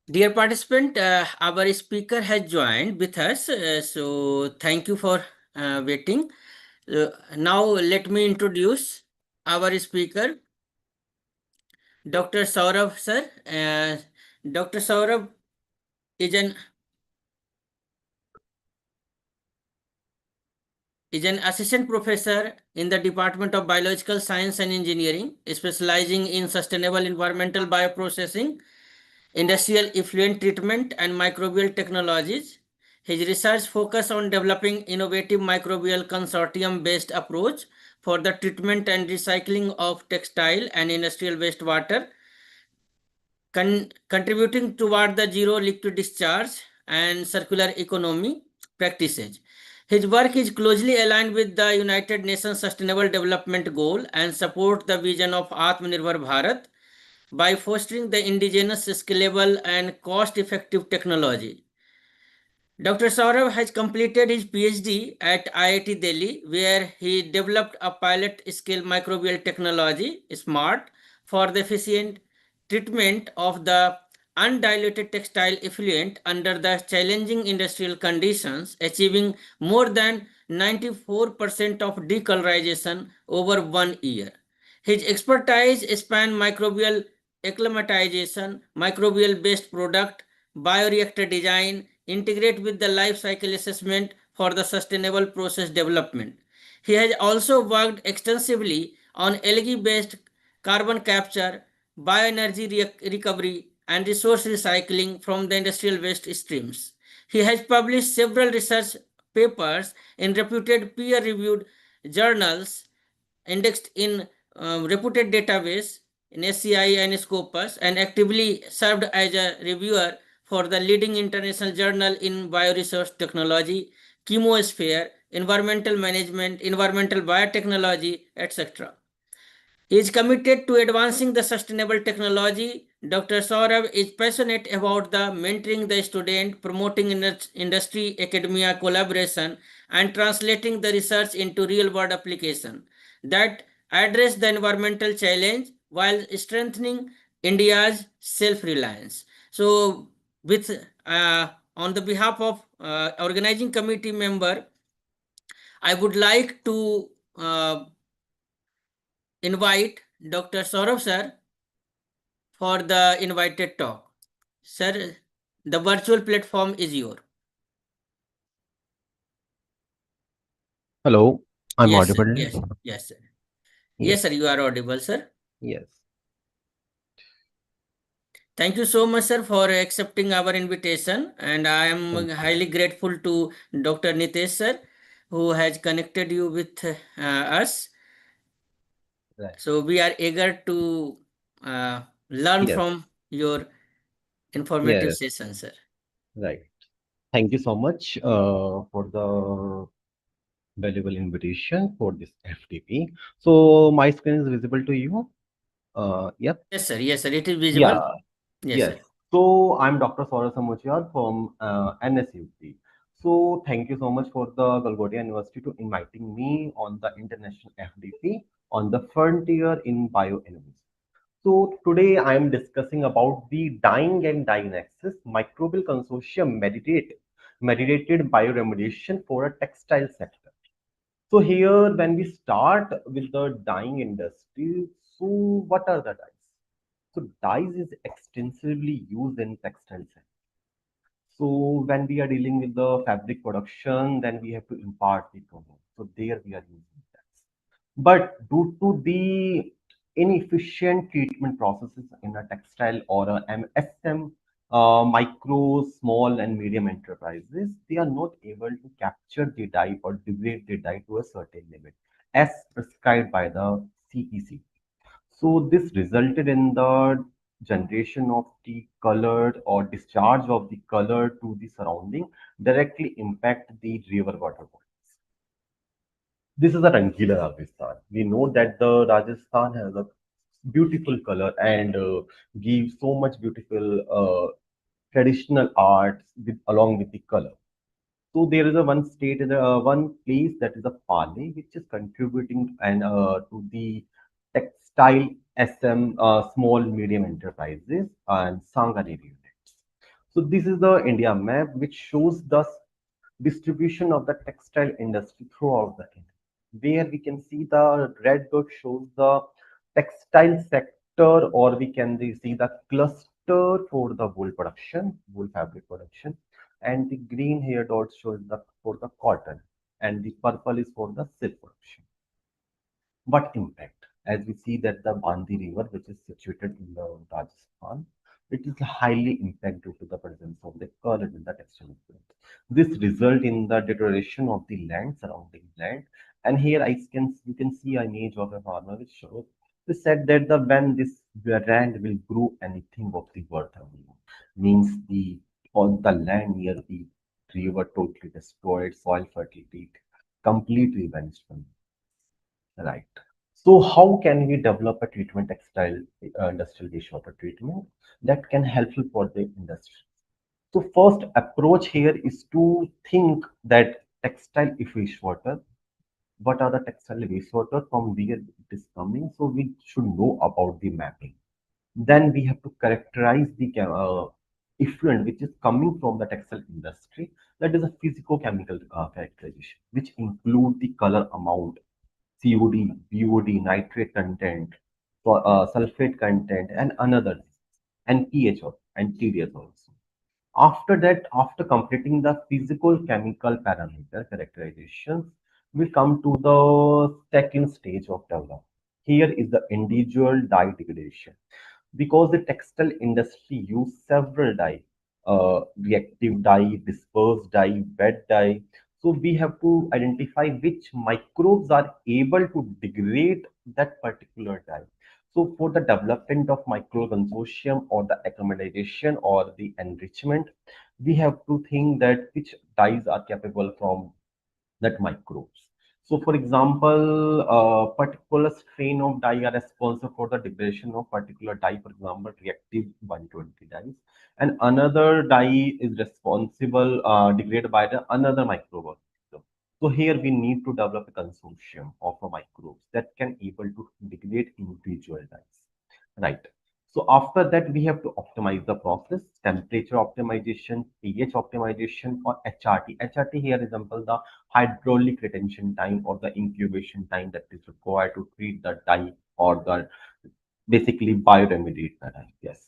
Dear participant, our speaker has joined with us, so thank you for waiting. Now let me introduce our speaker, Dr. Saurabh sir. Dr. Saurabh is an assistant professor in the Department of Biological Science and Engineering, specializing in sustainable environmental bioprocessing, industrial effluent treatment, and microbial technologies. His research focus on developing innovative microbial consortium-based approach for the treatment and recycling of textile and industrial wastewater, contributing toward the zero liquid discharge and circular economy practices. His work is closely aligned with the United Nations Sustainable Development Goal and support the vision of Atmanirbhar Bharat by fostering the indigenous, scalable, and cost-effective technology. Dr. Saurav has completed his PhD at IIT Delhi, where he developed a pilot-scale microbial technology, SMART, for the efficient treatment of the undiluted textile effluent under the challenging industrial conditions, achieving more than 94% of decolorization over 1 year. His expertise span microbial acclimatization, microbial-based product, bioreactor design, integrate with the life cycle assessment for the sustainable process development. He has also worked extensively on algae-based carbon capture, bioenergy recovery, and resource recycling from the industrial waste streams. He has published several research papers in reputed peer-reviewed journals indexed in reputed database in SCI and Scopus, and actively served as a reviewer for the leading international journal in bioresource technology, chemosphere, environmental management, environmental biotechnology, etc. He is committed to advancing the sustainable technology. Dr. Saurabh is passionate about the mentoring the student, promoting industry academia collaboration, and translating the research into real world application that address the environmental challenge while strengthening India's self-reliance. So, with on the behalf of organizing committee member, I would like to invite Dr. Saurabh sir for the invited talk. Sir, the virtual platform is your. Hello, I'm Yes, sir. audible. Yes, yes, sir. Yes, Yes, sir, you are audible, sir. yes, Thank you so much, sir, for accepting our invitation. And I am thank you. highly grateful to Dr. Nitesh, sir, who has connected you with us. Right. So we are eager to learn Yes, from your informative yes, session, sir. right. Thank you so much for the valuable invitation for this FDP. So my screen is visible to you. Yep. Yes, sir. Yes, sir. It is Yeah. visible. Yes, Yes. sir. So I'm Dr. Saurabh Samochiyar from NSUT. So thank you so much for the Galgodia University to inviting me on the international FDP on the frontier in bioenergy. So today I am discussing about the dyeing and dyeing axis microbial consortium mediated bioremediation for a textile sector. So here when we start with the dyeing industry, so what are the dyes? So dyes is extensively used in textile sector. So when we are dealing with the fabric production, then we have to impart the color. So there we are using dyes. But due to the inefficient treatment processes in a textile or a MSM, micro, small, and medium enterprises, they are not able to capture the dye or degrade the dye to a certain limit as prescribed by the CEC. So this resulted in the generation of the colored or discharge of the color to the surrounding directly impact the river water bodies. This is a Rangila Rajasthan. We know that the Rajasthan has a beautiful color and gives so much beautiful traditional arts with along with the color. So there is a one state, one place that is a Pale, which is contributing and to the textile small medium enterprises and Sanganer units. So this is the India map which shows the distribution of the textile industry throughout the India. Where we can see the red dot shows the textile sector, or we can see the cluster for the wool production, wool fabric production, and the green here dot shows the for the cotton, and the purple is for the silk production. What impact? As we see that the Bandi River, which is situated in the Rajasthan, it is highly impacted due to the presence of the current in the textile plant. This result in the deterioration of the land, surrounding land. And here you can see an image of a farmer which shows. They said that when this land will grow anything of the worth only, means the on the land near the river totally destroyed, soil fertility completely vanished from. Right. So how can we develop a treatment textile industrial wastewater treatment that can helpful for the industry? So first approach here is to think that textile if wastewater, what are the textile wastewater, from where it is coming? So we should know about the mapping. Then we have to characterize the effluent which is coming from the textile industry. That is a physico-chemical characterization, which include the color amount, COD, BOD, nitrate content, sulfate content, and another, and pH and TDS also. After that, after completing the physical chemical parameter characterizations, we come to the second stage of development. Here is the individual dye degradation. Because the textile industry use several dye, reactive dye, dispersed dye, wet dye. So we have to identify which microbes are able to degrade that particular dye. So for the development of micro consortium or the acclimatization or the enrichment, we have to think that which dyes are capable from that microbes. So, for example, a particular strain of dye are responsible for the degradation of particular dye, for example, reactive 120 dyes, and another dye is responsible degraded by the another microbe. So here we need to develop a consortium of microbes that can able to degrade individual dyes, right? So after that, we have to optimize the process, temperature optimization, pH optimization, or HRT. HRT here resembles the hydraulic retention time or the incubation time that is required to treat the dye or the basically bioremediate the dye. Yes.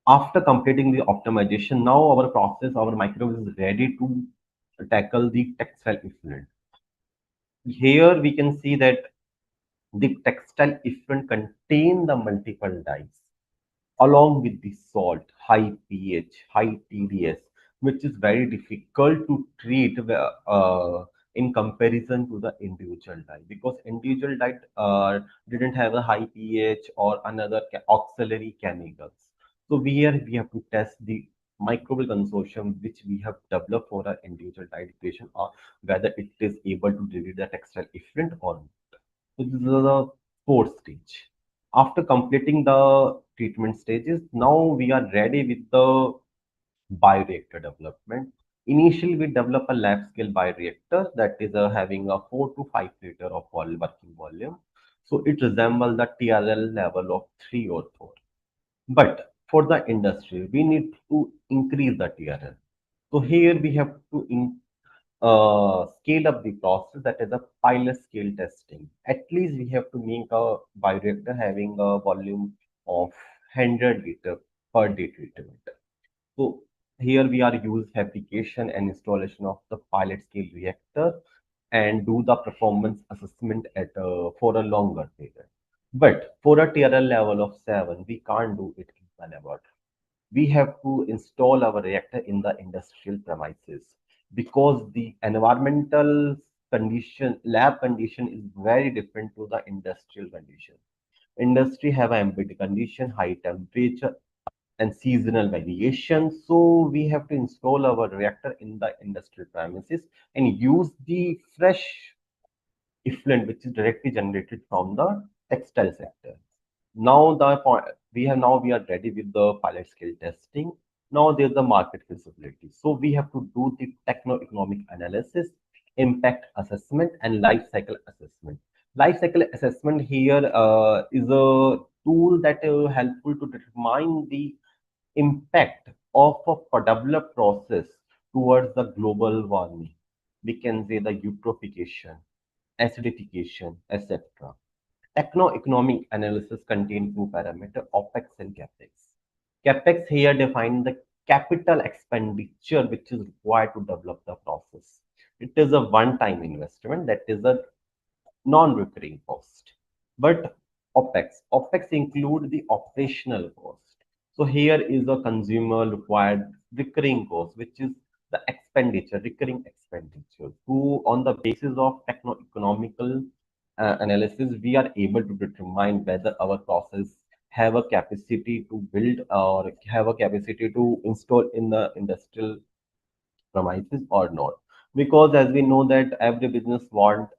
After completing the optimization, now our process, our microbe is ready to tackle the textile effluent. Here we can see that the textile effluent contain the multiple dyes along with the salt, high pH, high TDS, which is very difficult to treat in comparison to the individual dye, because individual dye didn't have a high pH or another auxiliary chemicals. So here we have to test the microbial consortium which we have developed for our individual dye degradation, or whether it is able to degrade the textile effluent or not. So this is the fourth stage. After completing the treatment stages, now we are ready with the bioreactor development. Initially, we develop a lab scale bioreactor that is having a 4 to 5 liter of working volume. So it resembles the TRL level of 3 or 4. But for the industry, we need to increase the TRL. So here we have to scale up the process, that is a pilot scale testing. At least we have to make a bioreactor having a volume of 100 liter per day treatment. So here we are use fabrication and installation of the pilot scale reactor and do the performance assessment for a longer period. But for a TRL level of 7, we can't do it in the laboratory. We have to install our reactor in the industrial premises, because the environmental condition, lab condition is very different to the industrial condition. Industry have a ambient condition, high temperature, and seasonal variation. So we have to install our reactor in the industrial premises and use the fresh effluent which is directly generated from the textile sector. Now we are ready with the pilot scale testing. Now there's the market feasibility. So we have to do the techno-economic analysis, impact assessment, and life cycle assessment. Life cycle assessment here is a tool that helpful to determine the impact of a particular process towards the global warming. We can say the eutrophication, acidification, etc. Techno-economic analysis contains two parameters, OPEX and CAPEX. CAPEX here define the capital expenditure which is required to develop the process. It is a one-time investment, that is a non-recurring cost. But OPEX include the operational cost. So here is a consumer required recurring cost, which is the expenditure, recurring expenditure. Who on the basis of techno-economical analysis, we are able to determine whether our process have a capacity to build or have a capacity to install in the industrial premises or not. Because as we know that every business want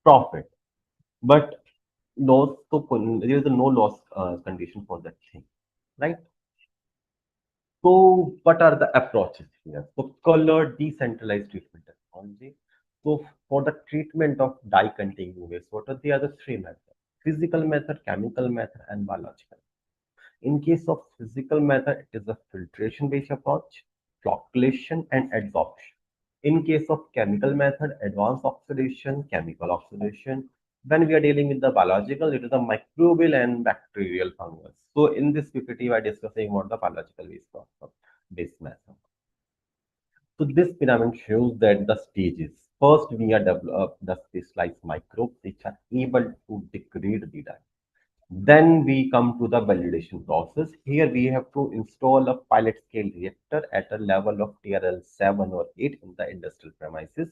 profit, but loss to there is a no loss condition for that thing, right? So what are the approaches here? So color decentralized treatment technology. So for the treatment of dye containing wastewater, there are the three methods: physical method, chemical method, and biological. In case of physical method, it is a filtration-based approach, flocculation, and adsorption. In case of chemical method, advanced oxidation, chemical oxidation. When we are dealing with the biological, it is a microbial and bacterial fungus. So in this PPT, we are discussing about the biological based method. So this pyramid shows that the stages. First, we are develop the specialized microbes which are able to degrade the dye. Then we come to the validation process. Here we have to install a pilot scale reactor at a level of TRL 7 or 8 in the industrial premises.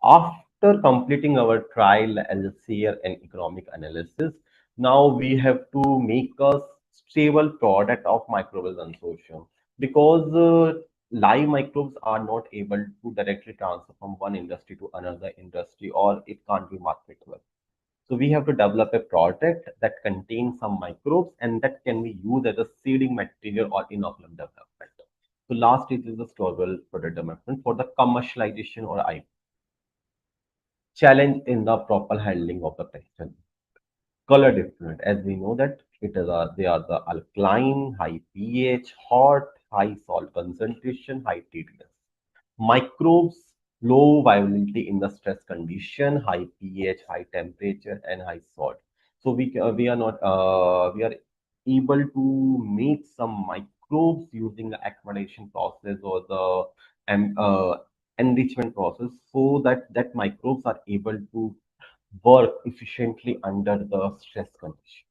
After completing our trial, LCR and economic analysis, now we have to make a stable product of microbial consortium, because live microbes are not able to directly transfer from one industry to another industry, or it can't be marketable. So we have to develop a product that contains some microbes and that can be used as a seeding material or inoculum development. So last stage is the storable product development for the commercialization or IP. Challenge in the proper handling of the question. Color different, as we know that it is they are the alkaline, high pH, hot, high salt concentration, high TDS. Microbes, low viability in the stress condition, high pH, high temperature, and high salt. So we are not we are able to make some microbes using the accommodation process or the enrichment process, so that microbes are able to work efficiently under the stress condition.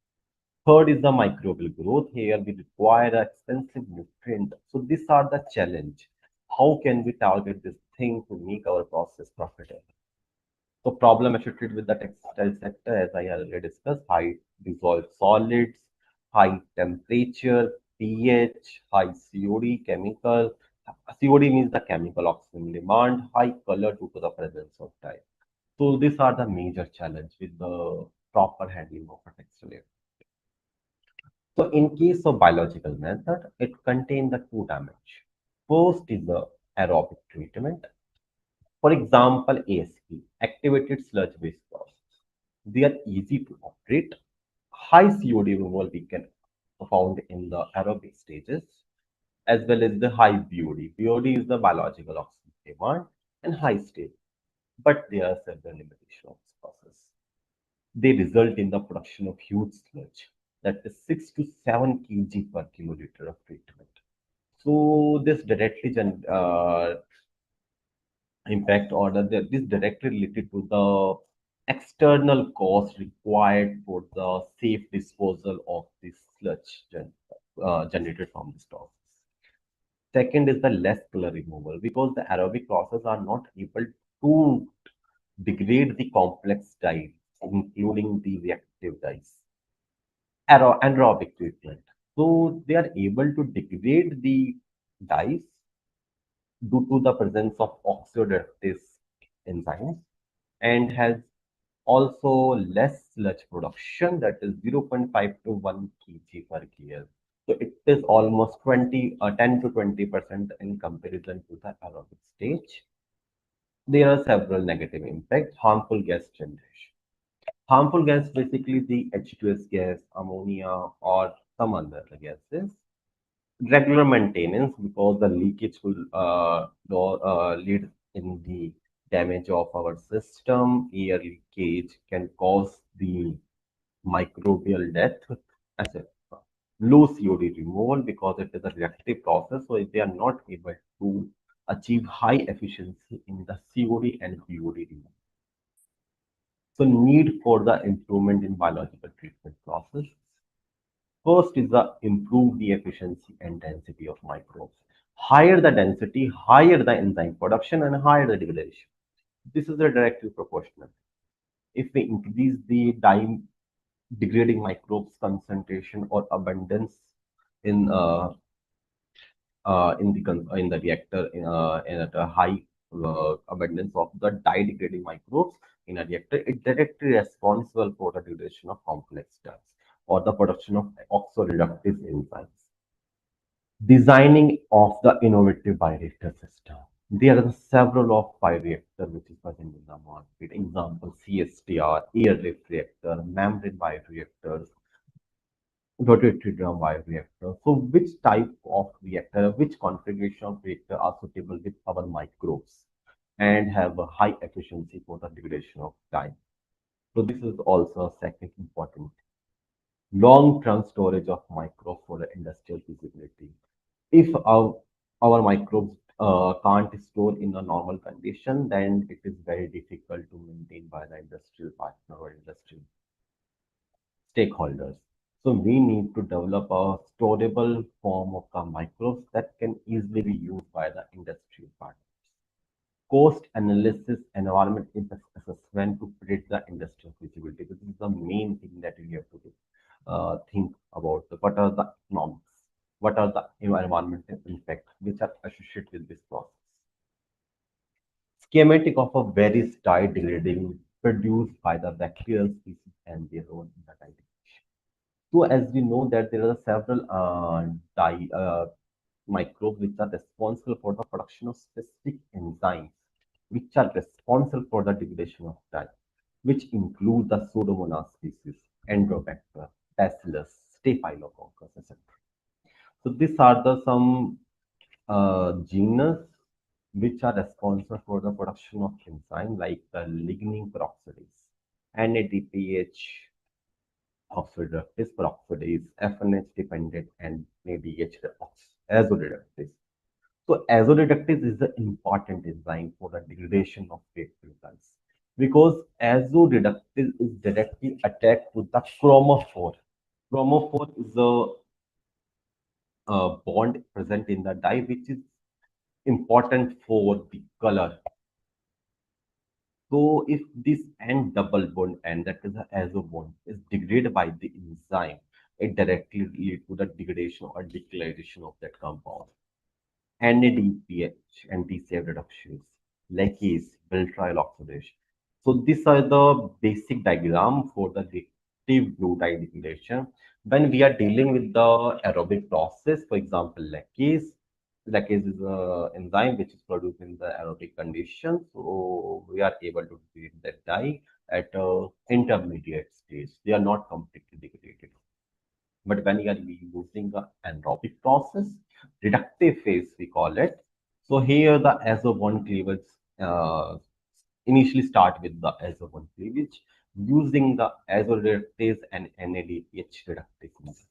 Third is the microbial growth. Here we require an expensive nutrient. So these are the challenge. How can we target this thing to make our process profitable? So problem associated with the textile sector, as I already discussed, high dissolved solids, high temperature, pH, high COD chemical. COD means the chemical oxygen demand, high color due to the presence of dye. So these are the major challenge with the proper handling of a textile. So in case of biological method, it contains the two dimensions. First is the aerobic treatment. For example, ASP, activated sludge-based process. They are easy to operate. High COD removal we can found in the aerobic stages, as well as the high BOD. BOD is the biological oxygen demand and high stage. But there are several limitations of this process. They result in the production of huge sludge, that is 6 to 7 kg per kiloliter of treatment. So this directly impact or this directly related to the external cost required for the safe disposal of this sludge generated from this process. Second is the less color removal, because the aerobic process are not able to degrade the complex dyes, including the reactive dyes. Anaerobic treatment. So they are able to degrade the dyes due to the presence of oxidative enzymes, and has also less sludge production, that is 0.5 to 1 kg per kl. So it is almost 10 to 20% in comparison to the aerobic stage. There are several negative impacts, harmful gas generation. Harmful gas, basically the H2S gas, ammonia, or some other gases. Regular maintenance, because the leakage will lead in the damage of our system. Air leakage can cause the microbial death, etc. Low COD removal, because it is a reactive process, so if they are not able to achieve high efficiency in the COD and BOD removal. So need for the improvement in biological treatment process. First is the improve the efficiency and density of microbes. Higher the density, higher the enzyme production, and higher the degradation. This is the directly proportional. If we increase the degrading microbes concentration or abundance in in the reactor at a high abundance of the degrading microbes in a reactor, it directly responsible for the degradation of complex dyes or the production of oxidative enzymes. Designing of the innovative bioreactor system. There are several of bioreactor which is present in the market. Example, CSTR, air-drift reactor, membrane bioreactors, rotatory drum bioreactor. So which type of reactor, which configuration of reactor are suitable with our microbes and have a high efficiency for the degradation of time. So this is also a second important. Long-term storage of microbes for the industrial feasibility. If our microbes can't store in a normal condition, then it is very difficult to maintain by the industrial partner or industrial stakeholders. So we need to develop a storable form of the microbes that can easily be used by the industrial partners. Cost analysis, environment impact assessment to predict the industrial feasibility. This is the main thing that we have to do. Think about what are the economics, what are the environmental impact which are associated with this process. Schematic of a various dye degrading produced by the bacterial species and their own in the dye degradation. So as we know that there are several dye microbes which are responsible for the production of specific enzymes which are responsible for the degradation of dye, which include the Pseudomonas species, Enterobacter, Bacillus, Staphylococcus, etc. So these are the some genus which are responsible for the production of enzyme like the lignin peroxidase, NADPH oxidative peroxidase, FNH dependent, and ADH azoreductase. So azoreductase is the important enzyme for the degradation of fake results because azoreductase is directly attacked with the chromophore. Chromophore is a bond present in the dye which is important for the color. So if this N double bond and that is the azo bond is degraded by the enzyme, it directly lead to the degradation or declaration of that compound. NADPH, anti-save reductions, lacase, Beltriol oxidation. So these are the basic diagram for the reactive blue dye degradation. When we are dealing with the aerobic process, for example, lacase is an enzyme which is produced in the aerobic condition. So we are able to degrade that dye at a intermediate stage. They are not completely degraded. But when you are using the anaerobic process, reductive phase we call it. So here the azo bond cleavage initially start with the azo bond cleavage using the azoreductase and NADPH reductase.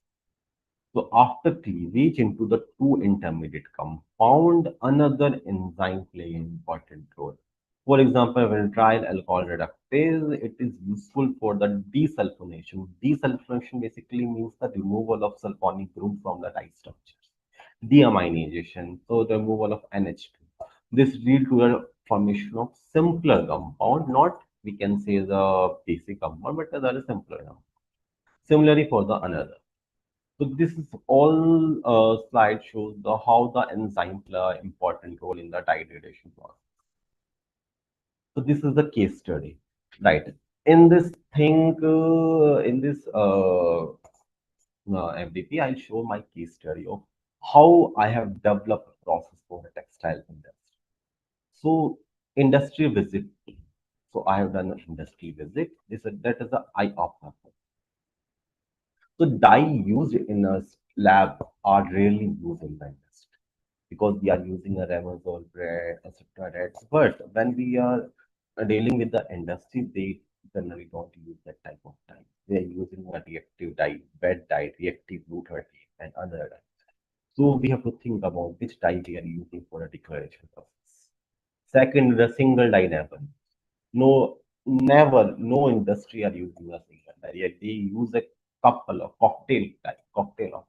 So after cleavage into the two intermediate compound, another enzyme play an important role. For example, when trial alcohol reductase, it is useful for the desulfonation. Desulfonation basically means the removal of sulfonic group from the dye structures. Deaminization, so the removal of NH2. This lead to a formation of simpler compound, not we can say the basic compound, but that is simpler compound. Similarly for the another. So this is all slide shows the how the enzyme play important role in the degradation process. So this is the case study, right? In this thing, in this FDP, I'll show my case study of how I have developed a process for the textile industry. So industry visit. So I have done an industry visit. That is the eye opener. So dye used in a lab are rarely used in the industry because we are using a Ramazol bread, etc. Right? But when we are dealing with the industry, they generally don't use that type of dye. They are using a reactive dye, wet dye, reactive blue 30, and other dye. So we have to think about which dye we are using for a declaration process. Second, the single dye never. No, never, no industry are using a single dye. Yet they use a couple of cocktail dye, cocktail of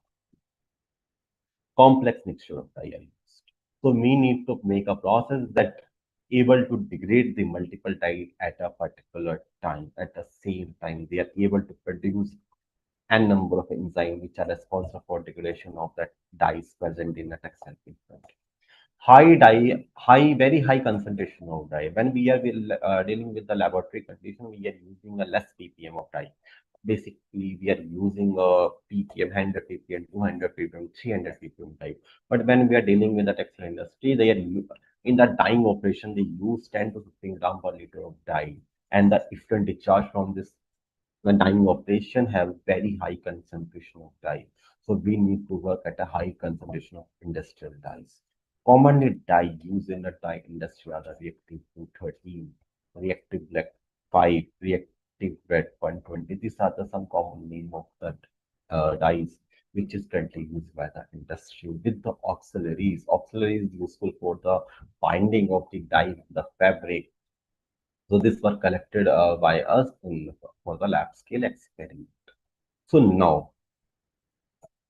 complex mixture of dye are used. So we need to make a process that able to degrade the multiple dye at a particular time. At the same time, they are able to produce n number of enzymes which are responsible for degradation of that dyes present in the textile pigment. High dye, very high concentration of dye. When we are dealing with the laboratory condition, we are using a less ppm of dye. Basically, we are using a ppm, 100 ppm, 200 ppm, 300 ppm dye. But when we are dealing with the textile industry, they are in the dyeing operation, they use 10 to 15 gram per liter of dye. And the effluent discharge from this the dyeing operation have very high concentration of dye. So we need to work at a high concentration of industrial dyes. Commonly dye used in the dye industry are the reactive 213, reactive black 5, reactive red 120. These are the some common name of the dyes which is currently used by the industry with the auxiliaries. Auxiliary is useful for the binding of the dye with the fabric. So this was collected by us for the lab scale experiment. So now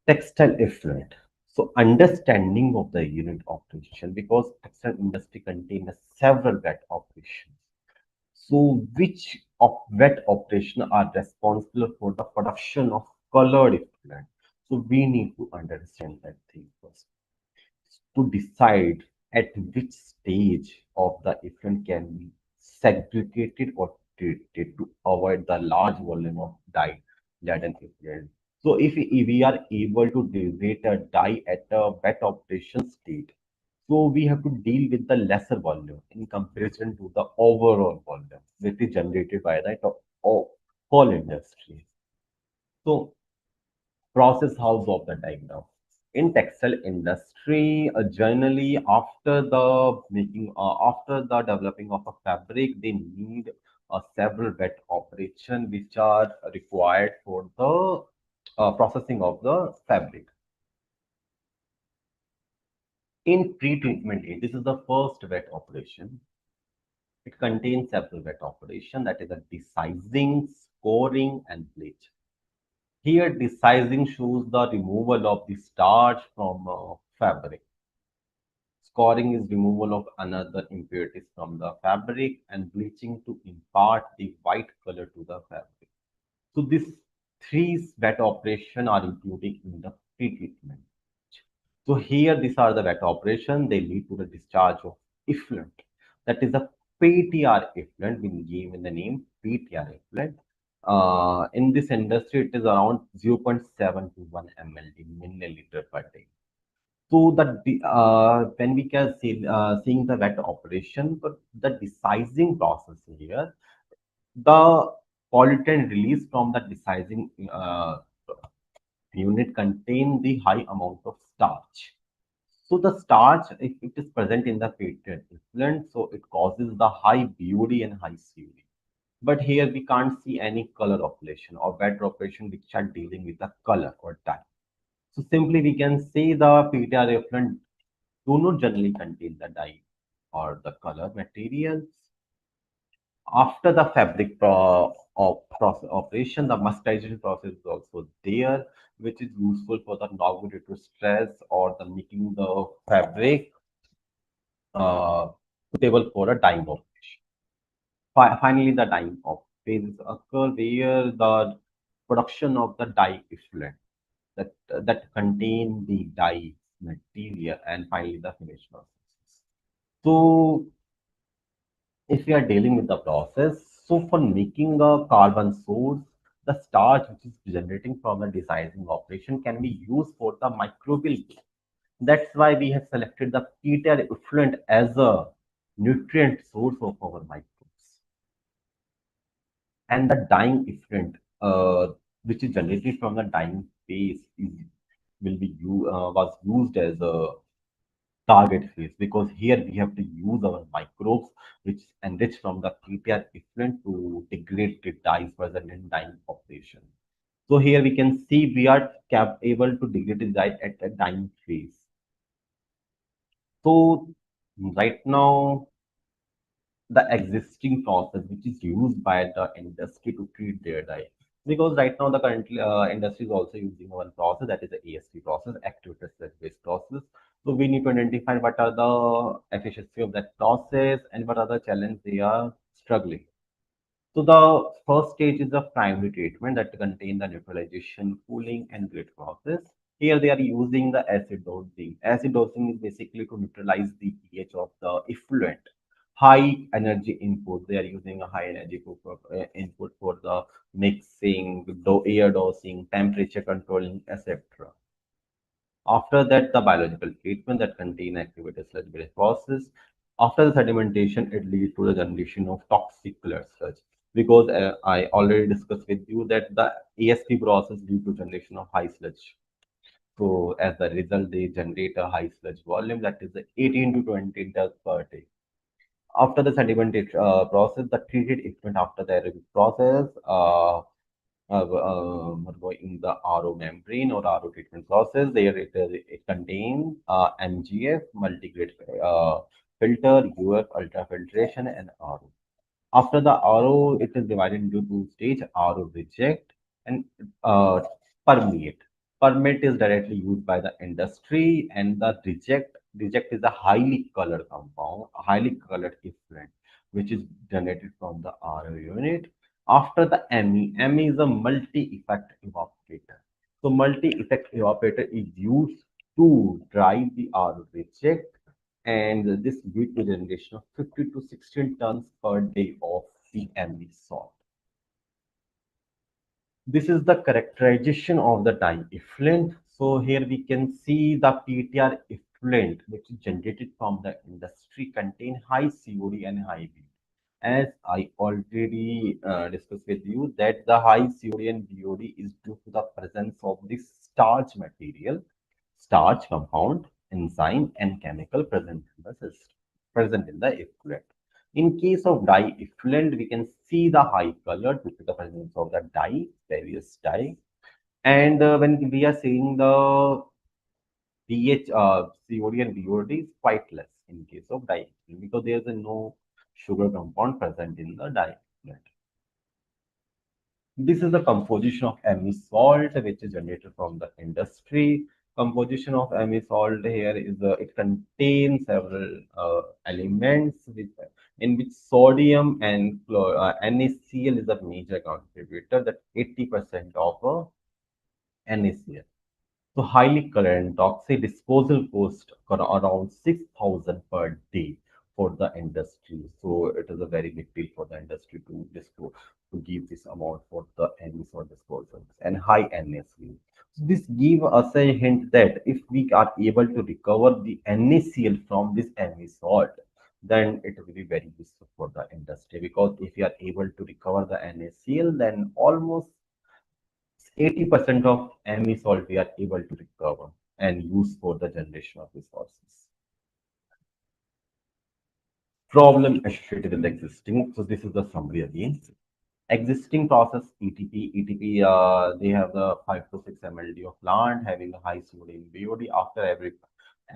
textile effluent. So understanding of the unit operation because textile industry contains several wet operations. So which of wet operation are responsible for the production of colored effluent? So we need to understand that thing first to decide at which stage of the effluent can be segregated or treated to avoid the large volume of dye-laden effluent. So if we are able to degrade a dye at a wet operation state, so we have to deal with the lesser volume in comparison to the overall volume which is generated by the whole industry. So process house of the diagram. In textile industry, generally after the developing of a fabric, they need several wet operation which are required for the processing of the fabric. In pre-treatment, this is the first wet operation. It contains several wet operation that is a desizing, scoring, and bleach. Here, desizing shows the removal of the starch from fabric. Scoring is removal of another impurities from the fabric and bleaching to impart the white color to the fabric. So these three wet operations are included in the pre-treatment. So here these are the wet operations. They lead to the discharge of effluent. That is the PTR effluent. We gave in the name PTR effluent. In this industry, it is around 0.7 to 1 ml milliliter per day. So that when we can see seeing the wet operation, but the desizing process here, the pollutant released from the desizing unit contain the high amount of starch. So the starch, if it is present in the patent effluent, so it causes the high BOD and high COD. But here we can't see any color operation or wet operation which are dealing with the color or dye. So simply we can say the PTR effluent do not generally contain the dye or the color materials. After the fabric process operation, the masterization process is also there, which is useful for the non-oxidative stress or the making the fabric suitable for a dyeing operation. Finally, the dyeing of phases occur where the production of the dye effluent that contain the dye material and finally the finish process. So if we are dealing with the process, so for making a carbon source, the starch which is generating from the desizing operation can be used for the microbial growth. That's why we have selected the PTR effluent as a nutrient source of our microbes. and the dyeing effluent, which is generated from the dyeing phase, was used as a target phase, because here we have to use our microbes which is enriched from the PTR effluent to degrade the dyes present in dyeing operation. So here we can see we are able to degrade the dye at the dyeing phase. So right now, the existing process which is used by the industry to treat their dye, because right now the current industry is also using one process, that is the ASP process, activated sludge based process. So we need to identify what are the efficiency of that process and what are the challenges they are struggling. So the first stage is the primary treatment that contain the neutralization, cooling, and grid process. Here they are using the acid dosing. Acid dosing is basically to neutralize the pH of the effluent. High energy input. They are using a high energy input for the mixing, air dosing, temperature controlling, etc. After that, the biological treatment that contain activated sludge-based process. After the sedimentation, it leads to the generation of toxic colored sludge. Because I already discussed with you that the ASP process leads to generation of high sludge. So as a result, they generate a high sludge volume, that is 18 to 20 liters per day. After the sedimentation process, the treated effluent after the aerobic process in the RO membrane or RO treatment process. There it contains MGF, multigrade filter, UF, ultrafiltration, and RO. After the RO, it is divided into two stages: RO reject and uh, permeate. Permeate is directly used by the industry, and the reject is a highly colored compound, a highly colored effluent, which is generated from the RO unit. After the ME is a multi-effect evaporator. So multi-effect evaporator is used to dry the RO reject, and this lead to generation of 50 to 16 tons per day of CME salt. This is the characterization of the dye effluent. So here we can see the PTR effluent, which is generated from the industry, contain high COD and high BOD. As I already discussed with you, that the high COD and BOD is due to the presence of this starch material, starch compound, enzyme, and chemical present in the system, present in the effluent. In case of dye effluent, we can see the high color due to the presence of the dye, various dye. And when we are seeing the pH, COD and BOD is quite less in case of dye effluent, because there is no sugar compound present in the dye effluent. This is the composition of ME salt, which is generated from the industry. Composition of ME salt here is it contains several elements in which sodium and NaCl is a major contributor, that 80% of NaCl. So highly current toxic disposal cost around 6,000 per day for the industry. So it is a very big deal for the industry to give this amount for the NS or disposals and high NSV. So this give us a hint that if we are able to recover the NaCl from this NA salt, then it will be very useful for the industry, because if we are able to recover the NaCl, then almost 80% of ME salt we are able to recover and use for the generation of resources. Problem associated with existing. So this is the summary again. Existing process ETP, they have the 5 to 6 mld of plant having a high sodium BOD. After every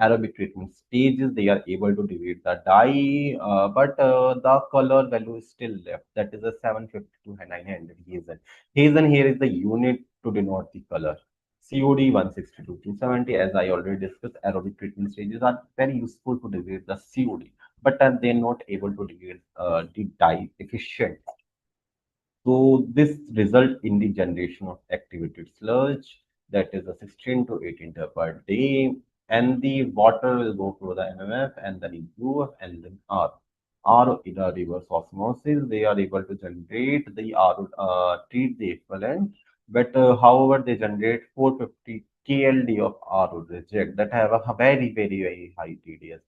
aerobic treatment stages, they are able to degrade the dye, but the color value is still left. That is a 750 to 900 Hazen. Hazen here is the unit to denote the color. COD 160 to 270, as I already discussed, aerobic treatment stages are very useful to degrade the COD, but they're not able to degrade the dye efficient. So this result in the generation of activated sludge, that is a 16 to 18 liter per day, and the water will go through the MMF and then UF and then R. R in a reverse osmosis, they are able to generate the R, treat the effluent, but however they generate 450 KLD of R reject that have a very high TDS,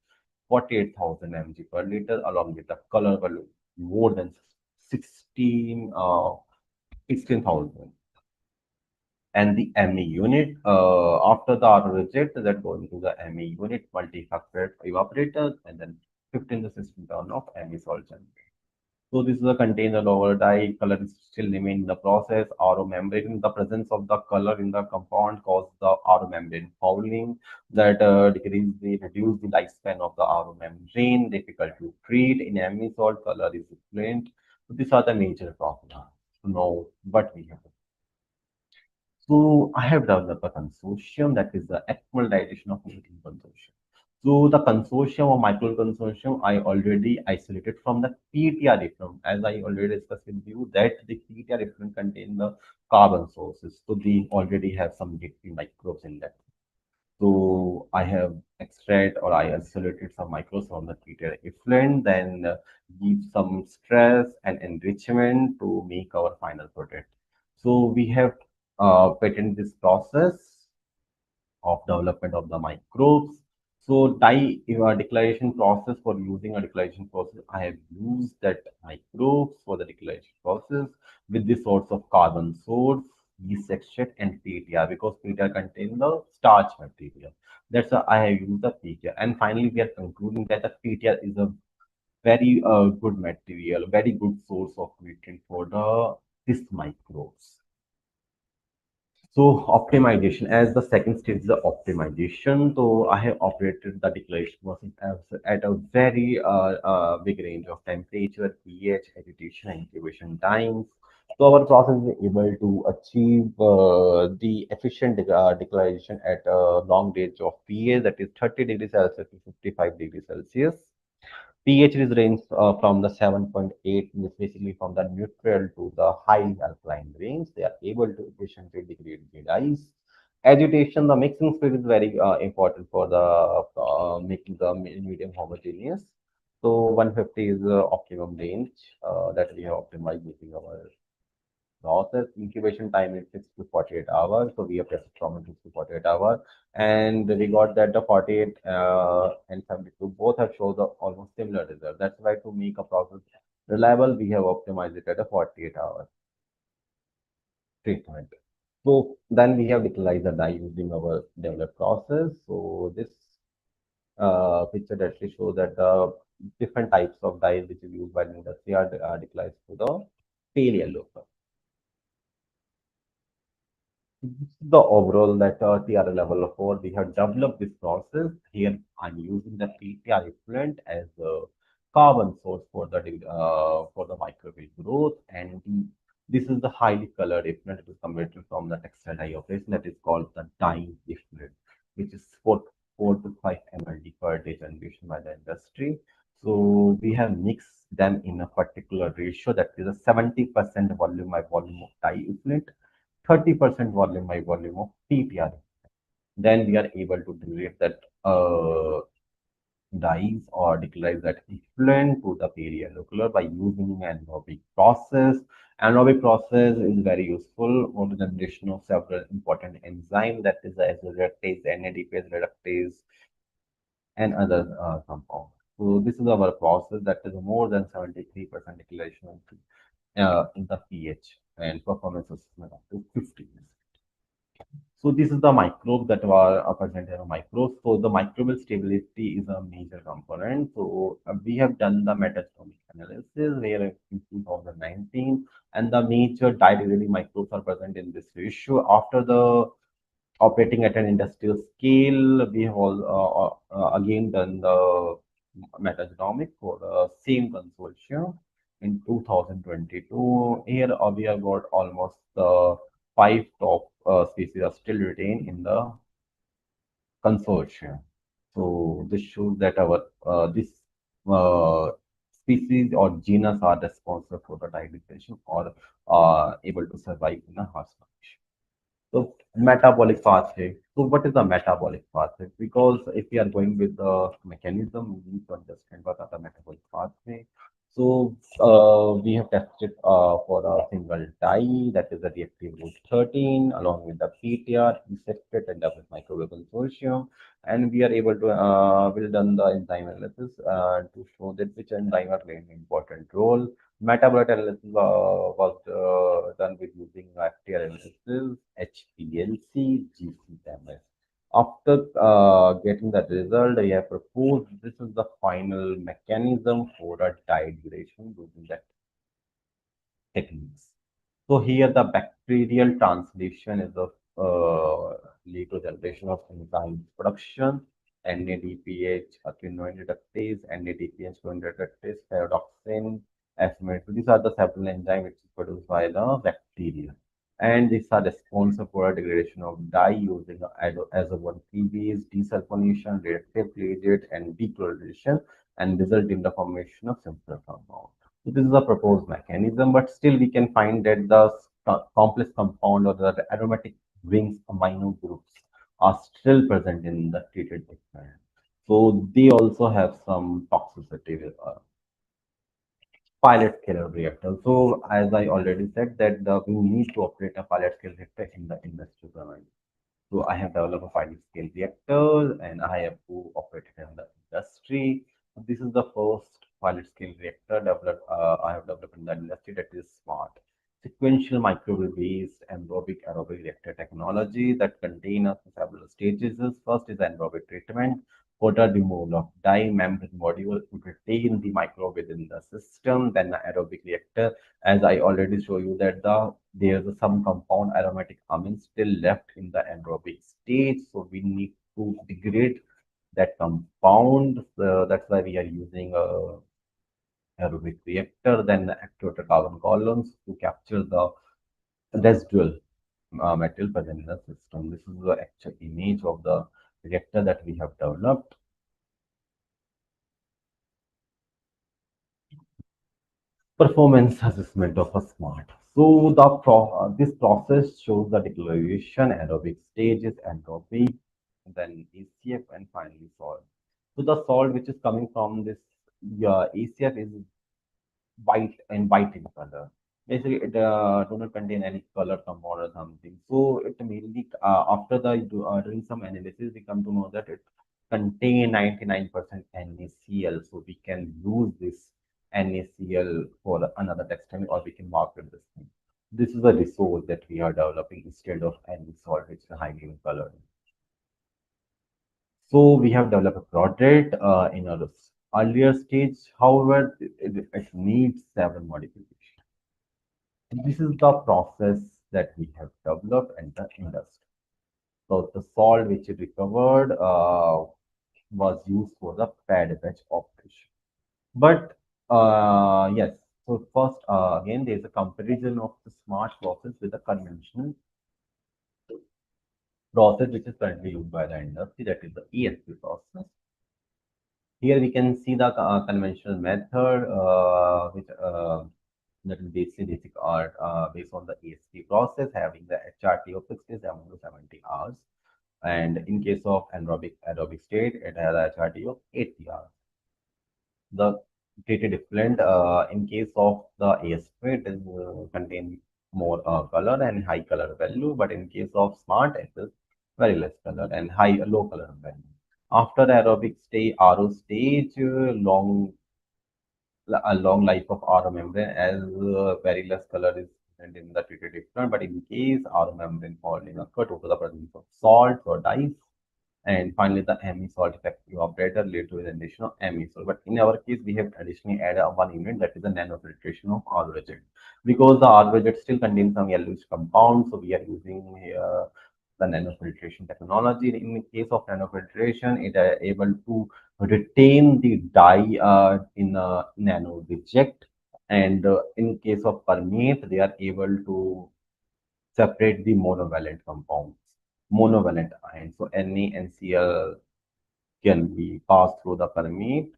48,000 mg per liter, along with the color value more than 16,000. And the ME unit, after the auto reject, that goes into the ME unit, multi-factor evaporator, and then 15 to 16 ton of ME solvent. So this is a container over dye, color is still remain in the process, RO membrane. The presence of the color in the compound cause the RO membrane fouling, that reduce the lifespan of the RO membrane, difficult to treat. In ME salt, color is different. So these are the major problems. Now, what we have. So I have developed a consortium, that is the accumulation of meeting consortium. So the consortium or micro consortium, I already isolated from the PTR effluent, as I already discussed with you that the PTR effluent contain the carbon sources. So they already have some microbes in that. So I have extract or I isolated some microbes from the treated effluent, then give some stress and enrichment to make our final product. So we have patented this process of development of the microbes. So dye declaration process, for using a declaration process, I have used that microbes for the declaration process with the source of carbon source, yeast extract and PTR, because PTR contains the starch material. That's why I have used the PTR. And finally, we are concluding that the PTR is a very good material, very good source of nutrient for the these microbes. So optimization, as the second stage is the optimization. So I have operated the declaration process at a very big range of temperature, pH, agitation, and incubation times. So our process is able to achieve the efficient declaration at a long range of pH, that is 30 degrees Celsius to 55 degrees Celsius. pH is range from the 7.8, basically from the neutral to the high alkaline range. They are able to efficiently degrade the dyes. Agitation, the mixing speed is very important for the making the medium homogeneous. So 150 is the optimum range that we have optimized using our process. Incubation time is 6 to 48 hours. So we have tested from 6 to 48 hours. And we got that the 48 and 72 both have shown the almost similar result. That's why to make a process reliable, we have optimized it at a 48 hour treatment. So then we have declared the dye using our developed process. So this picture actually shows that the different types of dyes which is used by the industry are declared to the pale yellow. The overall that TR level 4, we have developed this process. Here I'm using the PTR effluent as a carbon source for the microbial growth, and this is the highly colored effluent. It is converted from the textile dye operation, that is called the dyeing effluent, which is 4 to 5 ml per day generation by the industry. So we have mixed them in a particular ratio, that is a 70% volume by volume of dye effluent, 30% volume by volume of PTR. Then we are able to generate that dyes or declare that effluent to the periocular by using an anaerobic process. Anaerobic process is very useful for the generation of several important enzymes, that is the reductase, NADPase, reductase, and other compounds. So this is our process, that is more than 73% declaration in the pH and performance assessment up to 50. So this is the microbe that were present in a microbe. So the microbial stability is a major component. So we have done the metagenomic analysis where in 2019, and the major diegetic microbes are present in this ratio. After the operating at an industrial scale, we have all again done the metagenomic for the same consortium in 2022. Here we have got almost 5 top species are still retained in the consortium. So this shows that our this uh, species or genus are responsible for the digestion or able to survive in a harsh condition. So metabolic pathway. So what is the metabolic pathway? Because if we are going with the mechanism, we need to understand what are the metabolic pathway. So we have tested for a single dye, that is the reactive route 13, along with the PTR, insected and double microbial consortium, and we are able to build on the enzyme analysis to show that which enzyme are playing an important role. Metabolite analysis was done with using FTR analysis, HPLC, GC-MS. After getting the result, I have proposed this is the final mechanism for a dye degradation using that techniques. So here the bacterial translation is the lead to generation of enzyme production, NADPH, quinoline reductase, NADPH, quinoline reductase, pyridoxine, aspartate. So these are the several enzymes which is produced by the bacteria. And these are responsible for degradation of dye using azo-1 base, desulfonation, reactive cleavage, and dechlorination, and result in the formation of simpler compound. So this is a proposed mechanism, but still we can find that the complex compound or the aromatic rings amino groups are still present in the treated pigment. So they also have some toxicity with pilot scale reactor. So as I already said that we need to operate a pilot scale reactor in the industry domain. So I have developed a pilot scale reactor and I have to operate it in the industry. This is the first pilot scale reactor developed. I have developed in the industry that is smart. Sequential microwave based aerobic reactor technology that contain several stages. First is anaerobic treatment for the removal of dye membrane module to retain the microbe within the system. Then the aerobic reactor, as I already show you that there's some compound aromatic amines still left in the anaerobic stage. So we need to degrade that compound. So that's why we are using a aerobic reactor, then the activated carbon columns to capture the residual material present in the system. This is the actual image of the reactor that we have developed. Performance assessment of a smart. So this process shows the declaration, aerobic stages, anaerobic, then ACF, and finally salt. So the salt which is coming from this ACF is white in color. Basically, it do not contain any color compound or something. So it mainly after doing some analysis, we come to know that it contain 99% NaCl. So we can use this NaCl for another textile, or we can market this thing. This is a resource that we are developing instead of any salt which is highly in color. So we have developed a project in a earlier stage. However, it needs several modifications. This is the process that we have developed in the industry. So the salt which is recovered was used for the pad batch operation. But yes, so first again there is a comparison of the smart process with the conventional process which is currently used by the industry, that is the ESP process. Here we can see the conventional method which that is basic art based on the ESP process having the HRT of 67 to 70 hours. And in case of aerobic state, it has a HRT of 80 hours. The pretty different in case of the ASP, it is contain more color and high color value, but in case of smart, it is very less color and low color value. After aerobic RO stage, a long life of RO membrane as very less color is present in the treated effluent, but in case RO membrane falling occur due to the presence of salt or dyes. And finally, the ME salt effective operator lead to the addition of ME salt. But in our case, we have additionally added one unit that is the nanofiltration of ROZ. Because the ROZ still contains some yellowish compounds, so we are using here the nanofiltration technology. In the case of nanofiltration, it is able to retain the dye in a nano reject. And in case of permeate, they are able to separate the monovalent compounds, monovalent ions. So NaNCl can be passed through the permeate.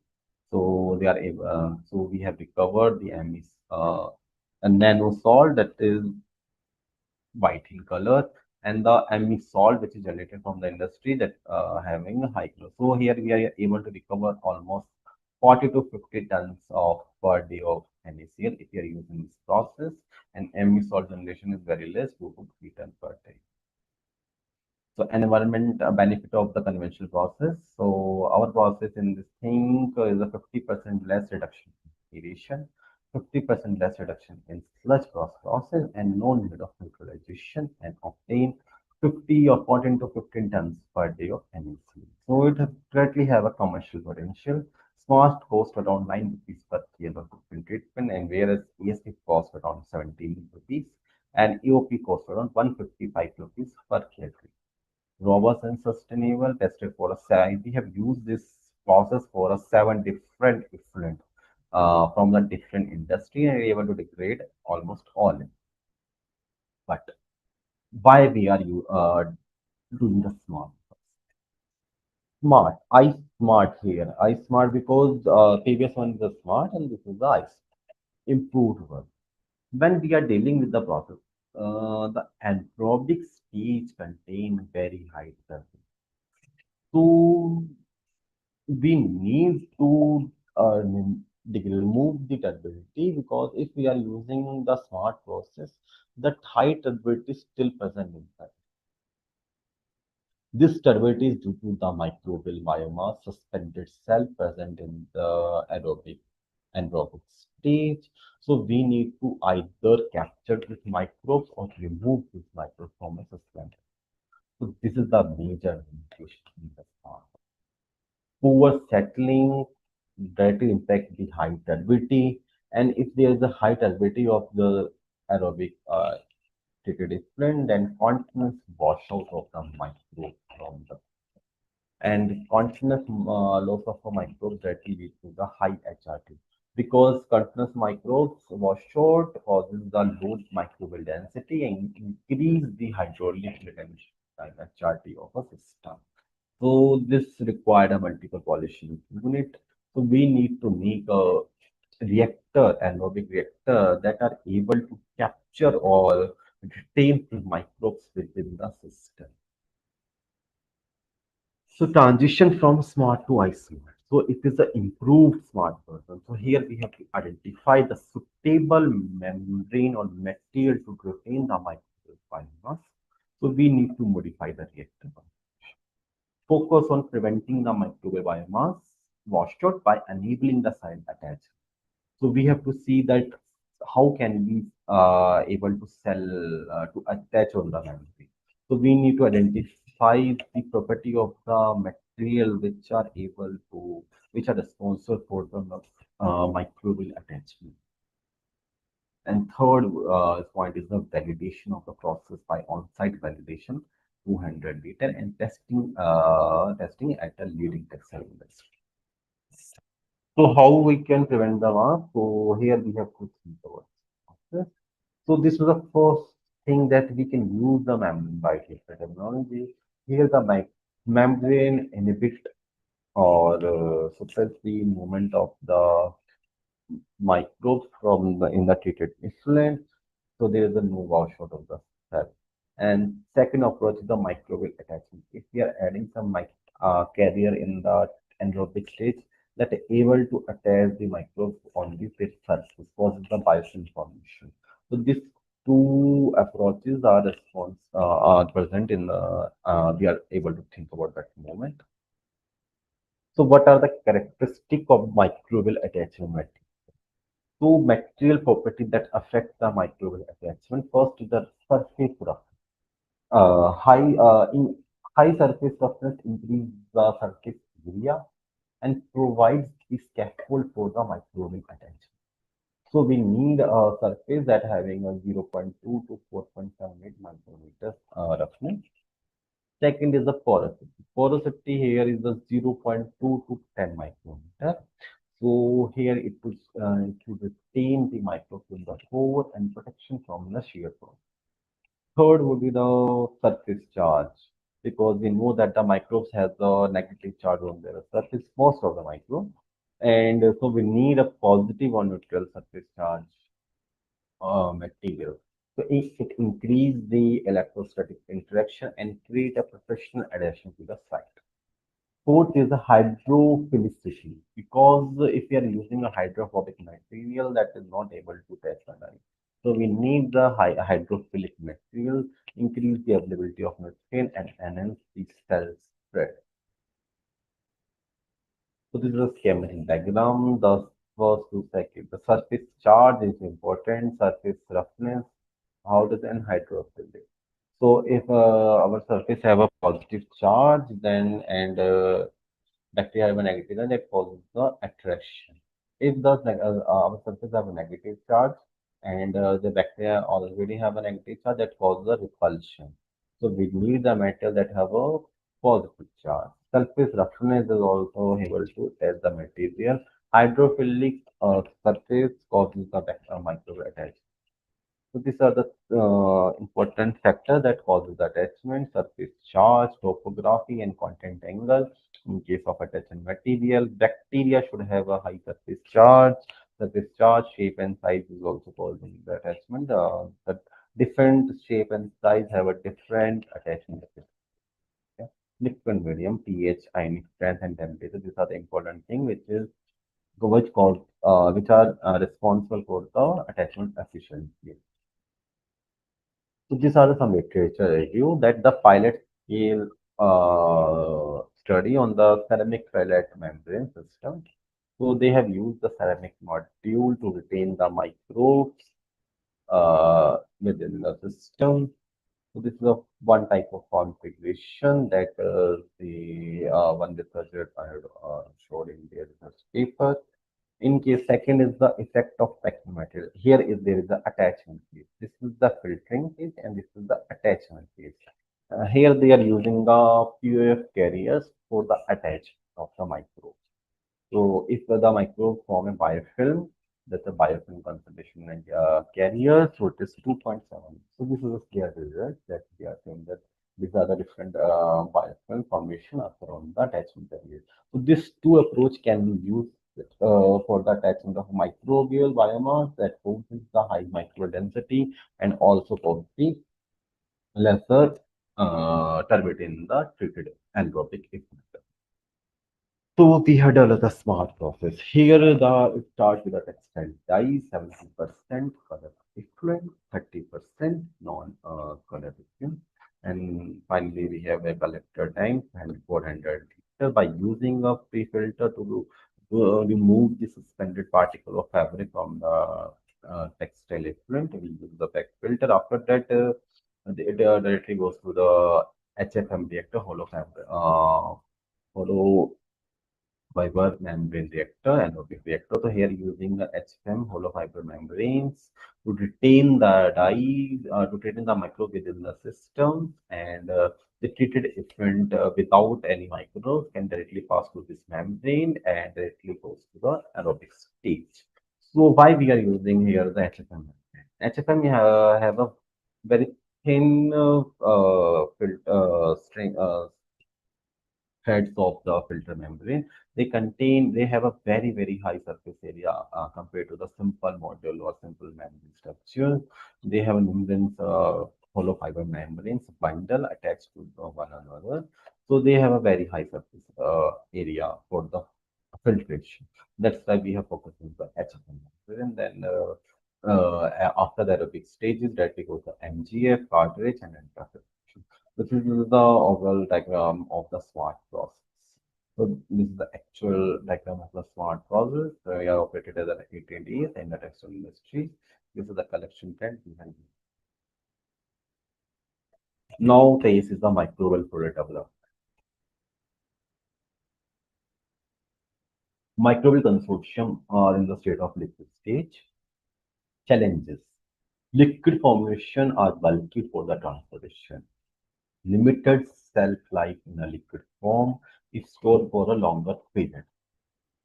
So they are able, so we have recovered the a nano salt that is white in color, and the ME salt which is generated from the industry that having a high color. So here we are able to recover almost 40 to 50 tons of per day of NaCl if you are using this process, and ME salt generation is very less, 2 to 3 tons per day. So environment benefit of the conventional process. So our process in this thing is a 50% less reduction in irrigation, 50% less reduction in sludge cross losses and no need of neutralization, and obtain 50 or 14 to 15 tons per day of NEC. So it directly have a commercial potential. Smart cost around 9 rupees per kilo of footprint treatment, and whereas ESP cost around 17 rupees and EOP cost around 155 rupees per kilo. Robust and sustainable, tested for a seven. We have used this process for a seven different effluent from the different industry and able to degrade almost all. But why we are doing the smart? Smart, I smart here. I smart because previous one is the smart and this is the ice improved one. When we are dealing with the process, the anaerobic stage contain very high surface. So we need to remove the turbidity, because if we are using the smart process, the high turbidity is still present inside. This turbidity is due to the microbial biomass suspended cell present in the anaerobic stage. So we need to either capture these microbes or remove these microbes from the system. So this is the major limitation in the smart. Poor settling directly impact the high turbidity, and if there is a high turbidity of the aerobic treated effluent, then continuous washout of the microbe from the, and continuous loss of a microbe directly leads to the high HRT, because continuous microbes washout causes the low microbial density and increase the hydraulic retention and HRT of a system. So this required a multiple polishing unit. So we need to make a reactor, anaerobic reactor, that are able to capture or retain the microbes within the system. So transition from smart to isolate. So it is an improved smart version. So here we have to identify the suitable membrane or material to retain the microbial biomass. So we need to modify the reactor. Focus on preventing the microbial biomass washout by enabling the side attach. So we have to see that how can we able to sell to attach on the membrane. So we need to identify the property of the material which are responsible for the microbial attachment. And third point is the validation of the process by on-site validation, 200 liter, and testing at a leading textile industry. So how we can prevent the mass? So here we have to think about. Okay. So this was the first thing that we can use the membrane bypass technology. Here the membrane inhibit or suppress the movement of the microbes from the in the treated effluent. So there is a no washout of the cell. And second approach is the microbial attachment. If we are adding some carrier in the anaerobic stage that are able to attach the microbes on the pit surface, causes the biofilm formation. So these two approaches are present in the we are able to think about that moment. So what are the characteristics of microbial attachment? Two material properties that affect the microbial attachment. First is the surface roughness. In high surface roughness increase the surface area and provides the scaffold for the microbial attachment. So we need a surface that having a 0.2 to 4.78 micrometers roughness. Second is the porosity. Porosity here is the 0.2 to 10 micrometer. So here it should retain the microbes in the core and protection from the shear force. Third would be the surface charge, because we know that the microbes has a negative charge on their surface, most of the microbes, and so we need a positive or neutral surface charge material. So it increase the electrostatic interaction and create a professional adhesion to the site. Fourth is the hydrophilicity, because if we are using a hydrophobic material that is not able to test the dye. So we need the hydrophilic material, increase the availability of nutrient and enhance the cell spread. So this is a schematic diagram. The First to second, the surface charge is important, surface roughness, how does and hydrophilic. So if our surface have a positive charge, then and bacteria have a negative, then that causes the attraction. If our surface have a negative charge and the bacteria already have a negative charge, that causes a repulsion. So we need the metal that have a positive charge. Surface roughness is also able to test the material. Hydrophilic surface causes the bacterial microbe attachment. So these are the important factors that causes the attachment, surface charge, topography, and content angle. In case of attachment material, bacteria should have a high surface charge. Surface charge, shape, and size is also causing the attachment. The different shape and size have a different attachment. Okay. Liquid medium, pH, ionic strength, and temperature. These are the important thing which are responsible for the attachment efficiency. So these are some literature review that the pilot scale study on the ceramic pellet membrane system. So they have used the ceramic module to retain the microbes within the system. So this is a one type of configuration that the one researcher showed in their research paper. In case second is the effect of packing material. Here is there is the attachment phase. This is the filtering phase and this is the attachment phase. Here they are using the POF carriers for the attachment of the microbe. So if the microbe form a biofilm, that's a biofilm concentration and carrier, so it is 2.7. So this is a clear result that we are saying that these are the different biofilm formation around the attachment carrier. So this two approach can be used for the attachment of microbial biomass that causes the high micro density and also causes the lesser turbidity in the treated anaerobic equipment. So we had a smart process. Here it starts with a textile dye, 70% color effluent, 30% non-color effluent. And finally, we have a collector tank and 400 liter by using a pre-filter to remove the suspended particle of fabric from the textile effluent. We use the back filter. After that, it directly goes to the HFM reactor, hollow fiber membrane reactor, anaerobic reactor. So here using the HFM hollow fiber membranes to retain the dye, to retain the microbe within the system, and the treated effluent without any microbes can directly pass through this membrane and directly goes to the anaerobic stage. So why we are using here the HFM membrane? HFM have a very thin string threads of the filter membrane. They have a very, very high surface area compared to the simple module or simple membrane structure. They have membranes, hollow fiber membranes bundle attached to one another. So they have a very high surface area for the filtration. That's why we have focused on the HFM membrane. And then after the aerobic stages, that we go to MGF, cartridge, and interfiltration. This is the overall diagram of the SWOT process. So this is the actual diagram of the SWOT process. We are operated as an AT&T in the textile industry. This is the collection tent behind me. Now phase is the microbial product development. Microbial consortium are in the state of liquid stage. Challenges. Liquid formulation are bulky for the transportation. Limited shelf life in a liquid form is stored for a longer period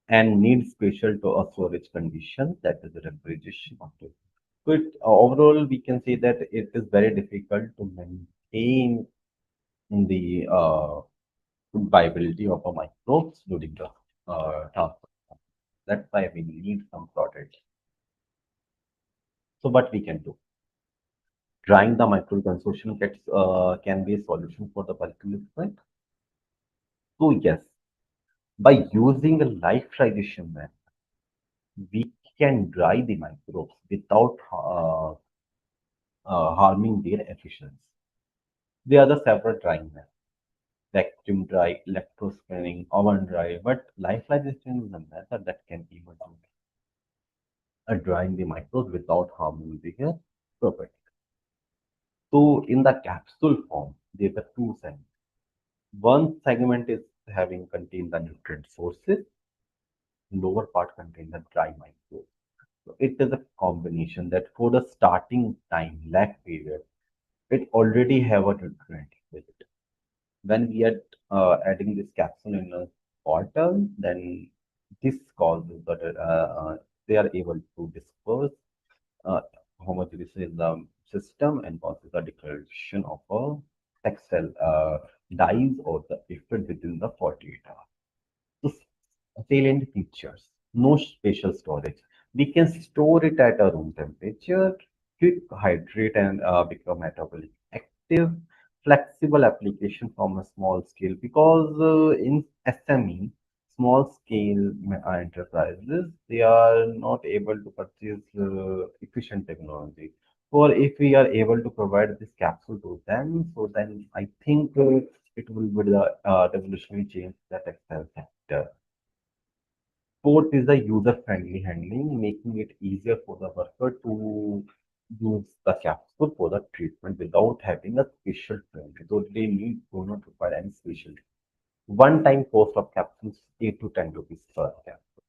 and need special to a storage condition, that is the refrigeration of it. So overall, we can say that it is very difficult to maintain the viability of a microbes during the transport. That's why we need some product. So what we can do? Drying the microbial consortium can be a solution for the bulky liquid. So yes, by using a lyophilization method, we can dry the microbes without harming their efficiency. There are the several drying methods: vacuum dry, electrospinning, oven dry, but lyophilization is a method that can even do drying the microbes without harming their property. So in the capsule form, there are two segments. One segment is having contain the nutrient sources, lower part contain the dry microbes. So it is a combination that for the starting time lag period, it already have a nutrient with it. When we are adding this capsule in a water, then this causes that they are able to disperse uh, homogeneity in the system and causes the declaration of a textile dyes or the effect within the 48 hours. So salient features, no spatial storage. We can store it at a room temperature, quick hydrate and become metabolic active, flexible application from a small scale because in SME, small scale enterprises, they are not able to purchase efficient technology. Or if we are able to provide this capsule to them, so then I think it will be the revolutionary change that textile sector. Fourth is the user-friendly handling, making it easier for the worker to use the capsule for the treatment without having a special training. So they do not require any special. One-time cost of capsules 8 to 10 rupees per capsule.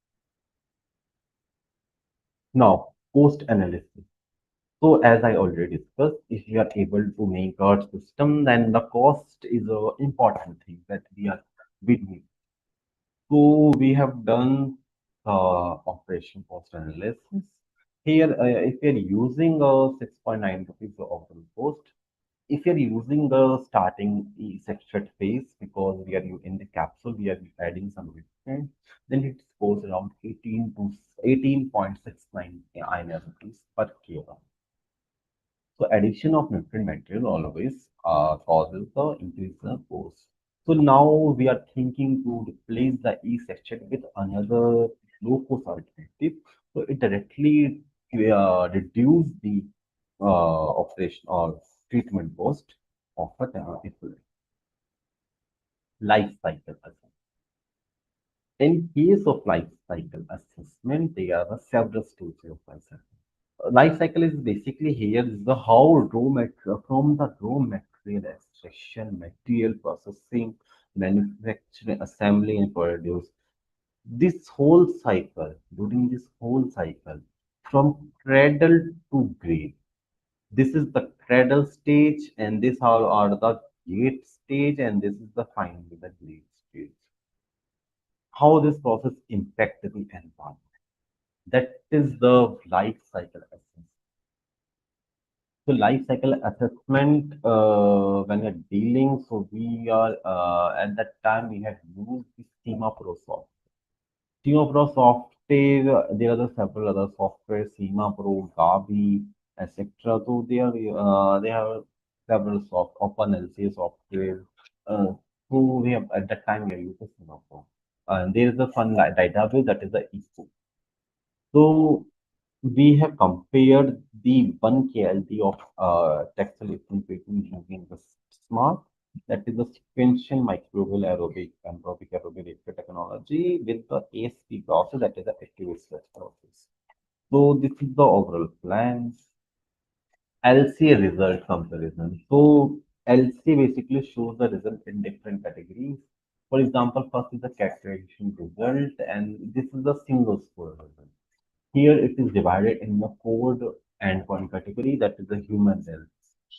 Now, cost analysis. So as I already discussed, if you are able to make a system, then the cost is an important thing that we need. So we have done operation cost analysis. Here, if you're using a 6.9 rupees of the cost, if you're using the starting section phase because we are in the capsule, we are adding some nutrients, then it goes around 18 to 18.69 INR rupees per kilo. So addition of nutrient material always causes the increase in cost. So now we are thinking to replace the E section with another low cost alternative. So it directly reduce the operation or treatment cost of a effluent. Life cycle assessment. In case of life cycle assessment, there are several stages of assessment. Life cycle is basically here is the how raw material from the raw material extraction, material processing, manufacturing, assembly, and produce. This whole cycle, during this whole cycle, from cradle to grave. This is the cradle stage, and this all are the gate stage, and this is the finally the grave stage. How this process impact the environment. That is the life cycle essence. So life cycle assessment, when we're dealing, so we are at that time we had used the Schema Pro software. Schema Pro software, there are the several other software, Schema Pro, Gavi, etc. So they have several OpenLCA software. So we have at that time we are using Schema Pro. And there is a fun database that is the ECO. So we have compared the 1 KLD of textile liquid using the SMART, that is the sequential microbial aerobic aerobic reactor technology with the ASP process, that is the active stress process. So this is the overall plan. LCA result comparison. So LCA basically shows the result in different categories. For example, first is the categorization result, and this is the single score result. Here it is divided in the four endpoint category, that is the human health,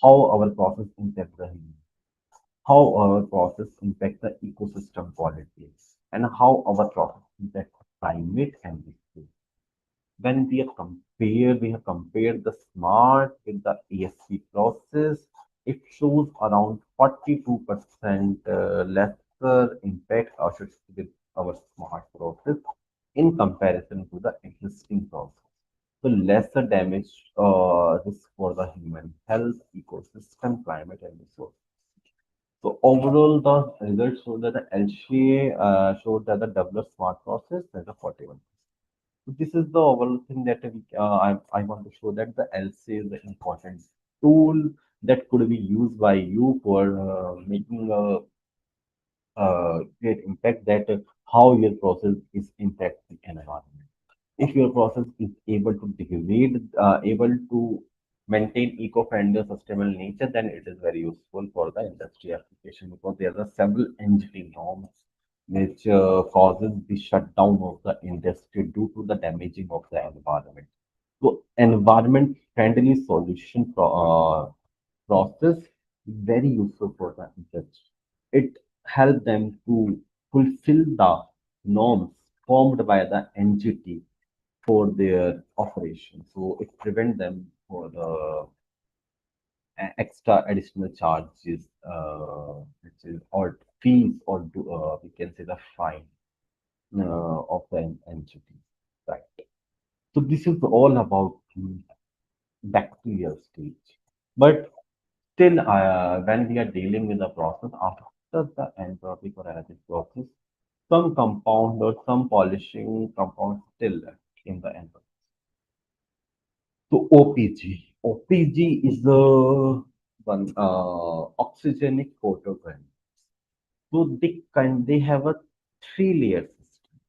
how our process impacts the human, how our process impacts the ecosystem quality, and how our process impacts climate and resources. When we have compared the smart with the ESP process, it shows around 42% lesser impact with our smart process in comparison to the existing process. So lesser damage risk for the human health, ecosystem, climate, and resources. So overall, the results show that the LCA showed that the developed smart process has a 41. So this is the overall thing that I want to show that the LCA is the important tool that could be used by you for making a great impact that how your process is impacting environment. If your process is able to degrade, able to maintain eco-friendly or sustainable nature, then it is very useful for the industry application because there are several entity norms which causes the shutdown of the industry due to the damaging of the environment. So environment-friendly solution process is very useful for the industry. It helps them to fulfill the norms formed by the entity for their operation. So it prevents them for the extra additional charges, which is or fees or we can say the fine of the entity. Right. So this is all about the bacterial stage. But still, when we are dealing with the process after the entropic or anaerobic process, some compound or some polishing compound still left in the entropic. So OPG is the one oxygenic photograph. So they have a three-layer system.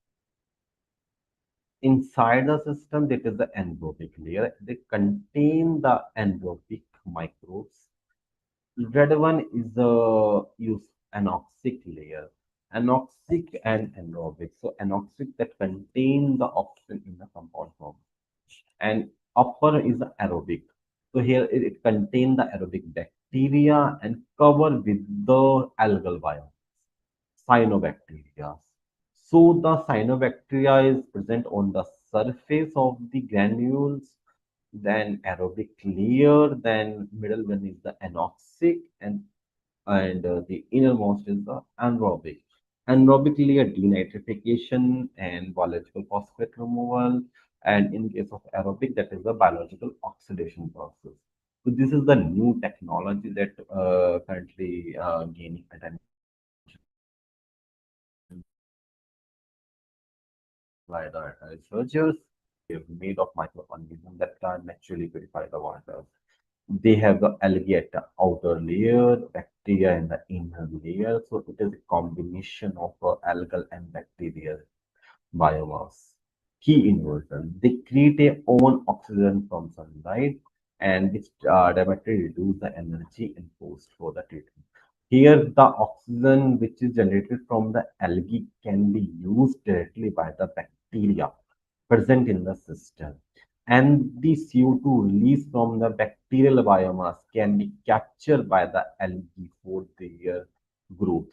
Inside the system, that is the anaerobic layer. They contain the anaerobic microbes. Red one is the use anoxic layer. Anoxic and anaerobic. So anoxic that contain the oxygen in the compound form. And upper is the aerobic. So here it contains the aerobic bacteria and covered with the algal biome, cyanobacteria. So the cyanobacteria is present on the surface of the granules, then aerobic layer, then middle one is the anoxic, and the innermost is the anaerobic. Anaerobic layer denitrification and biological phosphate removal, and in case of aerobic, that is the biological oxidation process. So this is the new technology that currently gaining attention by the researchers. They have made of microorganisms that can naturally purify the water. They have the algae at the outer layer, bacteria in the inner layer. So it is a combination of algal and bacteria biomass. Key inversion. They create their own oxygen from sunlight and which directly reduce the energy imposed for the treatment. Here, the oxygen which is generated from the algae can be used directly by the bacteria present in the system. And the CO2 released from the bacterial biomass can be captured by the algae for their growth.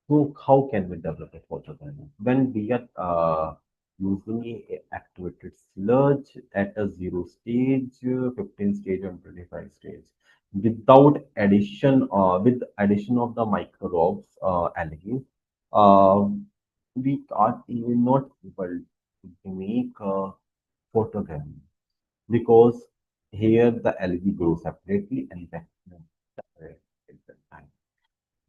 So how can we develop a photodynamic? When we are using a activated sludge at a 0 stage, 15 stage, and 25 stage, without with addition of the microbes, algae, uh, we are even not able to make a photogram because here the algae grows separately and bacteria separately at the time.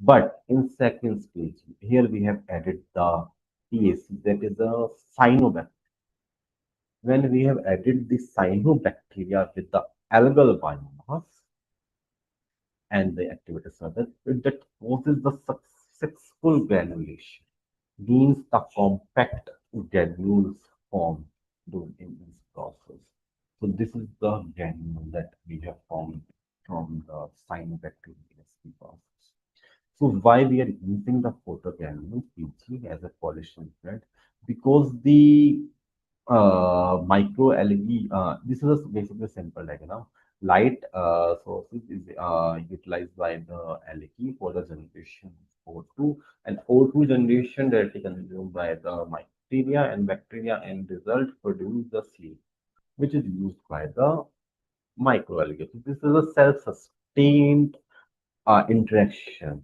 But in second stage, here we have added the TAC, that is a cyanobacteria. When we have added the cyanobacteria with the algal biomass and the activated surface, that causes the successful granulation, means the compact granules formed during in this process. So this is the granule that we have formed from the cyanobacteria process. So why we are using the photogranule PG as a polishing thread? Because the microalgae, this is a basically simple diagram. Light sources is utilized by the algae for the generation of O2, and O2 generation directly consumed by the bacteria, and bacteria in result produce the CO, which is used by the microalgae. So this is a self-sustained interaction.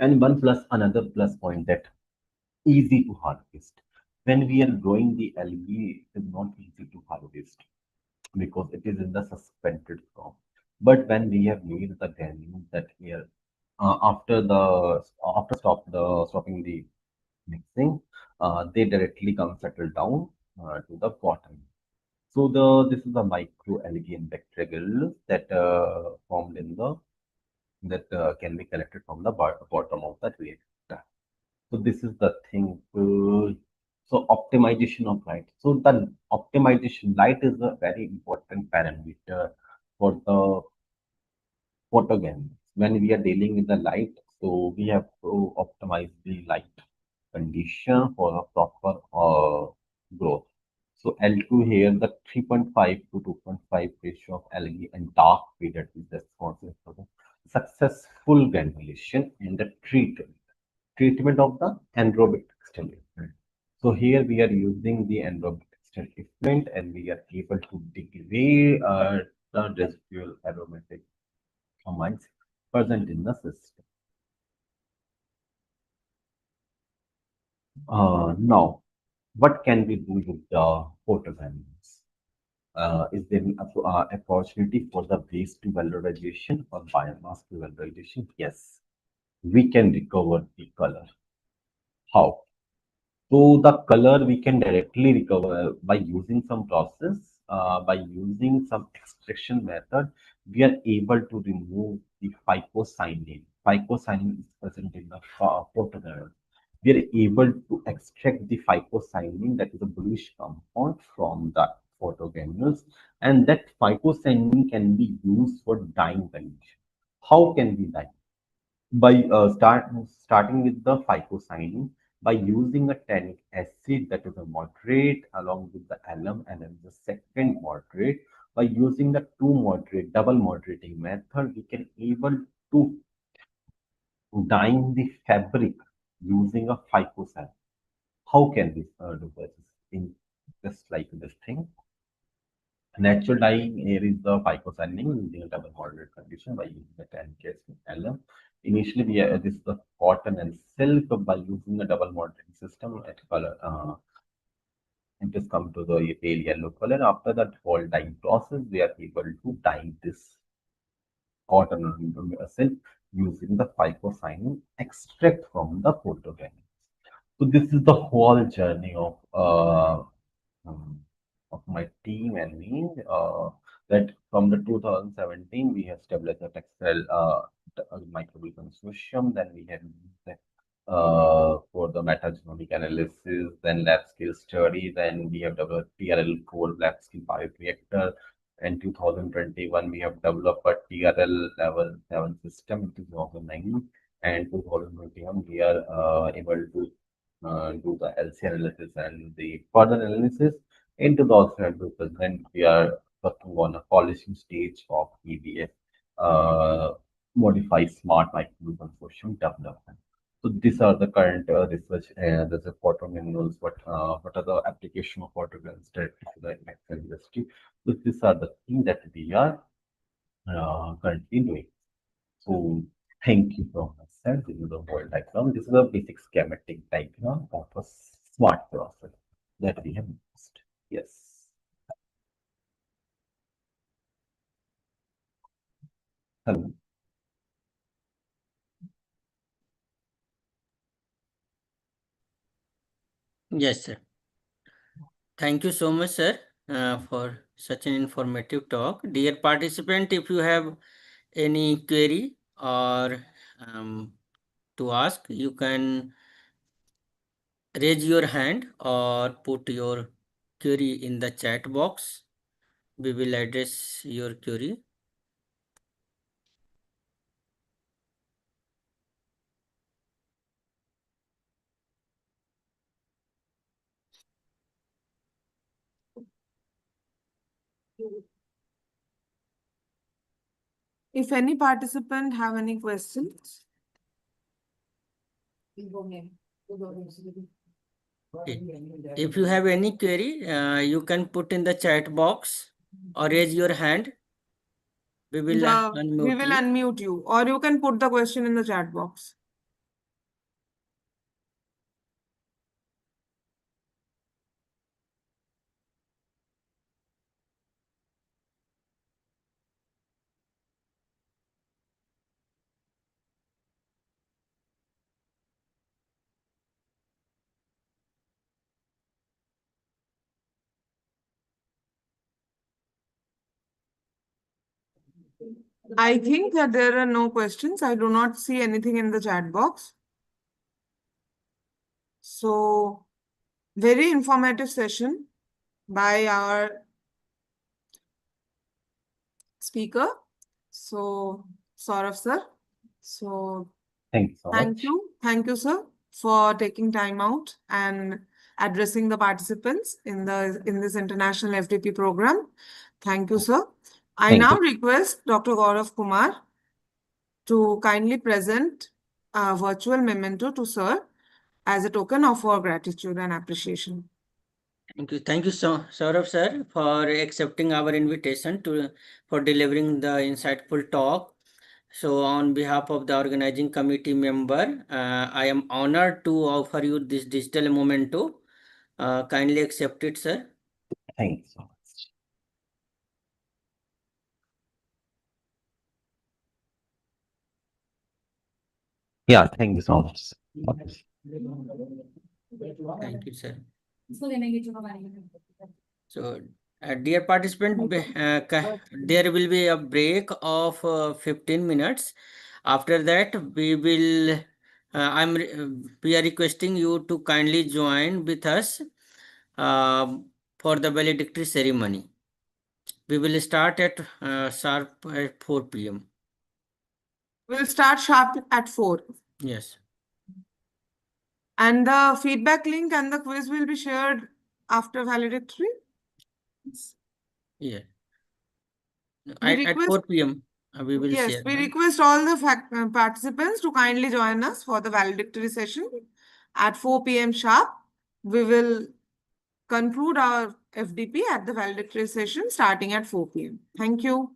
And one plus another plus point that easy to harvest. When we are growing the algae, it is not easy to harvest because it is in the suspended form. But when we have made the granules that here after stopping the mixing, they directly come settle down to the bottom. So this is the microalgae and bacterial that formed in the that can be collected from the bottom of the reactor. So this is the thing. So optimization of light. So the optimization light is a very important parameter for the photogenics. When we are dealing with the light, so we have to optimize the light condition for a proper growth. So L2 here, the 3.5 to 2.5 ratio of algae and dark period is responsible for the successful granulation and the treatment of the anaerobic extent effluent. So here we are using the anaerobic extent effluent and we are able to degrade the residual aromatic amines present in the system. Now, what can we do with the photogranules? Is there an opportunity for the waste to valorization or biomass to valorization? Yes, we can recover the color. How? So the color we can directly recover by using some process, by using some extraction method, we are able to remove the phycocyanin. Phycocyanin is present in the photogranule. We are able to extract the phycocyanin, that is a bluish compound, from the photogranules, and that phycocyanin can be used for dyeing condition. How can we dye? By starting with the phycocyanin, by using a tannic acid, that is a moderate, along with the alum, and then the second moderate. By using the two moderate double moderating method, we can able to dyeing the fabric using a phycocyanin. How can we do this in just like this thing? Natural dyeing here is the phycocyanin using a double moderate condition by using the tannic acid alum. Initially, this is the cotton and silk. By using a double moderating system, it has come to the pale yellow color. After that whole dyeing process, we are able to dye this cotton or silk using the phycocyanin extract from the photogranules. So this is the whole journey um, of my team and me. That from the 2017 we have established a textile microbial consortium. Then we have used that for the metagenomic analysis, then lab scale study. Then we have developed TRL4 lab scale bioreactor. In 2021, we have developed a TRL level 7 system in 2009, and 2021 we are able to do the LC analysis and the further analysis. In 2020, we are working on a polishing stage of EBS, modified smart microbial consortium development. So these are the current research. There's a photominerals. What are the application of photographs directly to the medical industry? So these are the things that we are currently doing. So thank you for myself. This is the whole diagram. This is a basic schematic diagram of a smart process that we have used. Yes. Hello. Yes, sir. Thank you so much, sir, for such an informative talk. Dear participant, if you have any query or to ask, you can raise your hand or put your query in the chat box. We will address your query. If any participant have any questions, If you have any query, you can put in the chat box or raise your hand. We will we unmute will you. unmute you, or you can put the question in the chat box. I think that there are no questions. I do not see anything in the chat box. So, very informative session by our speaker. So, Saurav sir. So, Thank you so much. thank you, sir, for taking time out and addressing the participants in this international FDP program. Thank you, sir. I Thank now you. request Dr. Gaurav Kumar to kindly present a virtual memento to sir as a token of our gratitude and appreciation. Thank you, Saurav sir, for accepting our invitation for delivering the insightful talk. So, on behalf of the organizing committee member, I am honored to offer you this digital memento. Kindly accept it, sir. Thank you so much. Yeah, thank you so much. Thank you, sir. So, dear participant, there will be a break of 15 minutes. After that, we are requesting you to kindly join with us for the valedictory ceremony. We will start at sharp at 4 p.m. We'll start sharp at 4. Yes. And the feedback link and the quiz will be shared after valedictory. Yeah. We At request, 4 p.m. We will yes, share. we No? request all the participants to kindly join us for the valedictory session at 4 p.m. sharp. We will conclude our FDP at the valedictory session starting at 4 p.m. Thank you.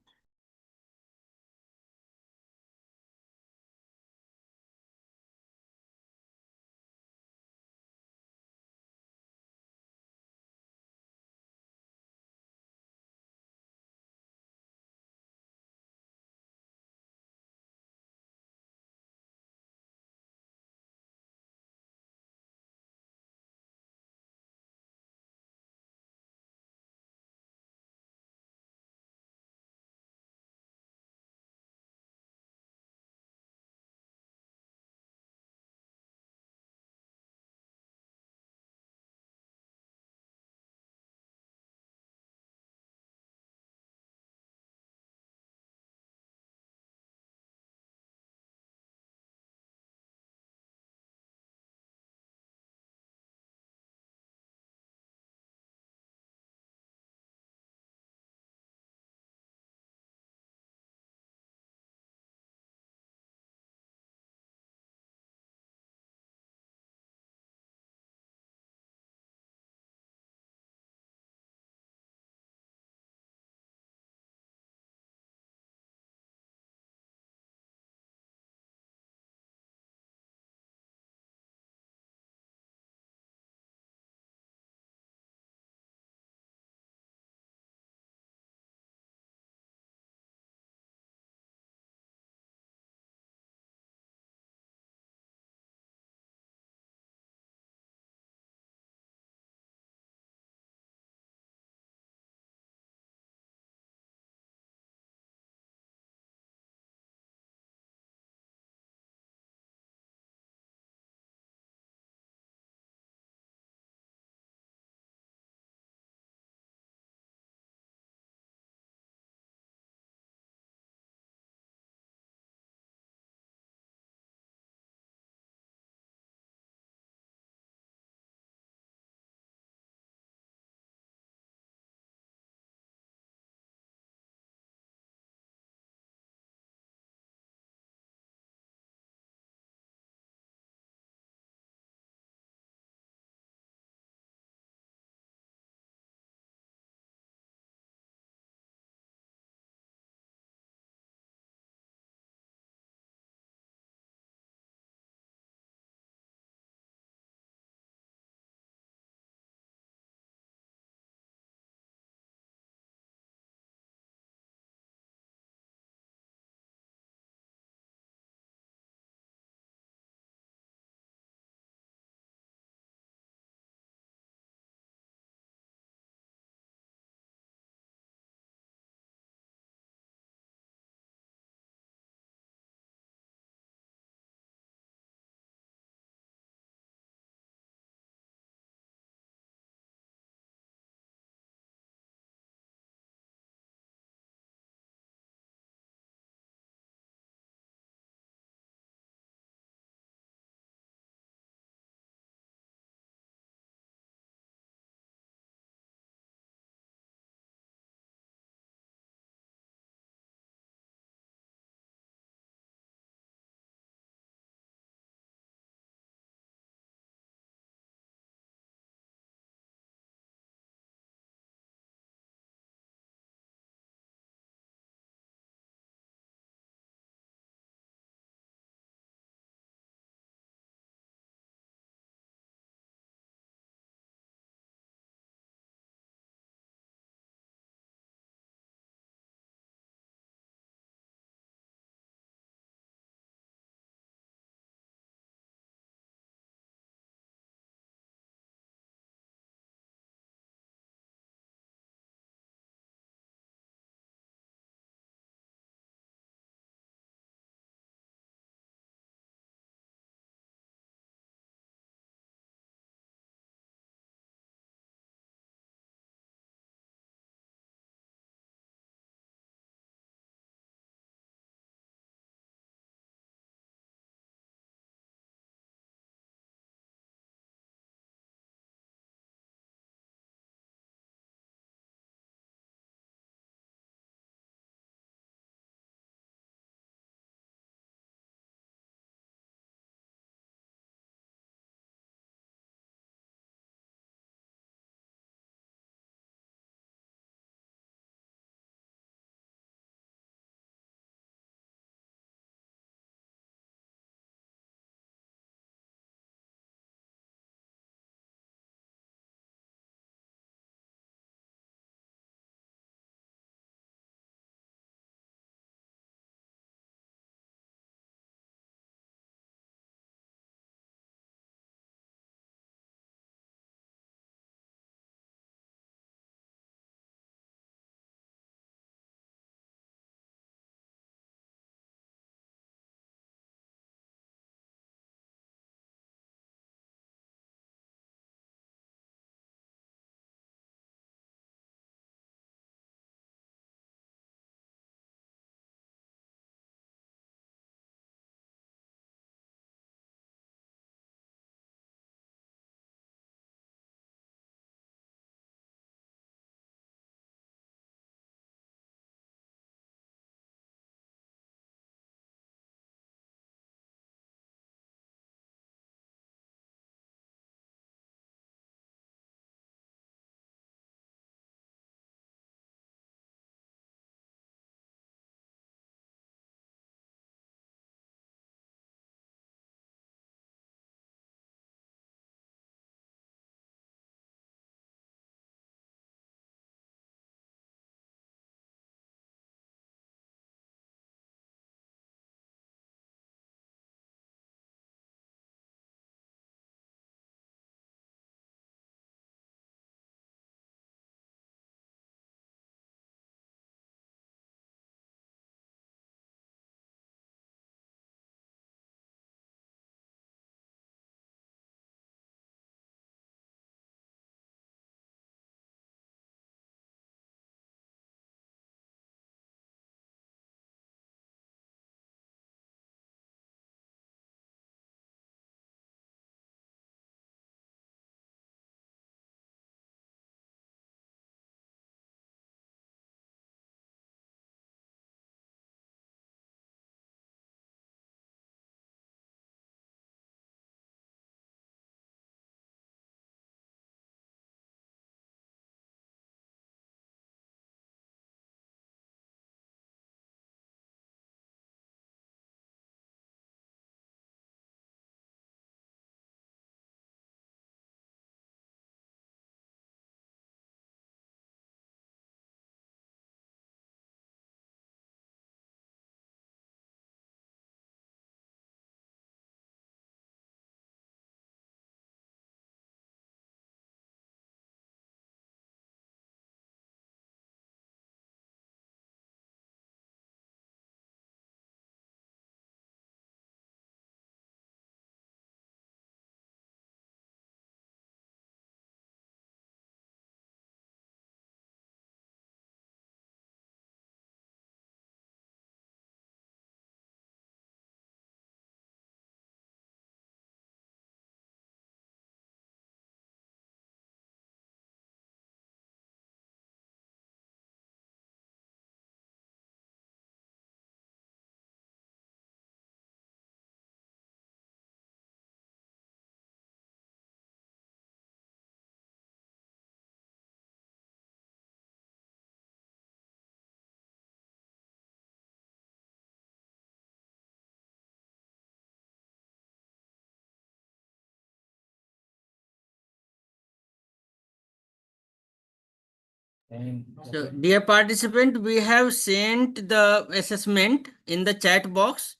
So, dear participant, we have sent the assessment in the chat box,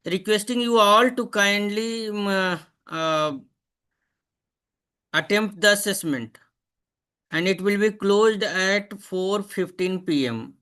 requesting you all to kindly attempt the assessment, and it will be closed at 4:15 p.m.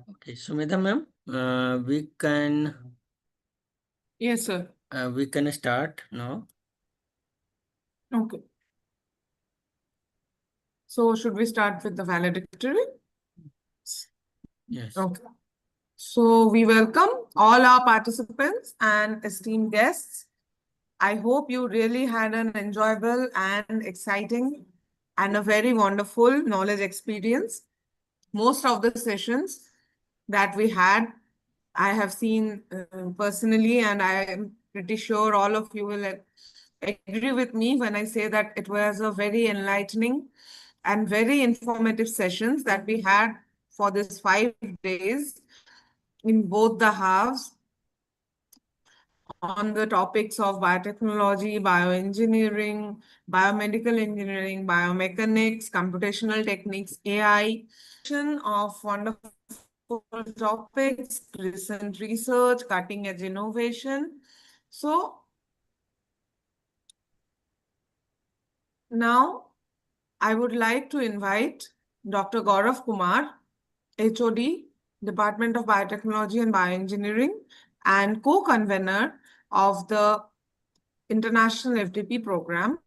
Okay, Sumedha ma'am, Yes, sir. we can start now. Okay. So should we start with the valedictory? Yes. Okay. So we welcome all our participants and esteemed guests. I hope you really had an enjoyable and exciting and a very wonderful knowledge experience. Most of the sessions that we had, I have seen personally, and I am pretty sure all of you will agree with me when I say that it was a very enlightening and very informative sessions that we had for this 5 days in both the halves on the topics of biotechnology, bioengineering, biomedical engineering, biomechanics, computational techniques, AI, of wonderful topics, recent research, cutting edge innovation. So now I would like to invite Dr. Gaurav Kumar, HOD, Department of Biotechnology and Bioengineering, and co-convener of the International FDP program,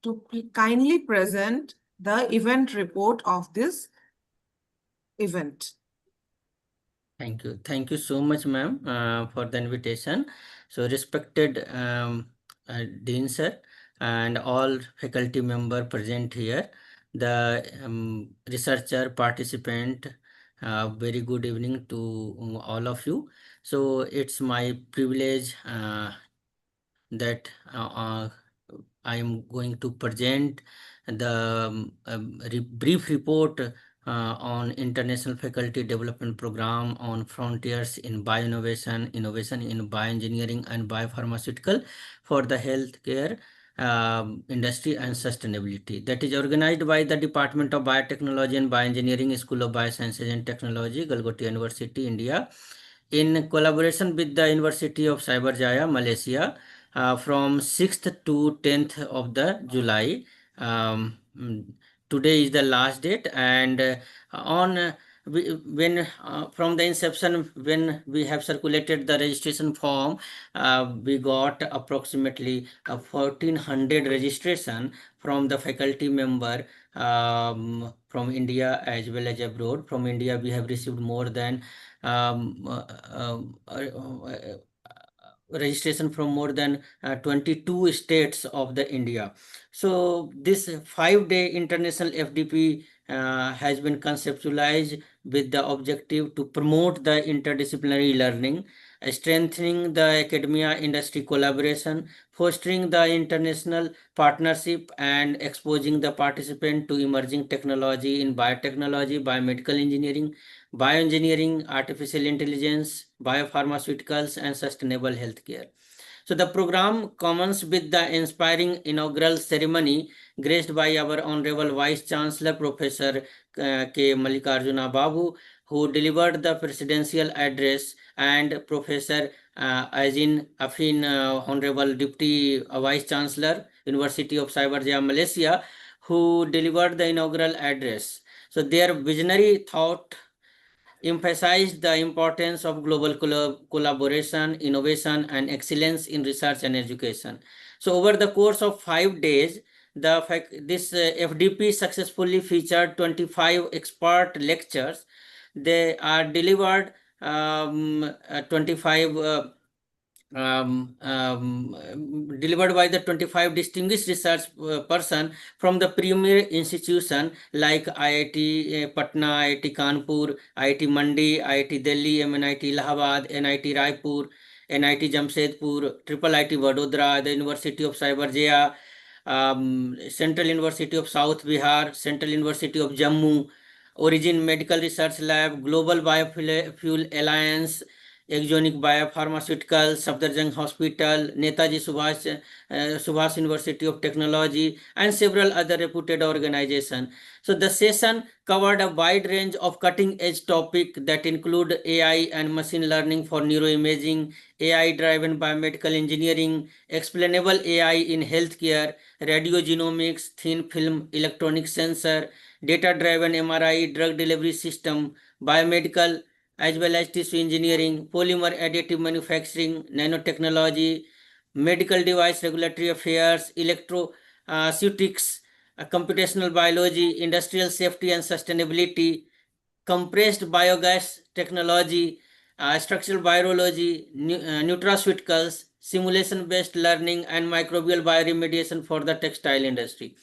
to kindly present the event report of this event. Thank you. Thank you so much, ma'am, for the invitation. So, respected Dean sir and all faculty member present here, the researcher participant, very good evening to all of you. So, it's my privilege that I am going to present the brief report on International Faculty Development Program on Frontiers in Bioinnovation, Innovation in Bioengineering and Biopharmaceutical for the Healthcare Industry and Sustainability. That is organized by the Department of Biotechnology and Bioengineering, School of Biosciences and Technology, Galgoti University, India, in collaboration with the University of Cyberjaya, Malaysia, from 6th to 10th of the July. Today is the last date, and on when from the inception, when we have circulated the registration form, we got approximately 1400 registration from the faculty member from India as well as abroad. From India, we have received more than um, uh, uh, uh, registration from more than 22 states of the India. So this 5-day international FDP has been conceptualized with the objective to promote the interdisciplinary learning, strengthening the academia industry collaboration, fostering the international partnership, and exposing the participant to emerging technology in biotechnology, biomedical engineering, bioengineering, artificial intelligence, biopharmaceuticals, and sustainable healthcare. So the program commences with the inspiring inaugural ceremony graced by our Honorable Vice Chancellor Professor K. Mallikarjuna Babu, who delivered the presidential address, and Professor Azin Afin, Honorable Deputy Vice Chancellor, University of Cyberjaya, Malaysia, who delivered the inaugural address. So their visionary thought emphasized the importance of global collaboration, innovation, and excellence in research and education. So, over the course of 5 days, this FDP successfully featured 25 expert lectures. They are delivered 25 delivered by the 25 distinguished research person from the premier institution like IIT Patna, IIT Kanpur, IIT Mandi, IIT Delhi, MNIT Allahabad, NIT Raipur, NIT Jamshedpur, Triple IT Vadodara, the University of Cyberjaya, Central University of South Bihar, Central University of Jammu, Origin Medical Research Lab, Global Biofuel Alliance, Exonic Biopharmaceuticals, Safdarjung Hospital, Netaji Subhash University of Technology, and several other reputed organizations. So the session covered a wide range of cutting-edge topics that include AI and machine learning for neuroimaging, AI-driven biomedical engineering, explainable AI in healthcare, radiogenomics, thin film electronic sensor, data-driven MRI drug delivery system, biomedical as well as tissue engineering, polymer additive manufacturing, nanotechnology, medical device regulatory affairs, electroceutics, computational biology, industrial safety and sustainability, compressed biogas technology, structural biology, nutraceuticals, simulation-based learning, and microbial bioremediation for the textile industry.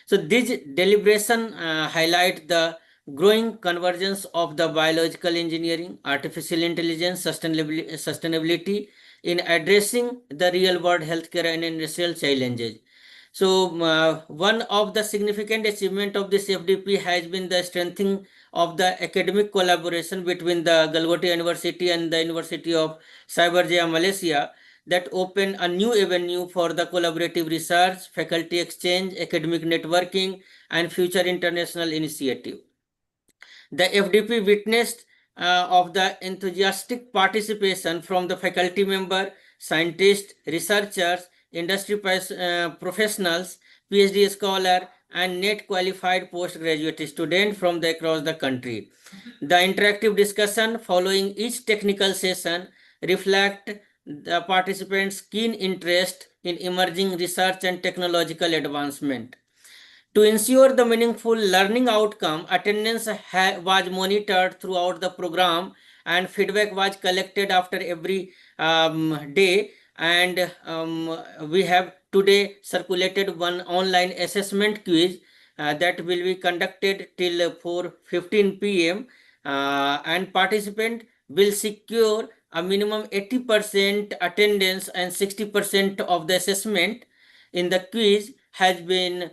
So these deliberation highlight the growing convergence of the biological engineering, artificial intelligence, sustainability, in addressing the real world healthcare and industrial challenges. So, one of the significant achievement of this FDP has been the strengthening of the academic collaboration between the Galgoti University and the University of Cyberjaya, Malaysia, that open a new avenue for the collaborative research, faculty exchange, academic networking, and future international initiative. The FDP witnessed of the enthusiastic participation from the faculty member, scientists, researchers, industry professionals, PhD scholar, and net qualified postgraduate students from across the country. The interactive discussion following each technical session reflect the participants' keen interest in emerging research and technological advancement. To ensure the meaningful learning outcome, attendance was monitored throughout the program and feedback was collected after every day. And we have today circulated one online assessment quiz that will be conducted till 4:15 p.m. And participant will secure a minimum 80% attendance and 60% of the assessment in the quiz has been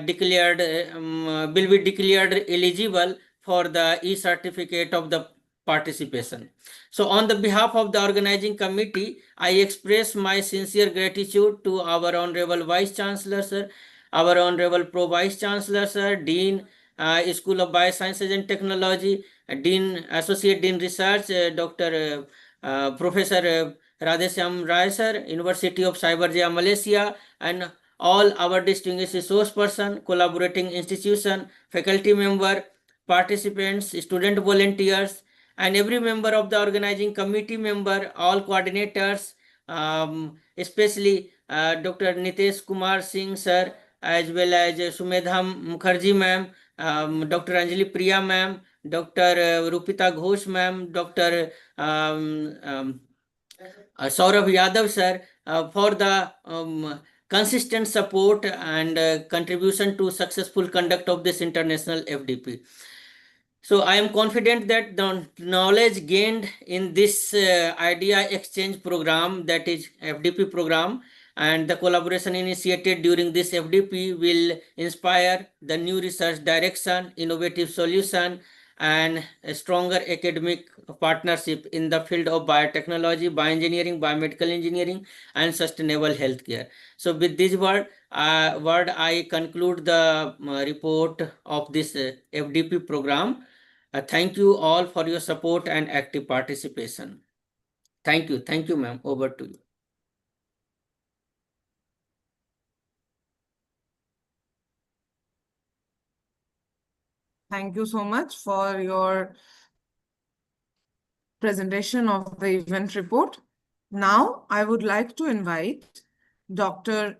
declared will be declared eligible for the e-certificate of the participation. So on the behalf of the organizing committee, I express my sincere gratitude to our Honorable Vice Chancellor, sir, our Honorable Pro Vice Chancellor, sir, Dean, School of Biosciences and Technology, Dean, Associate Dean Research, Dr. Professor Radheshyam Rai, sir, University of Cyberjaya, Malaysia, and all our distinguished resource person, collaborating institution, faculty member, participants, student volunteers, and every member of the organizing committee member, all coordinators, especially Dr. Nitesh Kumar Singh sir, as well as Sumedha Mukherjee ma'am, Dr. Anjali Priya ma'am, Dr. Rupita Ghosh ma'am, Dr. Saurabh Yadav sir, for the consistent support and contribution to successful conduct of this international FDP. So I am confident that the knowledge gained in this idea exchange program, that is FDP program, and the collaboration initiated during this FDP will inspire the new research direction, innovative solution, and a stronger academic partnership in the field of biotechnology, bioengineering, biomedical engineering, and sustainable healthcare. So with this word, I conclude the report of this FDP program. Thank you all for your support and active participation. Thank you, ma'am. Over to you. Thank you so much for your presentation of the event report. Now, I would like to invite Dr.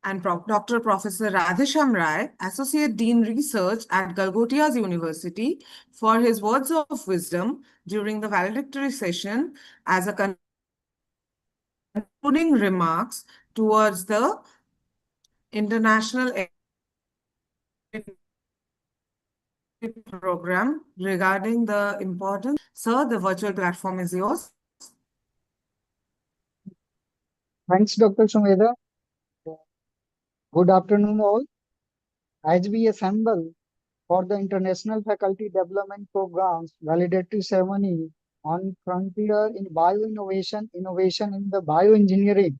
Professor Radheshyam Rai, Associate Dean Research at Galgotia's University, for his words of wisdom during the valedictory session as a concluding remarks towards the International program regarding the importance. Sir, the virtual platform is yours. Thanks, Dr. Sumedha. Good afternoon, all. As we assemble for the International Faculty Development Program's validatory ceremony on frontier in bioinnovation, innovation in the bioengineering,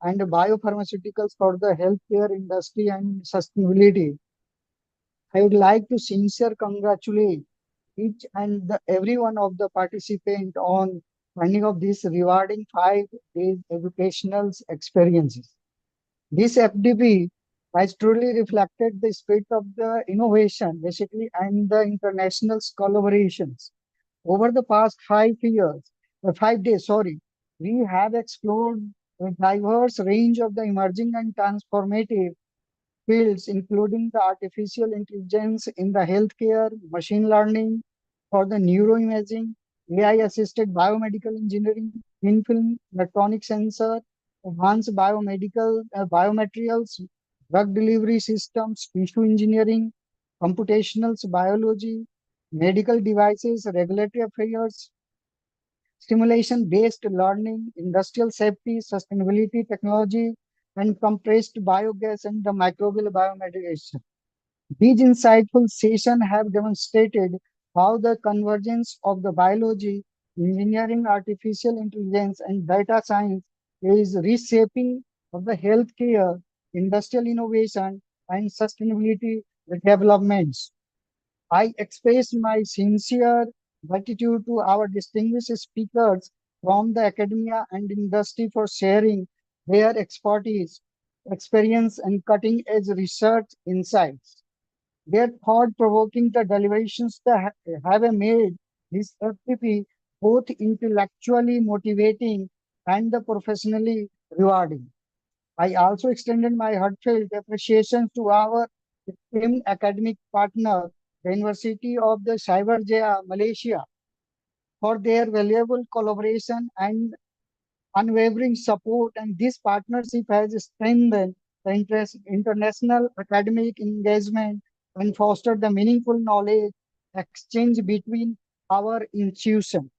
and biopharmaceuticals for the healthcare industry and sustainability, I would like to sincerely congratulate each and every one of the participants on finding of these rewarding 5 days educational experiences. This FDP has truly reflected the spirit of the innovation, basically, and the international collaborations. Over the past 5 years, 5 days, sorry, we have explored a diverse range of the emerging and transformative fields, including the artificial intelligence in the healthcare, machine learning for the neuroimaging, AI-assisted biomedical engineering, thin film electronic sensor, advanced biomaterials, drug delivery systems, tissue engineering, computational biology, medical devices, regulatory affairs, stimulation-based learning, industrial safety, sustainability technology, and compressed biogas and the microbial biomedication. These insightful sessions have demonstrated how the convergence of the biology, engineering, artificial intelligence, and data science is reshaping of the healthcare, industrial innovation, and sustainability developments. I express my sincere gratitude to our distinguished speakers from the academia and industry for sharing their expertise, experience, and cutting-edge research insights. Their thought-provoking the deliberations that have made this FTP both intellectually motivating and the professionally rewarding. I also extended my heartfelt appreciation to our esteemed academic partner, the University of the Cyberjaya, Malaysia, for their valuable collaboration and unwavering support. And this partnership has strengthened the international academic engagement and fostered the meaningful knowledge exchange between our institutions.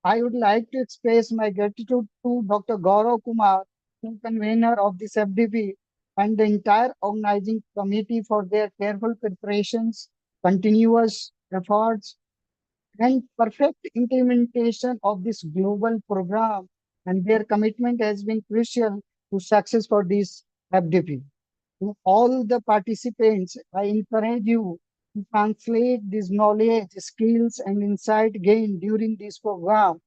I would like to express my gratitude to Dr. Gaurav Kumar, the convener of this FDP, and the entire organizing committee for their careful preparations, continuous efforts, and perfect implementation of this global program. And their commitment has been crucial to success for this FDP. To all the participants, I encourage you to translate this knowledge, skills, and insight gained during this program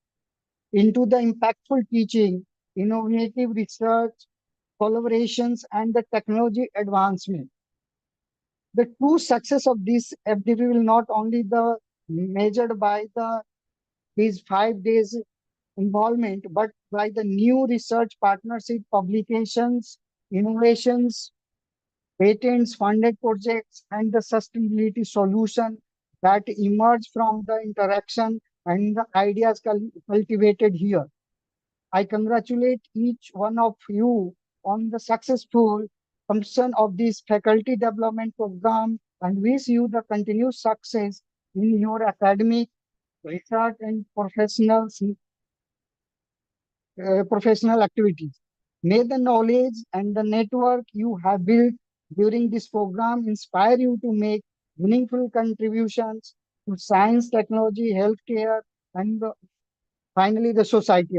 into the impactful teaching, innovative research, collaborations, and the technology advancement. The true success of this FDP will not only the measured by these 5 days involvement, but by the new research partnership publications, innovations, patents, funded projects, and the sustainability solution that emerge from the interaction and the ideas cultivated here. I congratulate each one of you on the successful completion of this faculty development program and wish you the continued success in your academic, research, and professional activities. May the knowledge and the network you have built during this program inspire you to make meaningful contributions to science, technology, healthcare, and finally the society.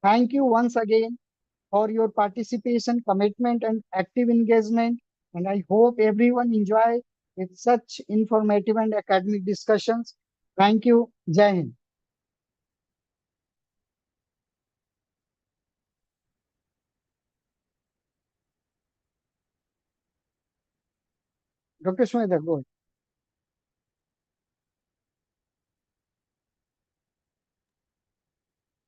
Thank you once again for your participation, commitment, and active engagement. And I hope everyone enjoy with such informative and academic discussions. Thank you. Jai Hind. Dr. Shweta, go ahead.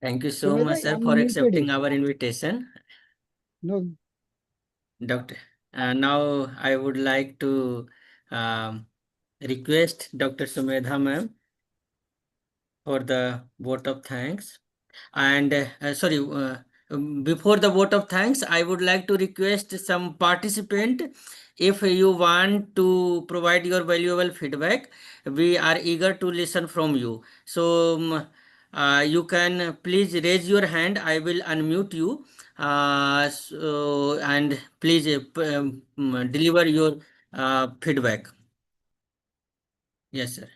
Thank you so Shweta, much, sir, I'm for muted accepting it. our invitation. No, Doctor, now I would like to request Dr. Sumedha ma'am for the vote of thanks. And sorry, before the vote of thanks, I would like to request some participant. If you want to provide your valuable feedback, we are eager to listen from you. So you can please raise your hand. I will unmute you. And please deliver your feedback. Yes, sir.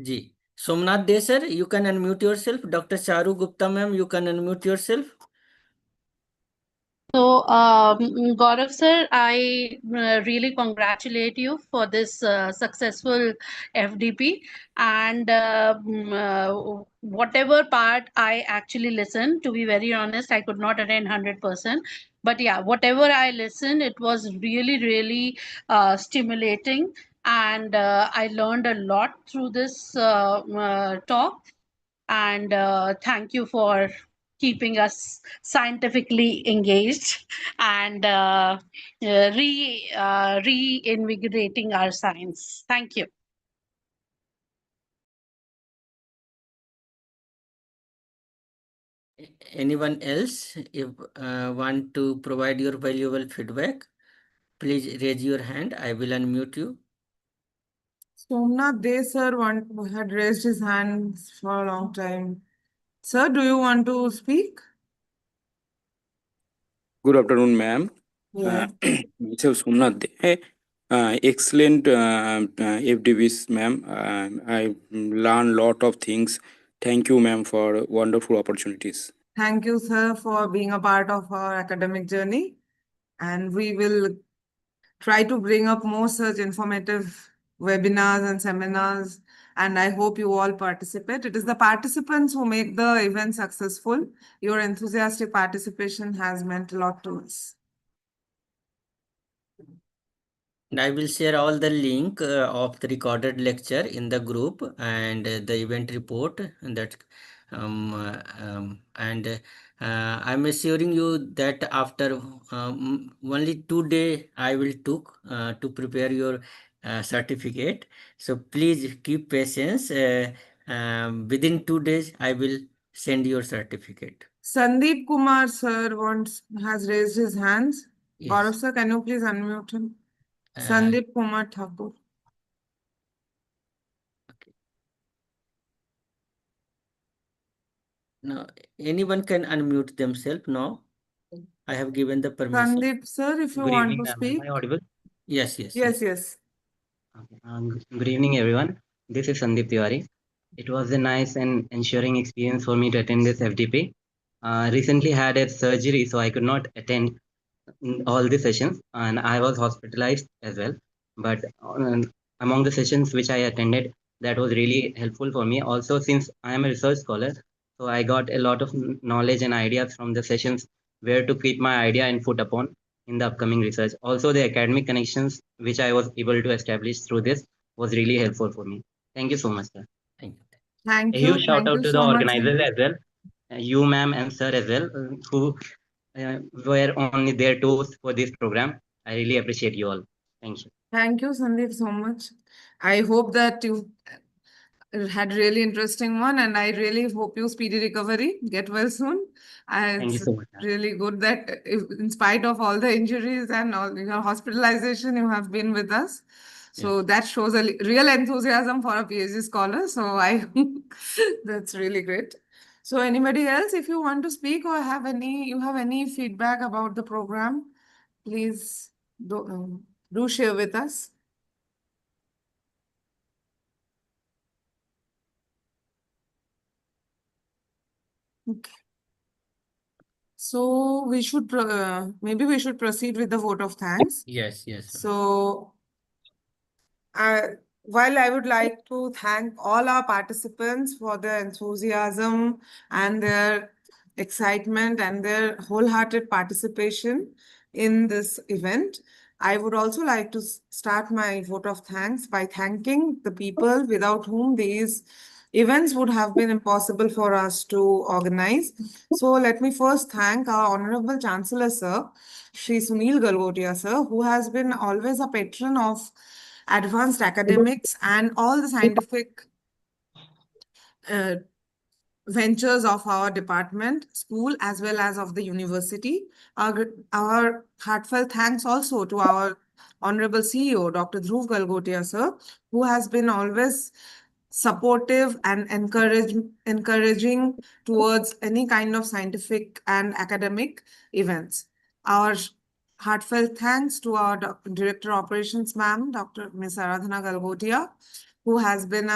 Ji Somnath they sir, you can unmute yourself. Dr. Charu Gupta ma'am, you can unmute yourself. So, Gaurav sir, I really congratulate you for this successful FDP. And whatever part I actually listened, to be very honest, I could not attend 100%. But yeah, whatever I listened, it was really, really stimulating. And I learned a lot through this talk. And thank you for keeping us scientifically engaged and reinvigorating our science. Thank you. Anyone else, if want to provide your valuable feedback, please raise your hand. I will unmute you. Somnath Dey sir had raised his hand for a long time. Sir, do you want to speak? Good afternoon, ma'am. Yeah. Myself Somnath De. Excellent FDBs, ma'am. I learned lot of things. Thank you, ma'am, for wonderful opportunities. Thank you, sir, for being a part of our academic journey. And we will try to bring up more such informative webinars and seminars. And I hope you all participate. It is the participants who make the event successful. Your enthusiastic participation has meant a lot to us. And I will share all the link of the recorded lecture in the group and the event report that I'm assuring you that after only 2 days I will took to prepare your certificate. So please keep patience. Within 2 days I will send your certificate. Sandeep Kumar sir has raised his hands. Yes. Gaurav sir, can you please unmute him? Sandeep Kumar Thakur. Now, anyone can unmute themselves now. I have given the permission. Sandeep sir, if you Good want evening, to ma'am. speak. Am I audible? Yes, yes. Yes. Okay. Good evening, everyone. This is Sandeep Tiwari. It was a nice and ensuring experience for me to attend this FDP. Recently had a surgery, so I could not attend all the sessions, and I was hospitalized as well. But among the sessions which I attended, that was really helpful for me. Also, since I am a research scholar, so I got a lot of knowledge and ideas from the sessions where to keep my idea and foot upon in the upcoming research. Also, the academic connections which I was able to establish through this was really helpful for me. Thank you so much, sir. Thank A you. huge shout Thank out you to the so much, organizers Sandeep. as well, you, ma'am, and sir as well, who were on their toes for this program. I really appreciate you all. Thank you. Thank you, Sandeep, so much. I hope that you had really interesting one, and I really hope you speedy recovery. Get well soon. Thank you It's so much, ma'am. really good that in spite of all the injuries and all your hospitalization, you have been with us. So that shows a real enthusiasm for a PhD scholar. So that's really great. So anybody else, if you want to speak or have any feedback about the program, please do share with us. Okay. So maybe we should proceed with the vote of thanks. Yes. So while I would like to thank all our participants for their enthusiasm and their excitement and their wholehearted participation in this event, I would also like to start my vote of thanks by thanking the people without whom these events would have been impossible for us to organize. So let me first thank our Honorable Chancellor, Sir, Shri Sunil Galgotia, Sir, who has been always a patron of advanced academics and all the scientific ventures of our department, school, as well as of the university. Our heartfelt thanks also to our Honorable CEO, Dr. Dhruv Galgotia, sir, who has been always supportive and encouraging towards any kind of scientific and academic events. Our heartfelt thanks to our Director Operations, ma'am, Dr. Ms. Aradhana Galgotia, who has been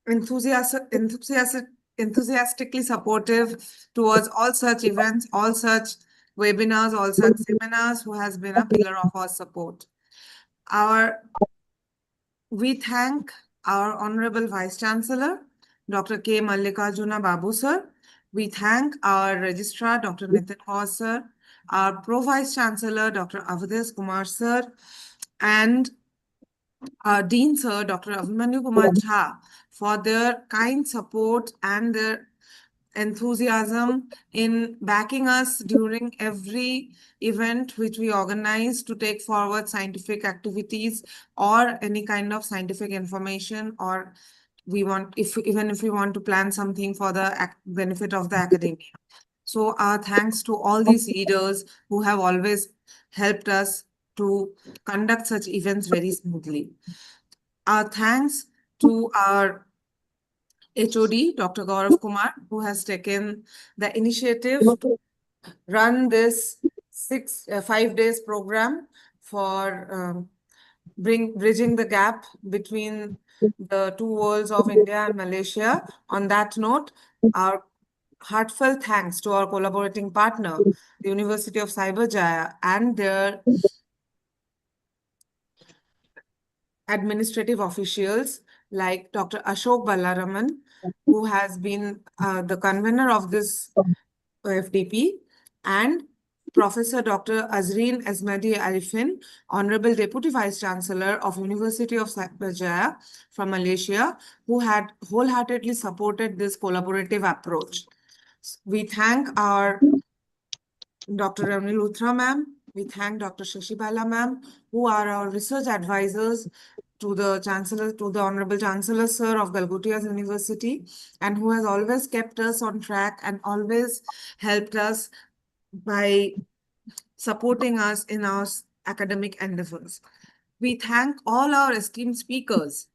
enthusiastically supportive towards all such events, all such webinars, all such seminars, who has been a pillar of our support. We thank our Honorable Vice Chancellor, Dr. K. Mallikarjuna Babu, sir. We thank our Registrar, Dr. Nitin Kaur, sir, our Pro Vice Chancellor, Dr. Avades Kumar, sir, and our Dean, sir, Dr. Abhimanyu Kumar Jha, for their kind support and their enthusiasm in backing us during every event which we organize to take forward scientific activities or any kind of scientific information, or we want, even if we want to plan something for the benefit of the academia. So our thanks to all these leaders who have always helped us to conduct such events very smoothly. Our thanks to our HOD, Dr. Gaurav Kumar, who has taken the initiative to run this 5 days program for bridging the gap between the two worlds of India and Malaysia. On that note, our heartfelt thanks to our collaborating partner, the University of Cyberjaya, and their administrative officials like Dr. Ashok Ballaraman, who has been the convener of this FDP, and Professor Dr. Azreen Esmadi Arifin, Honorable Deputy Vice Chancellor of University of Cyberjaya from Malaysia, who had wholeheartedly supported this collaborative approach. We thank our Dr. Ramni Luthra ma'am, we thank Dr. Shashibala ma'am, who are our research advisors to the Chancellor, to the Honorable Chancellor Sir of Galgotias University, and who has always kept us on track and always helped us by supporting us in our academic endeavors. We thank all our esteemed speakers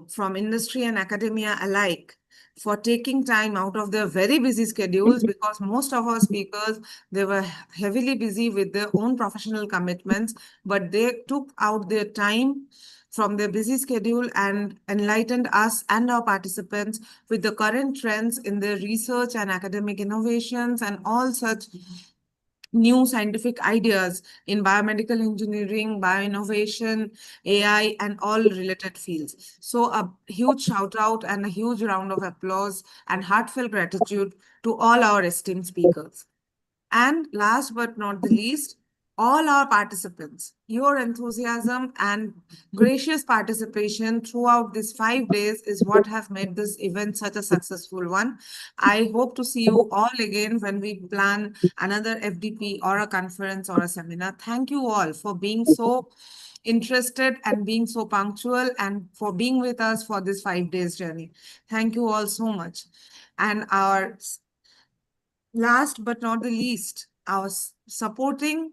from industry and academia alike for taking time out of their very busy schedules, because most of our speakers, they were heavily busy with their own professional commitments, but they took out their time from their busy schedule and enlightened us and our participants with the current trends in their research and academic innovations and all such new scientific ideas in biomedical engineering, bioinnovation, AI, and all related fields. So a huge shout out and a huge round of applause and heartfelt gratitude to all our esteemed speakers. And last but not the least, all our participants, your enthusiasm and gracious participation throughout these 5 days is what have made this event such a successful one. I hope to see you all again when we plan another FDP or a conference or a seminar. Thank you all for being so interested and being so punctual and for being with us for this 5 days journey. Thank you all so much. And our last but not the least, our supporting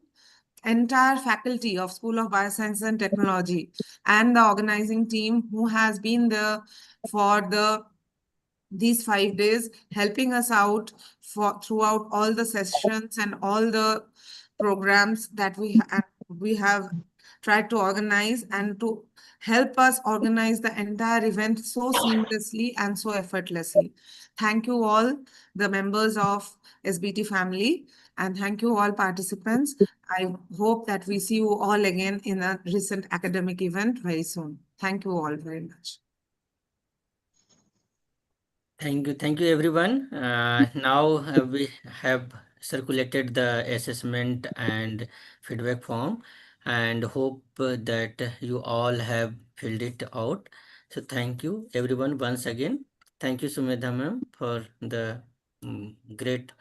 entire faculty of School of Bioscience and Technology and the organizing team who has been there for these 5 days, helping us out throughout all the sessions and all the programs that we have tried to organize, and to help us organize the entire event so seamlessly and so effortlessly. Thank you all, the members of SBT family, and thank you all participants. I hope that we see you all again in a recent academic event very soon. Thank you all very much. Thank you, everyone. Now we have circulated the assessment and feedback form, and hope that you all have filled it out. So thank you, everyone, once again. Thank you, Sumedha ma'am, for the great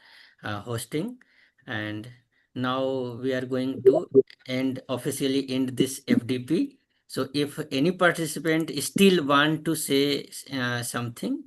hosting. And now we are going to officially end this FDP. So if any participant still want to say something,